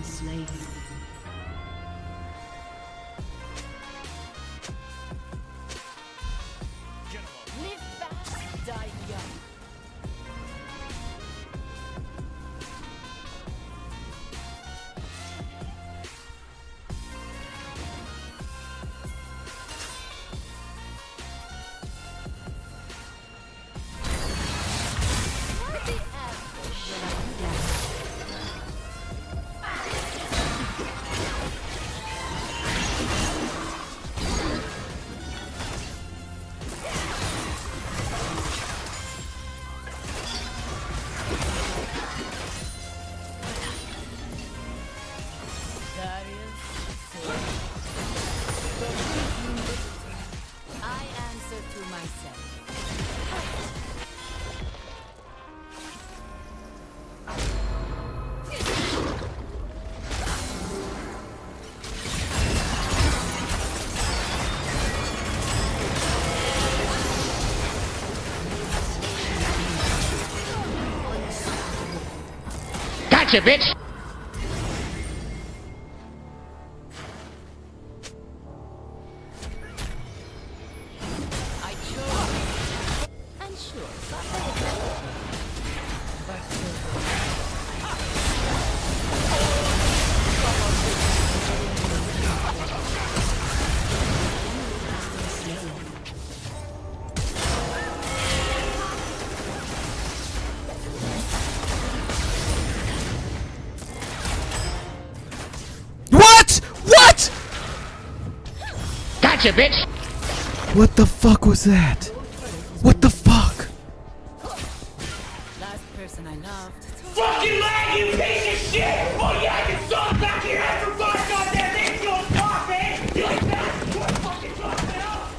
slain. Live fast, die young. Gotcha, bitch! And sure, What? What? Gotcha, bitch! What the fuck was that? What the fuck? last person I loved. Fucking lag, you piece of shit! Oh yeah, I can stop back here after 5 goddamn things goes off, man! You like that? What fucking fuck it up?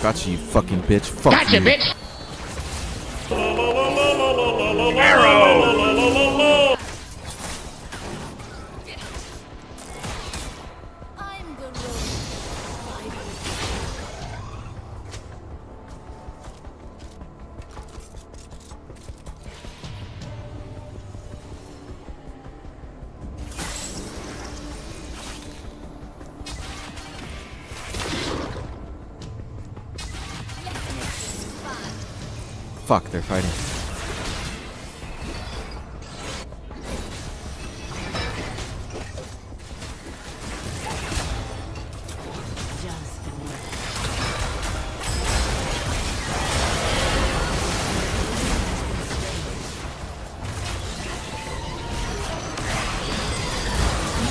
Gotcha, you fucking bitch. Fuck Gotcha, you. bitch! Arrow! I'm the road. Fuck, they're fighting.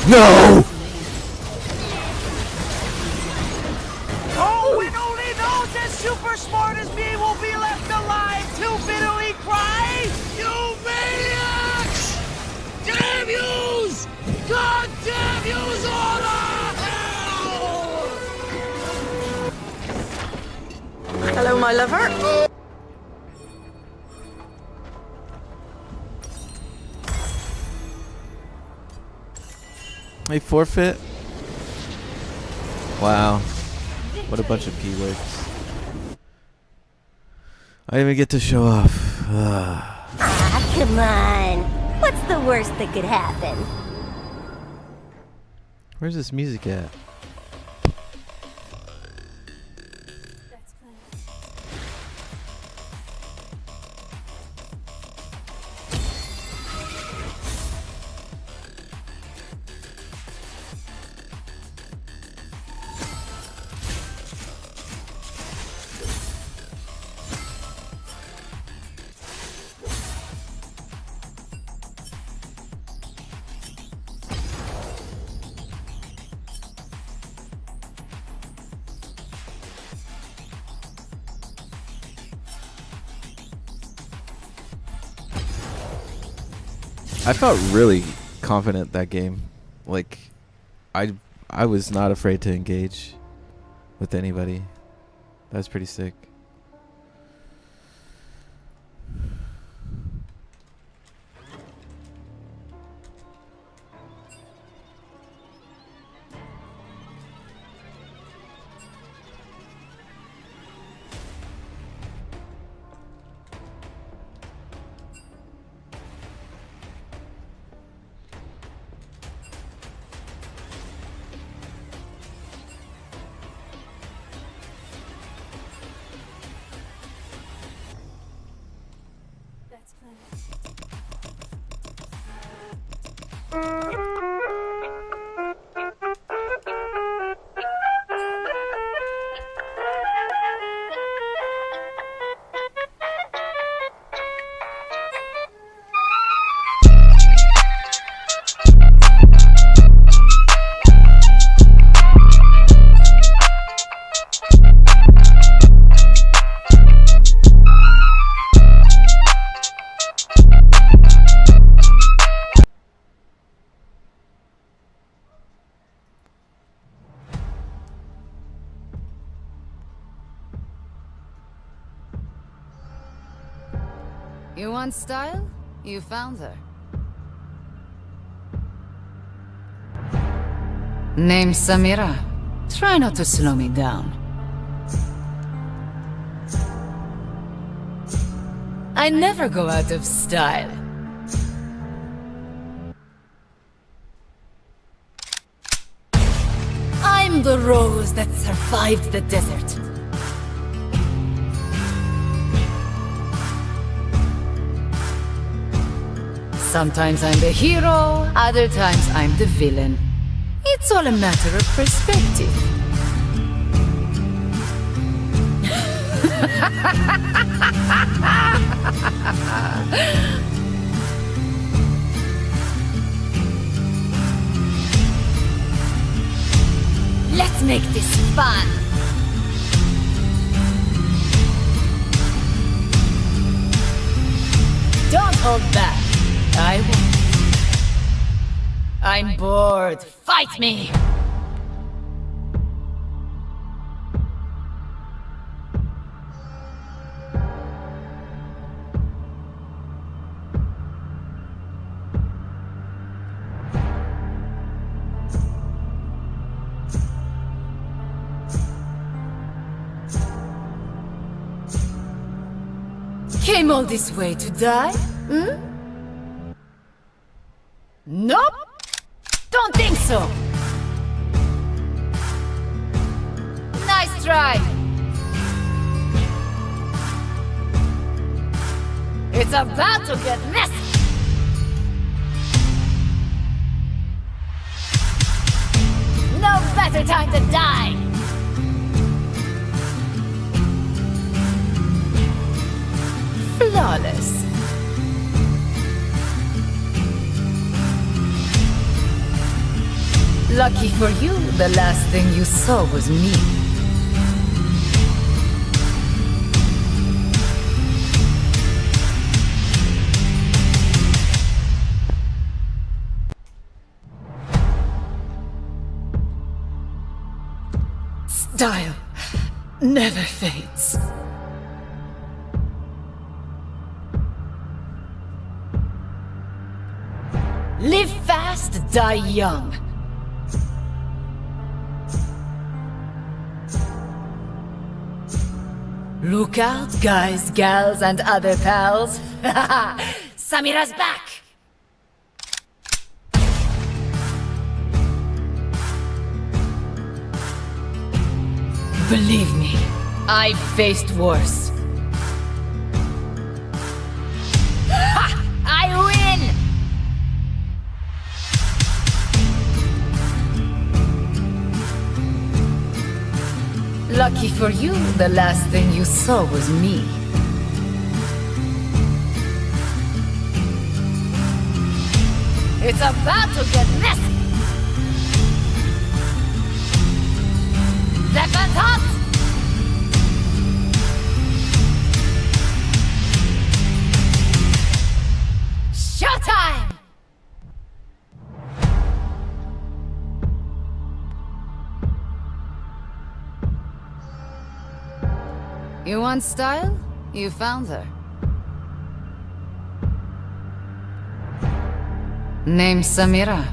No! Oh, and only those as super smart as me will be left alive to bitterly cry! You maniacs! Damn yous! God damn yous all to hell! Hello, my lover. They forfeit? Wow. What a bunch of P-words. I didn't even get to show off. Ah, come on. What's the worst that could happen? Where's this music at? I felt really confident that game. Like, I was not afraid to engage with anybody. That was pretty sick. You want style? You found her. Name Samira. Try not to slow me down. I never go out of style. I'm the rose that survived the desert. Sometimes I'm the hero, other times I'm the villain. It's all a matter of perspective. Let's make this fun! Don't hold back. I won't. I'm bored. Fight me! Came all this way to die? Hmm? Nope! Don't think so! Nice try! It's about to get messy! No better time to die! Flawless. Lucky for you, the last thing you saw was me. Style never fades. Live fast, die young. Look out, guys, gals, and other pals. Samira's back! Believe me, I've faced worse. Ha! I win! Lucky for you, the last thing you saw was me. It's about to get messy! Second hot! Showtime! You want style? You found her. Name's Samira.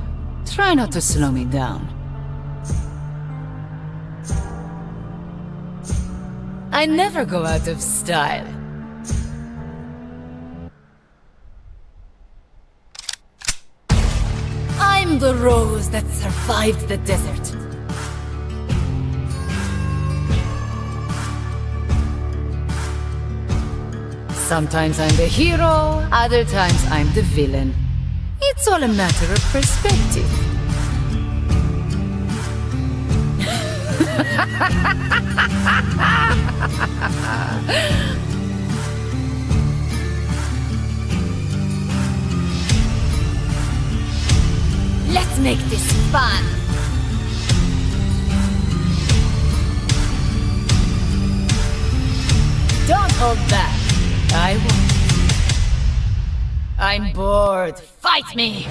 Try not to slow me down. I never go out of style. I'm the rose that survived the desert. Sometimes I'm the hero, other times I'm the villain. It's all a matter of perspective. Let's make this fun! Don't hold back. I won't. I'm bored. Fight me!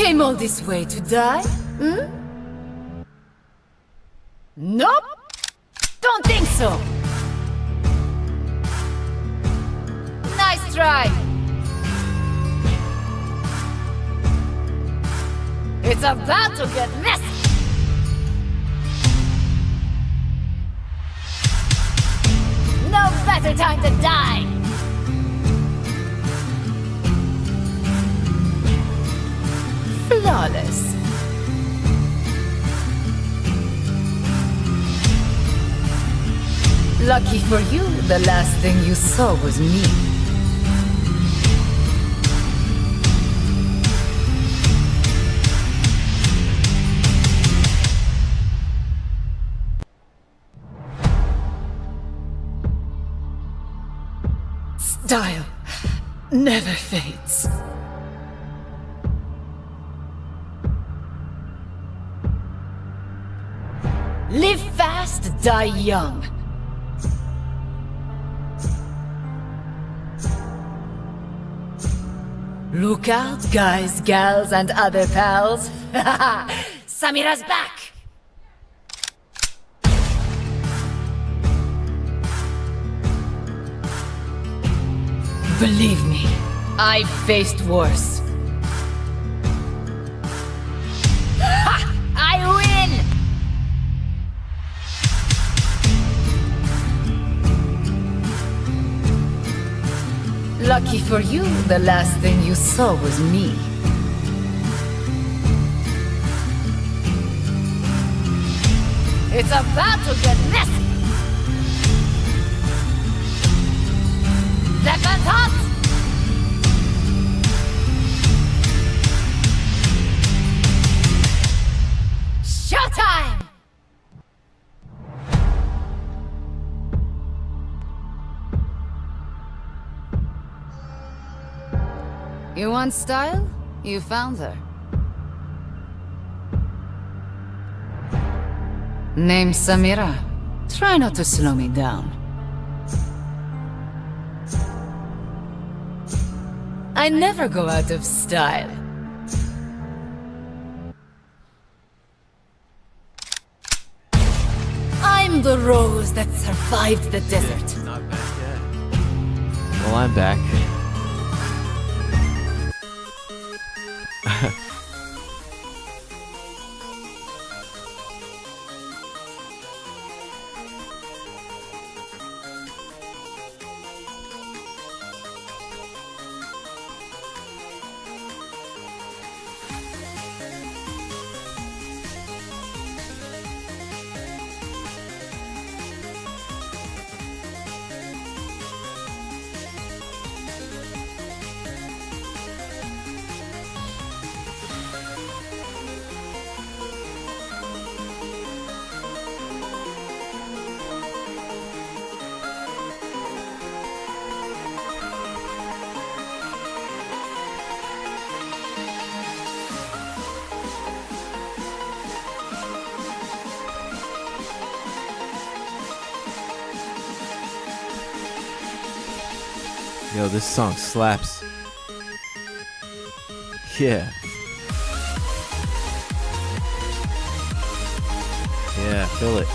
Came all this way to die? Hmm? Nope! Don't think so! Nice try! It's about to get messy! No better time to die! Flawless. Lucky for you, the last thing you saw was me. Style never fades. Live fast, die young. Look out, guys, gals, and other pals. Samira's back! Believe me, I've faced worse. Ha! I win! Lucky for you, the last thing you saw was me. It's about to get messy! Second hot! Showtime! You want style? You found her. Name's Samira. Try not to slow me down. I never go out of style. I'm the rose that survived the desert. Not back yet. Well, I'm back. Yo, this song slaps. Yeah. Yeah, feel it.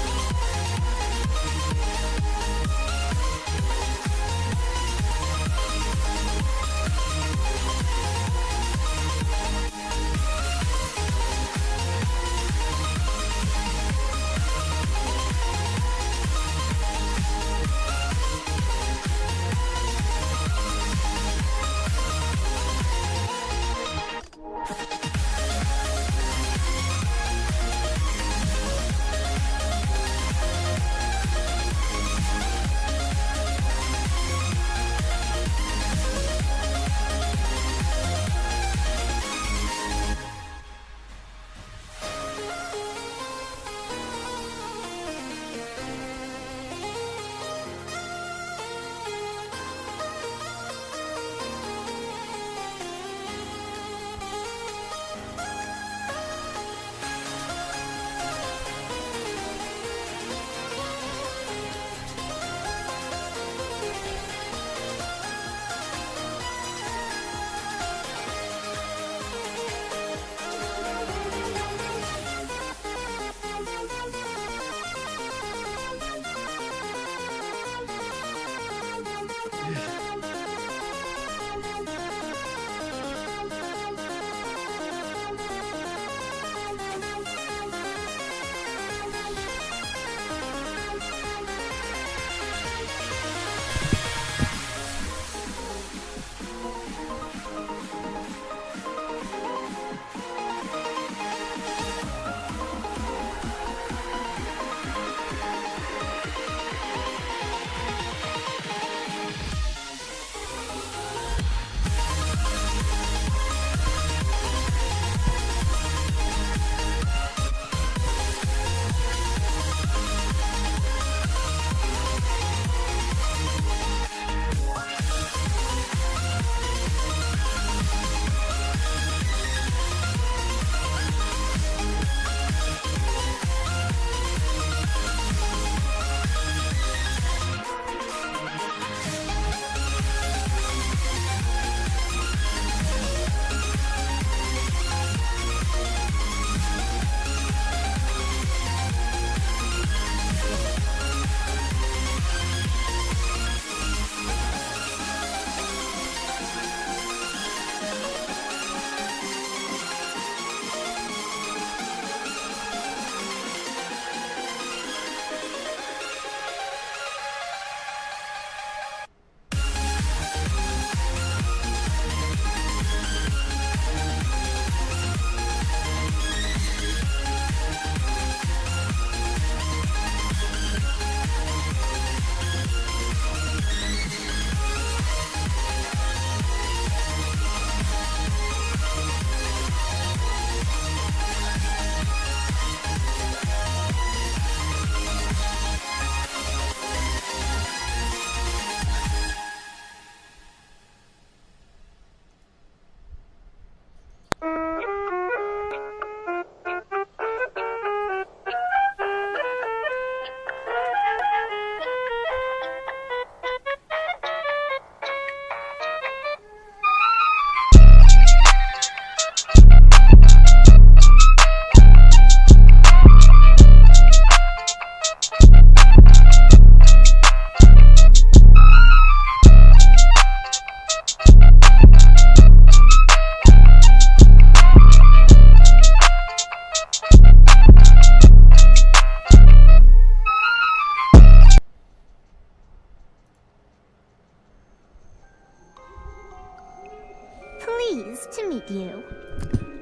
pleased to meet you.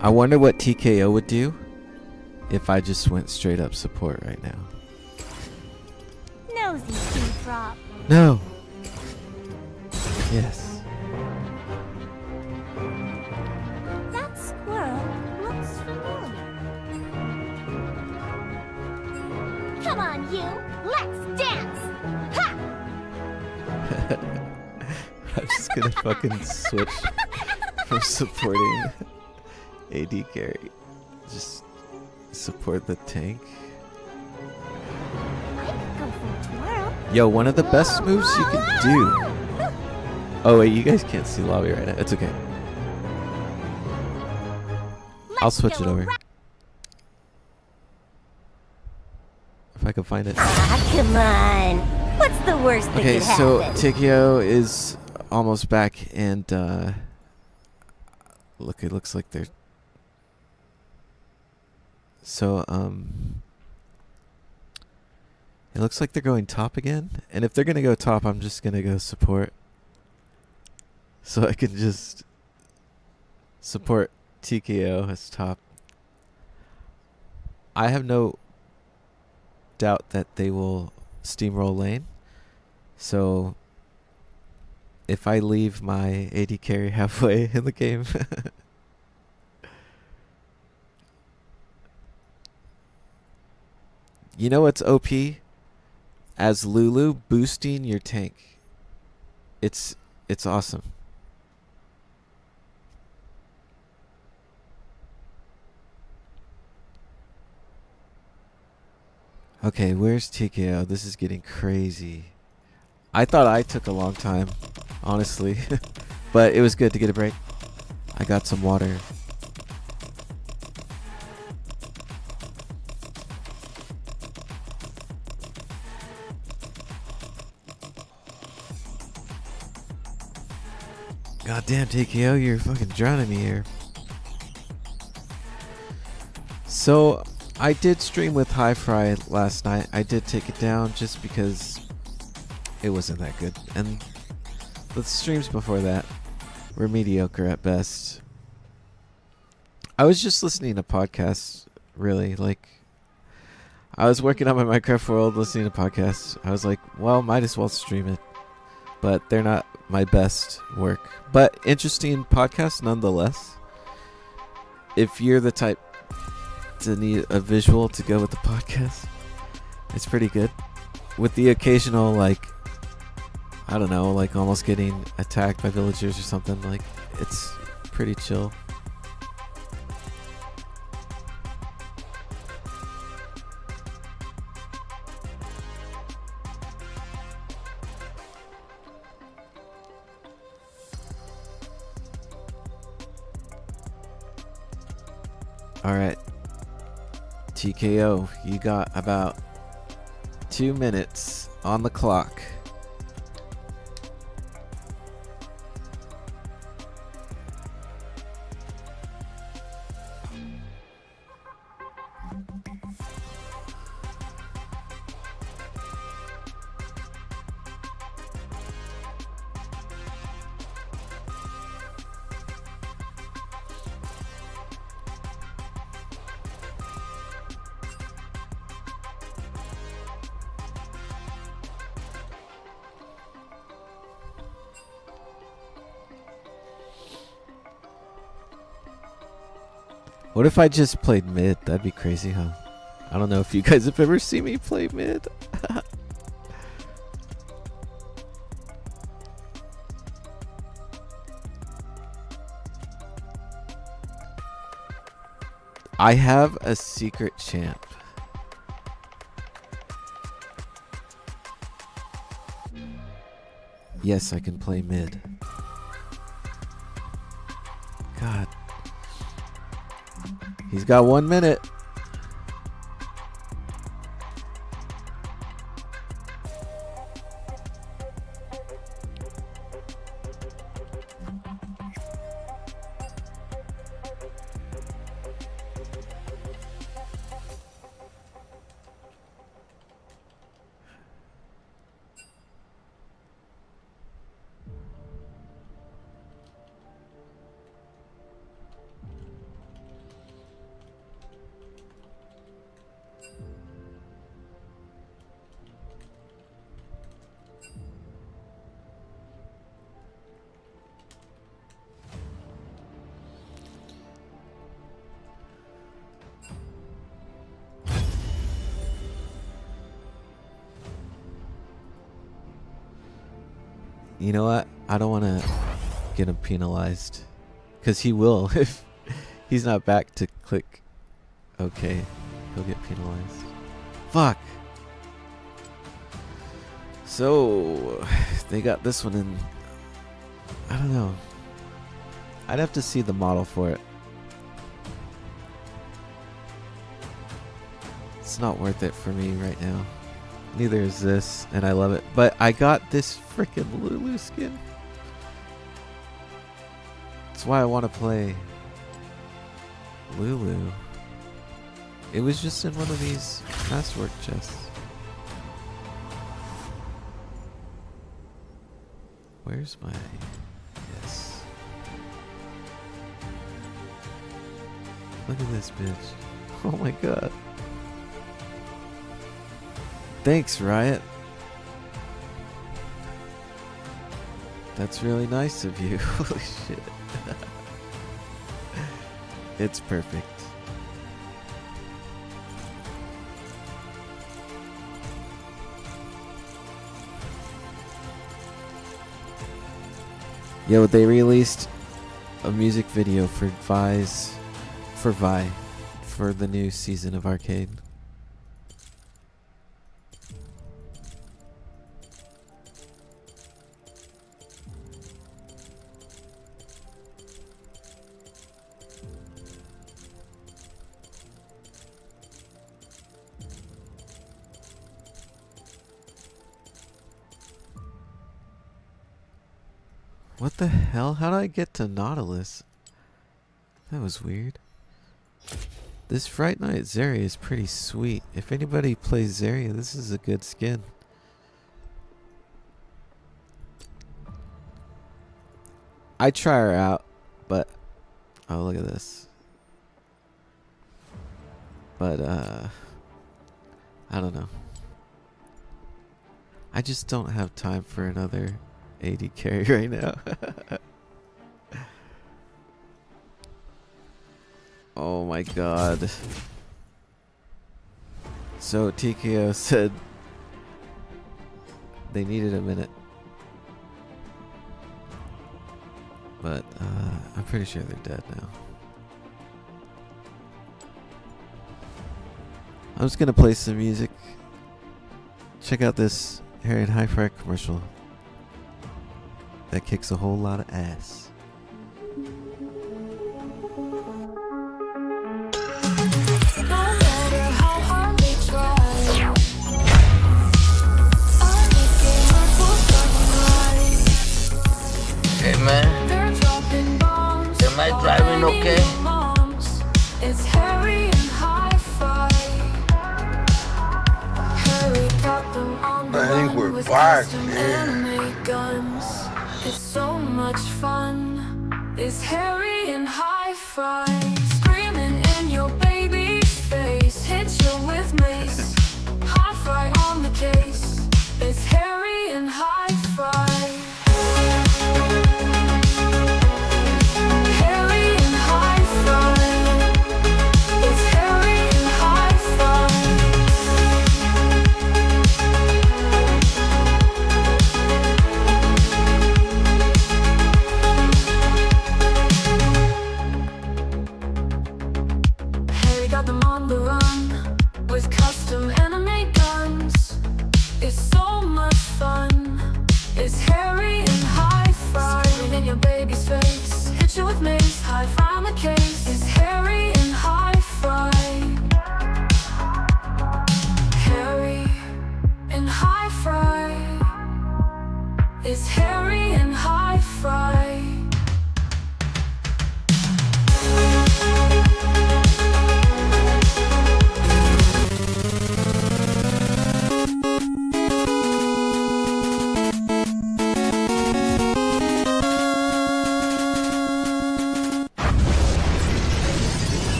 I wonder what TKO would do if I just went straight up support right now. Nosy Teardrop. No. Yes. That squirrel looks familiar. Come on, you. Let's dance. Ha! I'm just gonna fucking switch from supporting AD carry. Just support the tank. I could go for tomorrow. Yo, one of the best moves you can do. Oh wait, you guys can't see lobby right now. It's okay. I'll switch it over. If I can find it. Ah, come on. What's the worst that Okay, could so happen? TKO is almost back, and look, it looks like they're so it looks like they're going top again, and if they're gonna go top, I'm just gonna go support, so I can just support TKO as top. I have no doubt that they will steamroll lane, so if I leave my AD carry halfway in the game you know what's OP? As Lulu, boosting your tank. It's awesome. Okay, where's TKO? This is getting crazy. I thought I took a long time, honestly. But it was good to get a break. I got some water. Goddamn TKO, you're fucking drowning me here. So, I did stream with HeadshotH4rry last night. I did take it down just because it wasn't that good. And the streams before that were mediocre at best. I was just listening to podcasts, really. Like, I was working on my Minecraft world, listening to podcasts. I was like, well, might as well stream it. But they're not my best work. But interesting podcasts nonetheless. If you're the type to need a visual to go with the podcast, it's pretty good. With the occasional, like, I don't know, like almost getting attacked by villagers or something, like, it's pretty chill. Alright, TKO, you got about 2 minutes on the clock. What if I just played mid? That'd be crazy, huh? I don't know if you guys have ever seen me play mid. I have a secret champ. Yes, I can play mid. God. He's got 1 minute. You know what? I don't want to get him penalized. Because he will if he's not back to click. Okay. He'll get penalized. Fuck. So, they got this one in. I don't know. I'd have to see the model for it. It's not worth it for me right now. Neither is this, and I love it. But I got this freaking Lulu skin. That's why I want to play Lulu. It was just in one of these masterwork chests. Where's my... Yes. Look at this bitch. Oh my god. Thanks, Riot. That's really nice of you. Holy shit. It's perfect. Yo, they released a music video for Vi for the new season of Arcade. What the hell? How did I get to Nautilus? That was weird. This Fright Night Zarya is pretty sweet. If anybody plays Zarya, this is a good skin. I try her out, but... Oh, look at this. But, I don't know. I just don't have time for another... AD carry right now. Oh my god. So TKO said they needed a minute. But I'm pretty sure they're dead now. I'm just gonna play some music. Check out this Harry and Hi-Fi commercial. That kicks a whole lot of ass. Hey man, am I driving okay? It's Harry and Hi-Fi. Harry got them on the I think run we're with fired, custom man. anime guns. It's so much fun. It's Harry and Hi-Fi. Screaming in your baby's face. Hit you with mace. Hi-Fi on the case. It's Harry and Hi-Fi. Harry and Hi-Fi. It's Harry and Hi-Fi. Harry got them on the run with custom anime guns. It's so much fun. It's Harry and Hi-Fi. Screaming in your baby's face. Hit you with mace. Hi-Fi on the case. It's Harry and Hi-Fi. Harry and Hi-Fi. It's Harry and Hi-Fi.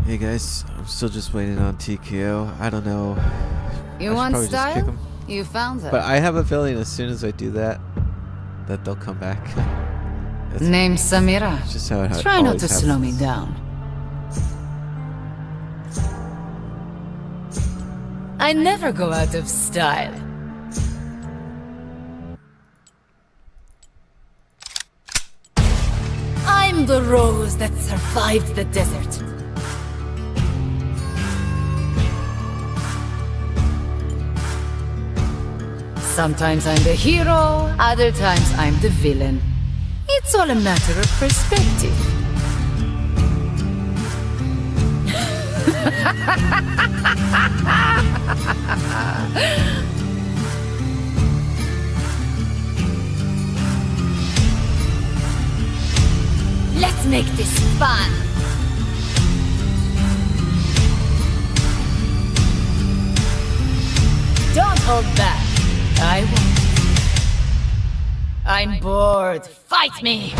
Hey guys, I'm still just waiting on TKO. I don't know. I You should want probably just kick style? 'em. You found her. But I have a feeling as soon as I do that, that they'll come back. Name Samira. It's just how it Try not always to slow me happens. down. I never go out of style. I'm the rose that survived the desert. Sometimes I'm the hero, other times I'm the villain. It's all a matter of perspective. Let's make this fun. Don't hold back. I won't. I'm bored. Fight me!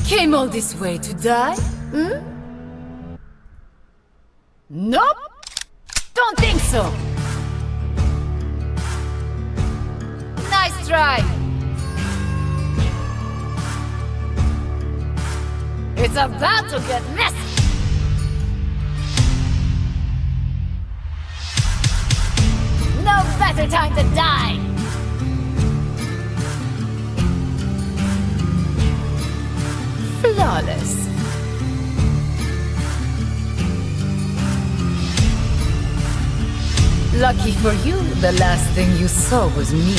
Came all this way to die? Hmm? Nope! Don't think so! Nice try! It's about to get messy! No better time to die! Flawless. Lucky for you, the last thing you saw was me.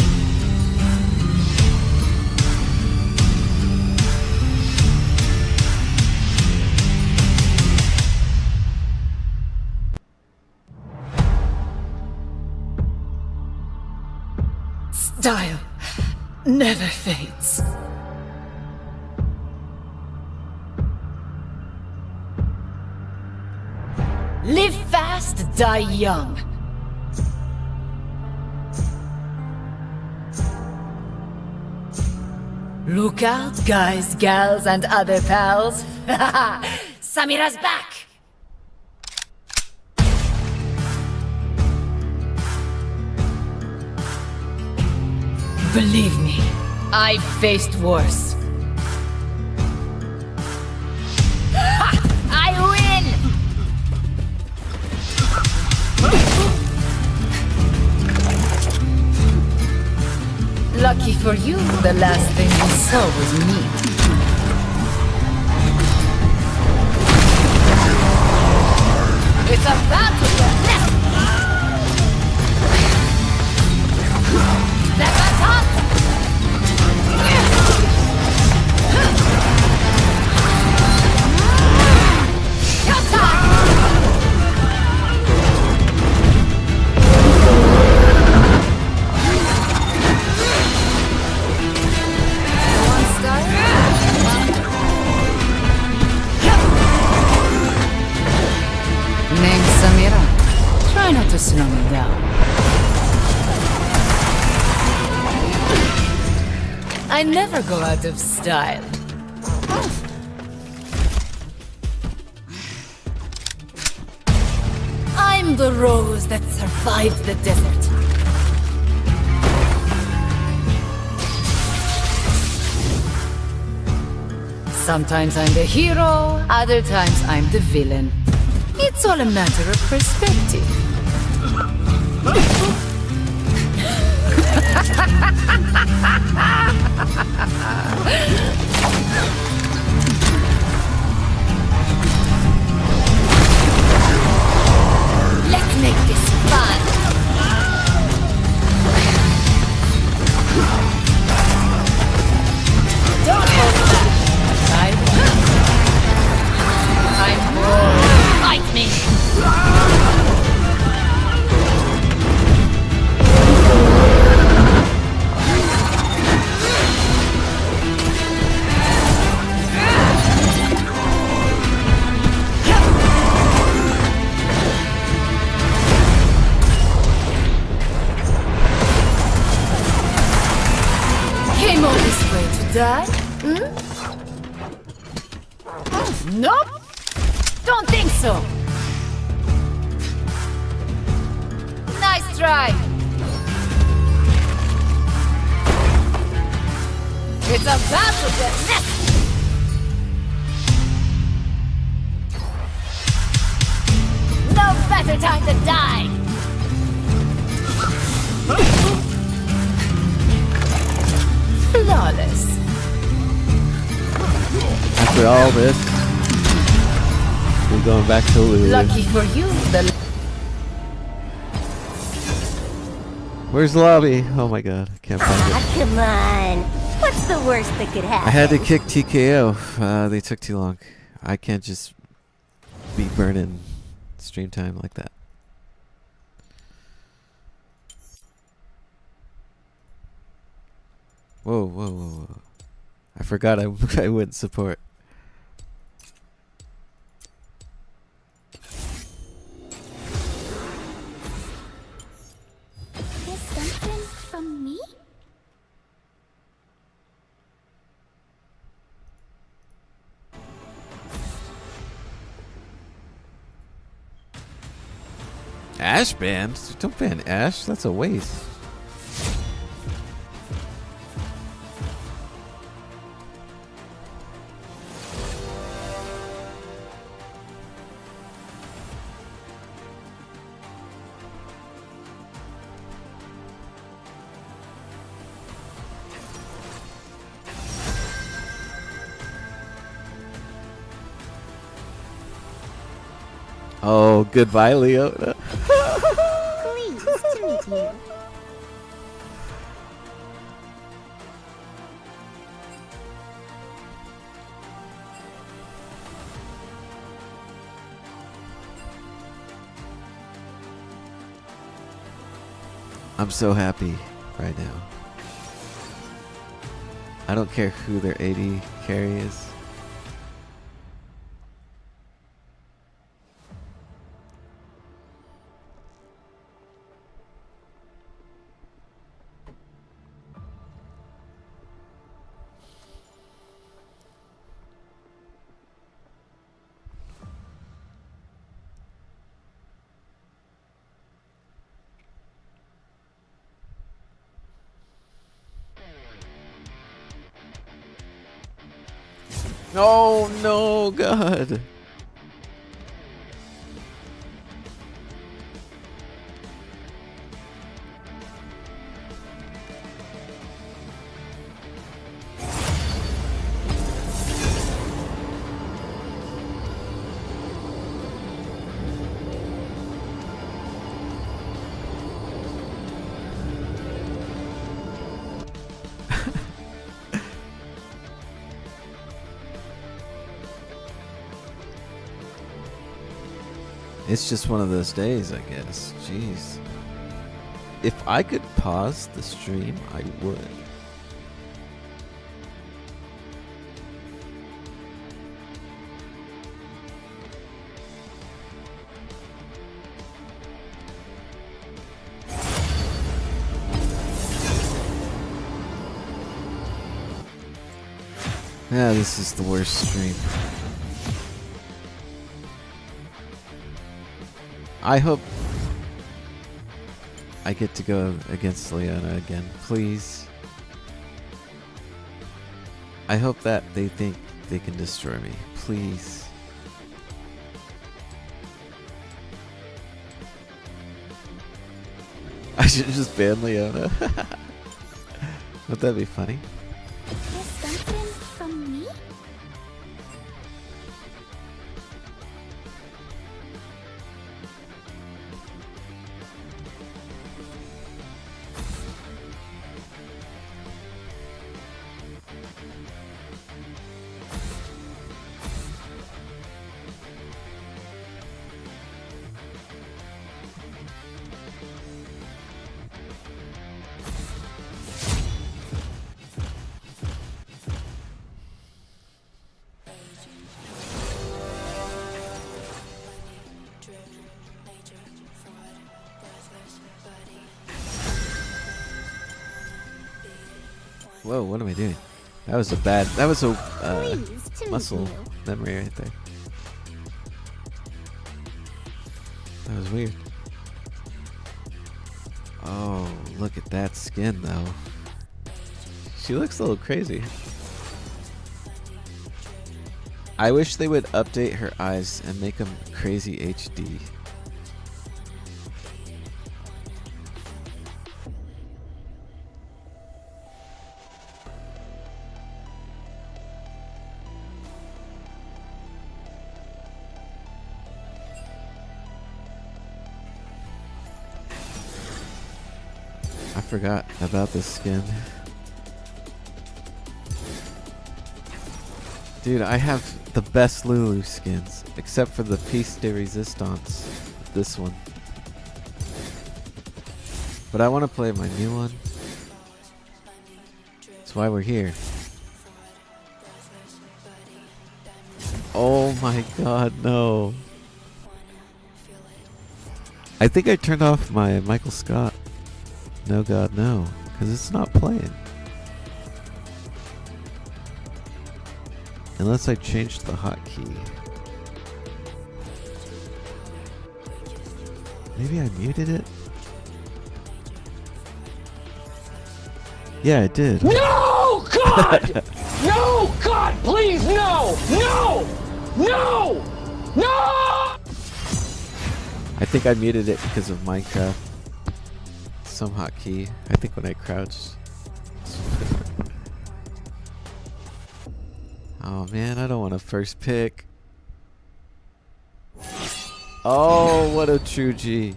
Style never fades. Live fast, die young. Look out, guys, gals, and other pals. Samira's back! Believe me, I've faced worse. I win! Lucky for you, the last thing you saw was me. It's about to get messy! Step at top! Name Samira. Try not to slow me down. I never go out of style. I'm the rose that survived the desert. Sometimes I'm the hero, other times I'm the villain. It's all a matter of perspective. Let's make this fun. Don't hold back. I'm bored. Fight me. Came all this way to die? Nope. Don't think so. Nice try. It's about to get messy. No better time to die. Flawless. After all this, we're going back to Lulu. Lucky for you, the Where's the lobby? Oh my god, I can't find it. Come on. What's the worst that could happen? I had to kick TKO. They took too long. I can't just be burning stream time like that. Whoa, whoa, whoa, whoa. I forgot I wouldn't support. Is something from me? Ash banned? Don't ban Ash. That's a waste. Oh, goodbye, Leona. Pleased to meet you. I'm so happy right now. I don't care who their AD carry is. Oh no, God. It's just one of those days, I guess. Jeez. If I could pause the stream, I would. Yeah, this is the worst stream. I hope I get to go against Leona again, please. I hope that they think they can destroy me. Please. I should just ban Leona. Would that be funny? Is something from me? Whoa, what am I doing? That was a Pleased to meet muscle you. memory right there. That was weird. Oh, look at that skin though. She looks a little crazy. I wish they would update her eyes and make them crazy HD. I forgot about this skin. Dude, I have the best Lulu skins, except for the piece de resistance, this one. But I want to play my new one. That's why we're here. Oh my god, no. I think I turned off my Michael Scott. No god, no. Because it's not playing. Unless I changed the hotkey. Maybe I muted it? Yeah, I did. No, God! No, God, please, no! No! No! No! I think I muted it because of Minecraft. Some hotkey. I think when I crouched. Oh man, I don't want to first pick. Oh, what a true G.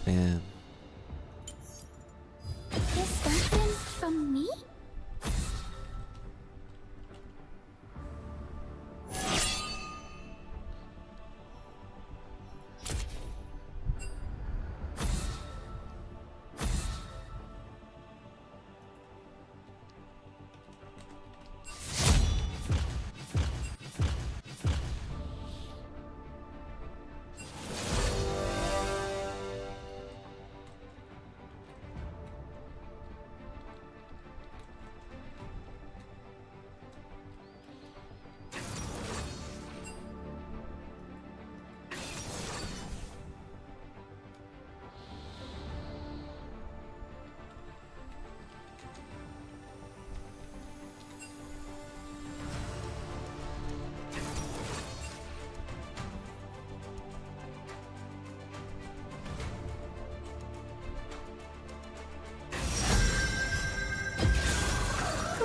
Man. Is something from me?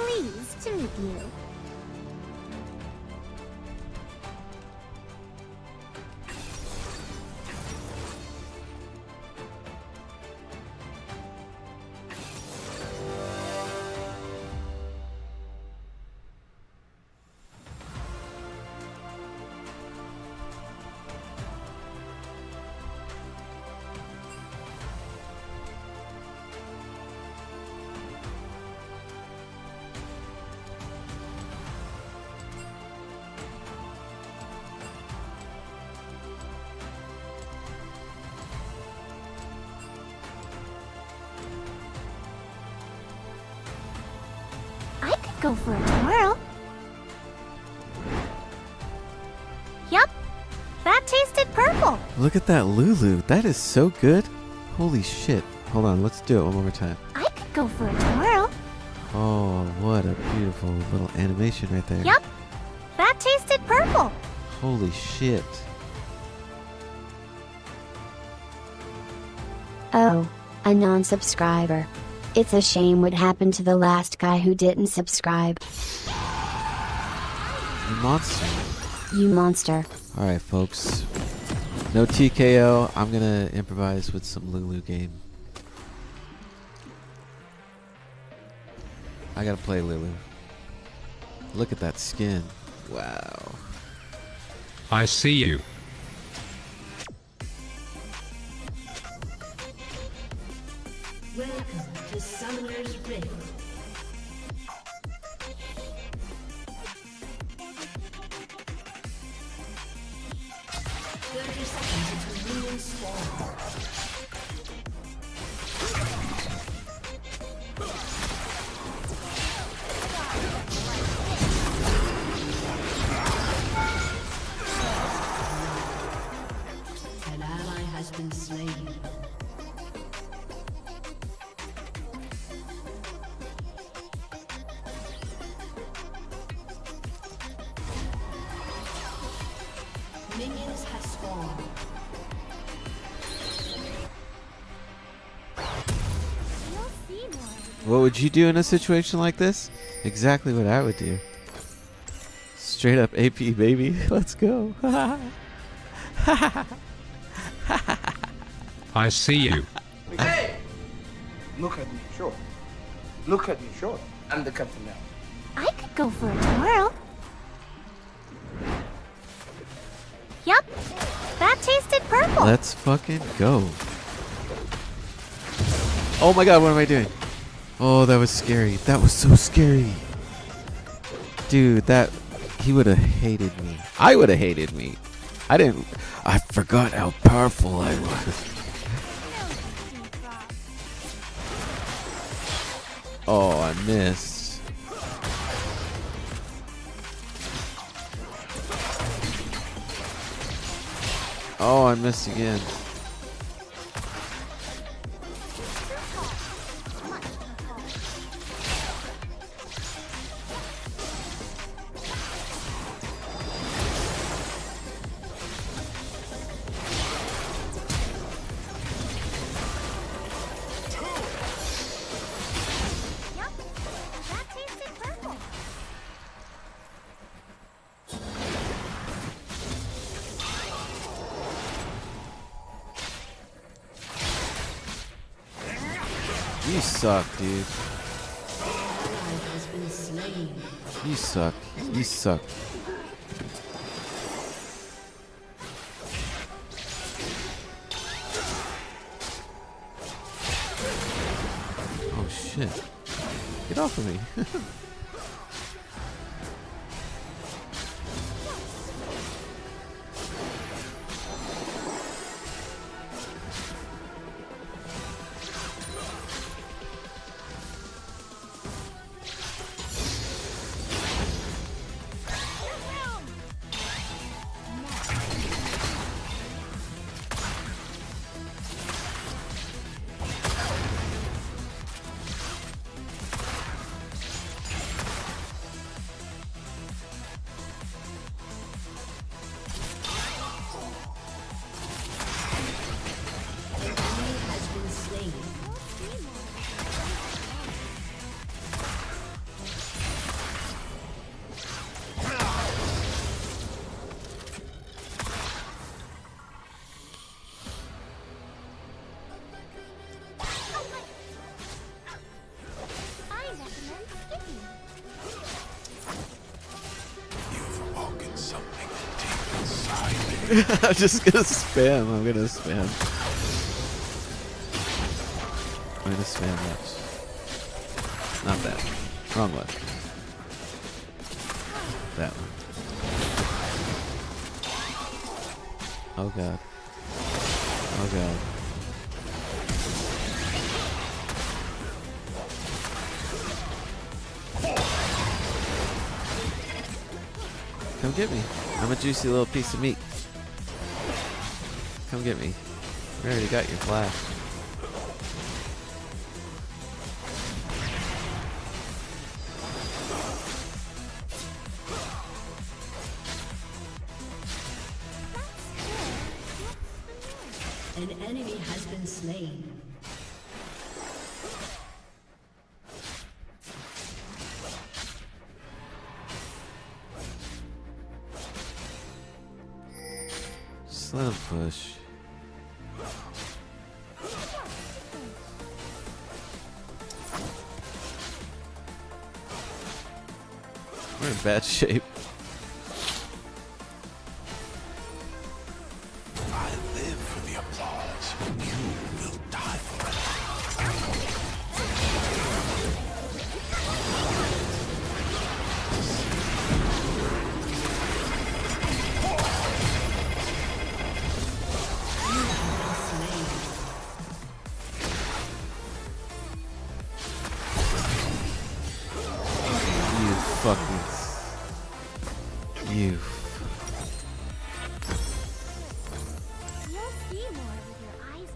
Pleased to meet you. I could go for a twirl. Yup, that tasted purple. Look at that Lulu. That is so good. Holy shit. Hold on, let's do it one more time. I could go for a twirl. Oh, what a beautiful little animation right there. Yup. That tasted purple. Holy shit. Oh, a non-subscriber. It's a shame what happened to the last guy who didn't subscribe. You monster. You monster. Alright, folks. No TKO. I'm gonna improvise with some Lulu game. I gotta play Lulu. Look at that skin. Wow. I see you. Welcome to Summoner's Rift. An ally has been slain. Minions have spawned. What would you do in a situation like this? Exactly what I would do. Straight up AP, baby. Let's go. I see you. Hey! Look at me, sure. Look at me, sure. I'm the captain now. I could go for a twirl. Yup. That tasted purple. Let's fucking go. Oh my god, what am I doing? Oh, that was scary. That was so scary. Dude, he would have hated me. I would have hated me. I forgot how powerful I was. Oh, I missed. Oh, I missed again. You suck, dude. You suck. You suck. Oh shit. Get off of me. I'm just gonna spam. I'm gonna spam. I'm gonna spam that. Not that. Wrong one. That one. Oh god. Oh god. Come get me. I'm a juicy little piece of meat. Come get me. We already got your flash. An enemy has been slain. Just let him push. We're in bad shape. I live for the applause. You will die for it. You fucking... You... You'll see more with your eyes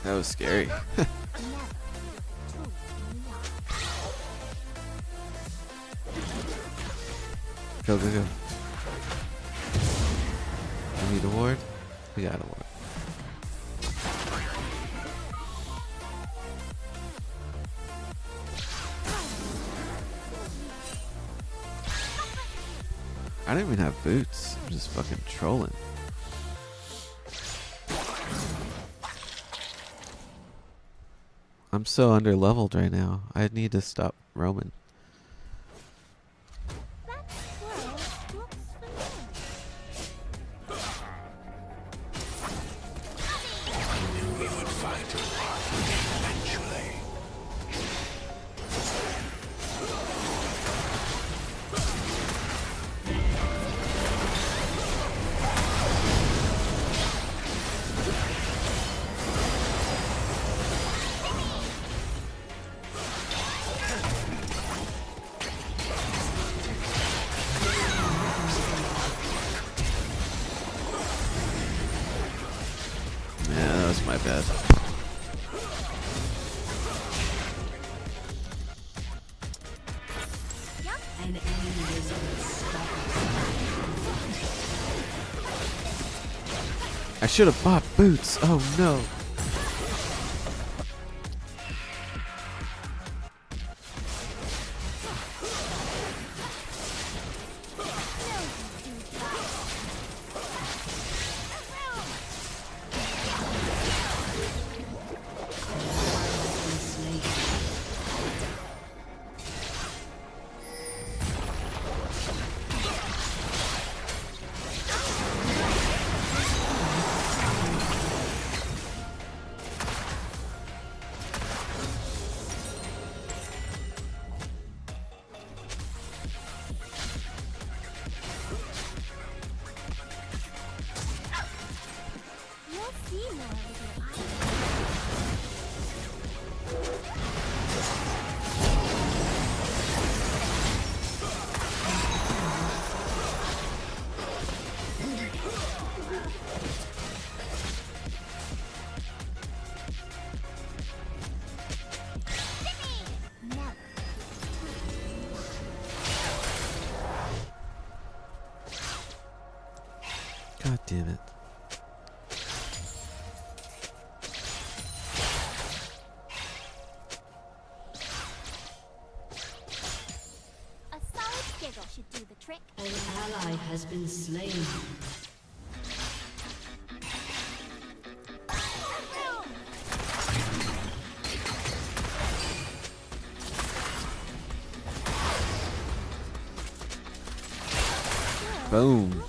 That was scary. Go, go, go. We need a ward? We got a ward. I don't even have boots. I'm just fucking trolling. I'm so under leveled right now. I need to stop roaming. We would find a lot eventually. Yeah, that was my bad. An enemy is I should have bought boots. Oh no. God damn it. A solid giggle should do the trick. An ally has been slain. Boom.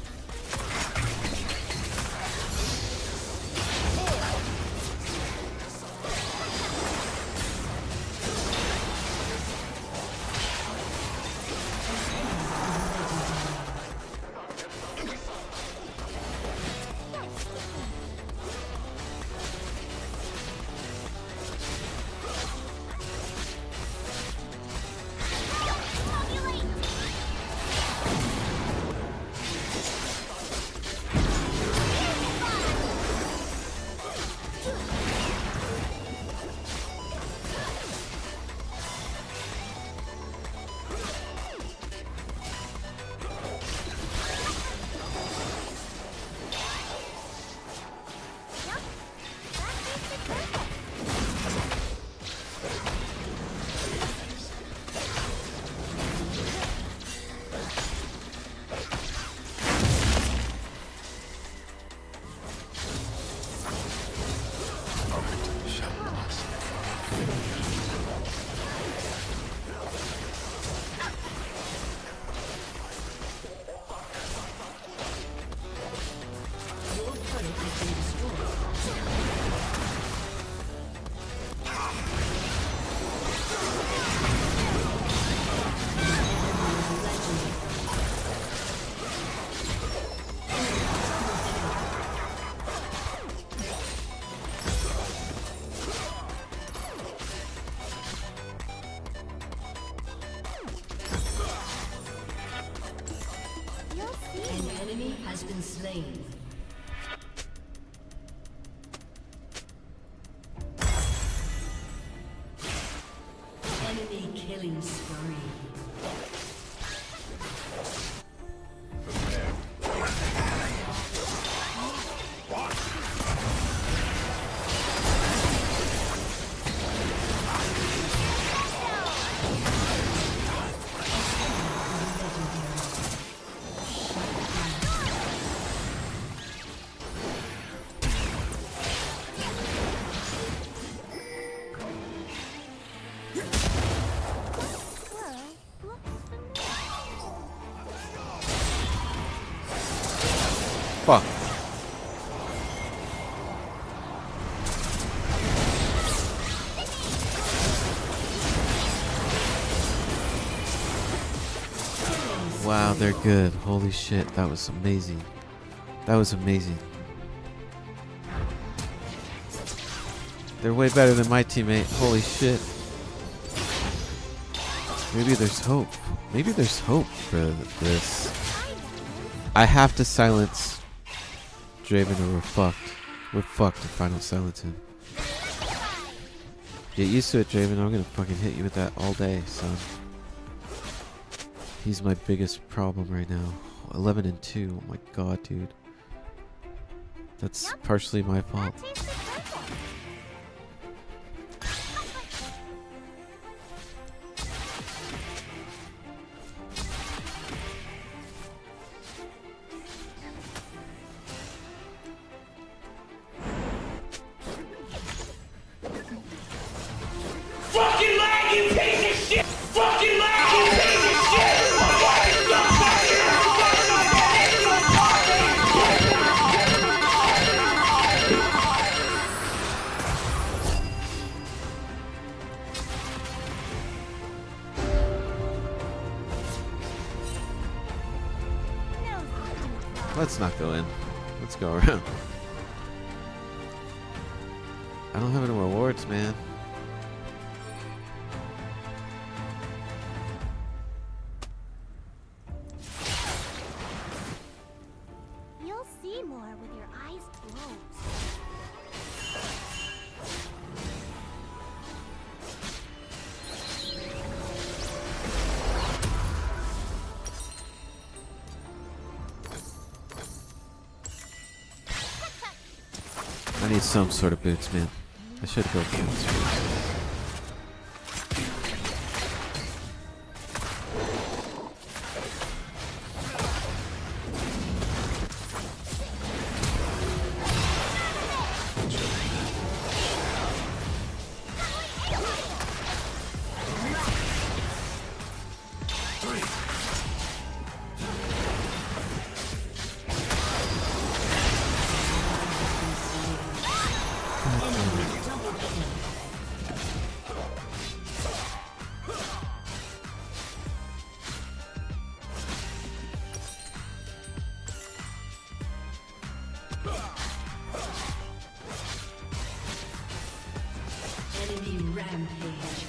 slain. Enemy killing spree. Fuck. Wow, they're good. Holy shit, that was amazing. That was amazing. They're way better than my teammate. Holy shit. Maybe there's hope. Maybe there's hope for this. I have to silence Draven or we're fucked. We're fucked if I don't silence him. Get used to it, Draven. I'm gonna fucking hit you with that all day, son. He's my biggest problem right now. 11 and 2. Oh my god, dude. That's partially my fault. Fucking lag, you piece of shit! Fucking lag, you piece of shit! Let's not go in. Let's go around. I don't have any rewards, man. You'll see more with your eyes closed. I need some sort of boots, man. I should go for boots. Enemy rampage.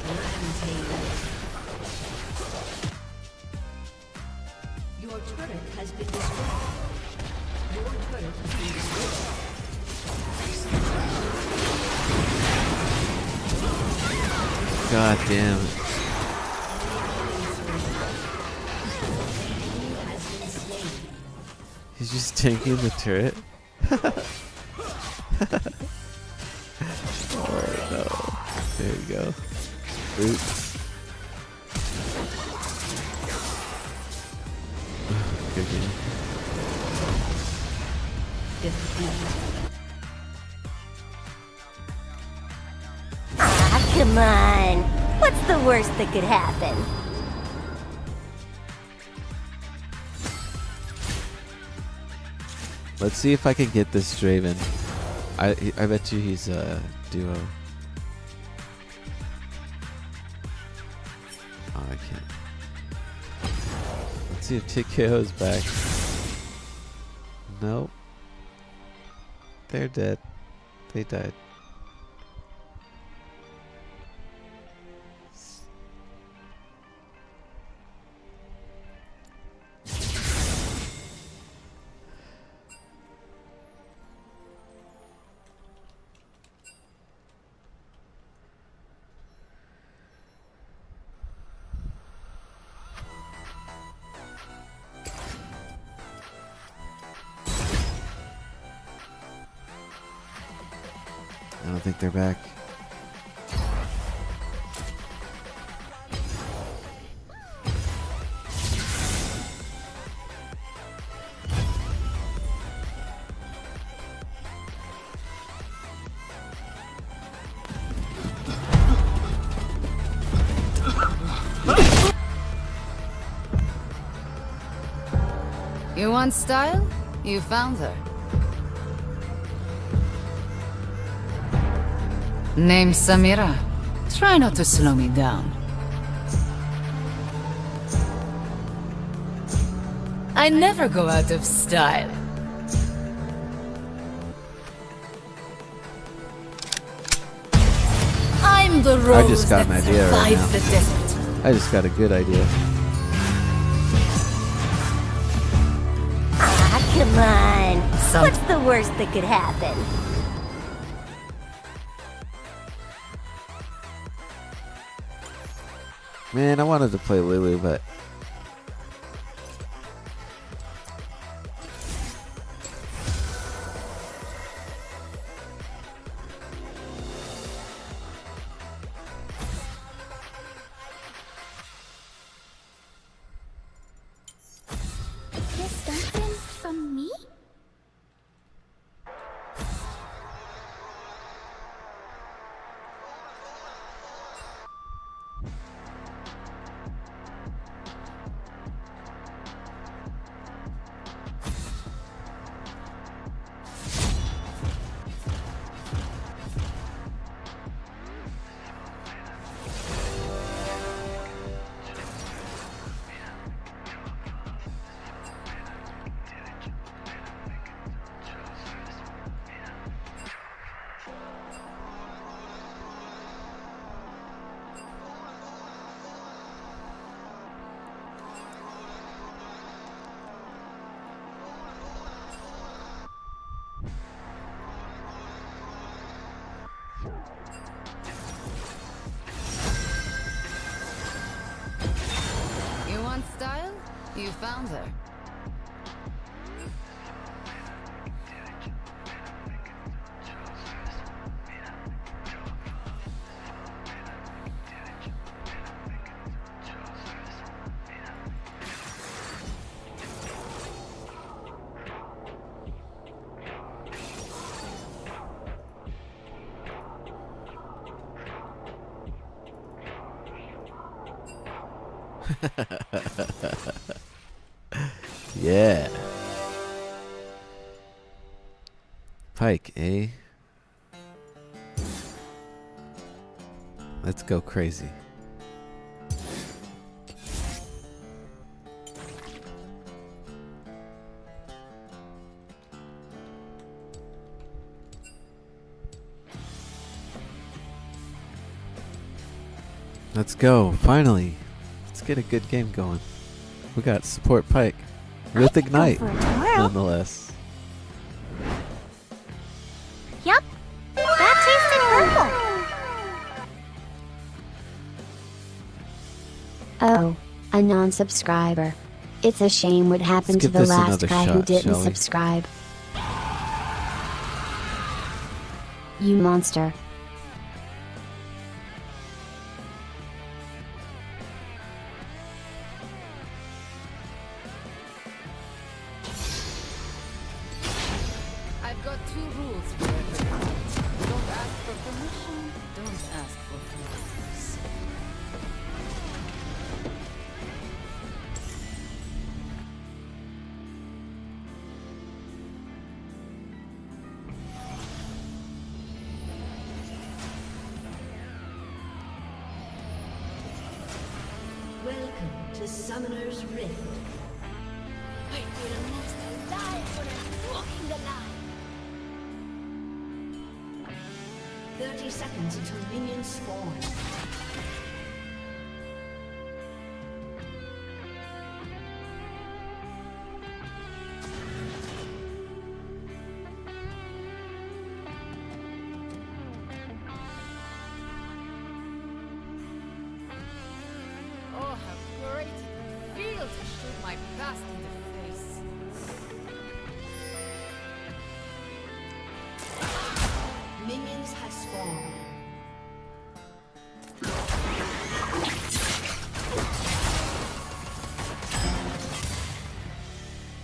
Rampage. Your turret has been destroyed. Your turret has been destroyed. God damn it. He's just tanking the turret. Oh no. There you go. Oops. Good game. Ah, come on. What's the worst that could happen? Let's see if I can get this Draven. I bet you he's a duo. Oh, I can't. Let's see if TKO is back. Nope. They're dead. They died. I don't think they're back. You want style? You found her. Name's Samira. Try not to slow me down. I never go out of style. I'm the rose I just got an that idea right survived now. the desert. I just got a good idea. Ah, come on. What's the worst that could happen? Man, I wanted to play Lulu, but Is something from me? You want style? You found her. yeah. Pike, eh? Let's go crazy. Let's go, finally. Let's get a good game going. We got support Pike with Ignite, nonetheless. Yup. That tasted purple. Oh, a non-subscriber. It's a shame what happened to give the this last another guy who shot, didn't shall we? subscribe. You monster. I've got two rules for everyone. Don't ask for permission, don't ask for flowers. Welcome to Summoner's Rift. I feel most alive when I'm walking the line. 30 seconds until minions spawn. Oh, how great it would feel to shoot my past in the face. Minions have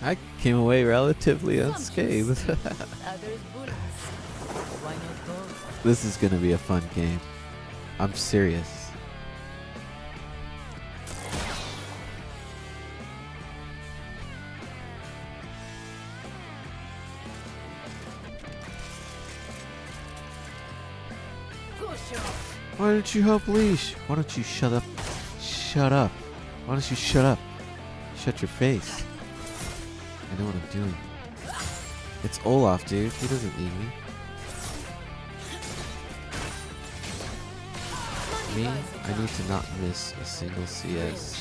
I came away relatively unscathed. Others bullets. Why not both? This is gonna be a fun game. I'm serious. Why don't you help Leash? Why don't you shut up? Shut up. Why don't you shut up? Shut your face. I know what I'm doing. It's Olaf, dude. He doesn't need me. Me? I need to not miss a single CS.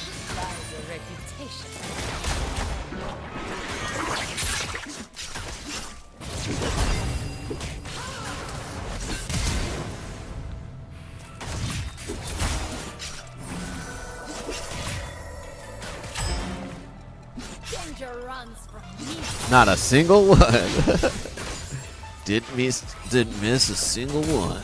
Not a single one. Didn't miss a single one.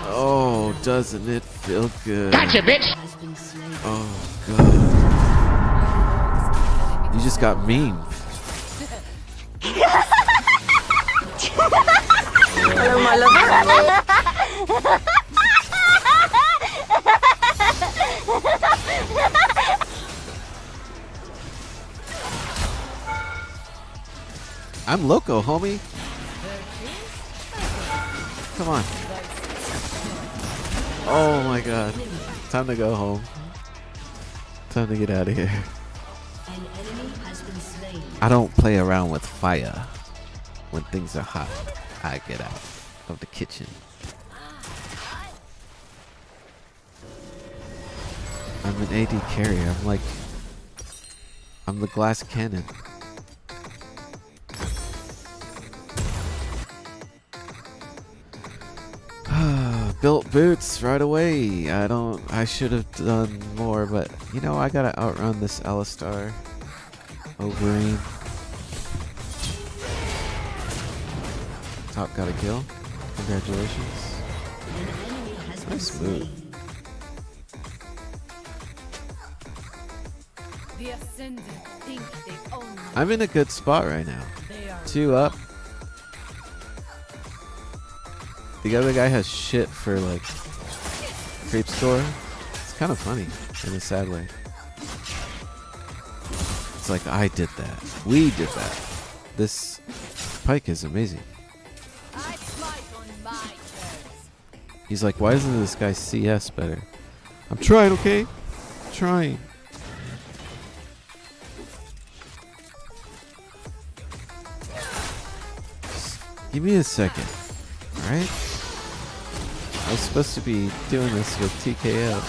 Oh, doesn't it feel good? Gotcha, bitch. Oh god. You just got memed. Hello, my lover. I'm loco, homie. Come on. Oh my god. Time to go home. Time to get out of here. An enemy has been slain. I don't play around with fire. When things are hot, I get out of the kitchen. I'm an AD carrier. I'm the glass cannon. Built boots right away. I should have done more, but you know, I gotta outrun this Alistar. Wolverine. Top got a kill. Congratulations. Nice move. The Ascendant think they own me. I'm in a good spot right now. 2 up. The other guy has shit for like creep store. It's kind of funny in a sad way. It's like I did that. We did that. This Pike is amazing. He's like, why isn't this guy CS better? I'm trying, okay? I'm trying. Just give me a second. Alright? I was supposed to be doing this with TKO.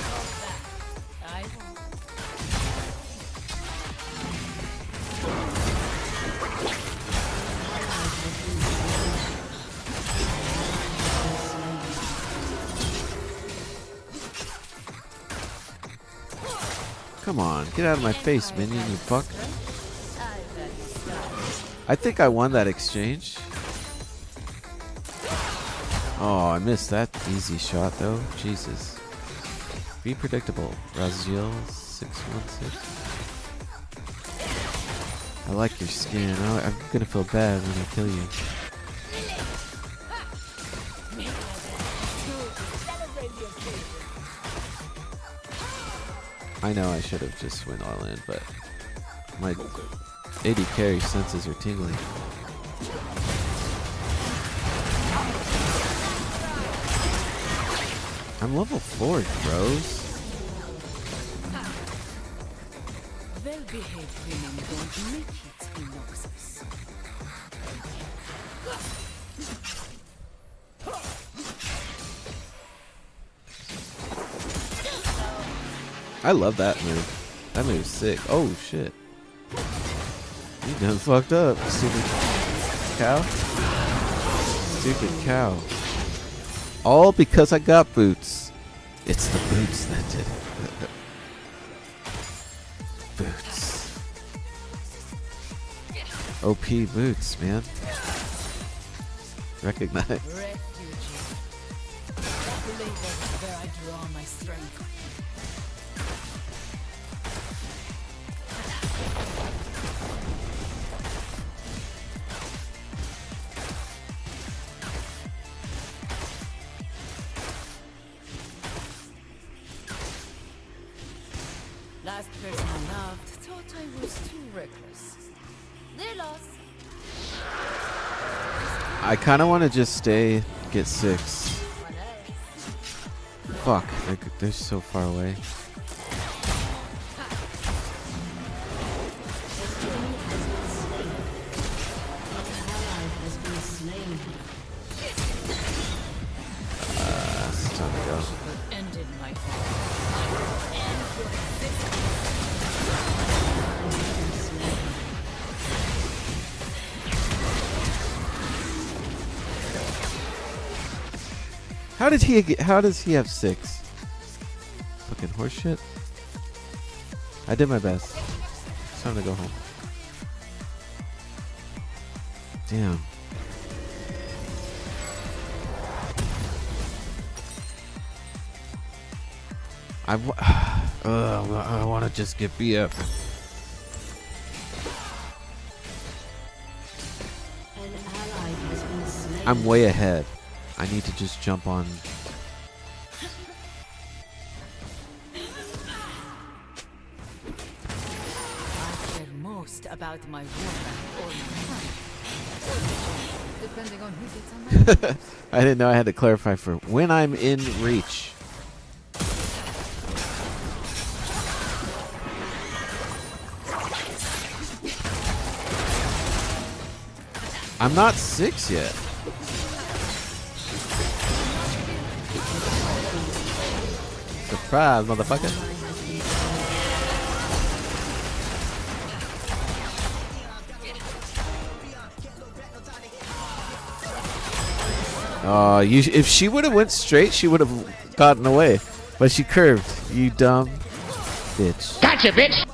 Come on, get out of my face, minion, you fuck. I think I won that exchange. Oh, I missed that easy shot though. Jesus. Be predictable. Raziel 616. I like your skin. I'm gonna feel bad when I kill you. I know I should have just went all in, but my AD carry senses are tingling. I'm level 4, bros. Well-behaved women don't make it, he knows us. I love that move. That move's sick. Oh shit. You done fucked up, stupid cow. Stupid cow. All because I got boots. It's the boots that did it. Boots. OP boots, man. Recognize. Refugee. That labor is where I draw my strength. last person I loved thought I was too reckless. They lost. I kind of want to just stay, get 6. Fuck, they're so far away. It's time to go. Ended my How does he have 6? Fucking horseshit. I did my best. It's time to go home. Damn. I want to just get BF. I'm way ahead. I need to just jump on. I care most about my woman or my son. Depending on who gets on my I didn't know I had to clarify for when I'm in reach. I'm not 6 yet. Surprise, motherfucker. Oh, if she would have went straight, she would have gotten away. But she curved. You dumb bitch. Gotcha, bitch!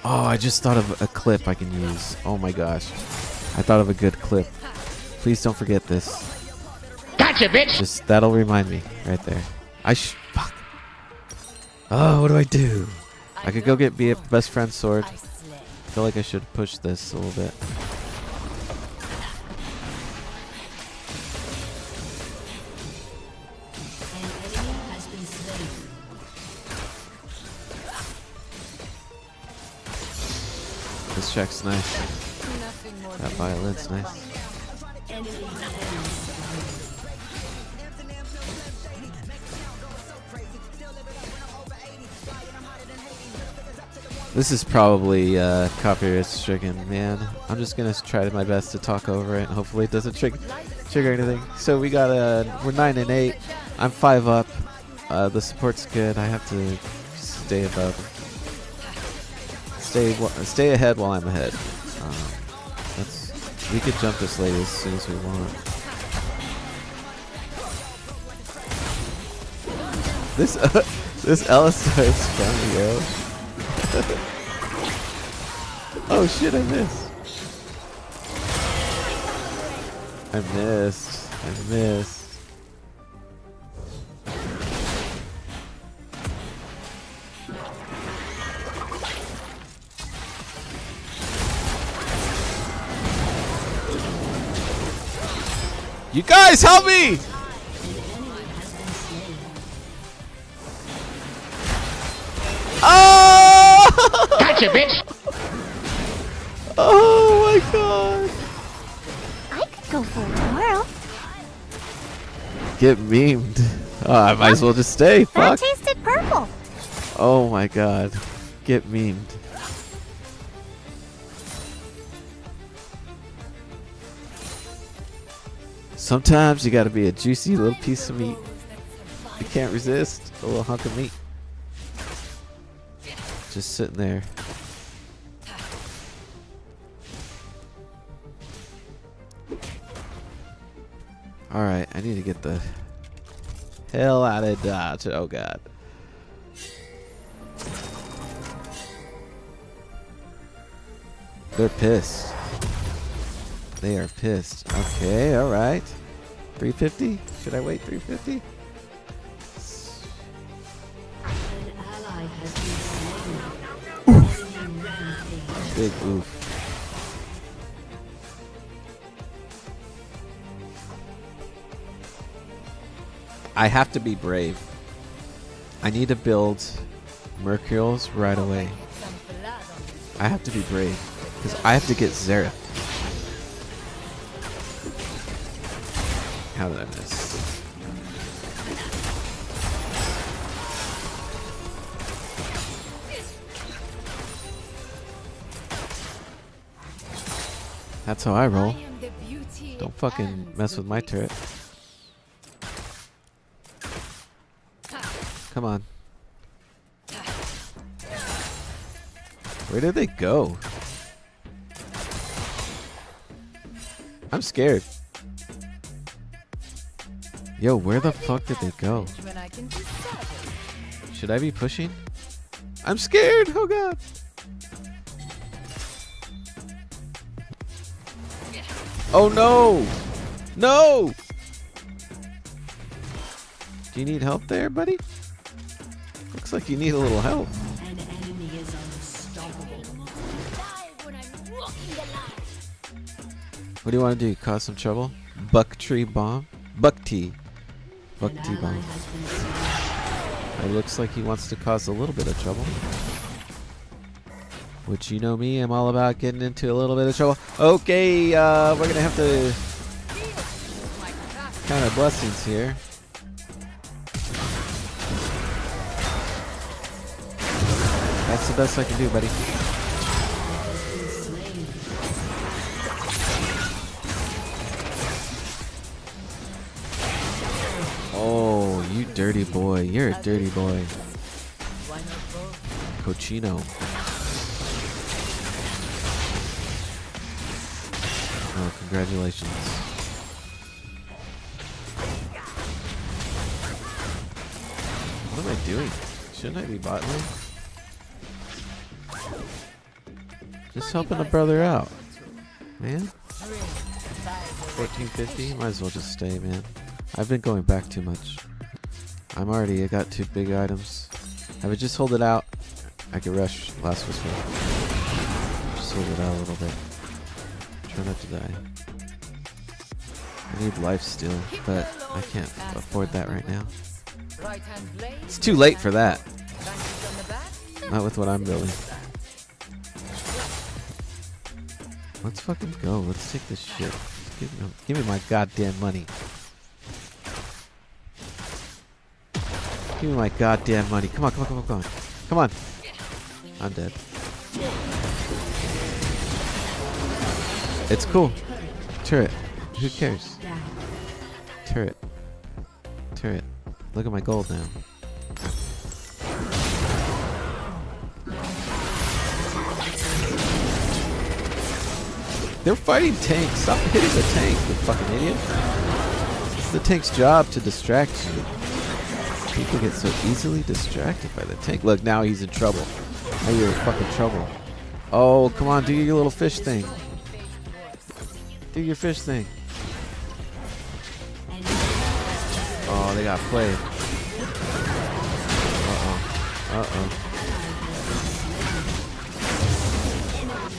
Oh, I just thought of a clip I can use. Oh my gosh. I thought of a good clip. Please don't forget this. Gotcha, bitch! Just, that'll remind me right there. Fuck. Oh, what do I do? I could go get best friend's sword. I feel like I should push this a little bit. This check's nice. That violin's nice. This is probably copyright stricken, man. I'm just gonna try my best to talk over it, and hopefully it doesn't trigger anything. So we got we're 9 and 8. I'm 5 up. The support's good. I have to stay above. Stay ahead while I'm ahead. We could jump this lady as soon as we want. This Alistar is funny, yo. Oh shit! I missed. I missed. You guys, help me! Oh! Gotcha, bitch! Oh my god! I could go for a whirl. Get memed. Oh, I might as well just stay. That Fuck. tasted purple. Oh my god. Get memed. Sometimes you gotta be a juicy little piece of meat. You can't resist a little hunk of meat. Just sitting there. Alright, I need to get the hell out of Dodge. Oh god. They're pissed. They are pissed. Okay, alright. 350? Should I wait 350? Big oof. I have to be brave. I need to build Mercurials right away. I have to be brave because I have to get Xerath. How did I miss? That's how I roll. Don't fucking mess with my turret. Come on. Where did they go? I'm scared. Yo, where the fuck did they go? Should I be pushing? I'm scared! Oh god! Oh no! No! Do you need help there, buddy? Looks like you need a little help. An enemy is unstoppable. What do you want to do? Cause some trouble? Buck tree bomb? Buck tea. Buck tea bomb. It looks like he wants to cause a little bit of trouble. Which, you know me, I'm all about getting into a little bit of trouble. Okay, we're going to have to count our blessings here. That's the best I can do, buddy. Oh, you dirty boy. You're a dirty boy. Cochino. Oh, congratulations. What am I doing? Shouldn't I be bot lane? Just helping a brother out, man. 1450. Might as well just stay, man. I've been going back too much. I got 2 big items. If I just hold it out, I could rush last whisper. Just hold it out a little bit. Try not to die. I need life still, but I can't afford that right now. It's too late for that. Not with what I'm building. Let's fucking go. Let's take this shit. Give me my goddamn money. Give me my goddamn money. Come on, come on, come on, come on. Come on. I'm dead. It's cool. Turret. Who cares? Turret. Turret. Look at my gold now. They're fighting tanks. Stop hitting the tank, you fucking idiot. It's the tank's job to distract you. People get so easily distracted by the tank. Look, now he's in trouble. Now you're in fucking trouble. Oh, come on, do your little fish thing. Do your fish thing. Oh, they got played. Uh-oh. Uh-oh.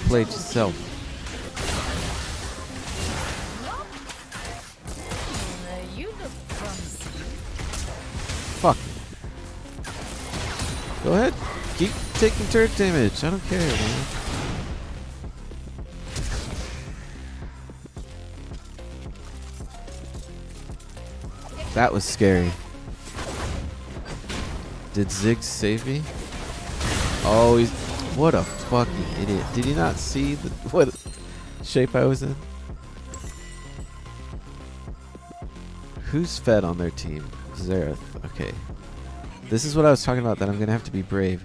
Played yourself. Fuck. Go ahead. Keep taking turret damage. I don't care, man. That was scary. Did Ziggs save me? Oh, he's... What a fucking idiot. Did he not see what shape I was in? Who's fed on their team? Xerath. Okay. This is what I was talking about, that I'm going to have to be brave.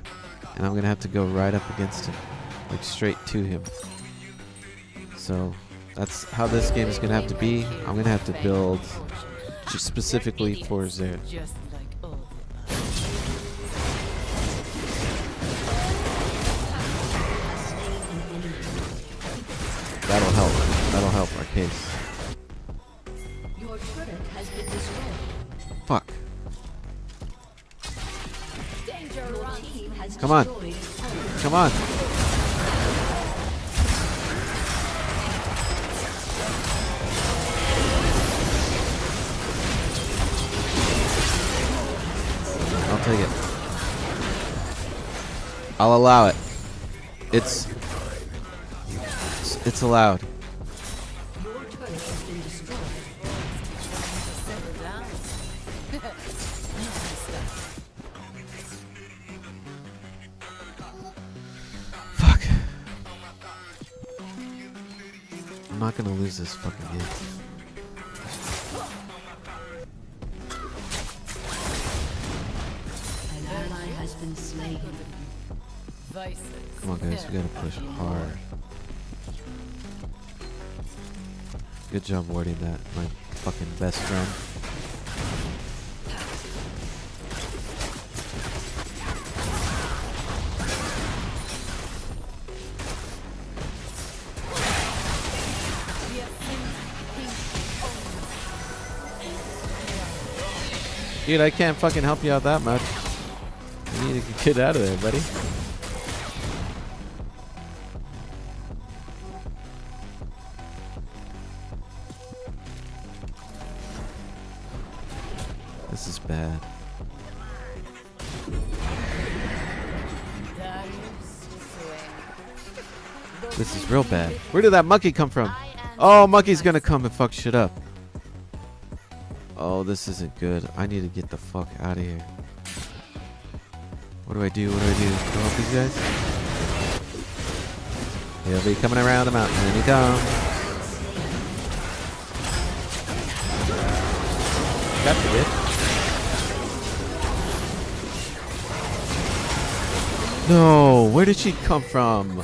And I'm going to have to go right up against him. Like, straight to him. So, that's how this game is going to have to be. I'm going to have to build just specifically for Xerath. That'll help. That'll help our case. Your turret has been destroyed. Fuck. Your team has Come on. destroyed. Come on. I'll take it. I'll allow it. It's allowed. Your turret has been destroyed. Settle down. Nice stuff. Fuck. I'm not gonna lose this fucking game. An ally has been slain. Come on, guys, we gotta push hard. Good job warding that, my fucking best friend. Dude, I can't fucking help you out that much. You need to get out of there, buddy. This is bad. This is real bad. Where did that monkey come from? Oh, monkey's gonna come and fuck shit up. Oh, this isn't good. I need to get the fuck out of here. What do I do? What do I do? Can I help these guys? He'll be coming around the mountain. And he comes. Got the hit. No, where did she come from?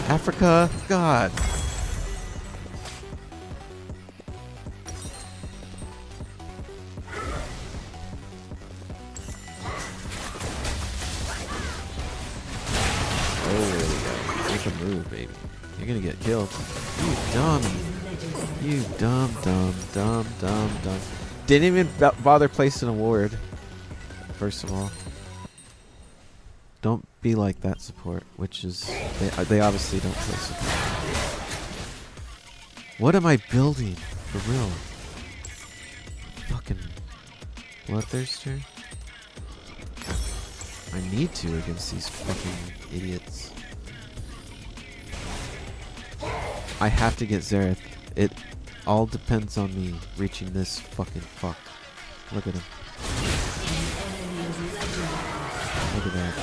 Africa? God. Move, baby. You're gonna get killed. You dumb. You dumb. Didn't even bother placing a ward. First of all. Don't be like that support, which is... They obviously don't play support. What am I building? For real. Fucking... Bloodthirster? I need to against these fucking idiots. I have to get Xerath. It all depends on me reaching this fucking fuck. Look at him. Look at that.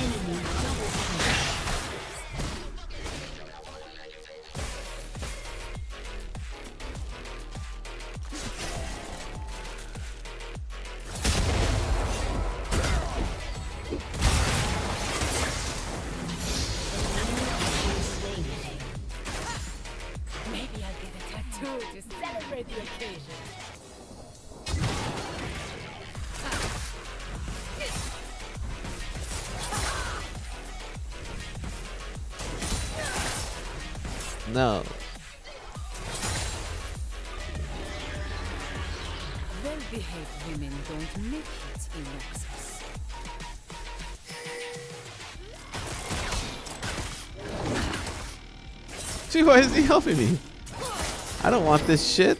To celebrate the occasion. No. Well-behaved women don't make it in Nexus. Dude, why is he helping me? I don't want this shit.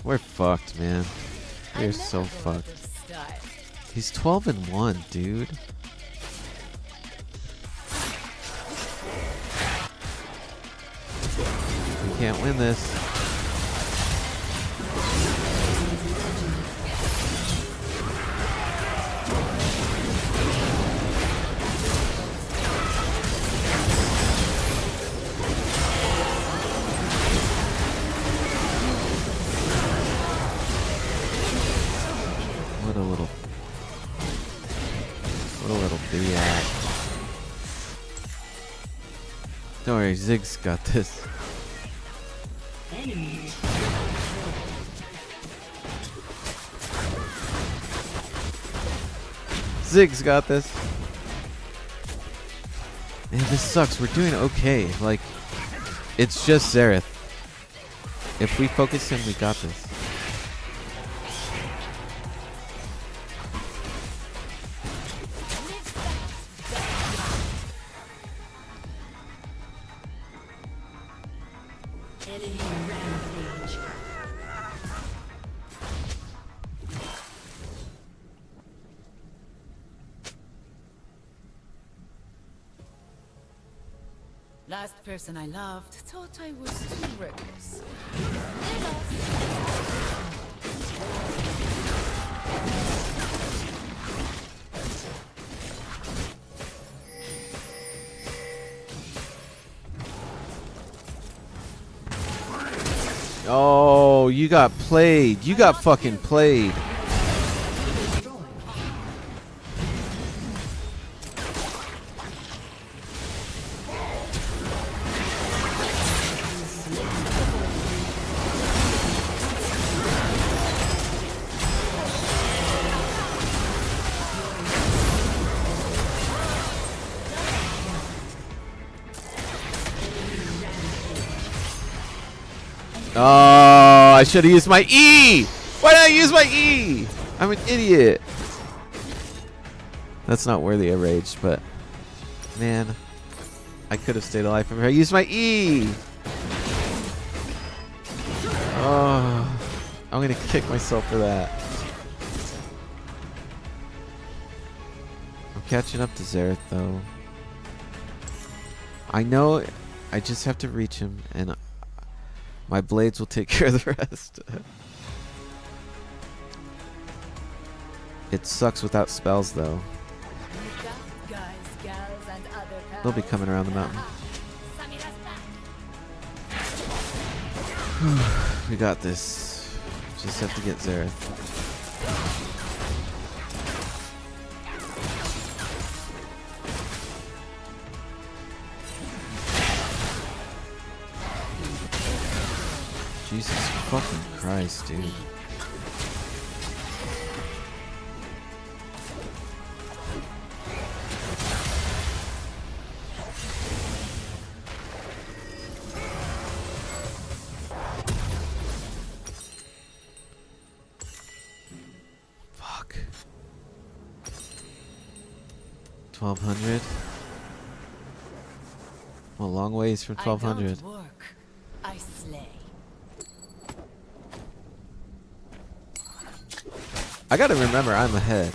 We're fucked, man. We're so fucked. He's 12-1, dude. We can't win this. What a little biatch. Don't worry, Zig's got this. Zig's got this. Man, this sucks. We're doing okay. Like, it's just Xerath. If we focus him, we got this. Last person I loved thought I was too reckless. Oh, you got played. You got fucking played. Oh, I should have used my E. Why did I use my E? I'm an idiot. That's not worthy of rage, but man, I could have stayed alive from her. I used my E. Oh, I'm gonna kick myself for that. I'm catching up to Xerath though. I know I just have to reach him, and my blades will take care of the rest. It sucks without spells though. They'll be coming around the mountain. We got this. Just have to get Xerath. Jesus fucking Christ, dude. Fuck. 1200. I'm a long ways from 1200. I slay. I gotta remember I'm ahead,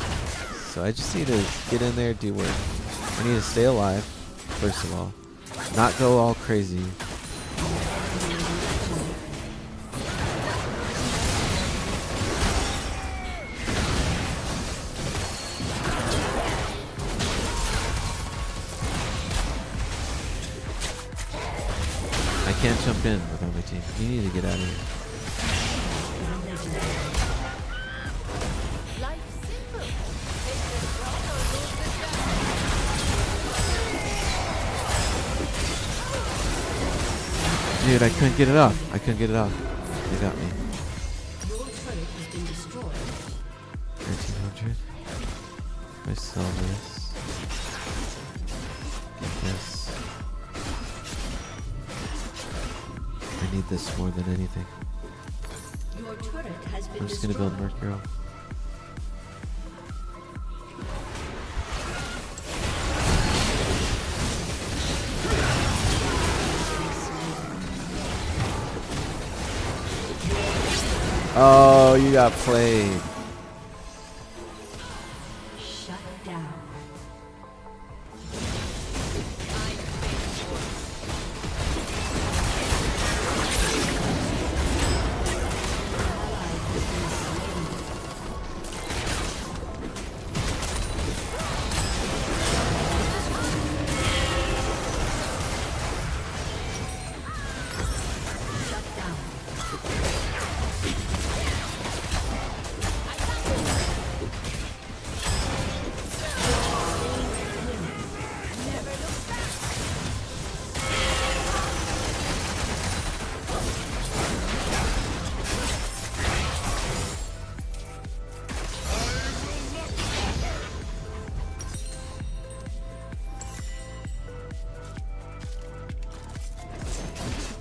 so I just need to get in there, do work. I need to stay alive, first of all, not go all crazy. I can't jump in without my team. You need to get out of here. Dude, I couldn't get it off. I couldn't get it off. They got me. 1300. If I sell this. Get this. I need this more than anything. I'm just gonna build Mercuro. Oh, you got played. Shut down.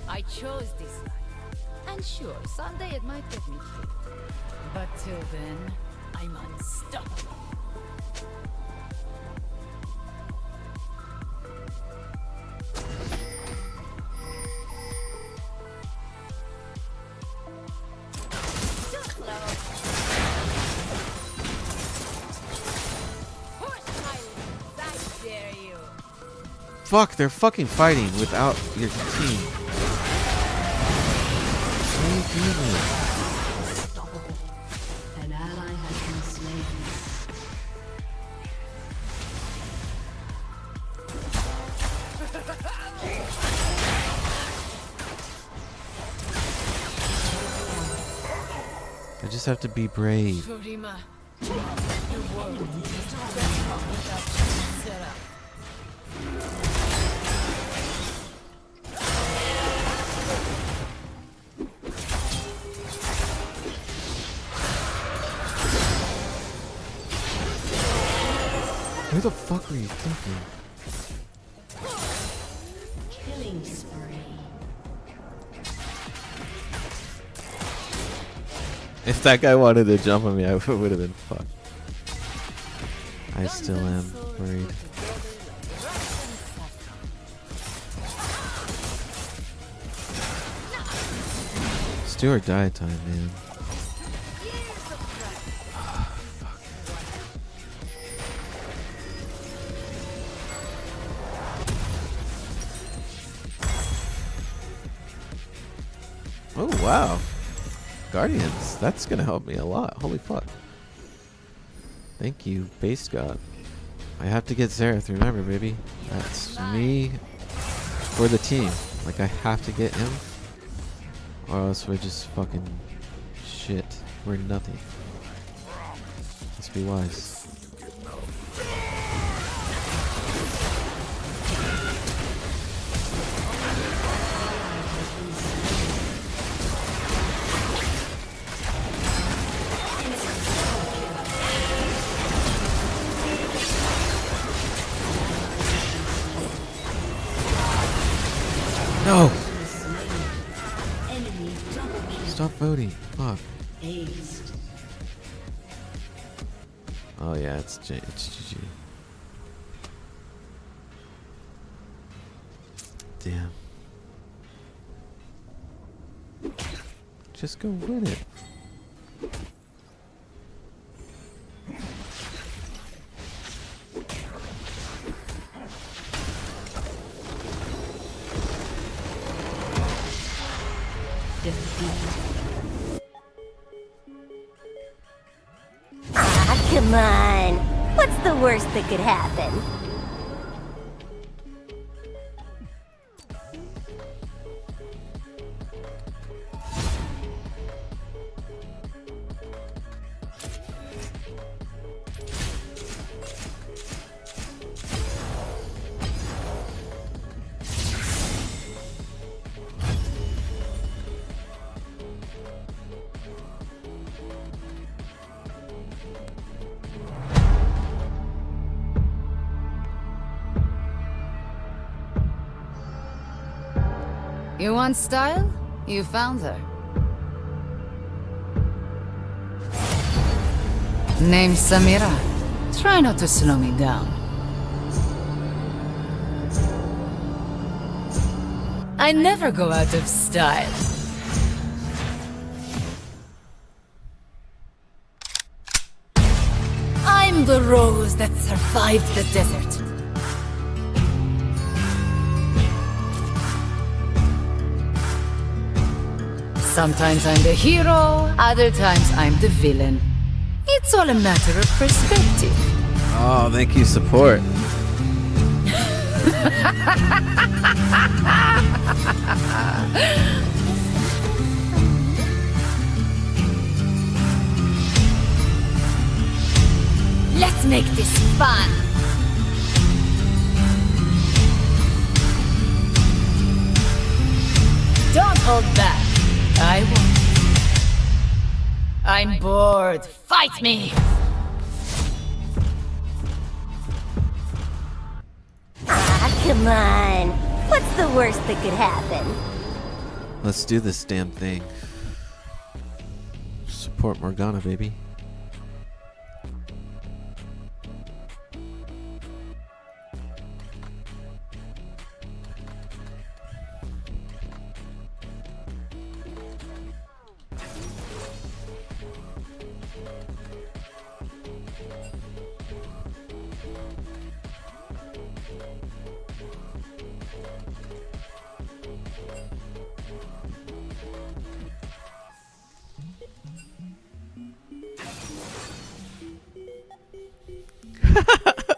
I chose this life. And sure, someday it might get me killed. But till then, I'm unstoppable. Fuck, they're fucking fighting without your team. What are you doing? An ally has been slain. I just have to be brave. Shurima, your world is set up. Who the fuck were you thinking? Killing spree. If that guy wanted to jump on me, I would have been fucked. I still am worried. It's do or die time, man. Oh wow. Guardians, that's gonna help me a lot. Holy fuck. Thank you, base god. I have to get Xerath, remember, baby. That's me for the team. Like, I have to get him, or else we're just fucking shit. We're nothing. Let's be wise. No! Stop voting. Fuck. Oh yeah, it's GG. Damn. Just go win it. Ah, come on. What's the worst that could happen? You want style? You found her. Name's Samira. Try not to slow me down. I never go out of style. I'm the rose that survived the desert. Sometimes I'm the hero, other times I'm the villain. It's all a matter of perspective. Oh, thank you, support. Let's make this fun. Don't hold back. I won't. I'm bored. Fight me! Ah, come on. What's the worst that could happen? Let's do this damn thing. Support Morgana, baby.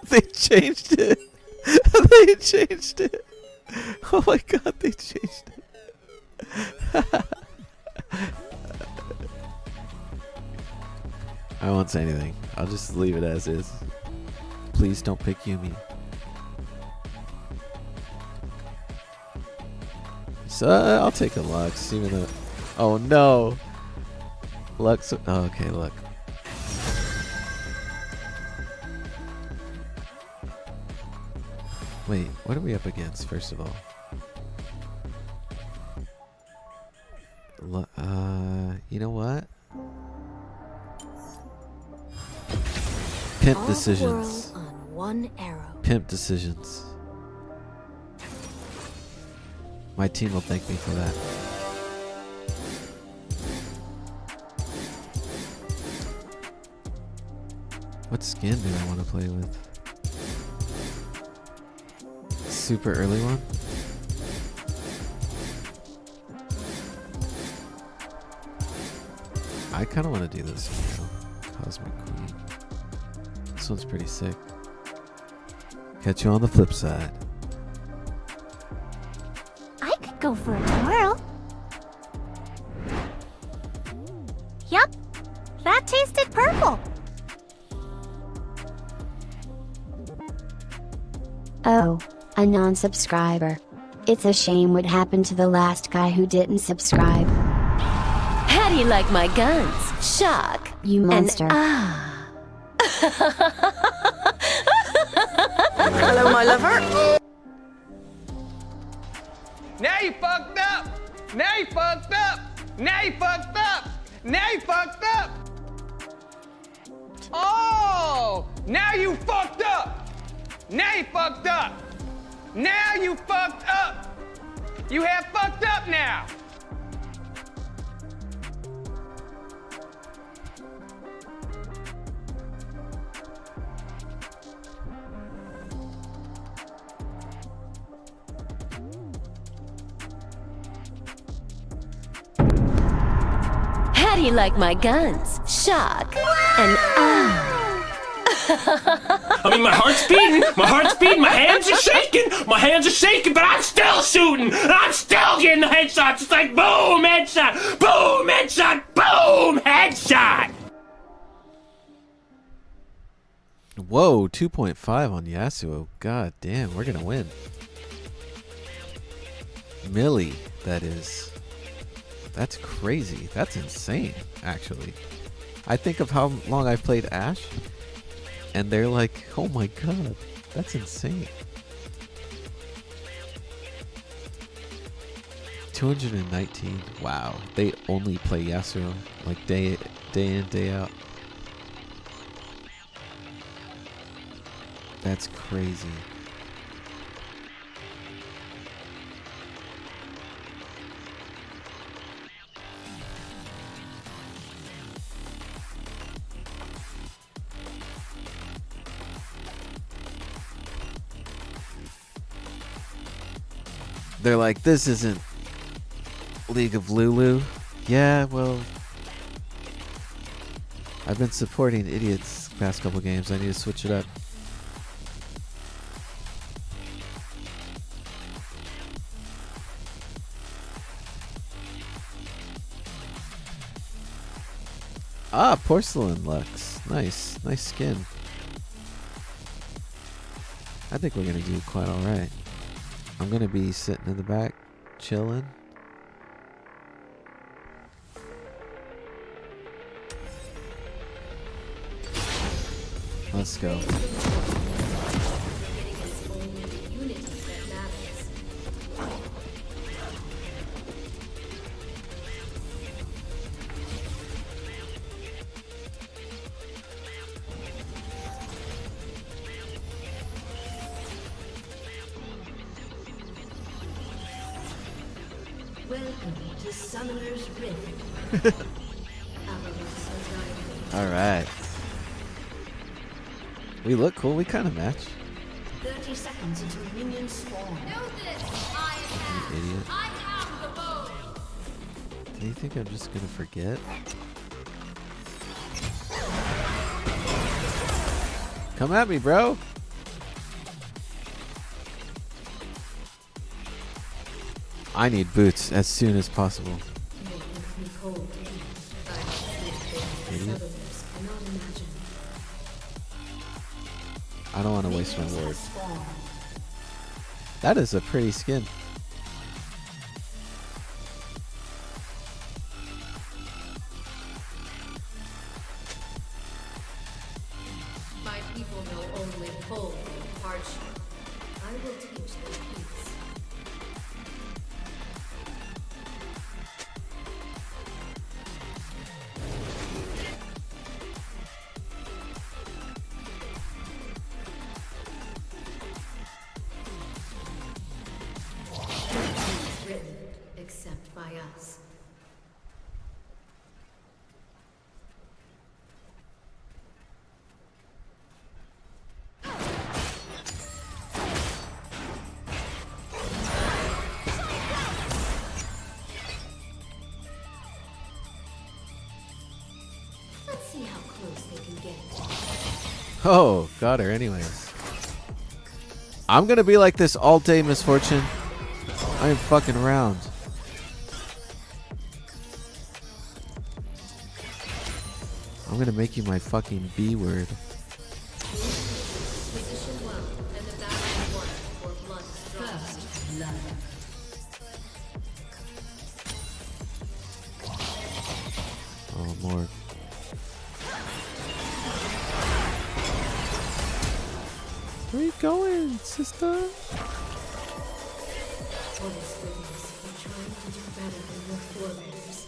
They changed it. They changed it. Oh my god, they changed it. I won't say anything. I'll just leave it as is. Please don't pick Yumi. So I'll take a Lux, even though. Oh no! Lux. Oh, okay, look. Wait, what are we up against, first of all? You know what? Pimp decisions. On one arrow. Pimp decisions. My team will thank me for that. What skin do I want to play with? Super early one? I kind of want to do this one, though. Cosmic Queen. This one's pretty sick. Catch you on the flip side. I could go for a twirl. Yup, that tasted purple. Oh, a non-subscriber. It's a shame what happened to the last guy who didn't subscribe. How do you like my guns? Shock. You monster. Hello, my lover. Now you fucked up. Now you fucked up. Now you fucked up. Now you fucked up. Oh, now you fucked up. Now you fucked up. Now you fucked up. You have fucked up now. How do you like my guns? Shock. And I mean, my heart's beating, my hands are shaking, but I'm still shooting, and I'm still getting the headshots. It's like boom, headshot, boom, headshot, boom, headshot. Whoa, 2.5 on Yasuo. God damn, we're gonna win. Millie, that is. That's crazy. That's insane, actually. I think of how long I've played Ashe, and they're like, oh my god, that's insane. 219. Wow. They only play Yasuo like day in, day out. That's crazy. They're like, this isn't League of Lulu. Yeah, well, I've been supporting idiots the past couple games. I need to switch it up. Ah, Porcelain Lux. Nice. Nice skin. I think we're going to do quite alright. I'm going to be sitting in the back, chilling. Let's go. welcome to Summoner's Rift. Alright. We look cool. We kind of match. 30 seconds until minions spawn. You idiot. Do you think I'm just gonna forget? Come at me, bro. I need boots as soon as possible. Idiot. I don't want to waste my ward. That is a pretty skin. My people know only cold and hardship. I will teach them peace. Written except by us. Let's see how close they can get. Oh, got her anyways. I'm gonna be like this all day, Misfortune. I am fucking around. I'm gonna make you my fucking B word. Position well, and the battle is won for blood. First blood. Oh, more. Where you going, sister? What is goodness? We're trying to do better than your forebears.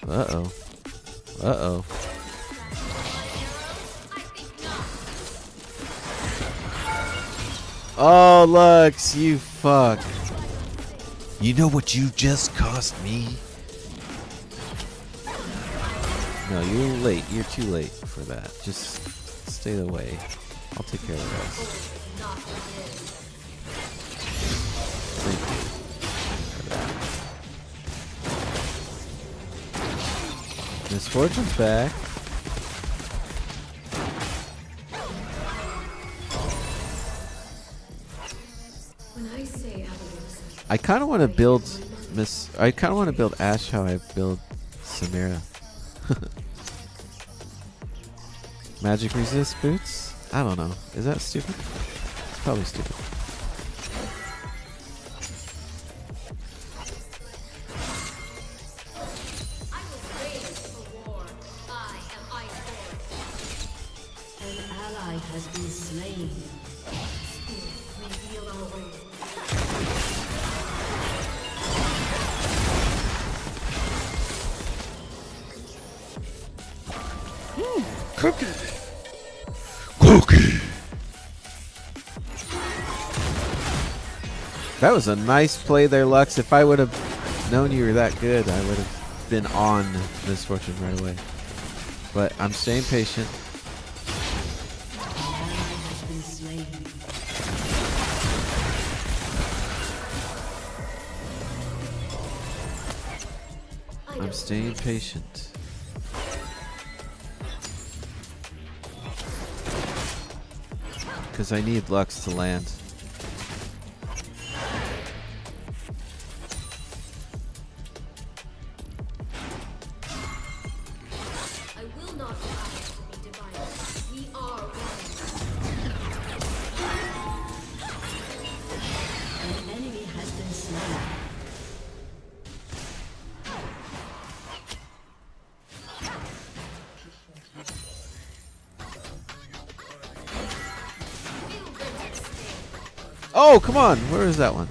Uh-oh. Uh-oh. Oh, Lux, you fuck. You know what you just cost me? No, you're late. You're too late for that. Just stay away. I'll take care of the rest. Thank you for that. Misfortune's back. When I say evolution, I kind of want to build I kind of want to build Ash how I build Samira. Magic resist boots? I don't know. Is that stupid? It's probably stupid. an ally has been slain. Spirit, reveal our way. Cookie. Cookie. That was a nice play there, Lux. If I would have known you were that good, I would have been on Misfortune right away. But I'm staying patient. I'm staying patient. Because I need Lux to land. I will not allow us to be divided. We are one. An enemy has been slain. Oh, come on. Where is that one?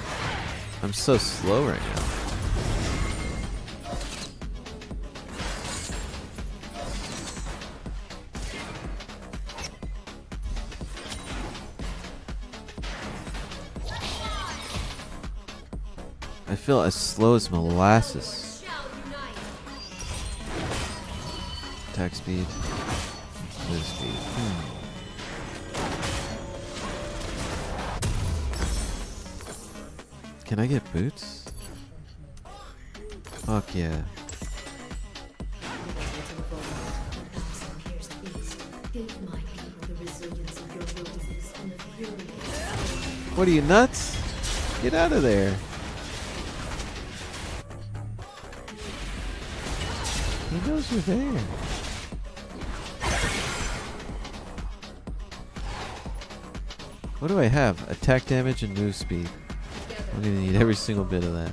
I'm so slow right now. I feel as slow as molasses. Attack speed. Move speed. Can I get boots? Fuck yeah. Give my people the resilience of your wilderness and the fury of What are you, nuts? Get out of there. He knows you're there. What do I have? Attack damage and move speed. I'm gonna need every single bit of that.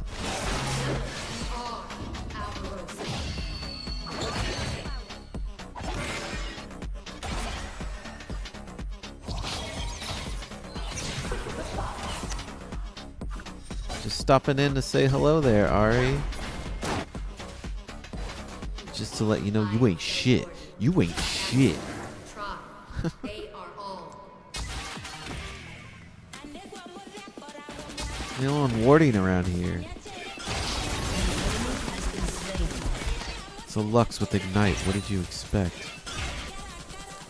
Just stopping in to say hello there, Ari. Just to let you know you ain't shit. You ain't shit. No one warding around here. So Lux with Ignite, what did you expect?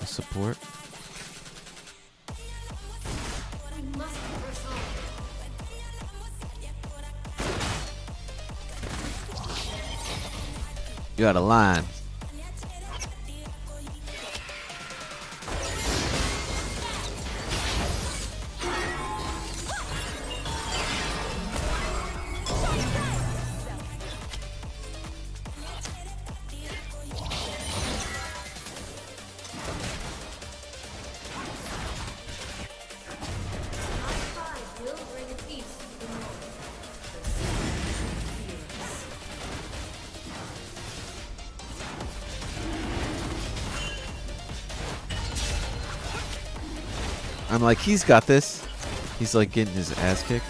A support? You out of line. I'm like, he's got this. He's like getting his ass kicked.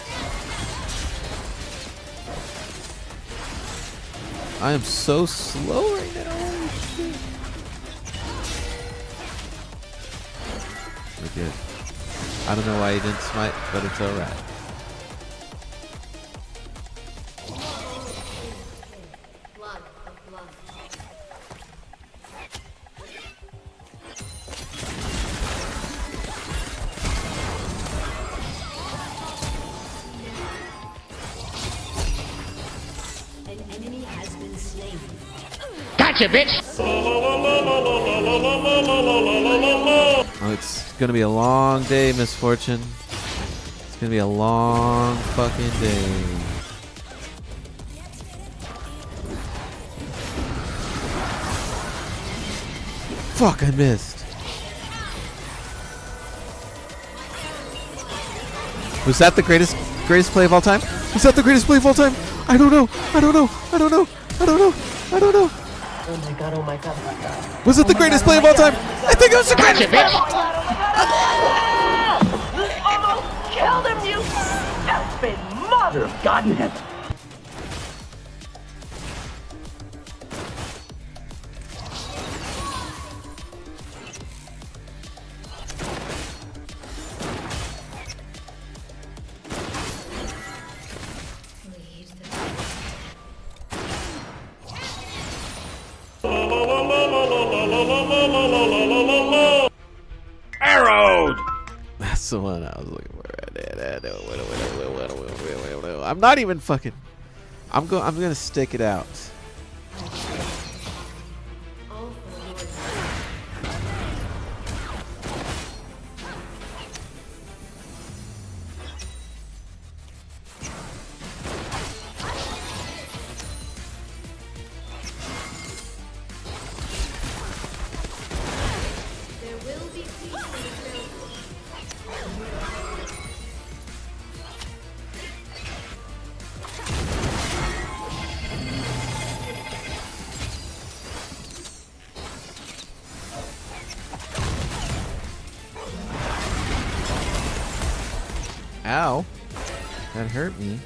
I am so slow right now. Holy shit. We're good. I don't know why he didn't smite, but it's alright. Gotcha, bitch! Oh, it's gonna be a long day, Misfortune. It's gonna be a long fucking day. Fuck, I missed. Was that the greatest play of all time? Was that the greatest play of all time? I don't know. I don't know. I don't know. I don't know. I don't know. Oh my god, oh my god, oh my god. Was it the greatest play of all time? I think it was the greatest play. Almost killed him, you effing mother of God in heaven. Arrowed! That's the one I was looking for. I'm not even fucking. I'm gonna stick it out. Ow. That hurt me.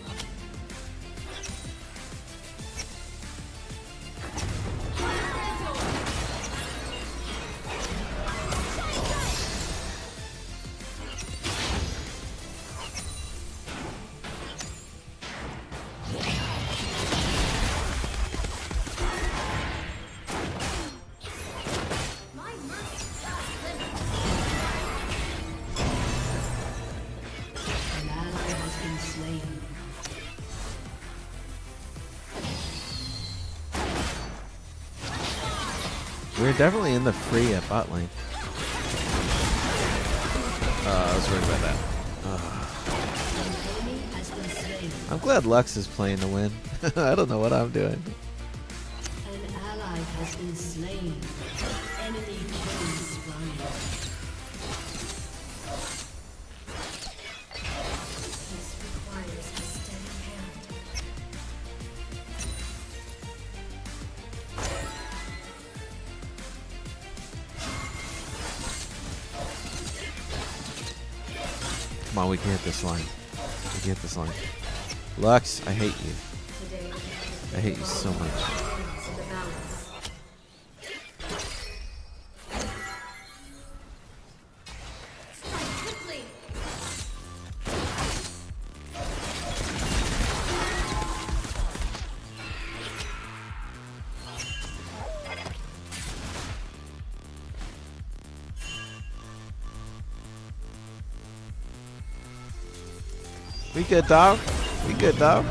We're definitely in the free at bot lane. I was worried about that. I'm glad Lux is playing to win. I don't know what I'm doing. An ally has been slain. Enemy killing spree. This requires a steady hand. Come on, we can hit this line. We can hit this line. Lux, I hate you. I hate you so much. We good, dog. We good, dog.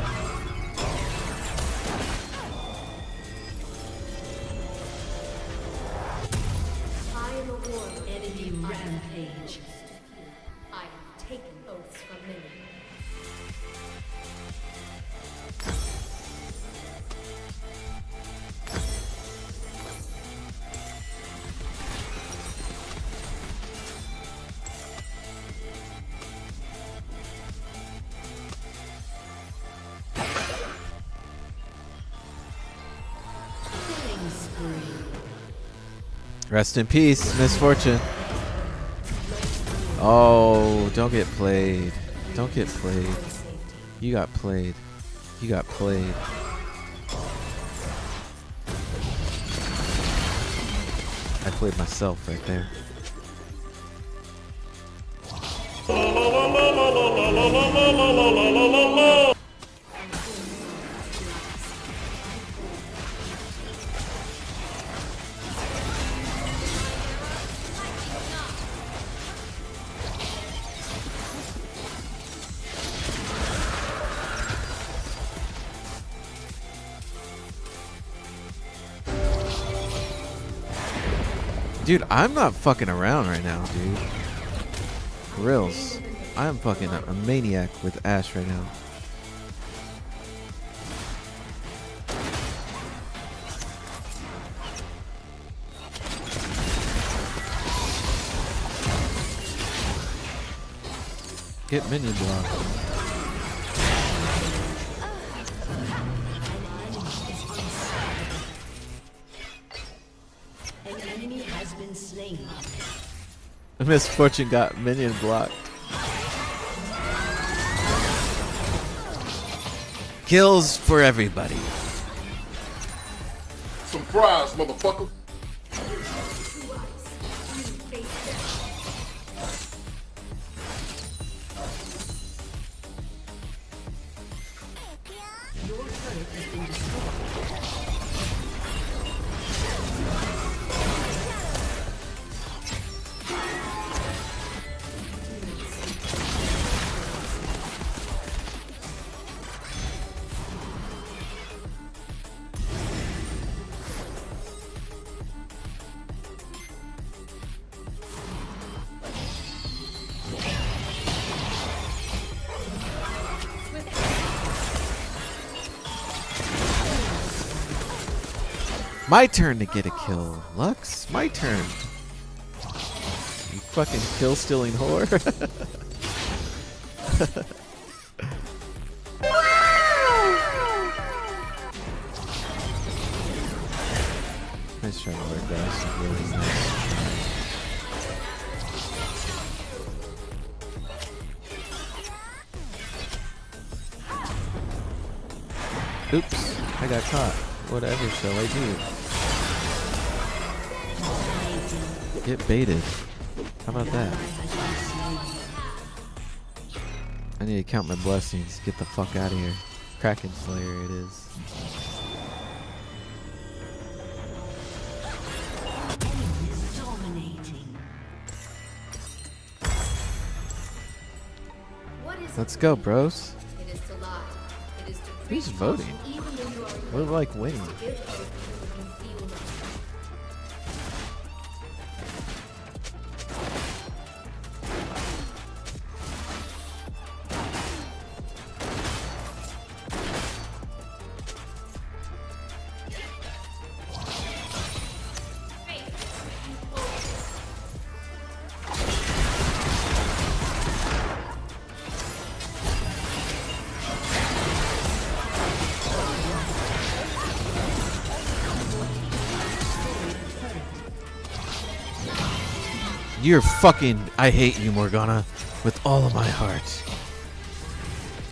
I am a war enemy rampage. I have taken oaths from many. Killing spree. Rest in peace, misfortune. Oh, don't get played. Don't get played. You got played. You got played. I played myself right there. Dude, I'm not fucking around right now, dude. Grills. I'm fucking a maniac with Ashe right now. Get minion block. An enemy has been slain. Misfortune got minion blocked. Kills for everybody. Surprise, motherfucker. Your turret has been destroyed. My turn to get a kill. Lux, my turn. You fucking kill stealing whore. Nice try, work, guys. Really nice. Oops, I got caught. Whatever shall I do? Get baited. How about that? I need to count my blessings. Get the fuck out of here. Kraken Slayer it is. Let's go, bros. Who's voting? We're like winning. You're fucking... I hate you, Morgana. With all of my heart.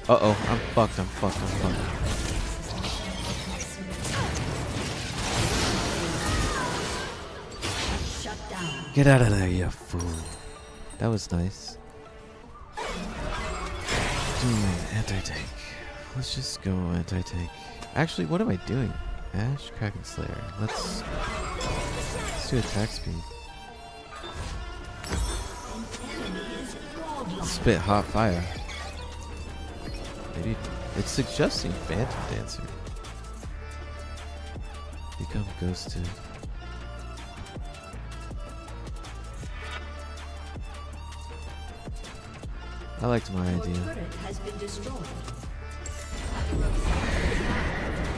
Uh-oh. I'm fucked. I'm fucked. I'm fucked. Shut down. Get out of there, you fool. That was nice. Anti-tank. Let's just go anti-tank. Actually, what am I doing? Ash, Kraken Slayer. Let's do attack speed. Spit hot fire. Maybe it's suggesting Phantom Dancer. Become ghosted. I liked my idea.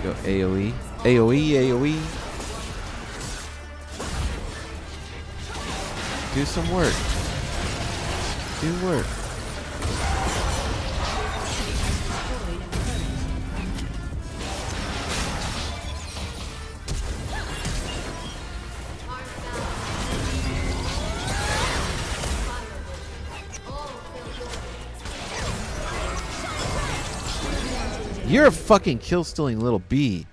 Go AoE. AoE, AoE. Do some work. Do work. You're a fucking kill-stealing little bee.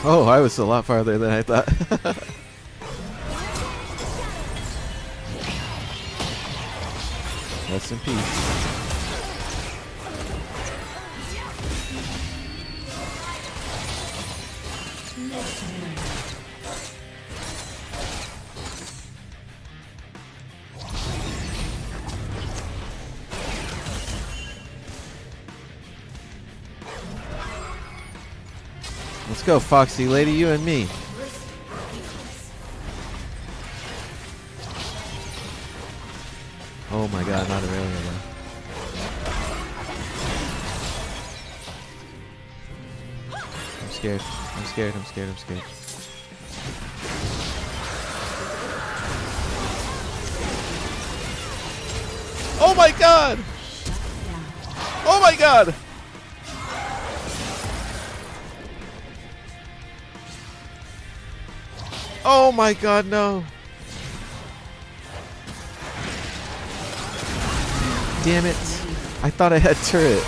Oh, I was a lot farther than I thought. Rest in peace. Let's go, Foxy Lady, you and me. Oh my god, not Aurelia though. I'm scared. I'm scared. I'm scared. I'm scared. Oh my god! Oh my god! Oh my god, no. Damn it. I thought I had turret.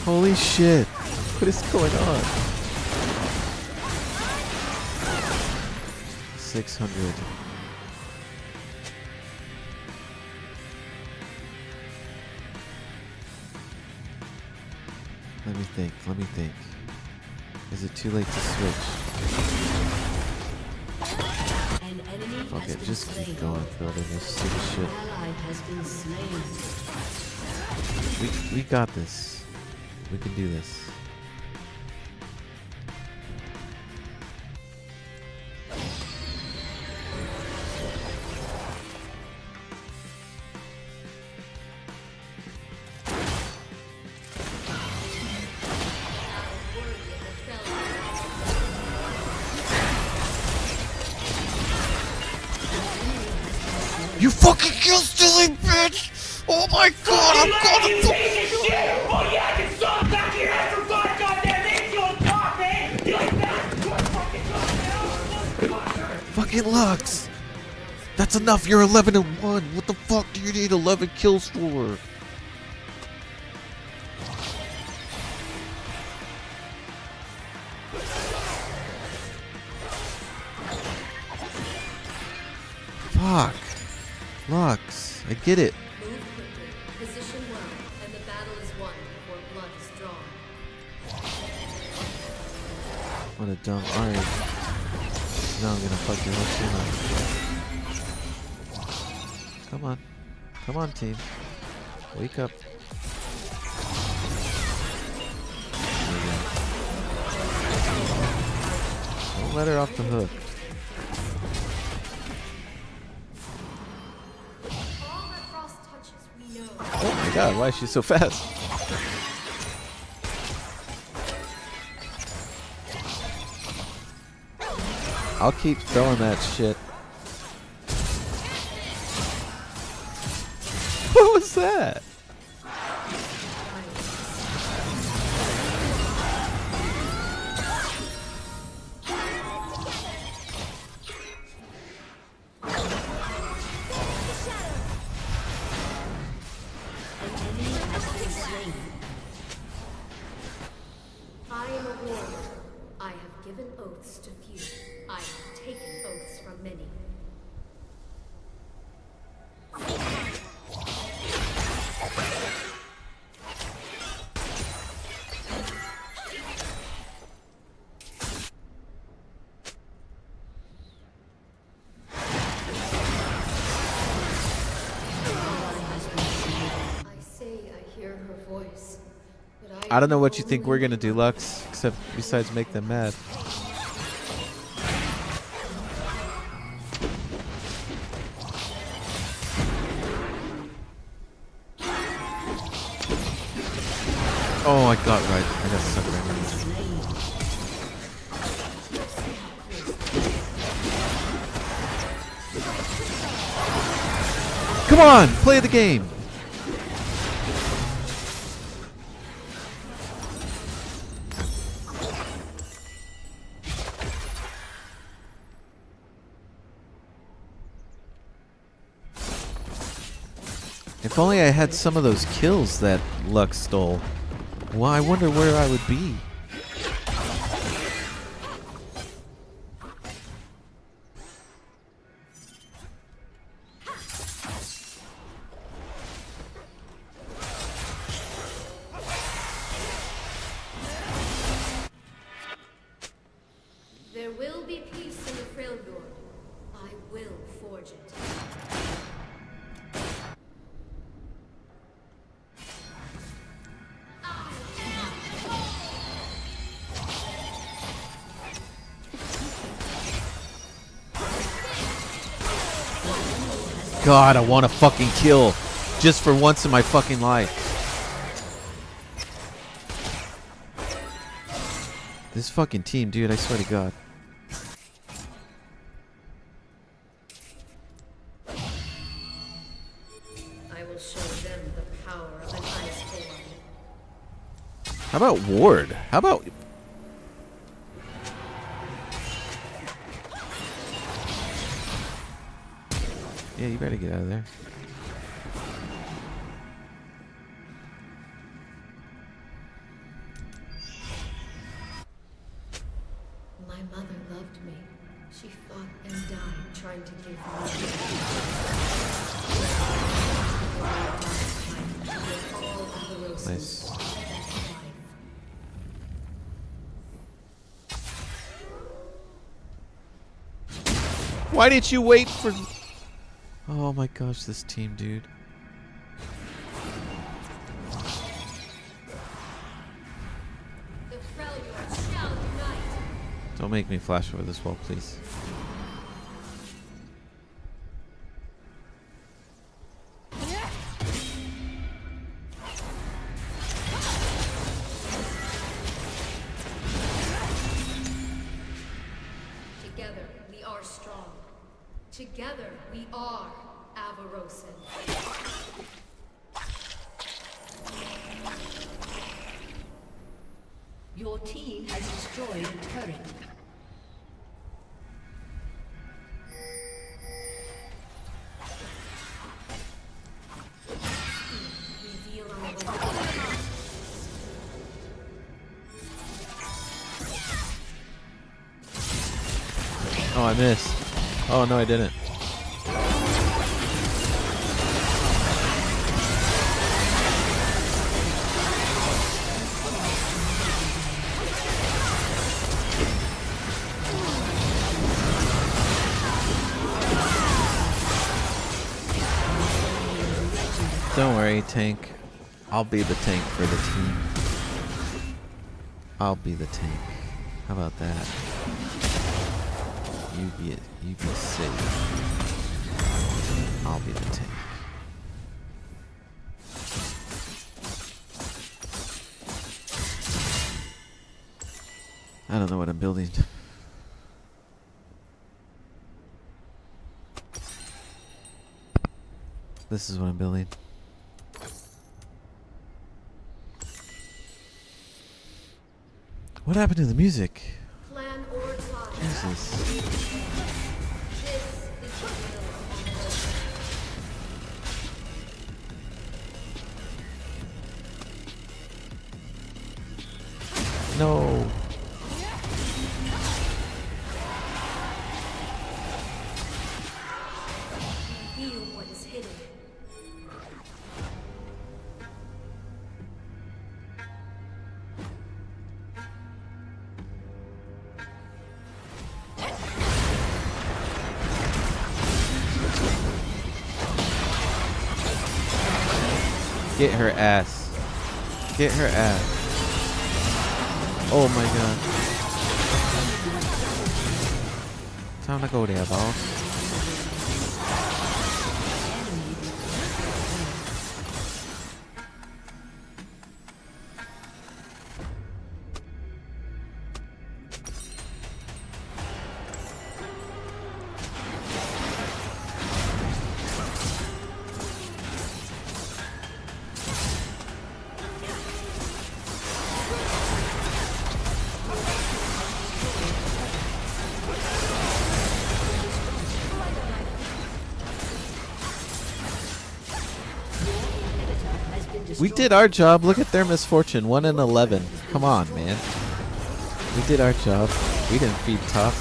Holy shit. What is going on? 600. Let me think. Let me think. Is it too late to switch? Fuck it, just keep going, building this stupid shit. We got this. We can do this. You fucking kill stealing bitch! Oh my god, I'm gonna Oh yeah, I can stop back here after 5 goddamn days, you don't talk, man! You like that? Fucking Lux! That's enough, you're 11 and 1. What the fuck do you need 11 kills for? Fuck. Lux, I get it. Move quickly, position well, and the battle is won before blood is drawn. What a dumb alright. Now I'm gonna fuck your whole team up. Come on. Come on, team. Wake up. Don't let her off the hook. Oh my god, why is she so fast? I'll keep throwing that shit. What was that? I am a warrior. I have given oaths to few. I have taken oaths from many. I say I hear her voice, but I don't know what you think we're gonna do, Lux, except besides make them mad. Oh, I got right. I got stuck right in there. Come on, play the game. If only I had some of those kills that Lux stole. Well, I wonder where I would be. There will be peace in the Freljord. I will forge it. God, I want a fucking kill. Just for once in my fucking life. This fucking team, dude, I swear to God. I will show them the power of an iceborn. How about Ward? How about... Yeah, you better get out of there. My mother loved me. She fought and died trying to give me Nice. Why didn't you wait for... Oh my gosh, this team, dude. The Freljord shall unite. Don't make me flash over this wall, please. Together we are strong. Together we are Avarosan. Your team has destroyed a turret. Reveal our weapons. Oh, I missed. Oh, no, I didn't. Don't worry, tank. I'll be the tank for the team. I'll be the tank. How about that? You be safe. I'll be the tank. I don't know what I'm building. This is what I'm building. What happened to the music? Jesus. No. Feel what is hidden. Get her ass. Get her ass. Oh my god. Time to go there, boss. We did our job. Look at their misfortune. 1 in 11. Come on, man. We did our job. We didn't feed top.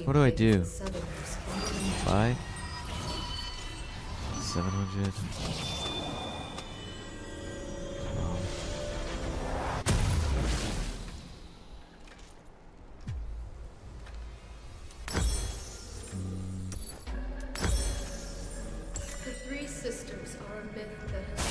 What do I do? Buy 700. The three sisters are a myth that has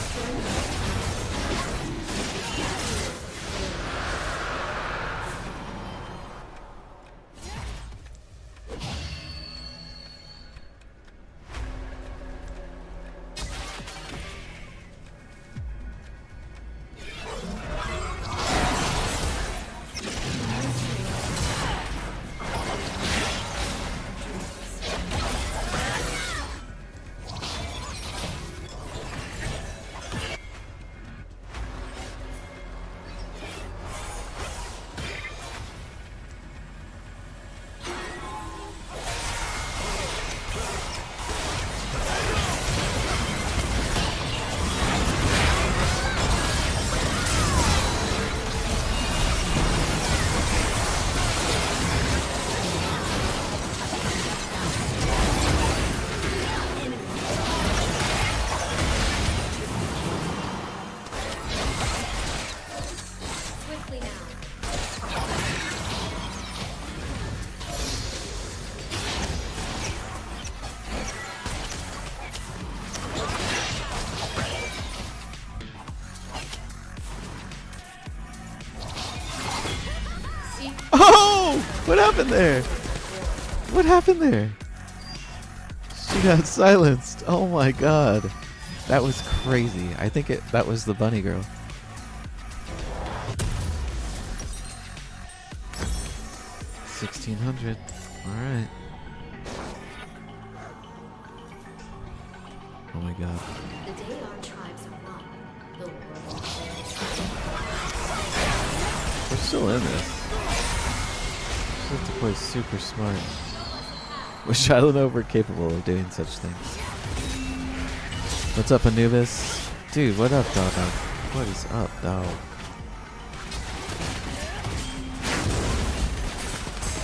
Oh! What happened there? What happened there? She got silenced. Oh my god. That was crazy. I think that was the bunny girl. $1,600. Alright. Oh my god. the day our tribes are one, the world. We're still in this. Just have to play super smart. Wish I don't know if we're capable of doing such things. What's up, Anubis? Dude, what up, dog? What is up, dog?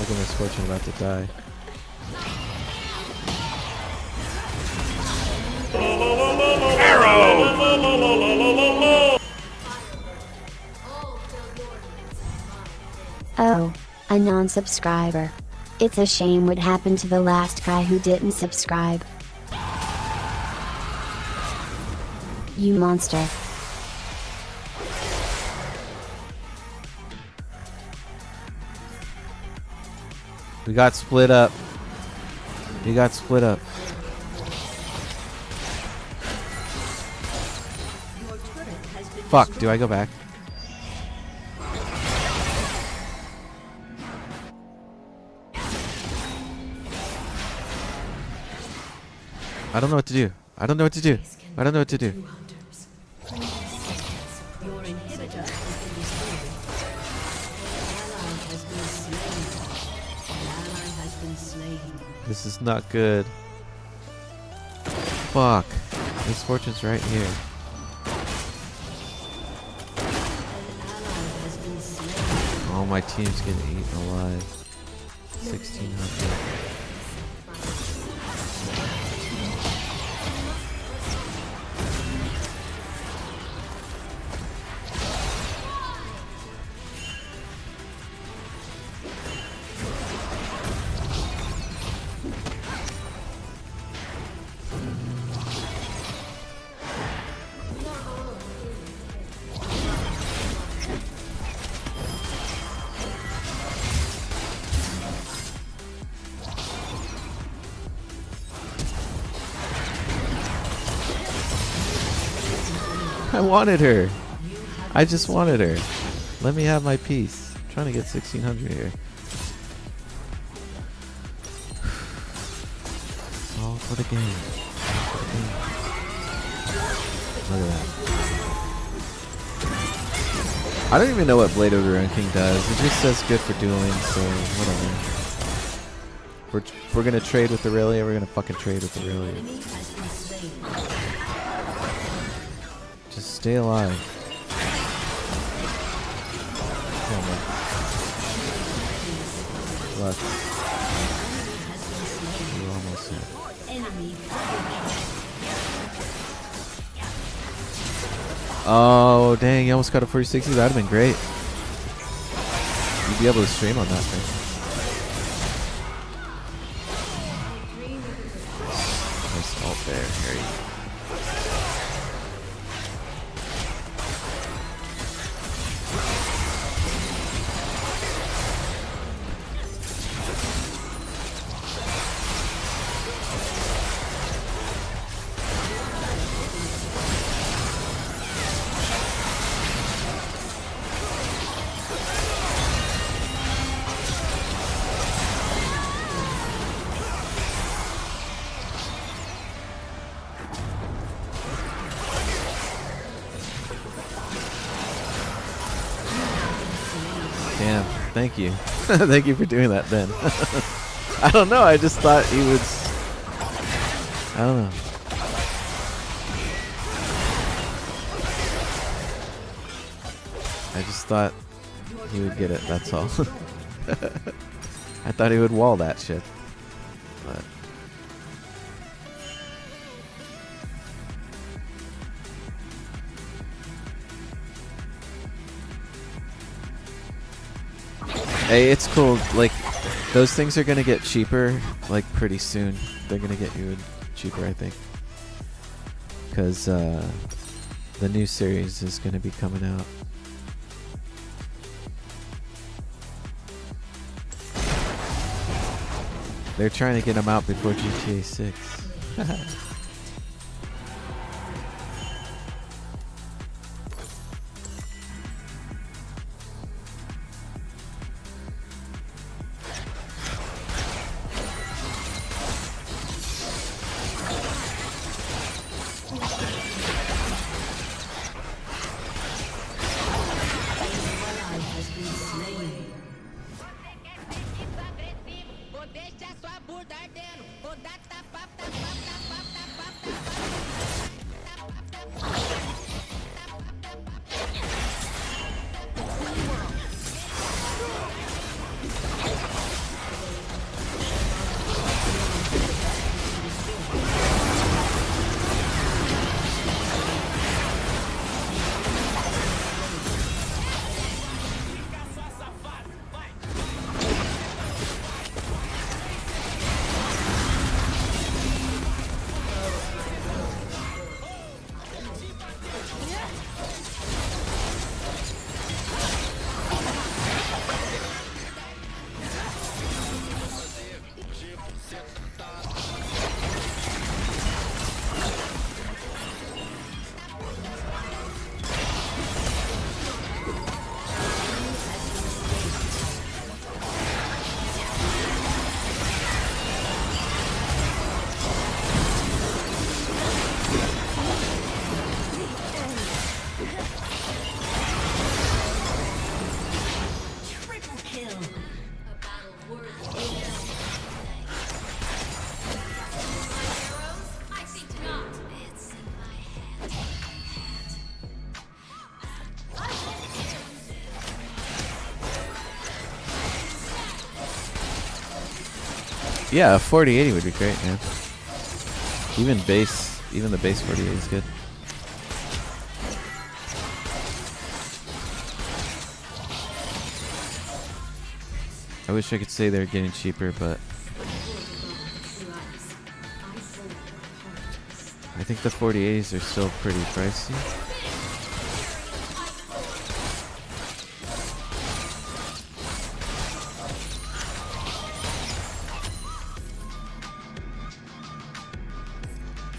Look at Misfortune about to die. Oh, a non-subscriber. It's a shame what happened to the last guy who didn't subscribe. You monster. We got split up. We got split up. Fuck, do I go back? I don't know what to do. I don't know what to do. I don't know what to do. Your inhibitor has been destroyed. An ally has been slain. An ally has been slain. This is not good. Fuck. Misfortune's right here. Oh, my team's getting eaten alive. 1600. I wanted her. I just wanted her. Let me have my piece. I'm trying to get 1600 here. All for the game. All for the game. Look at that. I don't even know what Blade of the Rune King does. It just says good for dueling, so whatever. We're gonna trade with Aurelia. We're gonna fucking trade with Aurelia. Just stay alive. Come on. Left. You're almost there. Oh, dang. You almost got a 460. That would have been great. You'd be able to stream on that thing. Nice ult there, Harry. Damn, thank you. Thank you for doing that, Ben. I don't know, I just thought he would... I don't know. I just thought he would get it, that's all. I thought he would wall that shit. But... Hey, it's cool. Like, those things are gonna get cheaper, like, pretty soon. They're gonna get you cheaper, I think. Because, the new series is gonna be coming out. They're trying to get them out before GTA 6. Yeah, a 4080 would be great, man. Even the base 4080 is good. I wish I could say they're getting cheaper, but I think the 4080s are still pretty pricey.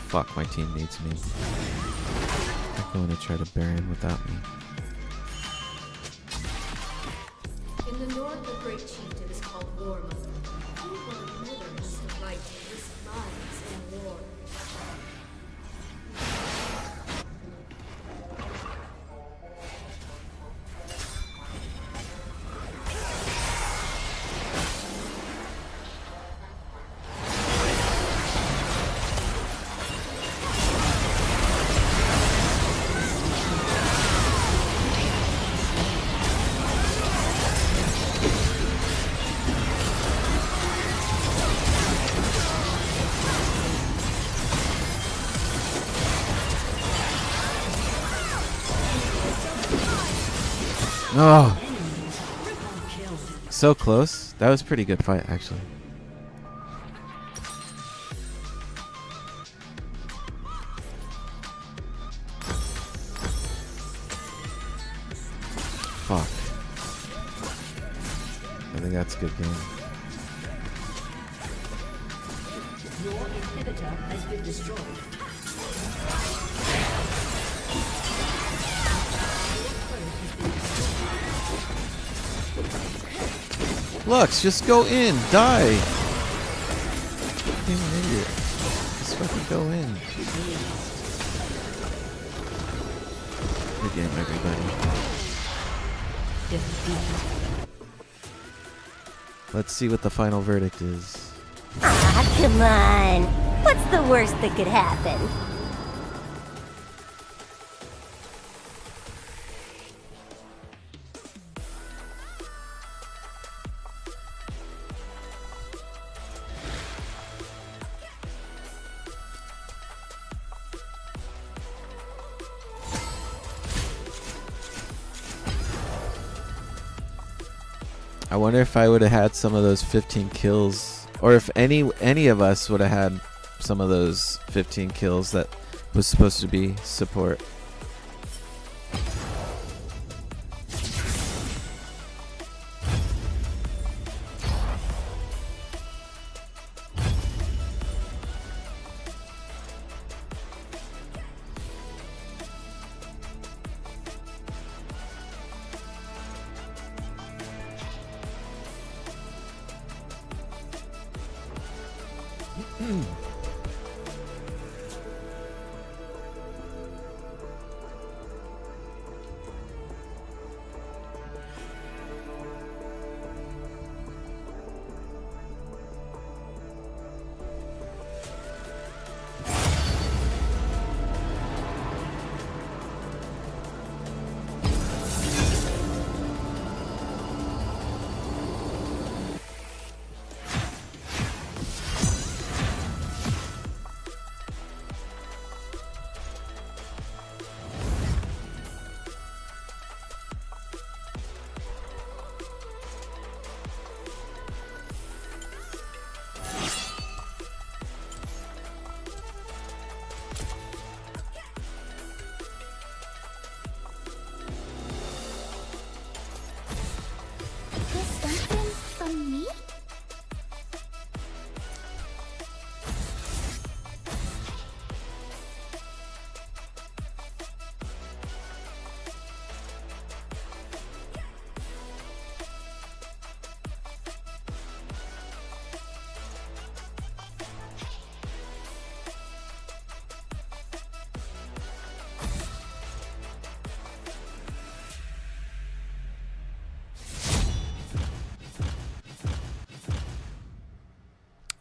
Fuck, my team needs me. They're going to try to Baron without me. In the north, the great chieftain is called War Mother. Who will a mother has the right to risk lives in war? Oh, so close. That was a pretty good fight, actually. Fuck. I think that's a good game. Your inhibitor has been destroyed. Lux, just go in. Die. Fucking idiot. Just fucking go in. Good game, everybody. Let's see what the final verdict is. Ah, come on. What's the worst that could happen? I wonder if I would have had some of those 15 kills, or if any of us would have had some of those 15 kills that was supposed to be support.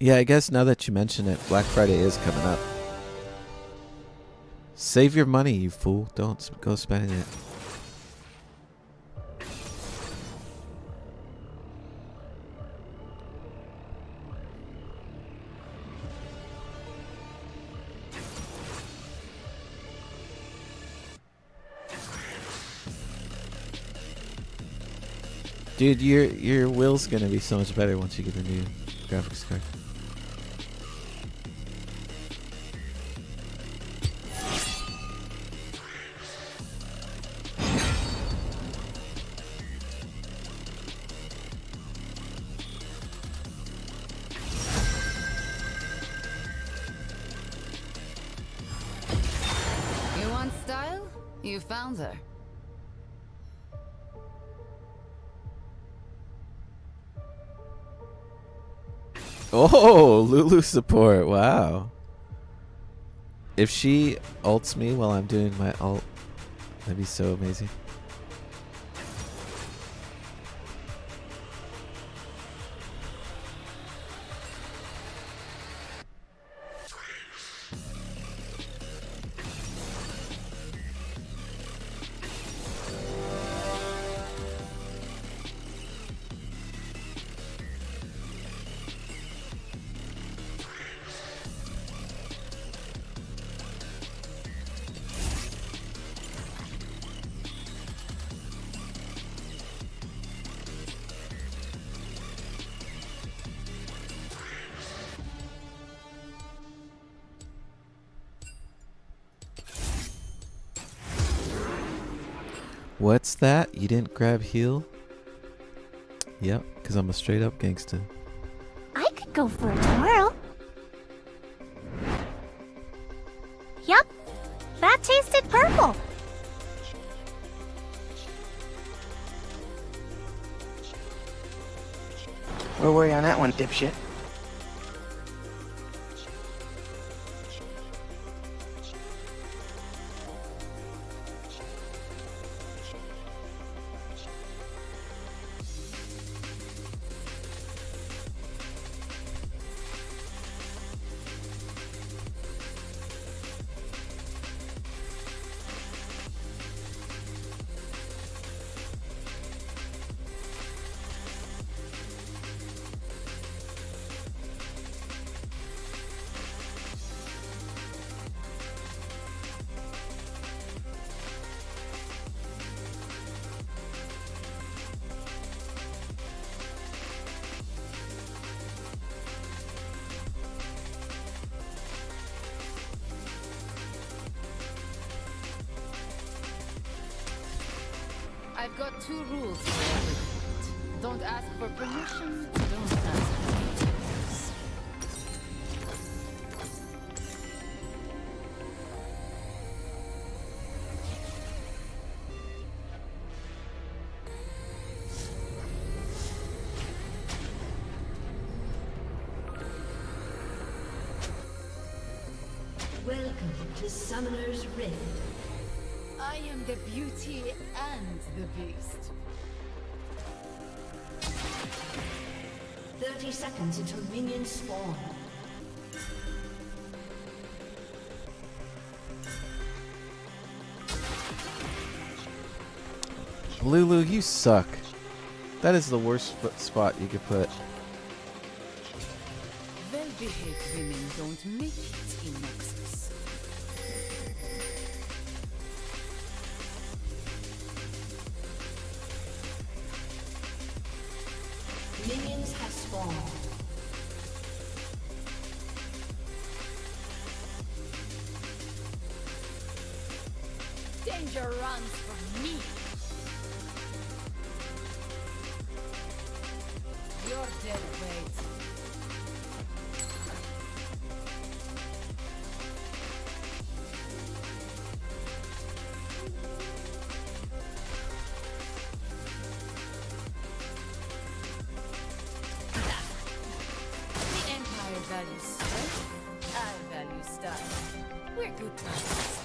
Yeah, I guess now that you mention it, Black Friday is coming up. Save your money, you fool. Don't go spending it. Dude, your will's gonna be so much better once you get the new graphics card. You want style? You found her. Oh, Lulu support. Wow. If she ults me while I'm doing my ult, that'd be so amazing. What's that? You didn't grab heal? Yep, because I'm a straight up gangsta. I could go for a twirl. Yup, that tasted purple. Where were you on that one, dipshit? I've got 2 rules for every fight. Don't ask for permission, don't ask for details. Welcome to Summoner's Rift. I am the beauty and the beast. 30 seconds until minions spawn. Lulu, you suck. That is the worst spot you could put. Well-behaved women don't make it in Nexus. Minions have spawned. Danger runs from me. You're dead weight. The Empire values strength. I value style. We're good friends.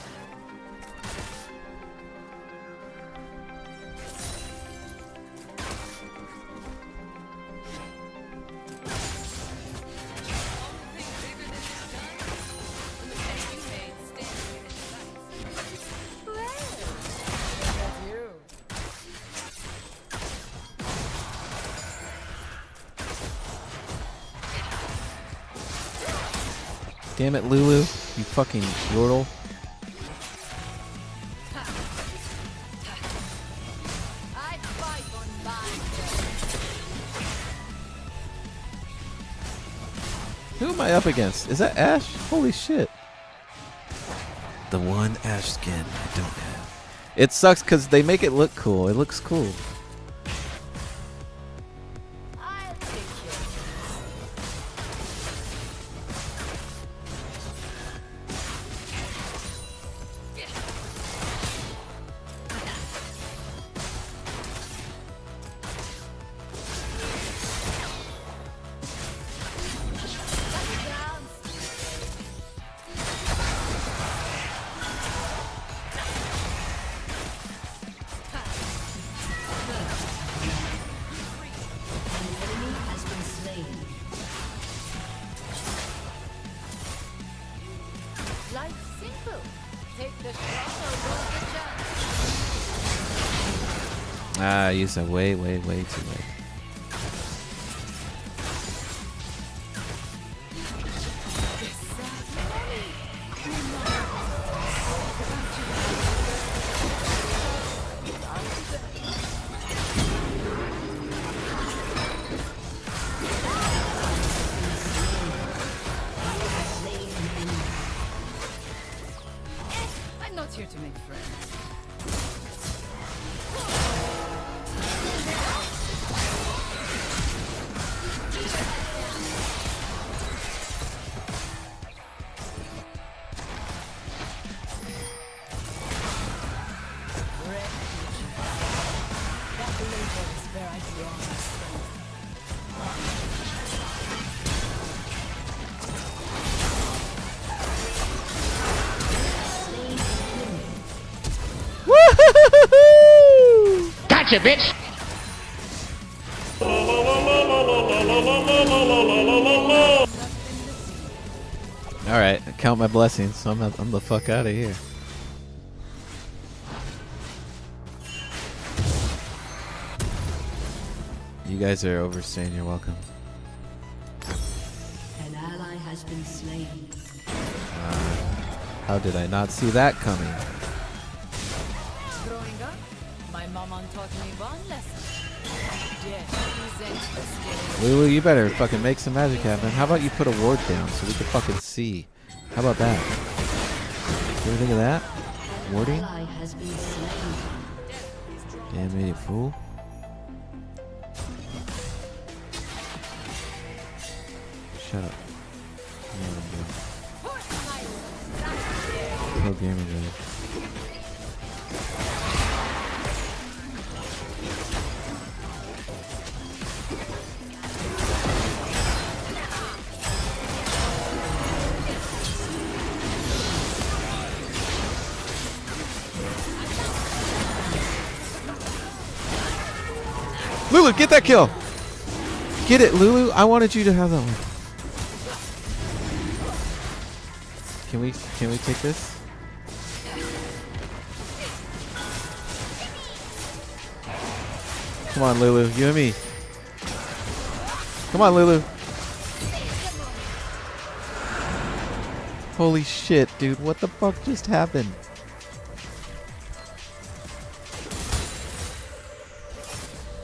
Damn it, Lulu. You fucking yordle. I fight on my terms. Who am I up against? Is that Ash? Holy shit. The one Ash skin I don't have. It sucks because they make it look cool. It looks cool. Ah, I used that way too late. I'm not here to make friends. Gotcha, bitch! Alright, count my blessings, so I'm the fuck out of here. You guys are overstaying, you're welcome. An ally has been slain. How did I not see that coming? Growing up, my mama taught me one lesson. Death isn't the scary. Lulu, you better fucking make some magic happen. How about you put a ward down so we can fucking see? How about that? You ever think of that? Warding? Damn idiot fool. Shut up. No gaming really. Lulu, get that kill! Get it, Lulu! I wanted you to have that one. Can we take this? Come on, Lulu, you and me. Come on, Lulu. Holy shit, dude, what the fuck just happened?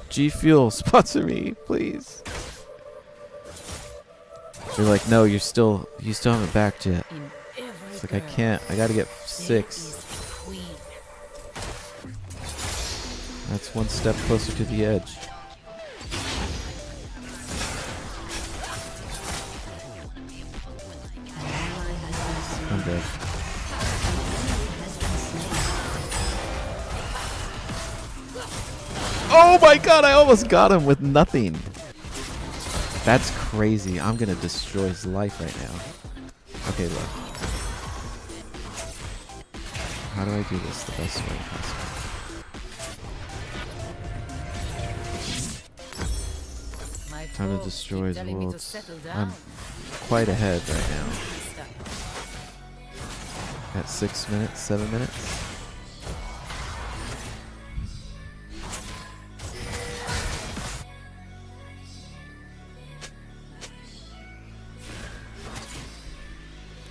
G Fuel, sponsor me, please. You're like, no, you still haven't backed yet. It's like, I can't, I gotta get 6. That's one step closer to the edge. I'm dead. Oh my god, I almost got him with nothing. That's crazy. I'm gonna destroy his life right now. Okay, look. How do I do this the best way possible? How to destroy his worlds. I'm quite ahead right now. At 6 minutes, 7 minutes.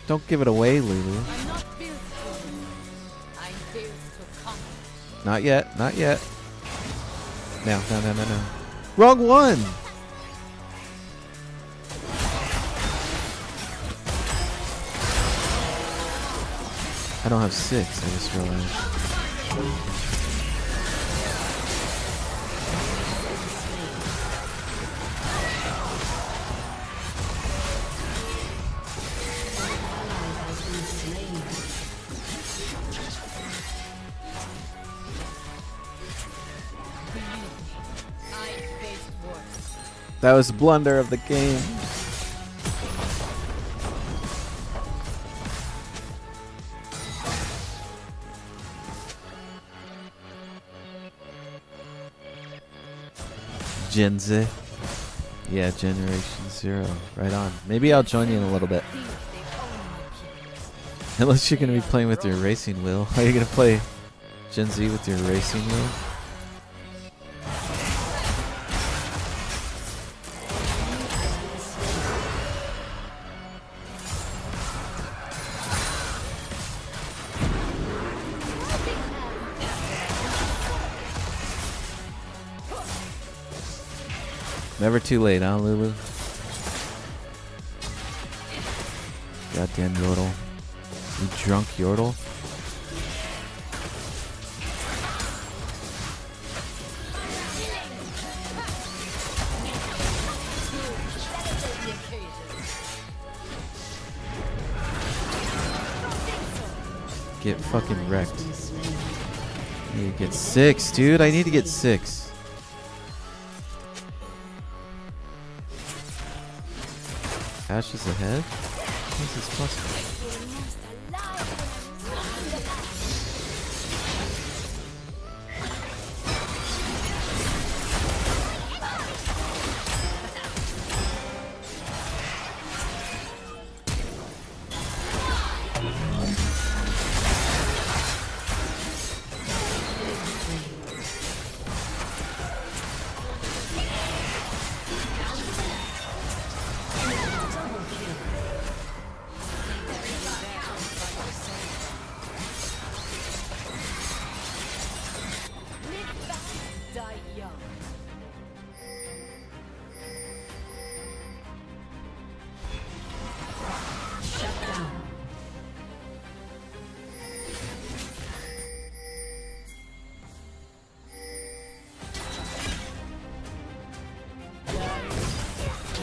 Don't give it away, Lulu. Not yet, not yet. No. Wrong one! I don't have 6, I just realized. That was a blunder of the game. Gen Z. Yeah, Generation 0. Right on. Maybe I'll join you in a little bit. Unless you're going to be playing with your racing wheel. Are you going to play Gen Z with your racing wheel? Never too late, huh, Lulu? Goddamn Yordle. You drunk Yordle? Get fucking wrecked. I need to get 6, dude. I need to get 6. Ash is ahead? How is this possible?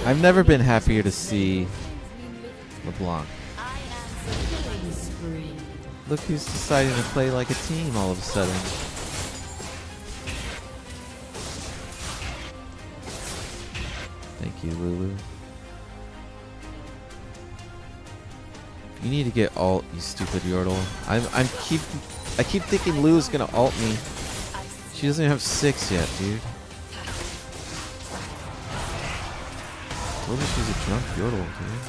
I've never been happier to see LeBlanc. Look who's deciding to play like a team all of a sudden. Thank you, Lulu. You need to get ult, you stupid Yordle. I keep thinking Lulu's gonna ult me. She doesn't even have 6 yet, dude. I told her she's a drunk Yordle, dude.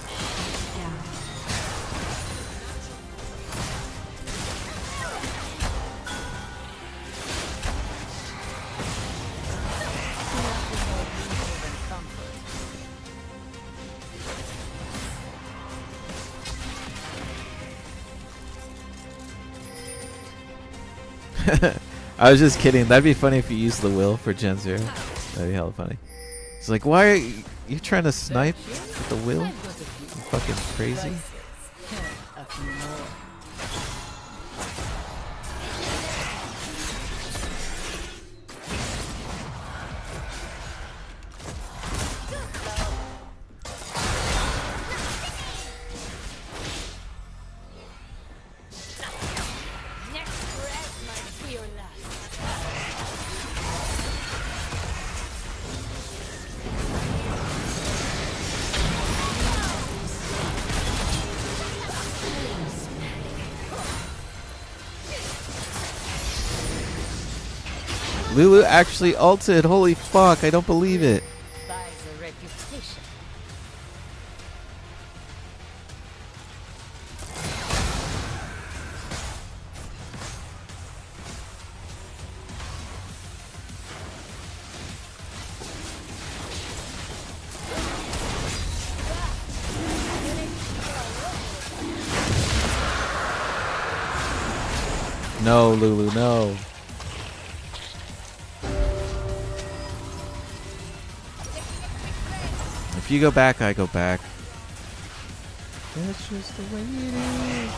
I was just kidding. That'd be funny if you used the will for Gen 0. That'd be hella funny. It's like, why are you trying to snipe with the will? You fucking crazy. Lulu actually ulted. Holy fuck, I don't believe it. No, Lulu, no. If you go back, I go back. That's just the way it is.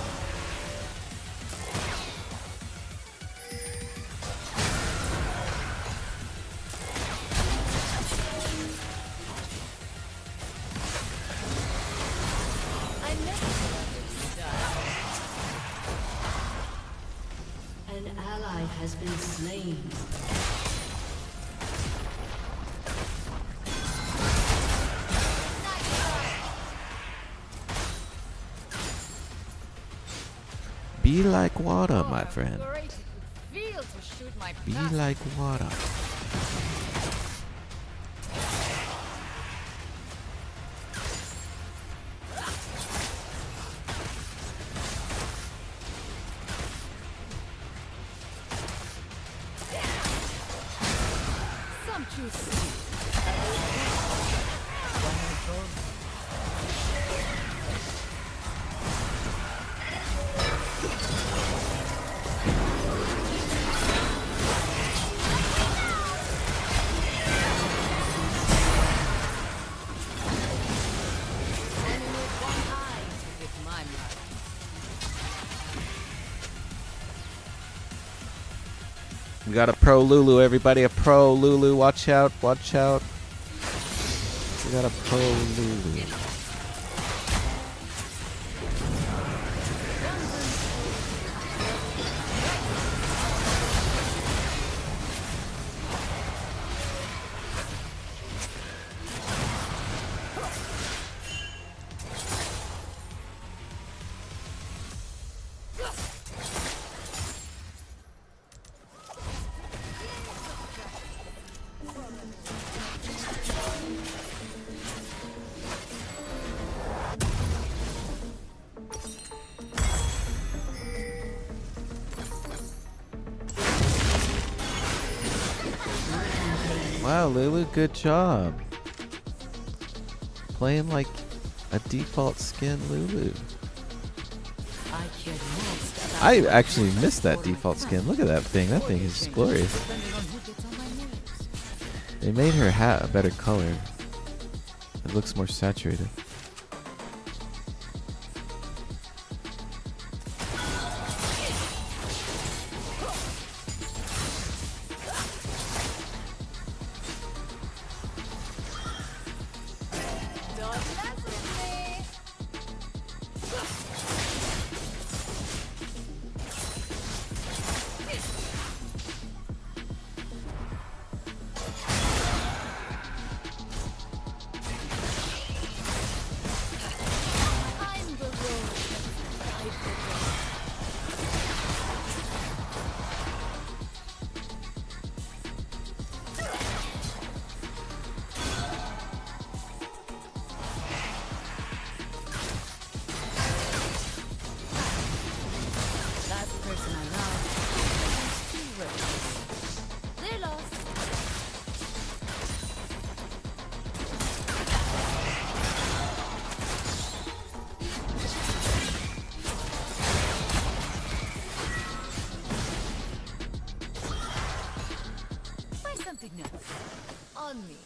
has been slain. Be like water, my friend. Feel to shoot my Be back. like water. Some choose. We got a pro Lulu, everybody. A pro Lulu. Watch out. Watch out. We got a pro Lulu. Wow, Lulu, good job. Playing like a default skin Lulu. I actually missed that default skin. Look at that thing. That thing is glorious. They made her hat a better color. It looks more saturated. On me.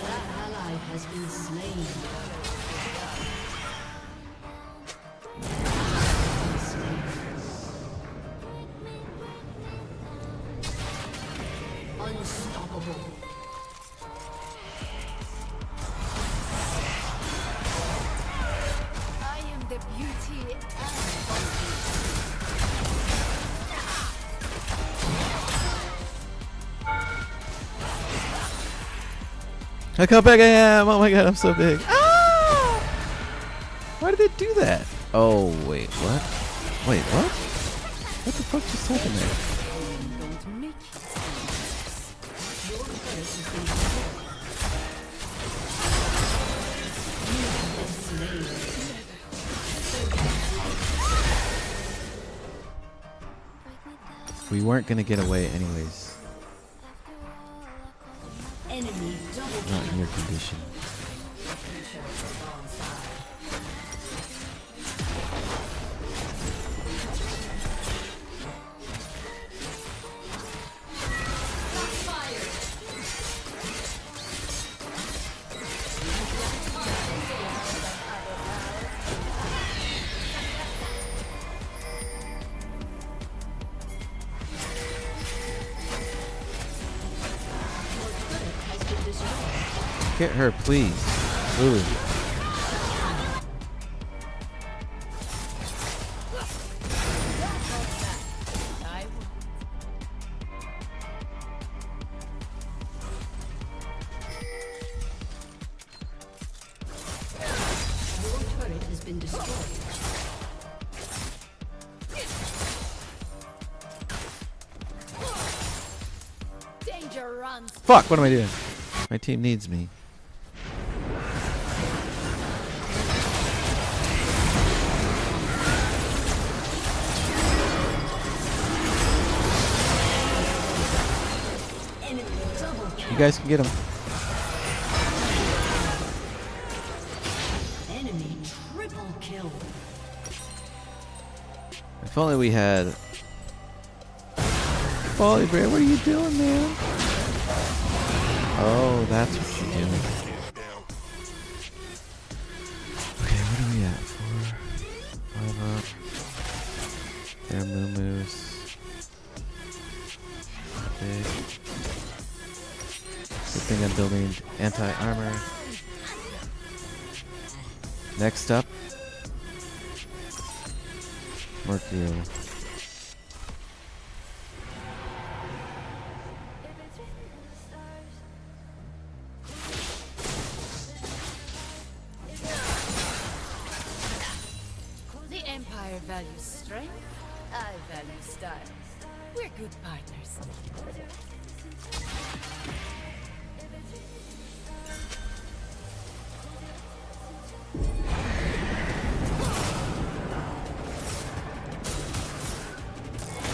That ally has been slain. Unstoppable. I am the beauty Look how big I am! Oh my god, I'm so big. Ah! Why did it do that? Oh, wait, what? Wait, what? What the fuck just happened there? We weren't gonna get away anyways. Enemy double Not in your condition. Get her, please. Lulu. Your turret has been destroyed. Danger runs. Fuck, what am I doing? My team needs me. You guys can get him. Enemy triple kill. If only we had... Folly Bear, what are you doing, man? Oh, that's what you're doing. Okay, what are we at? 4, 5 up. There, Moo-Moos. Okay. Good thing I'm building anti-armor. Next up, Mercurial. The Empire values strength. I value style. We're good partners.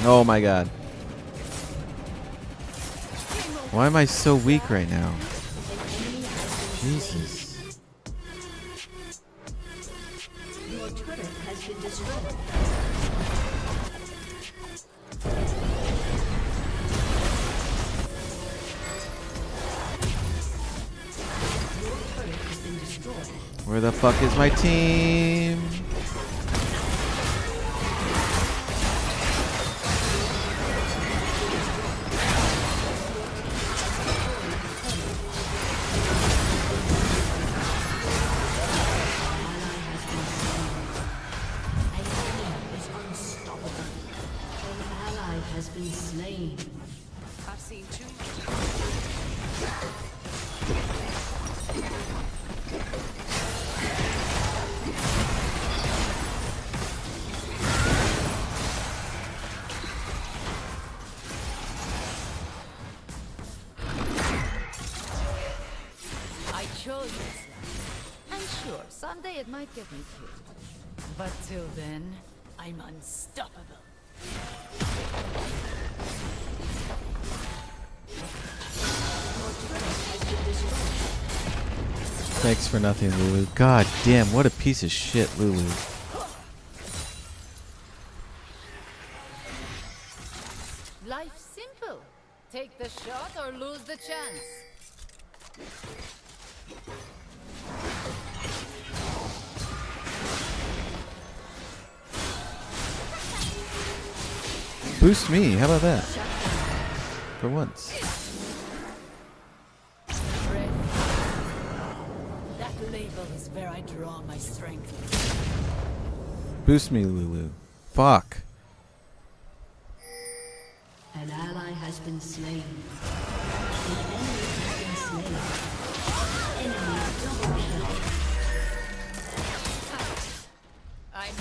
Oh my god. Why am I so weak right now? Jesus. Your turret has been destroyed. Your turret has been destroyed. Where the fuck is my team? Has been slain. I've seen too I chose this life. And sure, someday it might get me killed. But till then, I'm unstoppable. Thanks for nothing, Lulu. God damn, what a piece of shit, Lulu. Life's simple. Take the shot or lose the chance. Boost me, how about that? For once. That label is where I draw my strength. Boost me, Lulu. Fuck. An ally has been slain. An enemy has been slain. Enemy double kill. I'm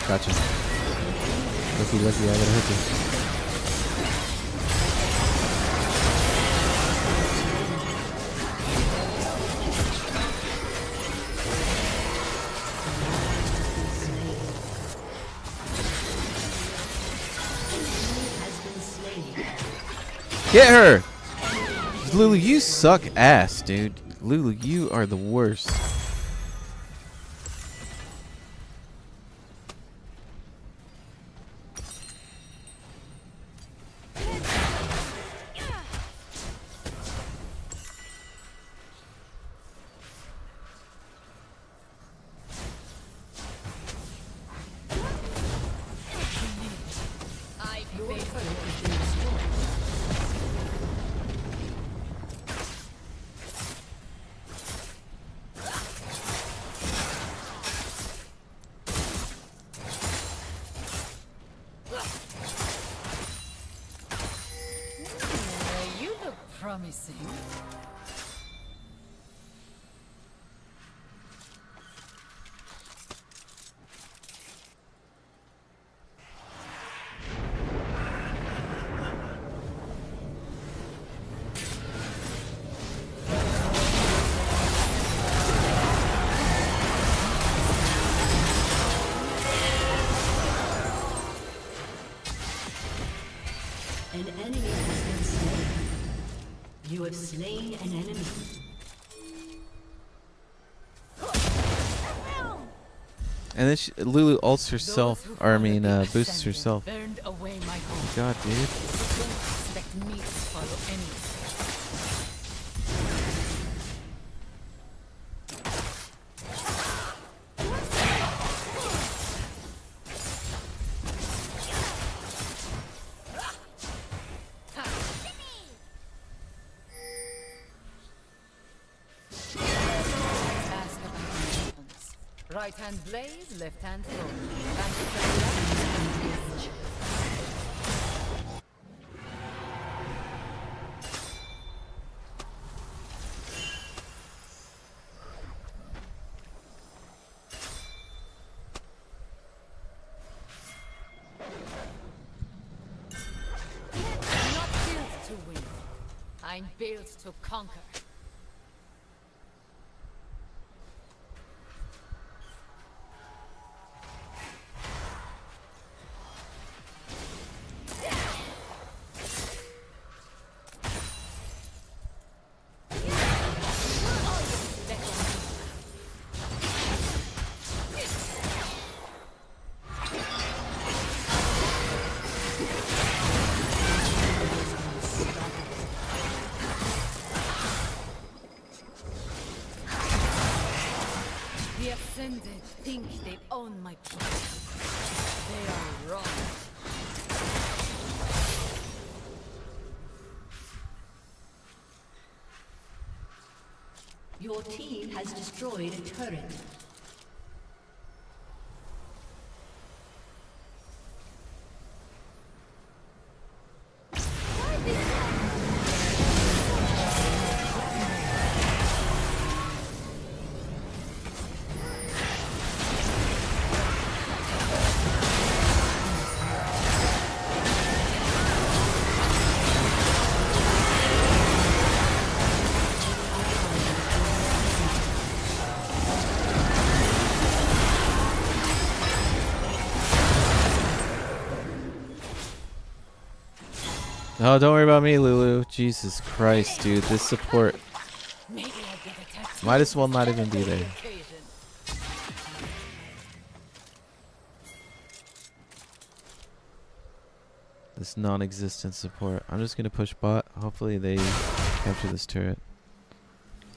Gotcha. Lucky, lucky, I gotta hurt you. Get her! Lulu, you suck ass, dude. Lulu, you are the worst. You look promising. An enemy has been slain. You have slain an enemy. And then Lulu ults herself, or I mean, boosts herself. Burned away my Oh God, dude. Don't expect me to follow anyone. Ask about my weapons. Right hand blaze, left hand throw. I'm not built to win. I'm built to conquer. The Ascended think they own my place. They are wrong. Your team has destroyed a turret. Oh, don't worry about me, Lulu. Jesus Christ, dude. This support might as well not even be there. This non-existent support. I'm just gonna push bot. Hopefully they capture this turret.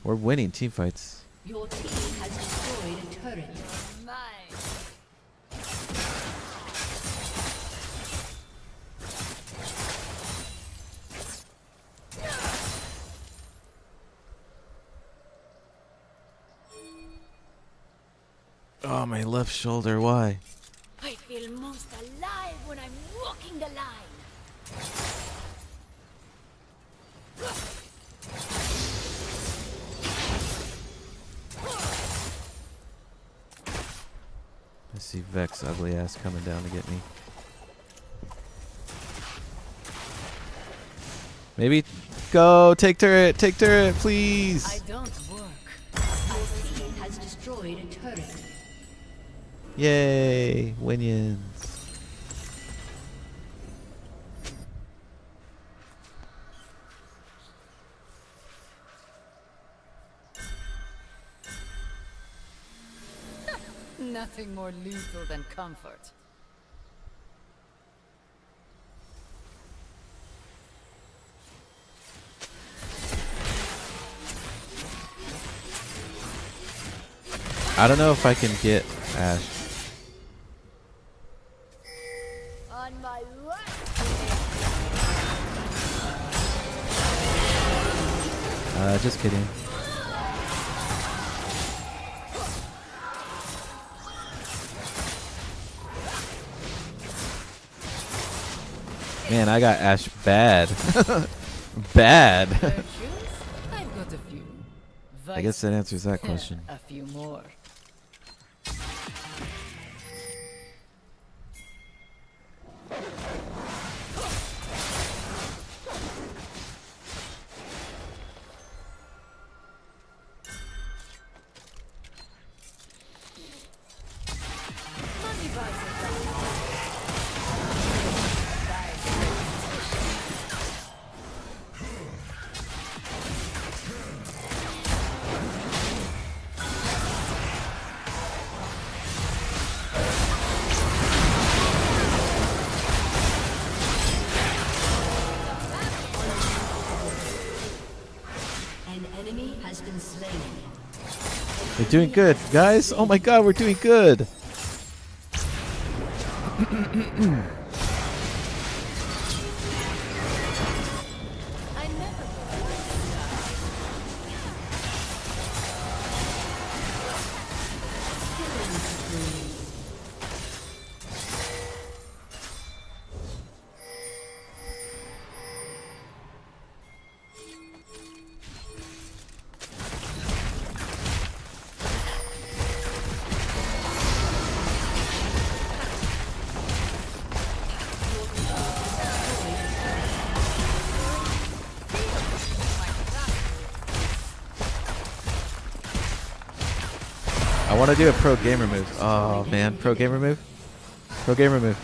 We're winning team fights. Your team has destroyed a turret. Oh, my left shoulder. Why? I feel most alive when I'm walking the line. I see Vex ugly ass coming down to get me. Maybe go take turret, please. I don't work. Our team has destroyed a turret. Yay, Winions. Nothing more lethal than comfort. I don't know if I can get Ash. On my left. Just kidding. Man, I got Ash bad. Bad. I've got a few. I guess that answers that question. A few more. We're doing good, guys. Oh my god, we're doing good. I want to do a pro gamer move. Oh man, pro gamer move. Pro gamer move.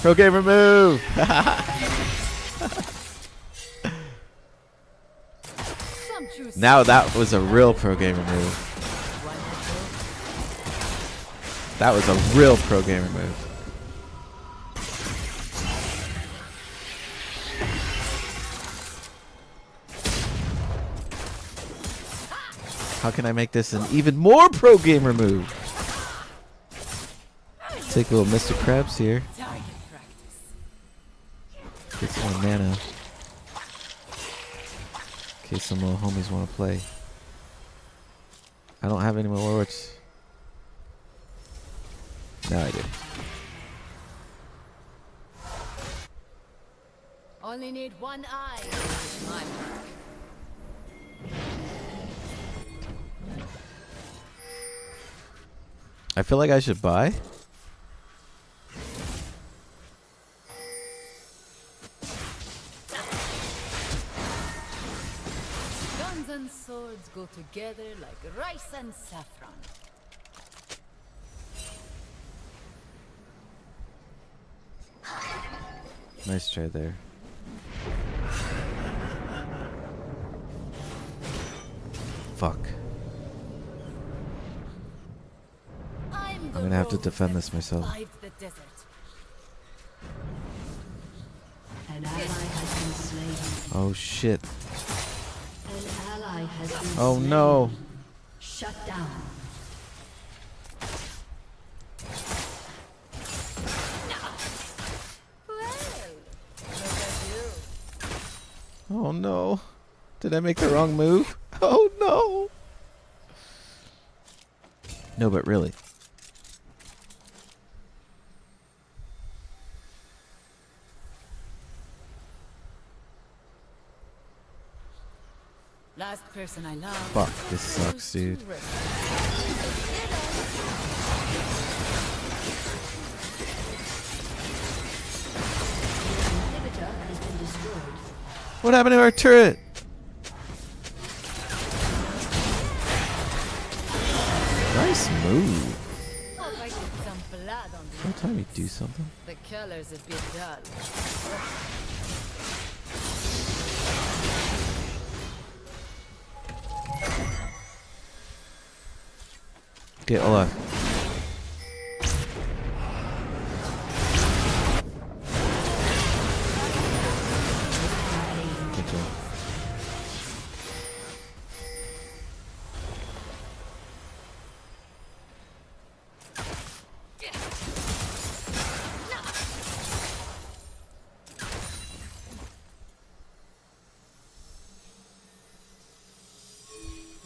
Pro gamer move. Now that was a real pro gamer move. That was a real pro gamer move. How can I make this an even more pro gamer move? Take a little Mr. Krabs here. Get some more mana. In case some little homies want to play. I don't have any more words. Now I do. Only need one eye. My mark. I feel like I should buy. Guns and swords go together like rice and saffron. Nice try there. Fuck. I'm gonna have to defend this myself. An ally has been slain. Oh shit. An ally has been Oh slain. no. Shut down. Oh no. Did I make the wrong move? Oh no. No, but really. Last person I love. Fuck, this sucks, dude. Inhibitor What happened to our turret? Nice move. Hope I get some blood on the Every time you do something. The color's a bit dull. Okay, Olaf. Good job.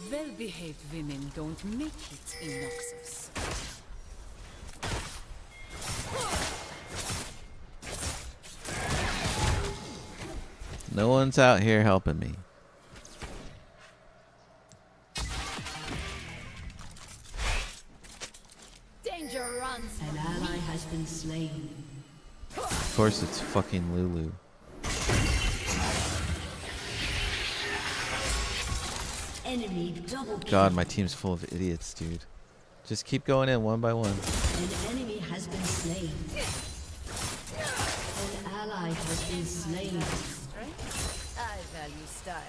Well-behaved women don't make it in Noxus. No one's out here helping me. Danger runs. An ally has been slain. Of course it's fucking Lulu. Enemy double kill. God, my team's full of idiots, dude. Just keep going in one by one. An enemy has been slain. An ally has been slain. I value style.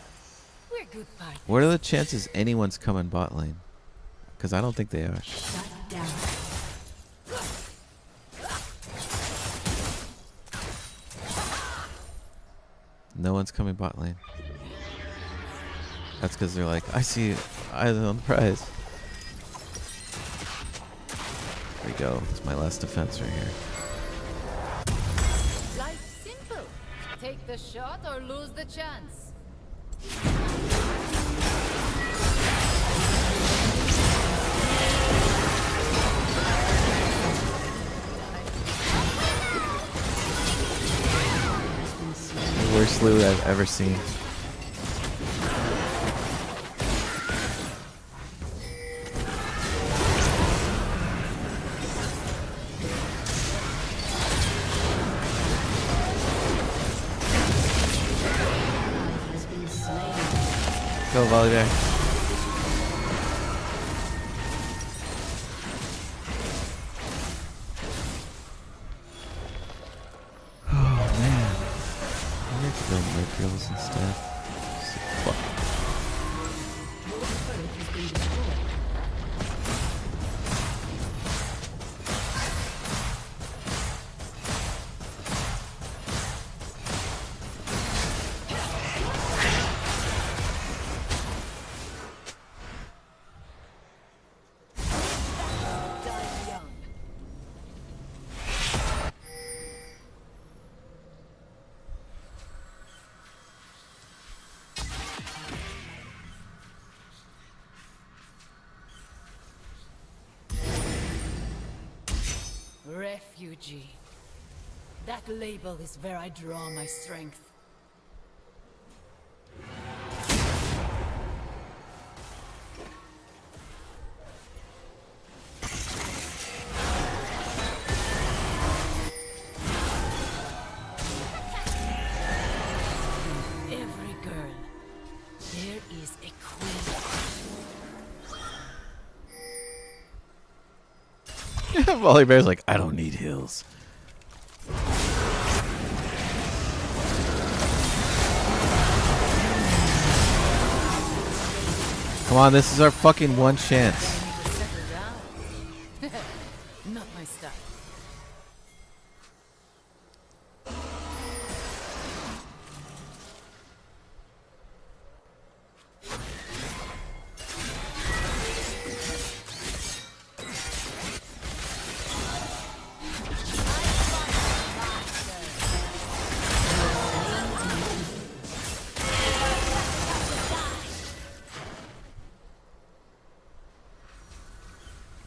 We're good partners. What are the chances anyone's coming bot lane? Because I don't think they are. Shut down. No one's coming bot lane. That's because they're like, I see eyes on the prize. There we go. It's my last defense right here. Life's simple. Take the shot or lose the chance. The worst Lulu I've ever seen. Go, volley there. Oh man. I need to go mid drills instead. Fuck. Refugee. That label is where I draw my strength. Every girl, there is a queen. Volley Bear's like, I don't need heals. Come on, this is our fucking one chance. Not my style.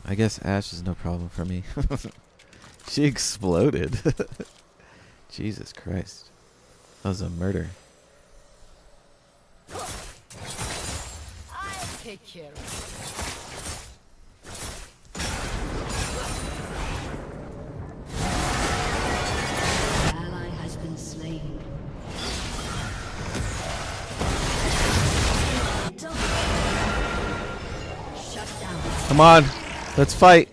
I guess Ashe is no problem for me. She exploded. Jesus Christ. That was a murder. I'll take care of Ally has been slain. Come on. Let's fight.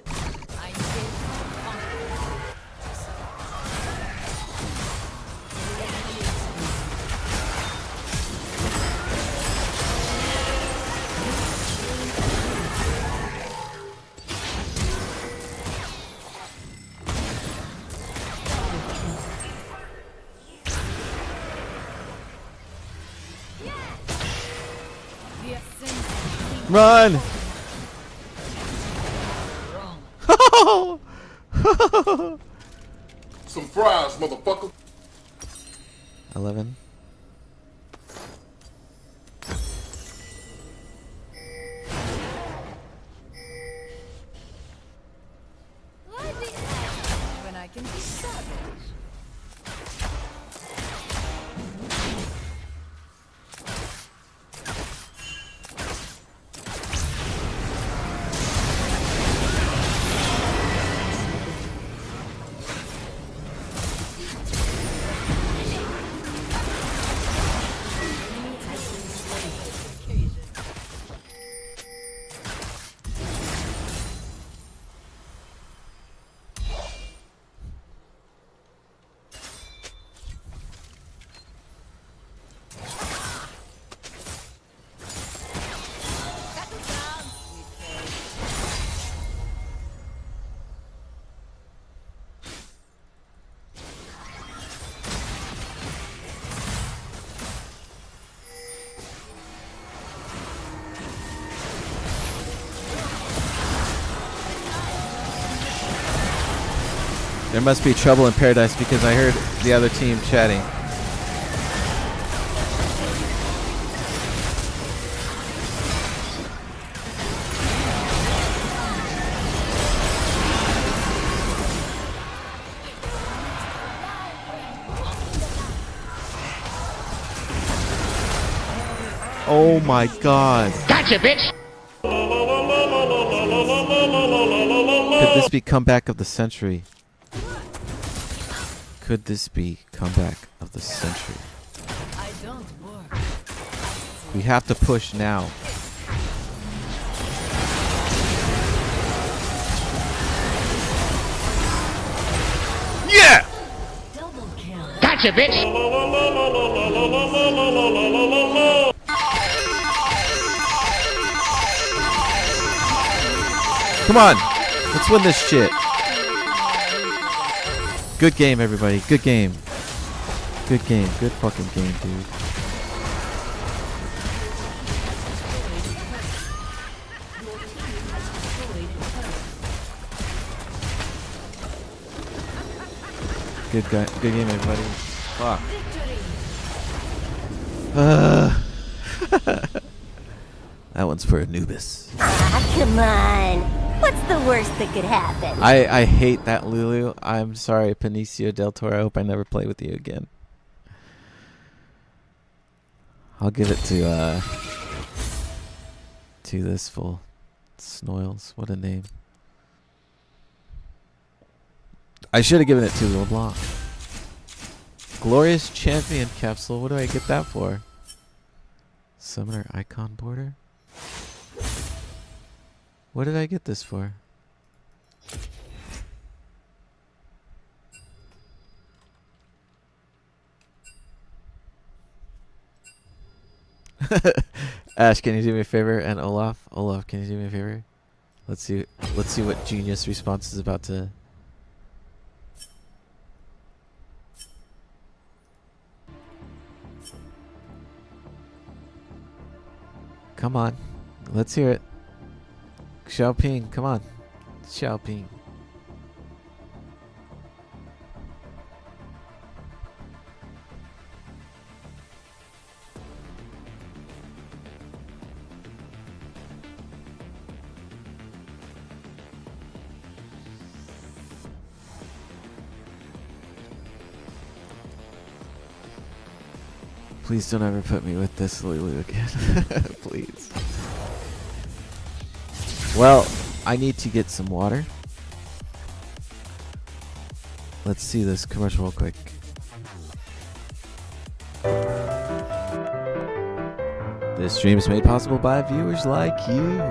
Run! Some fries, motherfucker. 11. When I can be savage. There must be trouble in paradise because I heard the other team chatting. Oh my god. Gotcha, bitch! Could this be comeback of the century? Could this be comeback of the century? I don't work. We have to push now. Yeah! Double kill. Gotcha, bitch! Come on! Let's win this shit. Good game, everybody. Good game. Good game. Good fucking game, dude. Good game, everybody. Fuck. That one's for Anubis. Ah, come on. What's the worst that could happen? I hate that Lulu. I'm sorry, Benicio del Toro. I hope I never play with you again. I'll give it to this fool. Snoils. What a name. I should have given it to LeBlanc. Glorious Champion Capsule. What do I get that for? Summoner Icon Border? What did I get this for? Ash, can you do me a favor? And Olaf, can you do me a favor? Let's see what Genius Response is about to. Come on, let's hear it. Xiaoping, come on. Xiaoping. Please don't ever put me with this Lulu again. Please. Well, I need to get some water. Let's see this commercial real quick. This stream is made possible by viewers like you.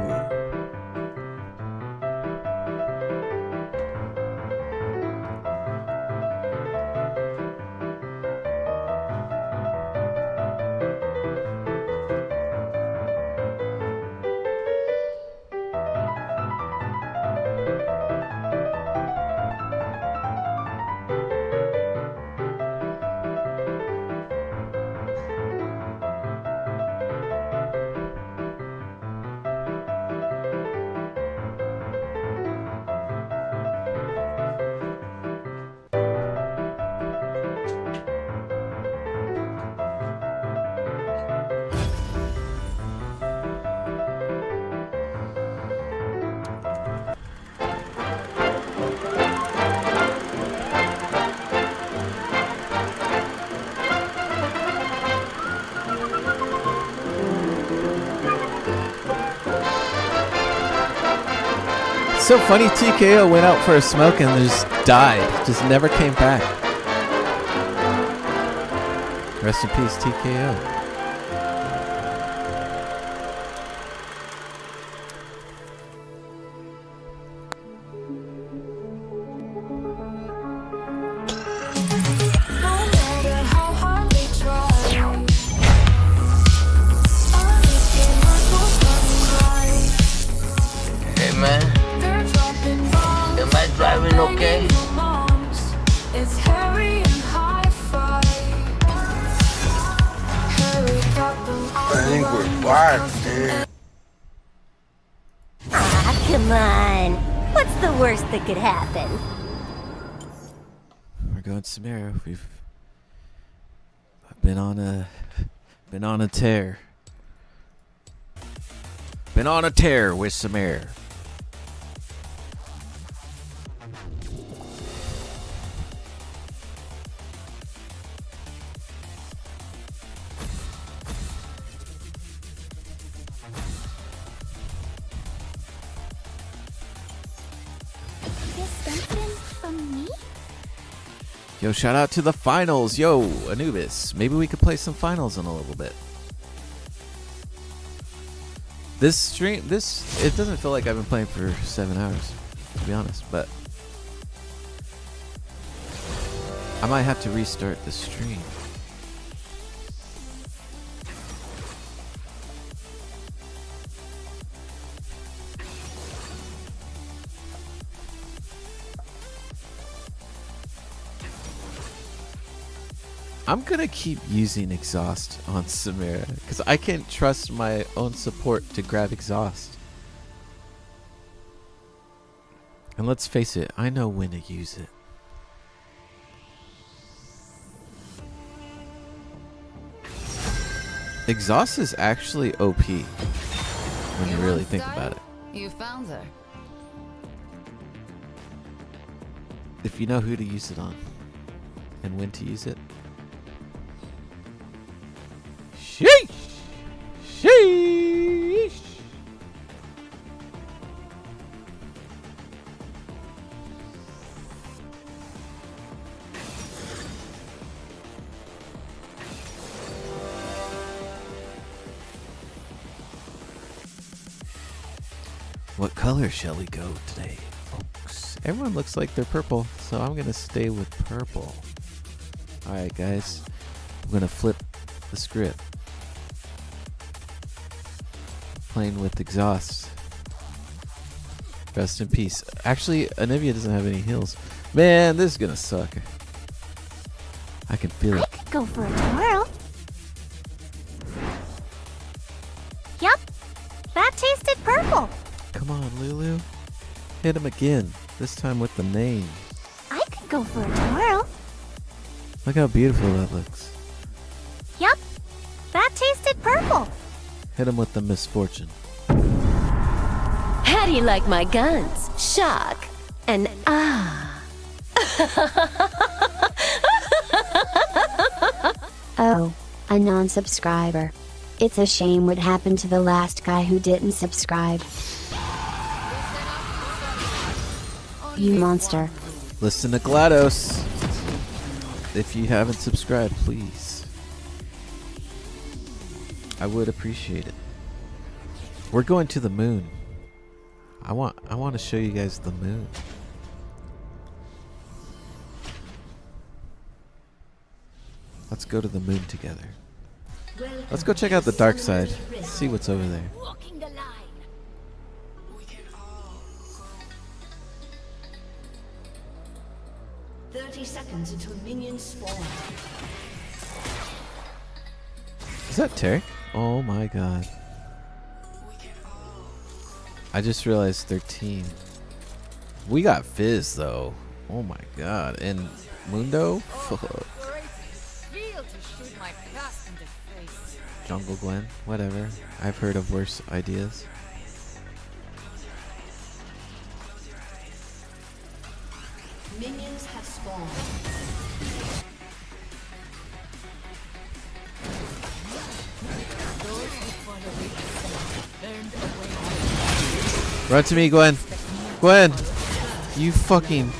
so funny. TKO went out for a smoke and just died. Just never came back. Rest in peace, TKO. Hey man, am I driving okay? It's Harry and Hi-Fi. Harry got them all. I think we're wired, dude. Ah, come on. What's the worst that could happen? We're going Samara. We've been on a tear. Been on a tear with Samara. Guess something from me? Yo, shout out to the finals. Yo, Anubis. Maybe we could play some finals in a little bit. This stream, it doesn't feel like I've been playing for 7 hours, to be honest, but I might have to restart the stream. I'm gonna keep using exhaust on Samara because I can't trust my own support to grab exhaust. And let's face it, I know when to use it. Exhaust is actually OP when you really think about it. You found her. If you know who to use it on and when to use it. Sheesh! Sheesh! What color shall we go today, folks? Everyone looks like they're purple, so I'm gonna stay with purple. Alright guys, I'm gonna flip the script. Playing with exhaust. Rest in peace. Actually, Anivia doesn't have any heals. Man, this is gonna suck. I can feel it. Go for a twirl. Yup, that tasted purple. Come on, Lulu. Hit him again. This time with the name. I could go for a twirl. Look how beautiful that looks. Yup, that tasted purple. Hit him with the misfortune. How do you like my guns? Shock and ah. Oh, a non-subscriber. It's a shame what happened to the last guy who didn't subscribe. You monster. Listen to GLaDOS. If you haven't subscribed, please. I would appreciate it. We're going to the moon. I want to show you guys the moon. Let's go to the moon together. Let's go check out the dark side. See what's over there. Walking the line. 30 seconds until minions spawn. Is that Terry? Oh my god. I just realized 13. We got Fizz though. Oh my god. And Mundo? Fuck. Jungle Gwen? Whatever. I've heard of worse ideas. Minions have spawned. Run to me, Gwen. Gwen, you fucking.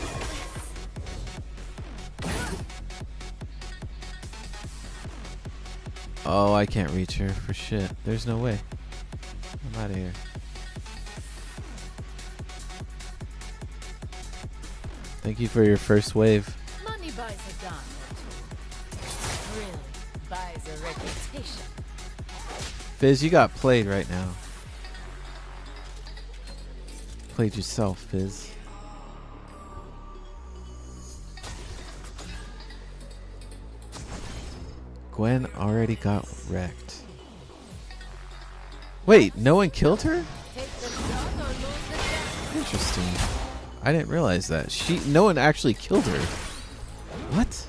Oh, I can't reach her for shit. There's no way. I'm out of here. Thank you for your first wave. Money buys a gun or two. Really buys a reputation. Fizz, you got played right now. Played yourself, Fizz. Gwen already got wrecked. Wait, no one killed her? Interesting. I didn't realize that. No one actually killed her. What?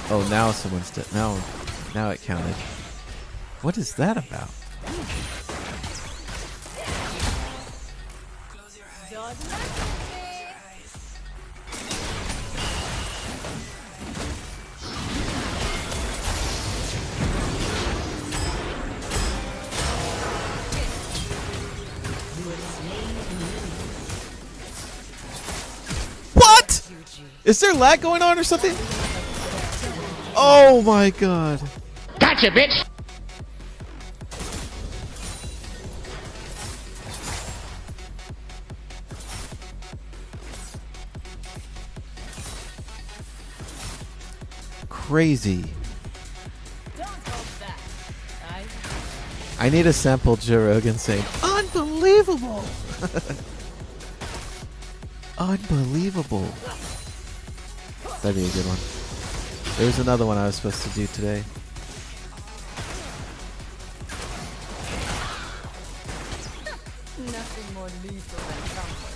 Oh, now someone's dead. Now it counted. What is that about? What? Is there lag going on or something? Oh my god. Gotcha, bitch! Crazy. I need a sample Joe Rogan saying, unbelievable! Unbelievable. That'd be a good one. There was another one I was supposed to do today. Nothing more lethal than comfort.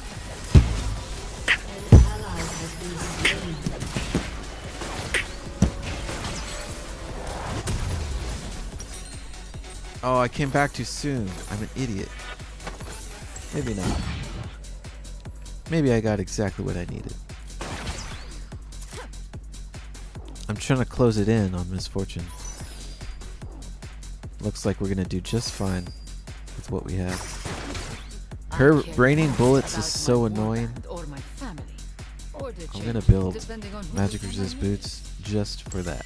Oh, I came back too soon. I'm an idiot. Maybe not. Maybe I got exactly what I needed. I'm trying to close it in on Misfortune. Looks like we're gonna do just fine with what we have. Her raining bullets is so annoying. I'm gonna build magic resist boots just for that.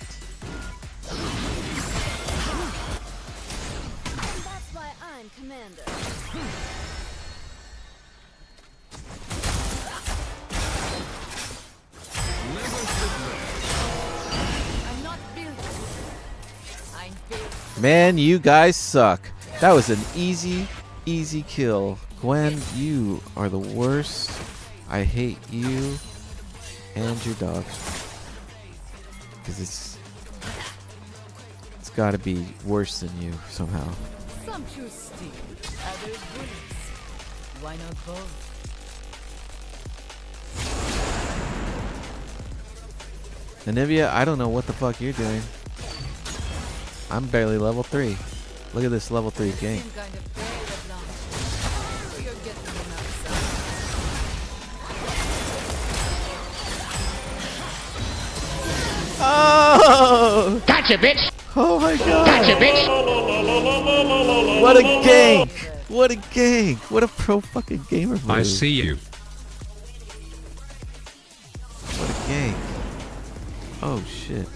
That's why I'm commander. I'm not built. I'm built. Man, you guys suck. That was an easy kill. Gwen, you are the worst. I hate you and your dog. Because it's got to be worse than you somehow. Some choose steel, others bullets. Why not both? Anivia, I don't know what the fuck you're doing. I'm barely level 3. Look at this level 3 gank. Oh! Gotcha, bitch! Oh my god! Gotcha, bitch! What a gank! What a gank! What a pro fucking gamer move. I see you. What a gank. Oh shit.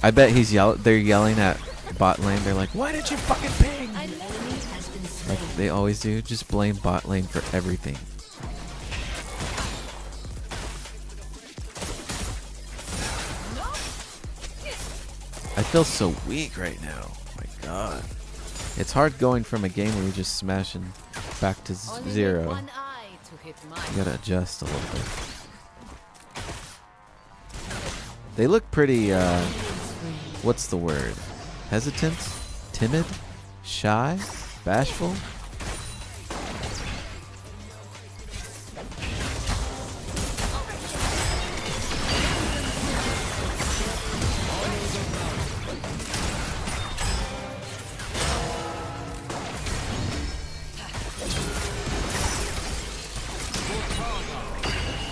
I bet they're yelling at bot lane. They're like, why did you fucking ping? Like they always do. Just blame bot lane for everything. I feel so weak right now. My god. It's hard going from a game where you're just smashing back to zero. You gotta adjust a little bit. They look pretty, what's the word? Hesitant? Timid? Shy? Bashful?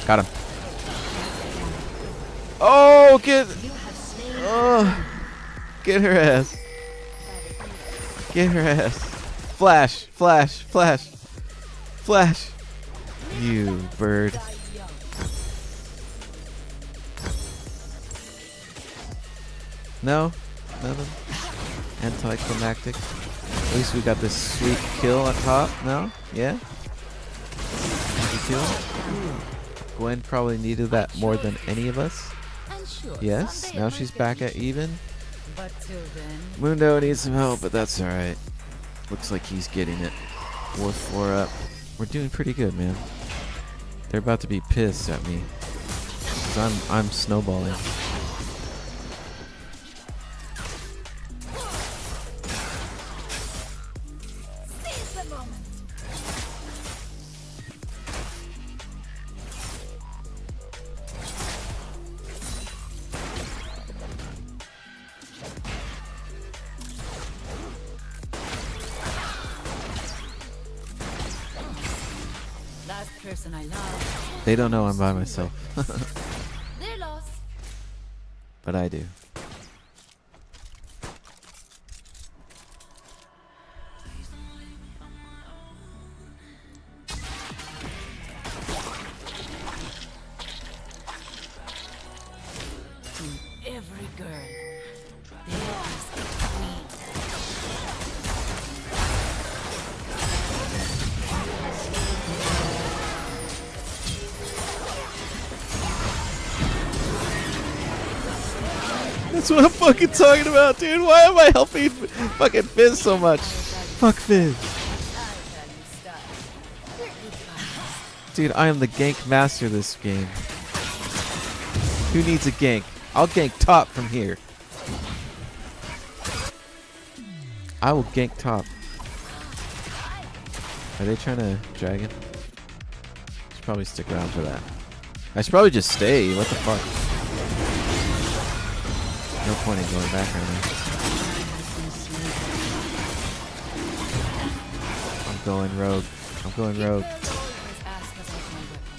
Got him. Oh, get her ass. Get her ass. Flash, flash, flash, flash. You bird. No? Nothing? Anticlimactic? At least we got this sweet kill on top. No? Yeah? Easy kill? Gwen probably needed that more than any of us. Yes? Now she's back at even. But till then, Mundo needs some help, but that's alright. Looks like he's getting it. 4-4 up. We're doing pretty good, man. They're about to be pissed at me. 'Cause I'm snowballing. last person I love. They don't know I'm by myself. They're lost. But I do. Every girl, there is a queen. That's what I'm fucking talking about, dude. Why am I helping fucking Fizz so much? Fuck Fizz. Dude, I am the gank master of this game. Who needs a gank? I'll gank top from here. I will gank top. Are they trying to dragon? Should probably stick around for that. I should probably just stay. What the fuck? No point in going back right now. I'm going rogue. I'm going rogue.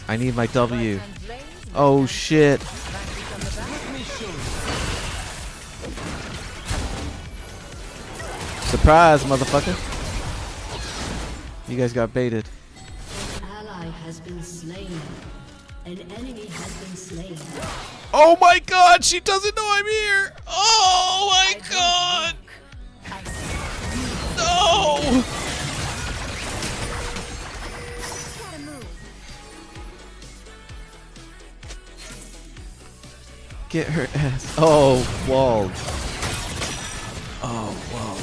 I need my W. Oh shit. Surprise, motherfucker. You guys got baited. Ally has been slain. An enemy has been slain. Oh my god, she doesn't know I'm here. Oh my god. No. Get her ass. Oh, walled. Oh, walled.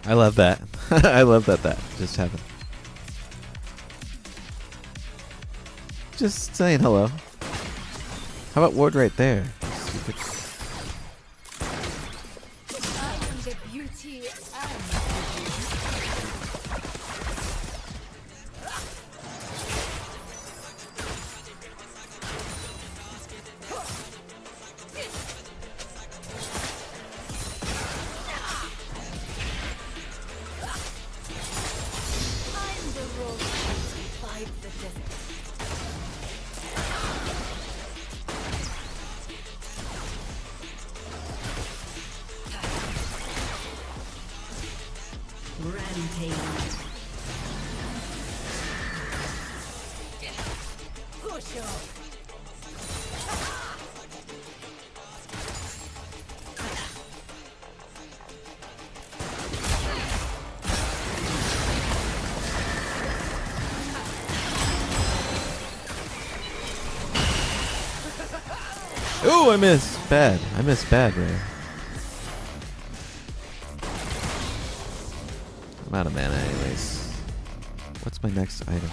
I love that. I love that just happened. Just saying hello. How about ward right there? Stupid. The beauty Ooh, I missed. Bad. I missed bad, Ray. I'm out of mana anyways. What's my next item?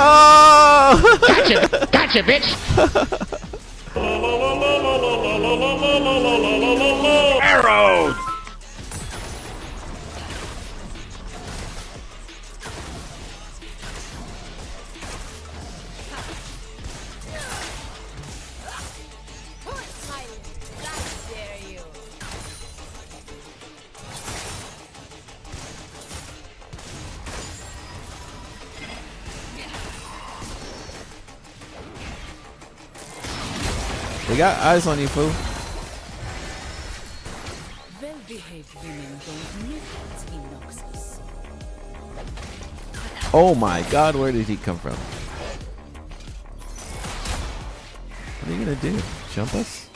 Oh! Gotcha! Gotcha, bitch! Arrows! They got eyes on you, fool. Well-behaved women don't need inoxes. Oh my god, where did he come from? What are you gonna do? Jump us?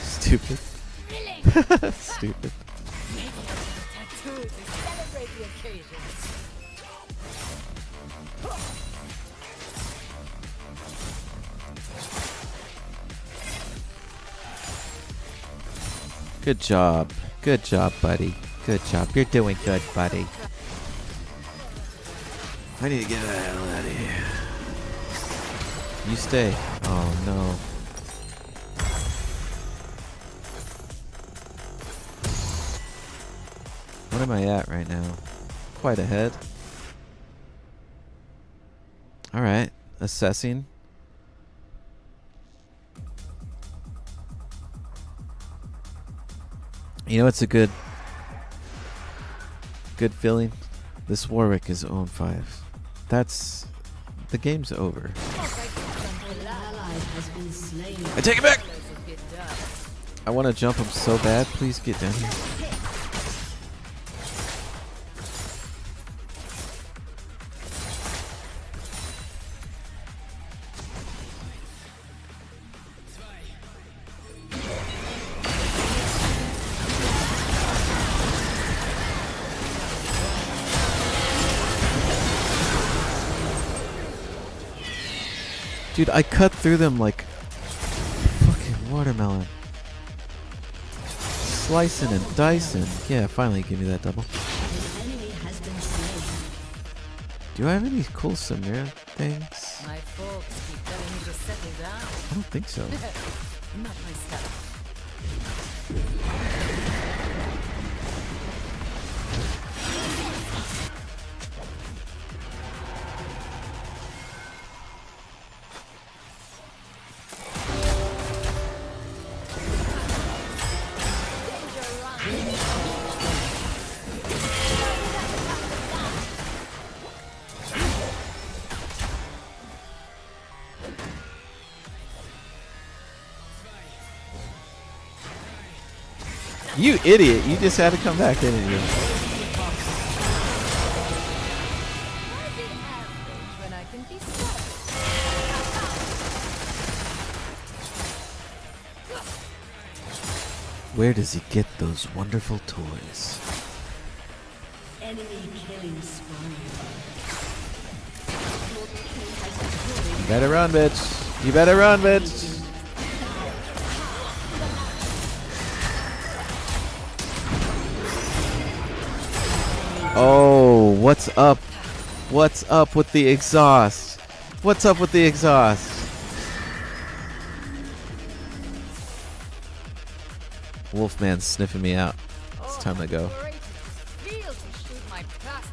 Stupid. Stupid. Tattoo to celebrate the occasion. Good job. Good job, buddy. Good job. You're doing good, buddy. I need to get the hell out of here. You stay. Oh, no. What am I at right now? Quite ahead. Alright. Assessing. You know, it's a good feeling. This Warwick is 0-5. That's the game's over. I take it back. I want to jump him so bad. Please get down here. Dude, I cut through them like fucking watermelon. Slicing and dicing. Yeah, finally give me that double. Do I have any cool Samira things? My folks keep telling me to settle down. I don't think so. Not myself. You idiot. You just had to come back, didn't you? Where does he get those wonderful toys? Enemy killing spree. You better run, bitch. You better run, bitch. Oh, what's up? What's up with the exhaust? What's up with the exhaust? Wolfman's sniffing me out. It's time to go. Feel to shoot my past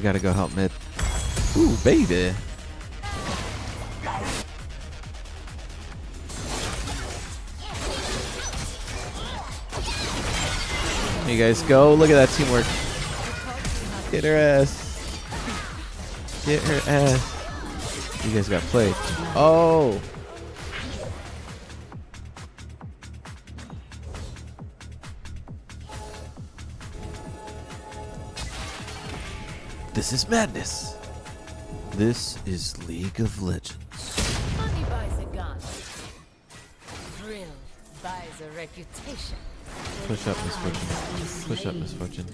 gotta go help mid. Ooh, baby. There you guys go. Look at that teamwork. Get her ass. Get her ass. You guys got played. Oh. This is madness. This is League of Legends. Money buys a gun. Thrill buys a reputation. Push up, Misfortune. Push up, Misfortune.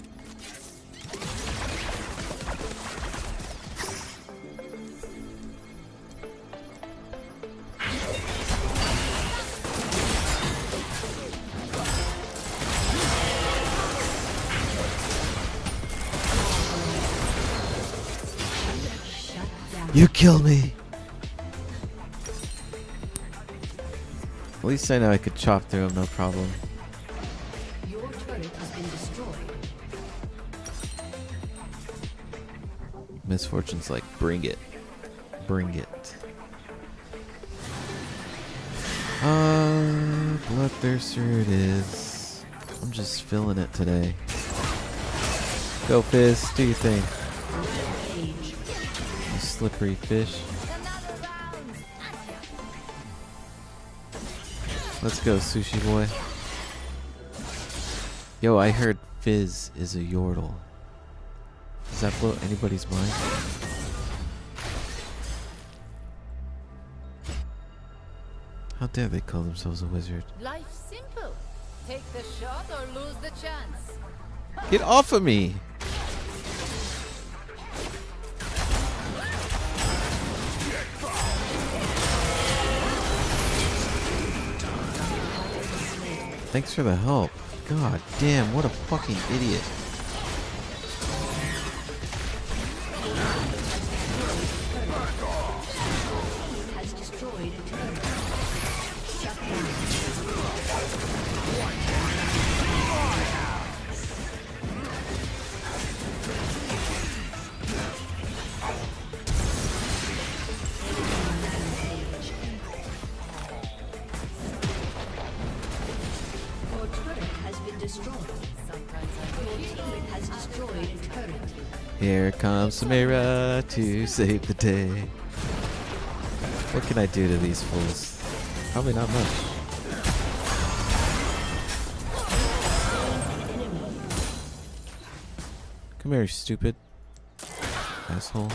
You killed me. At least I know I could chop through him, no problem. Your turret has been destroyed. Misfortune's like, bring it. Bring it. Bloodthirster it is. I'm just feeling it today. Go Fizz, do your thing. You slippery fish. Let's go, Sushi Boy. Yo, I heard Fizz is a Yordle. Does that blow anybody's mind? How dare they call themselves a wizard? Life's simple. Take the shot or lose the chance. Get off of me! Thanks for the help. God damn, what a fucking idiot. Has destroyed a turret. Shut Your turret has been destroyed. Your team has destroyed a turret. Here comes Samira to save the day. What can I do to these fools? Probably not much. Come here, you stupid asshole.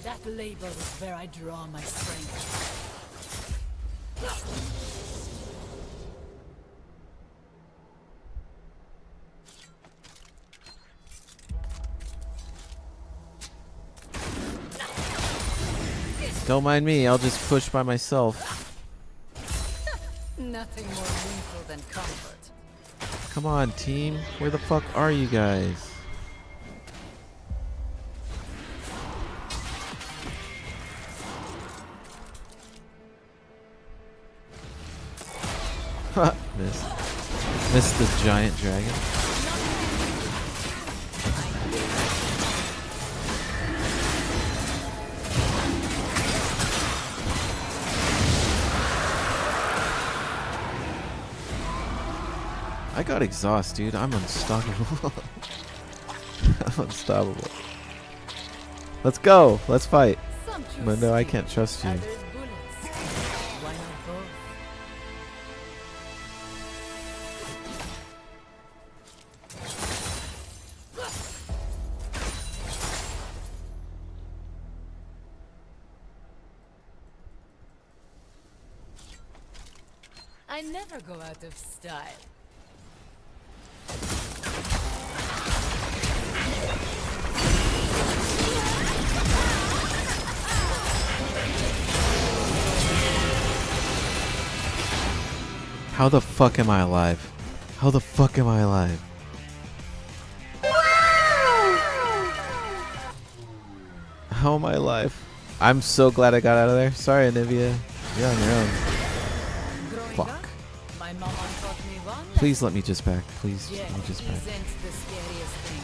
That label is where I draw my strength. Don't mind me, I'll just push by myself. Nothing more lethal than comfort. Come on, team. Where the fuck are you guys? Ha! Missed. Missed the giant dragon. I got exhaust, dude. I'm unstoppable. I'm unstoppable. Let's go. Let's fight. But no, I can't trust you. I never go out of style. How the fuck am I alive? How the fuck am I alive? How am I alive? I'm so glad I got out of there. Sorry, Anivia. You're on your own. Fuck. My mama taught me one Please let me just back. Please let me just back. Isn't the scariest thing.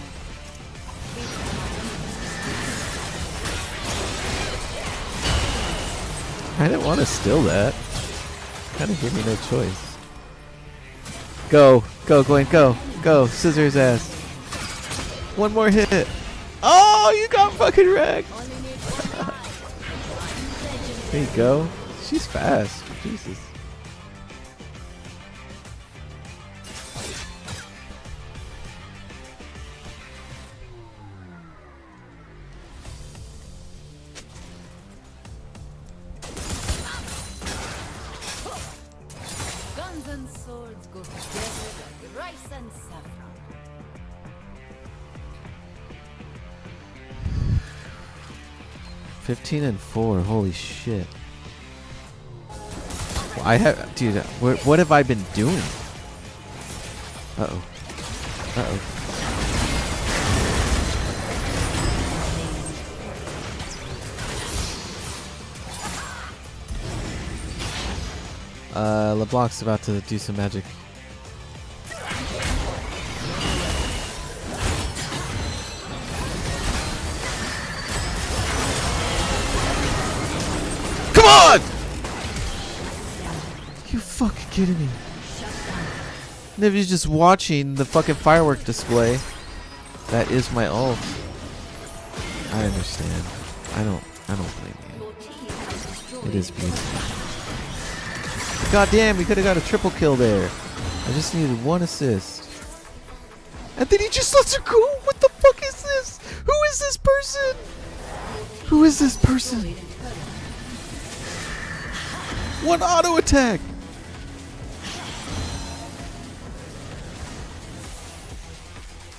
I didn't want to steal that. Kind of gave me no choice. Go, go, Gwen, go, go, scissors ass. One more hit. Oh, you got fucking wrecked. There you go. She's fast. Jesus. Guns and swords go together like rice and saffron. $15 and 4. Holy shit. Well, I have, dude. What have I been doing? Uh oh. Uh oh. LeBlanc's about to do some magic. Come on! You fucking kidding me? And if you're just watching the fucking firework display, that is my ult. I understand. I don't blame you. It is beautiful. God damn, we could have got a triple kill there. I just needed one assist. And then he just lets her go? What the fuck is this? Who is this person? Who is this person? One auto attack.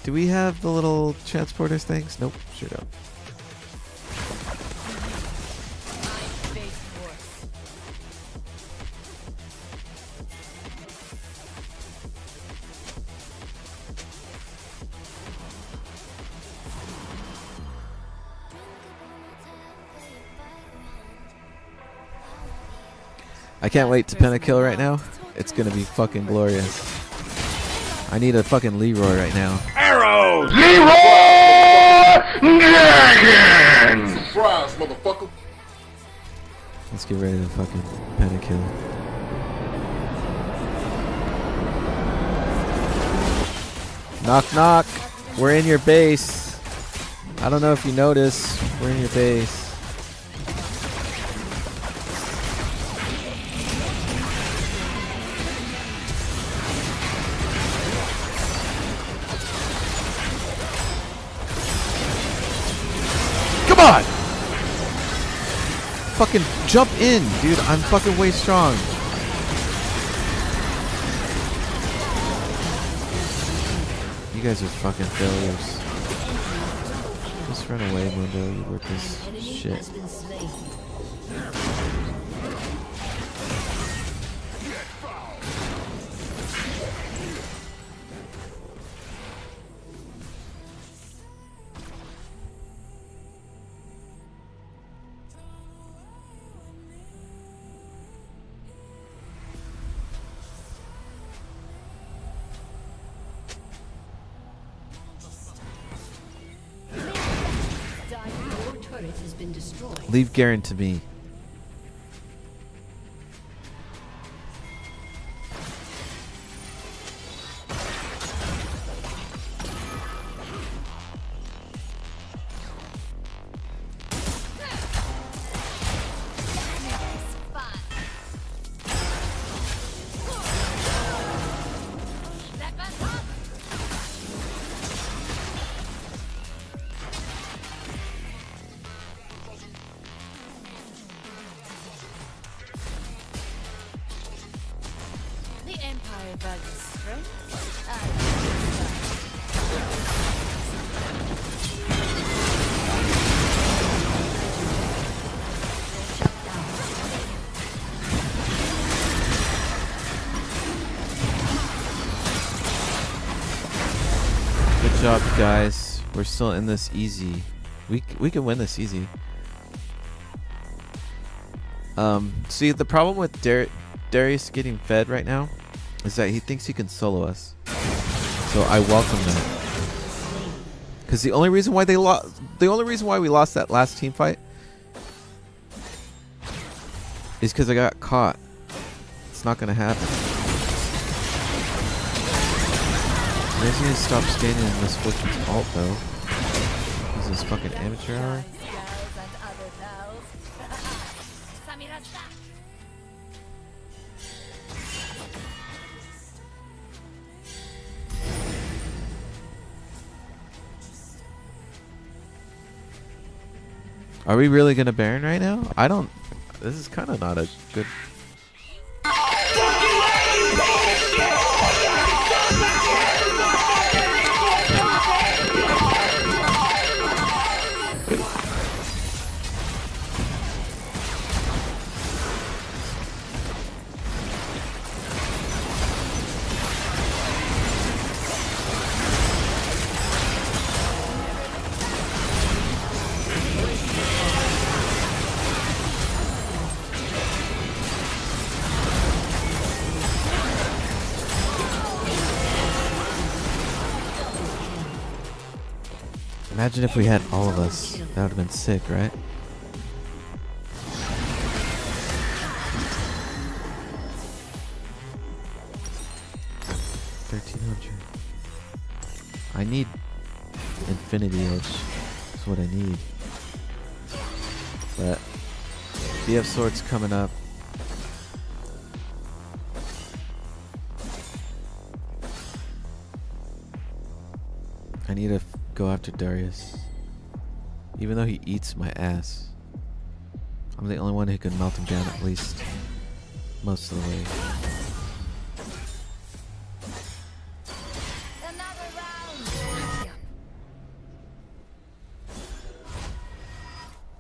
Do we have the little transporters things? Nope, sure don't. I can't wait to pen a kill right now. It's gonna be fucking glorious. I need a fucking Leroy right now. Arrows! Leroy Jenkins! Surprise, motherfucker! Let's get ready to fucking pen a kill. Knock knock. We're in your base. I don't know if you notice. We're in your base. Come on! Fucking jump in, dude. I'm fucking way strong. You guys are fucking failures. Just run away, Mundo. You work this shit. Leave Garen to me. Good job, guys. We're still in this easy. We can win this easy. See, the problem with Darius getting fed right now is that he thinks he can solo us. So I welcome that. Because the only reason why we lost that last team fight is because I got caught. It's not gonna happen. I just need to stop standing in Misfortune's ult though. This is fucking amateur hour. Are we really gonna Baron right now? I don't. This is kind of not a good. Imagine if we had all of us. That would have been sick, right? $1,300. I need Infinity Edge. That's what I need. But BF Sword's coming up. I need to go after Darius. Even though he eats my ass. I'm the only one who can melt him down at least most of the way.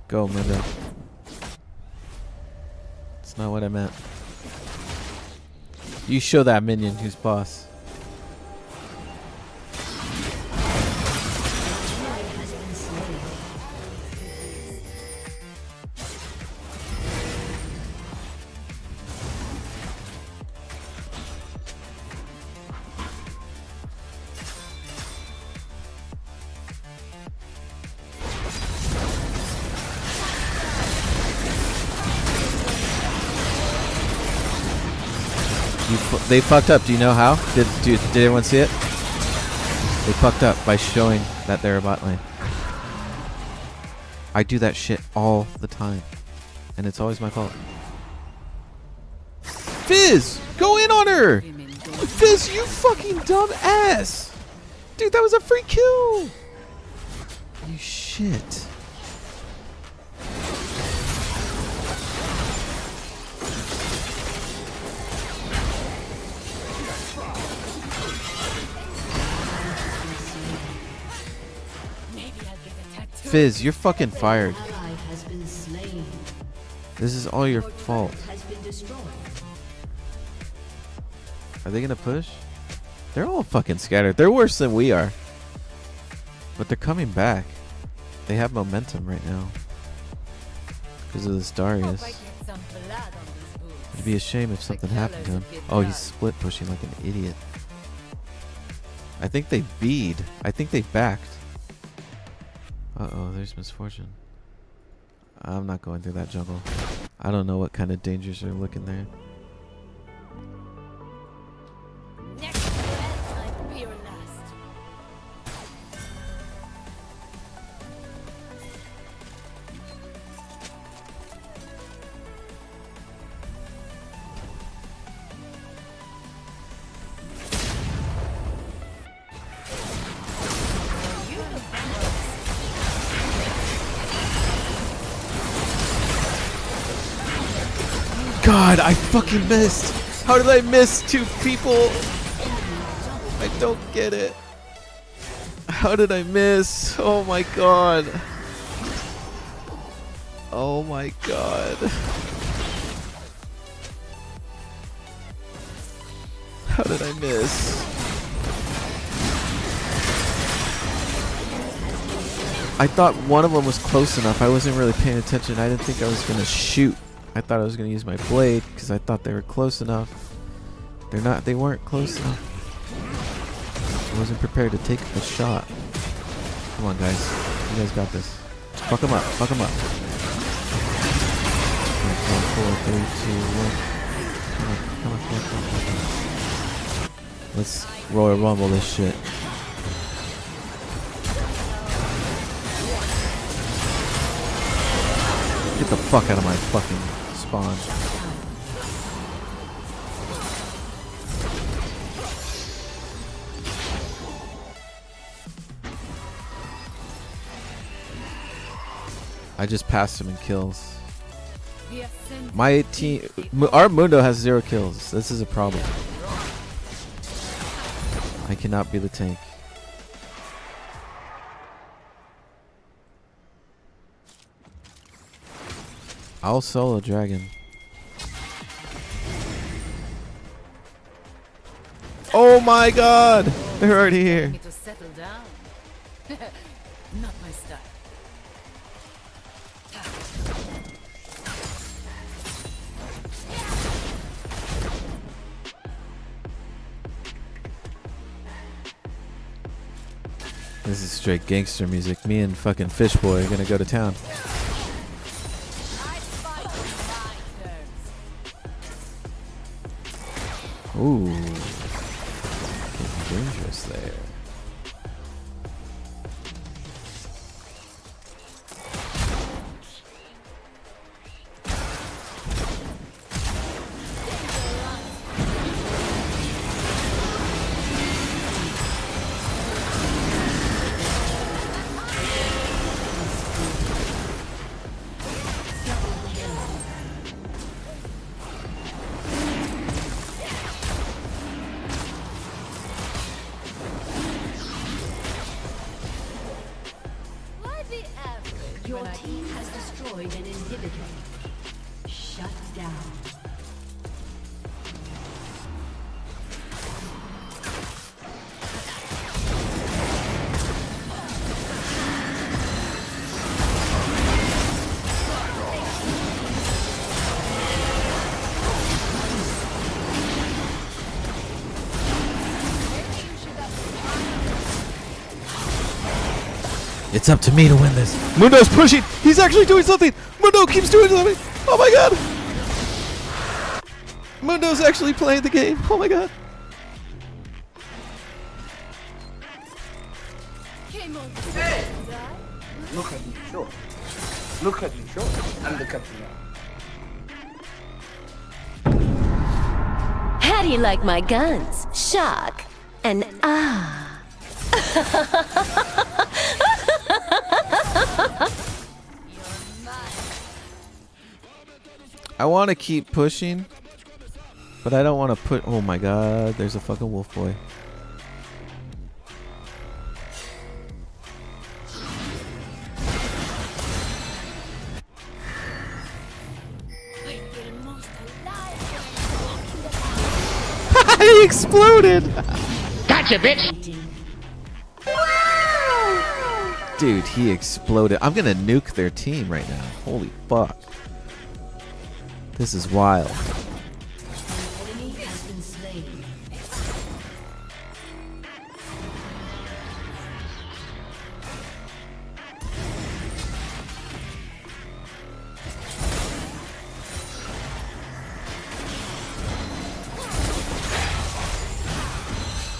Go, Linda. It's not what I meant. You show that minion who's boss. They fucked up. Do you know how? Did everyone see it? They fucked up by showing that they're a bot lane. I do that shit all the time. And it's always my fault. Fizz! Go in on her! Fizz, you fucking dumb ass! Dude, that was a free kill! You shit. Fizz, you're fucking fired. This is all your fault. Are they gonna push? They're all fucking scattered. They're worse than we are. But they're coming back. They have momentum right now. Because of this Darius. It'd be a shame if something happened to him. Oh, he's split pushing like an idiot. I think they bead. I think they backed. Uh-oh, there's Misfortune. I'm not going through that jungle. I don't know what kind of dangers are looking there. God, I fucking missed. How did I miss two people? I don't get it. How did I miss? Oh my god. Oh my god. How did I miss? I thought one of them was close enough. I wasn't really paying attention. I didn't think I was going to shoot. I thought I was going to use my blade because I thought they were close enough. They weren't close enough. I wasn't prepared to take a shot. Come on, guys. You guys got this. Fuck them up. Fuck them up. 5, 4, 3, 2, 1. Come on. Let's Royal Rumble this shit. Get the fuck out of my fucking spawn. I just passed him in kills. My team, our Mundo has 0 kills. This is a problem. I cannot be the tank. I'll solo dragon. Oh my god! They're already here. To settle down. Not my style. This is straight gangster music. Me and fucking Fishboy are gonna go to town. Ooh. Getting dangerous there. Your team has destroyed an inhibitor. Shut down. It's up to me to win this. Mundo's pushing. He's actually doing something. Mundo keeps doing something. Oh my god. Mundo's actually playing the game. Oh my god. Hey! Look at me, sure. Look at me, sure. I'm the captain now. How do you like my guns? Shock and ah. I want to keep pushing, but I don't want to put. Oh my god, there's a fucking wolf boy. He exploded! Gotcha, bitch! Dude, he exploded. I'm gonna nuke their team right now. Holy fuck. This is wild. Enemy has been slain.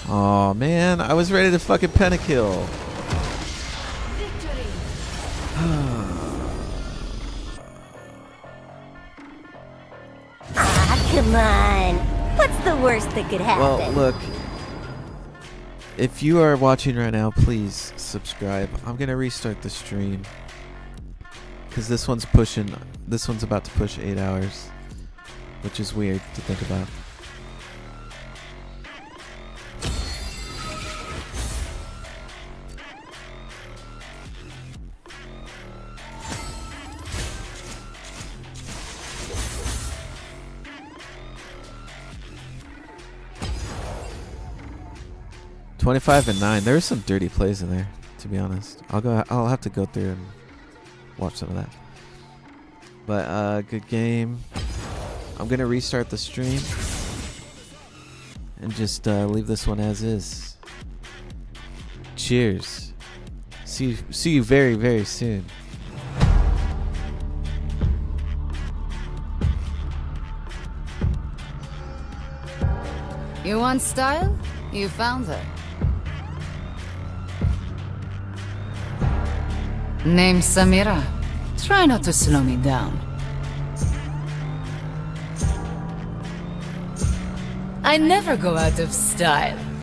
Oh man, I was ready to fucking pentakill. Come on. What's the worst that could happen? Well, look. If you are watching right now, please subscribe. I'm gonna restart the stream because this one's pushing. This one's about to push 8 hours, which is weird to think about. $25 and 9. There's some dirty plays in there, to be honest. I'll have to go through and watch some of that. But good game. I'm gonna restart the stream. and just leave this one as is. Cheers. See you very, very soon. You want style? You found her. Name Samira. Try not to slow me down. I never go out of style.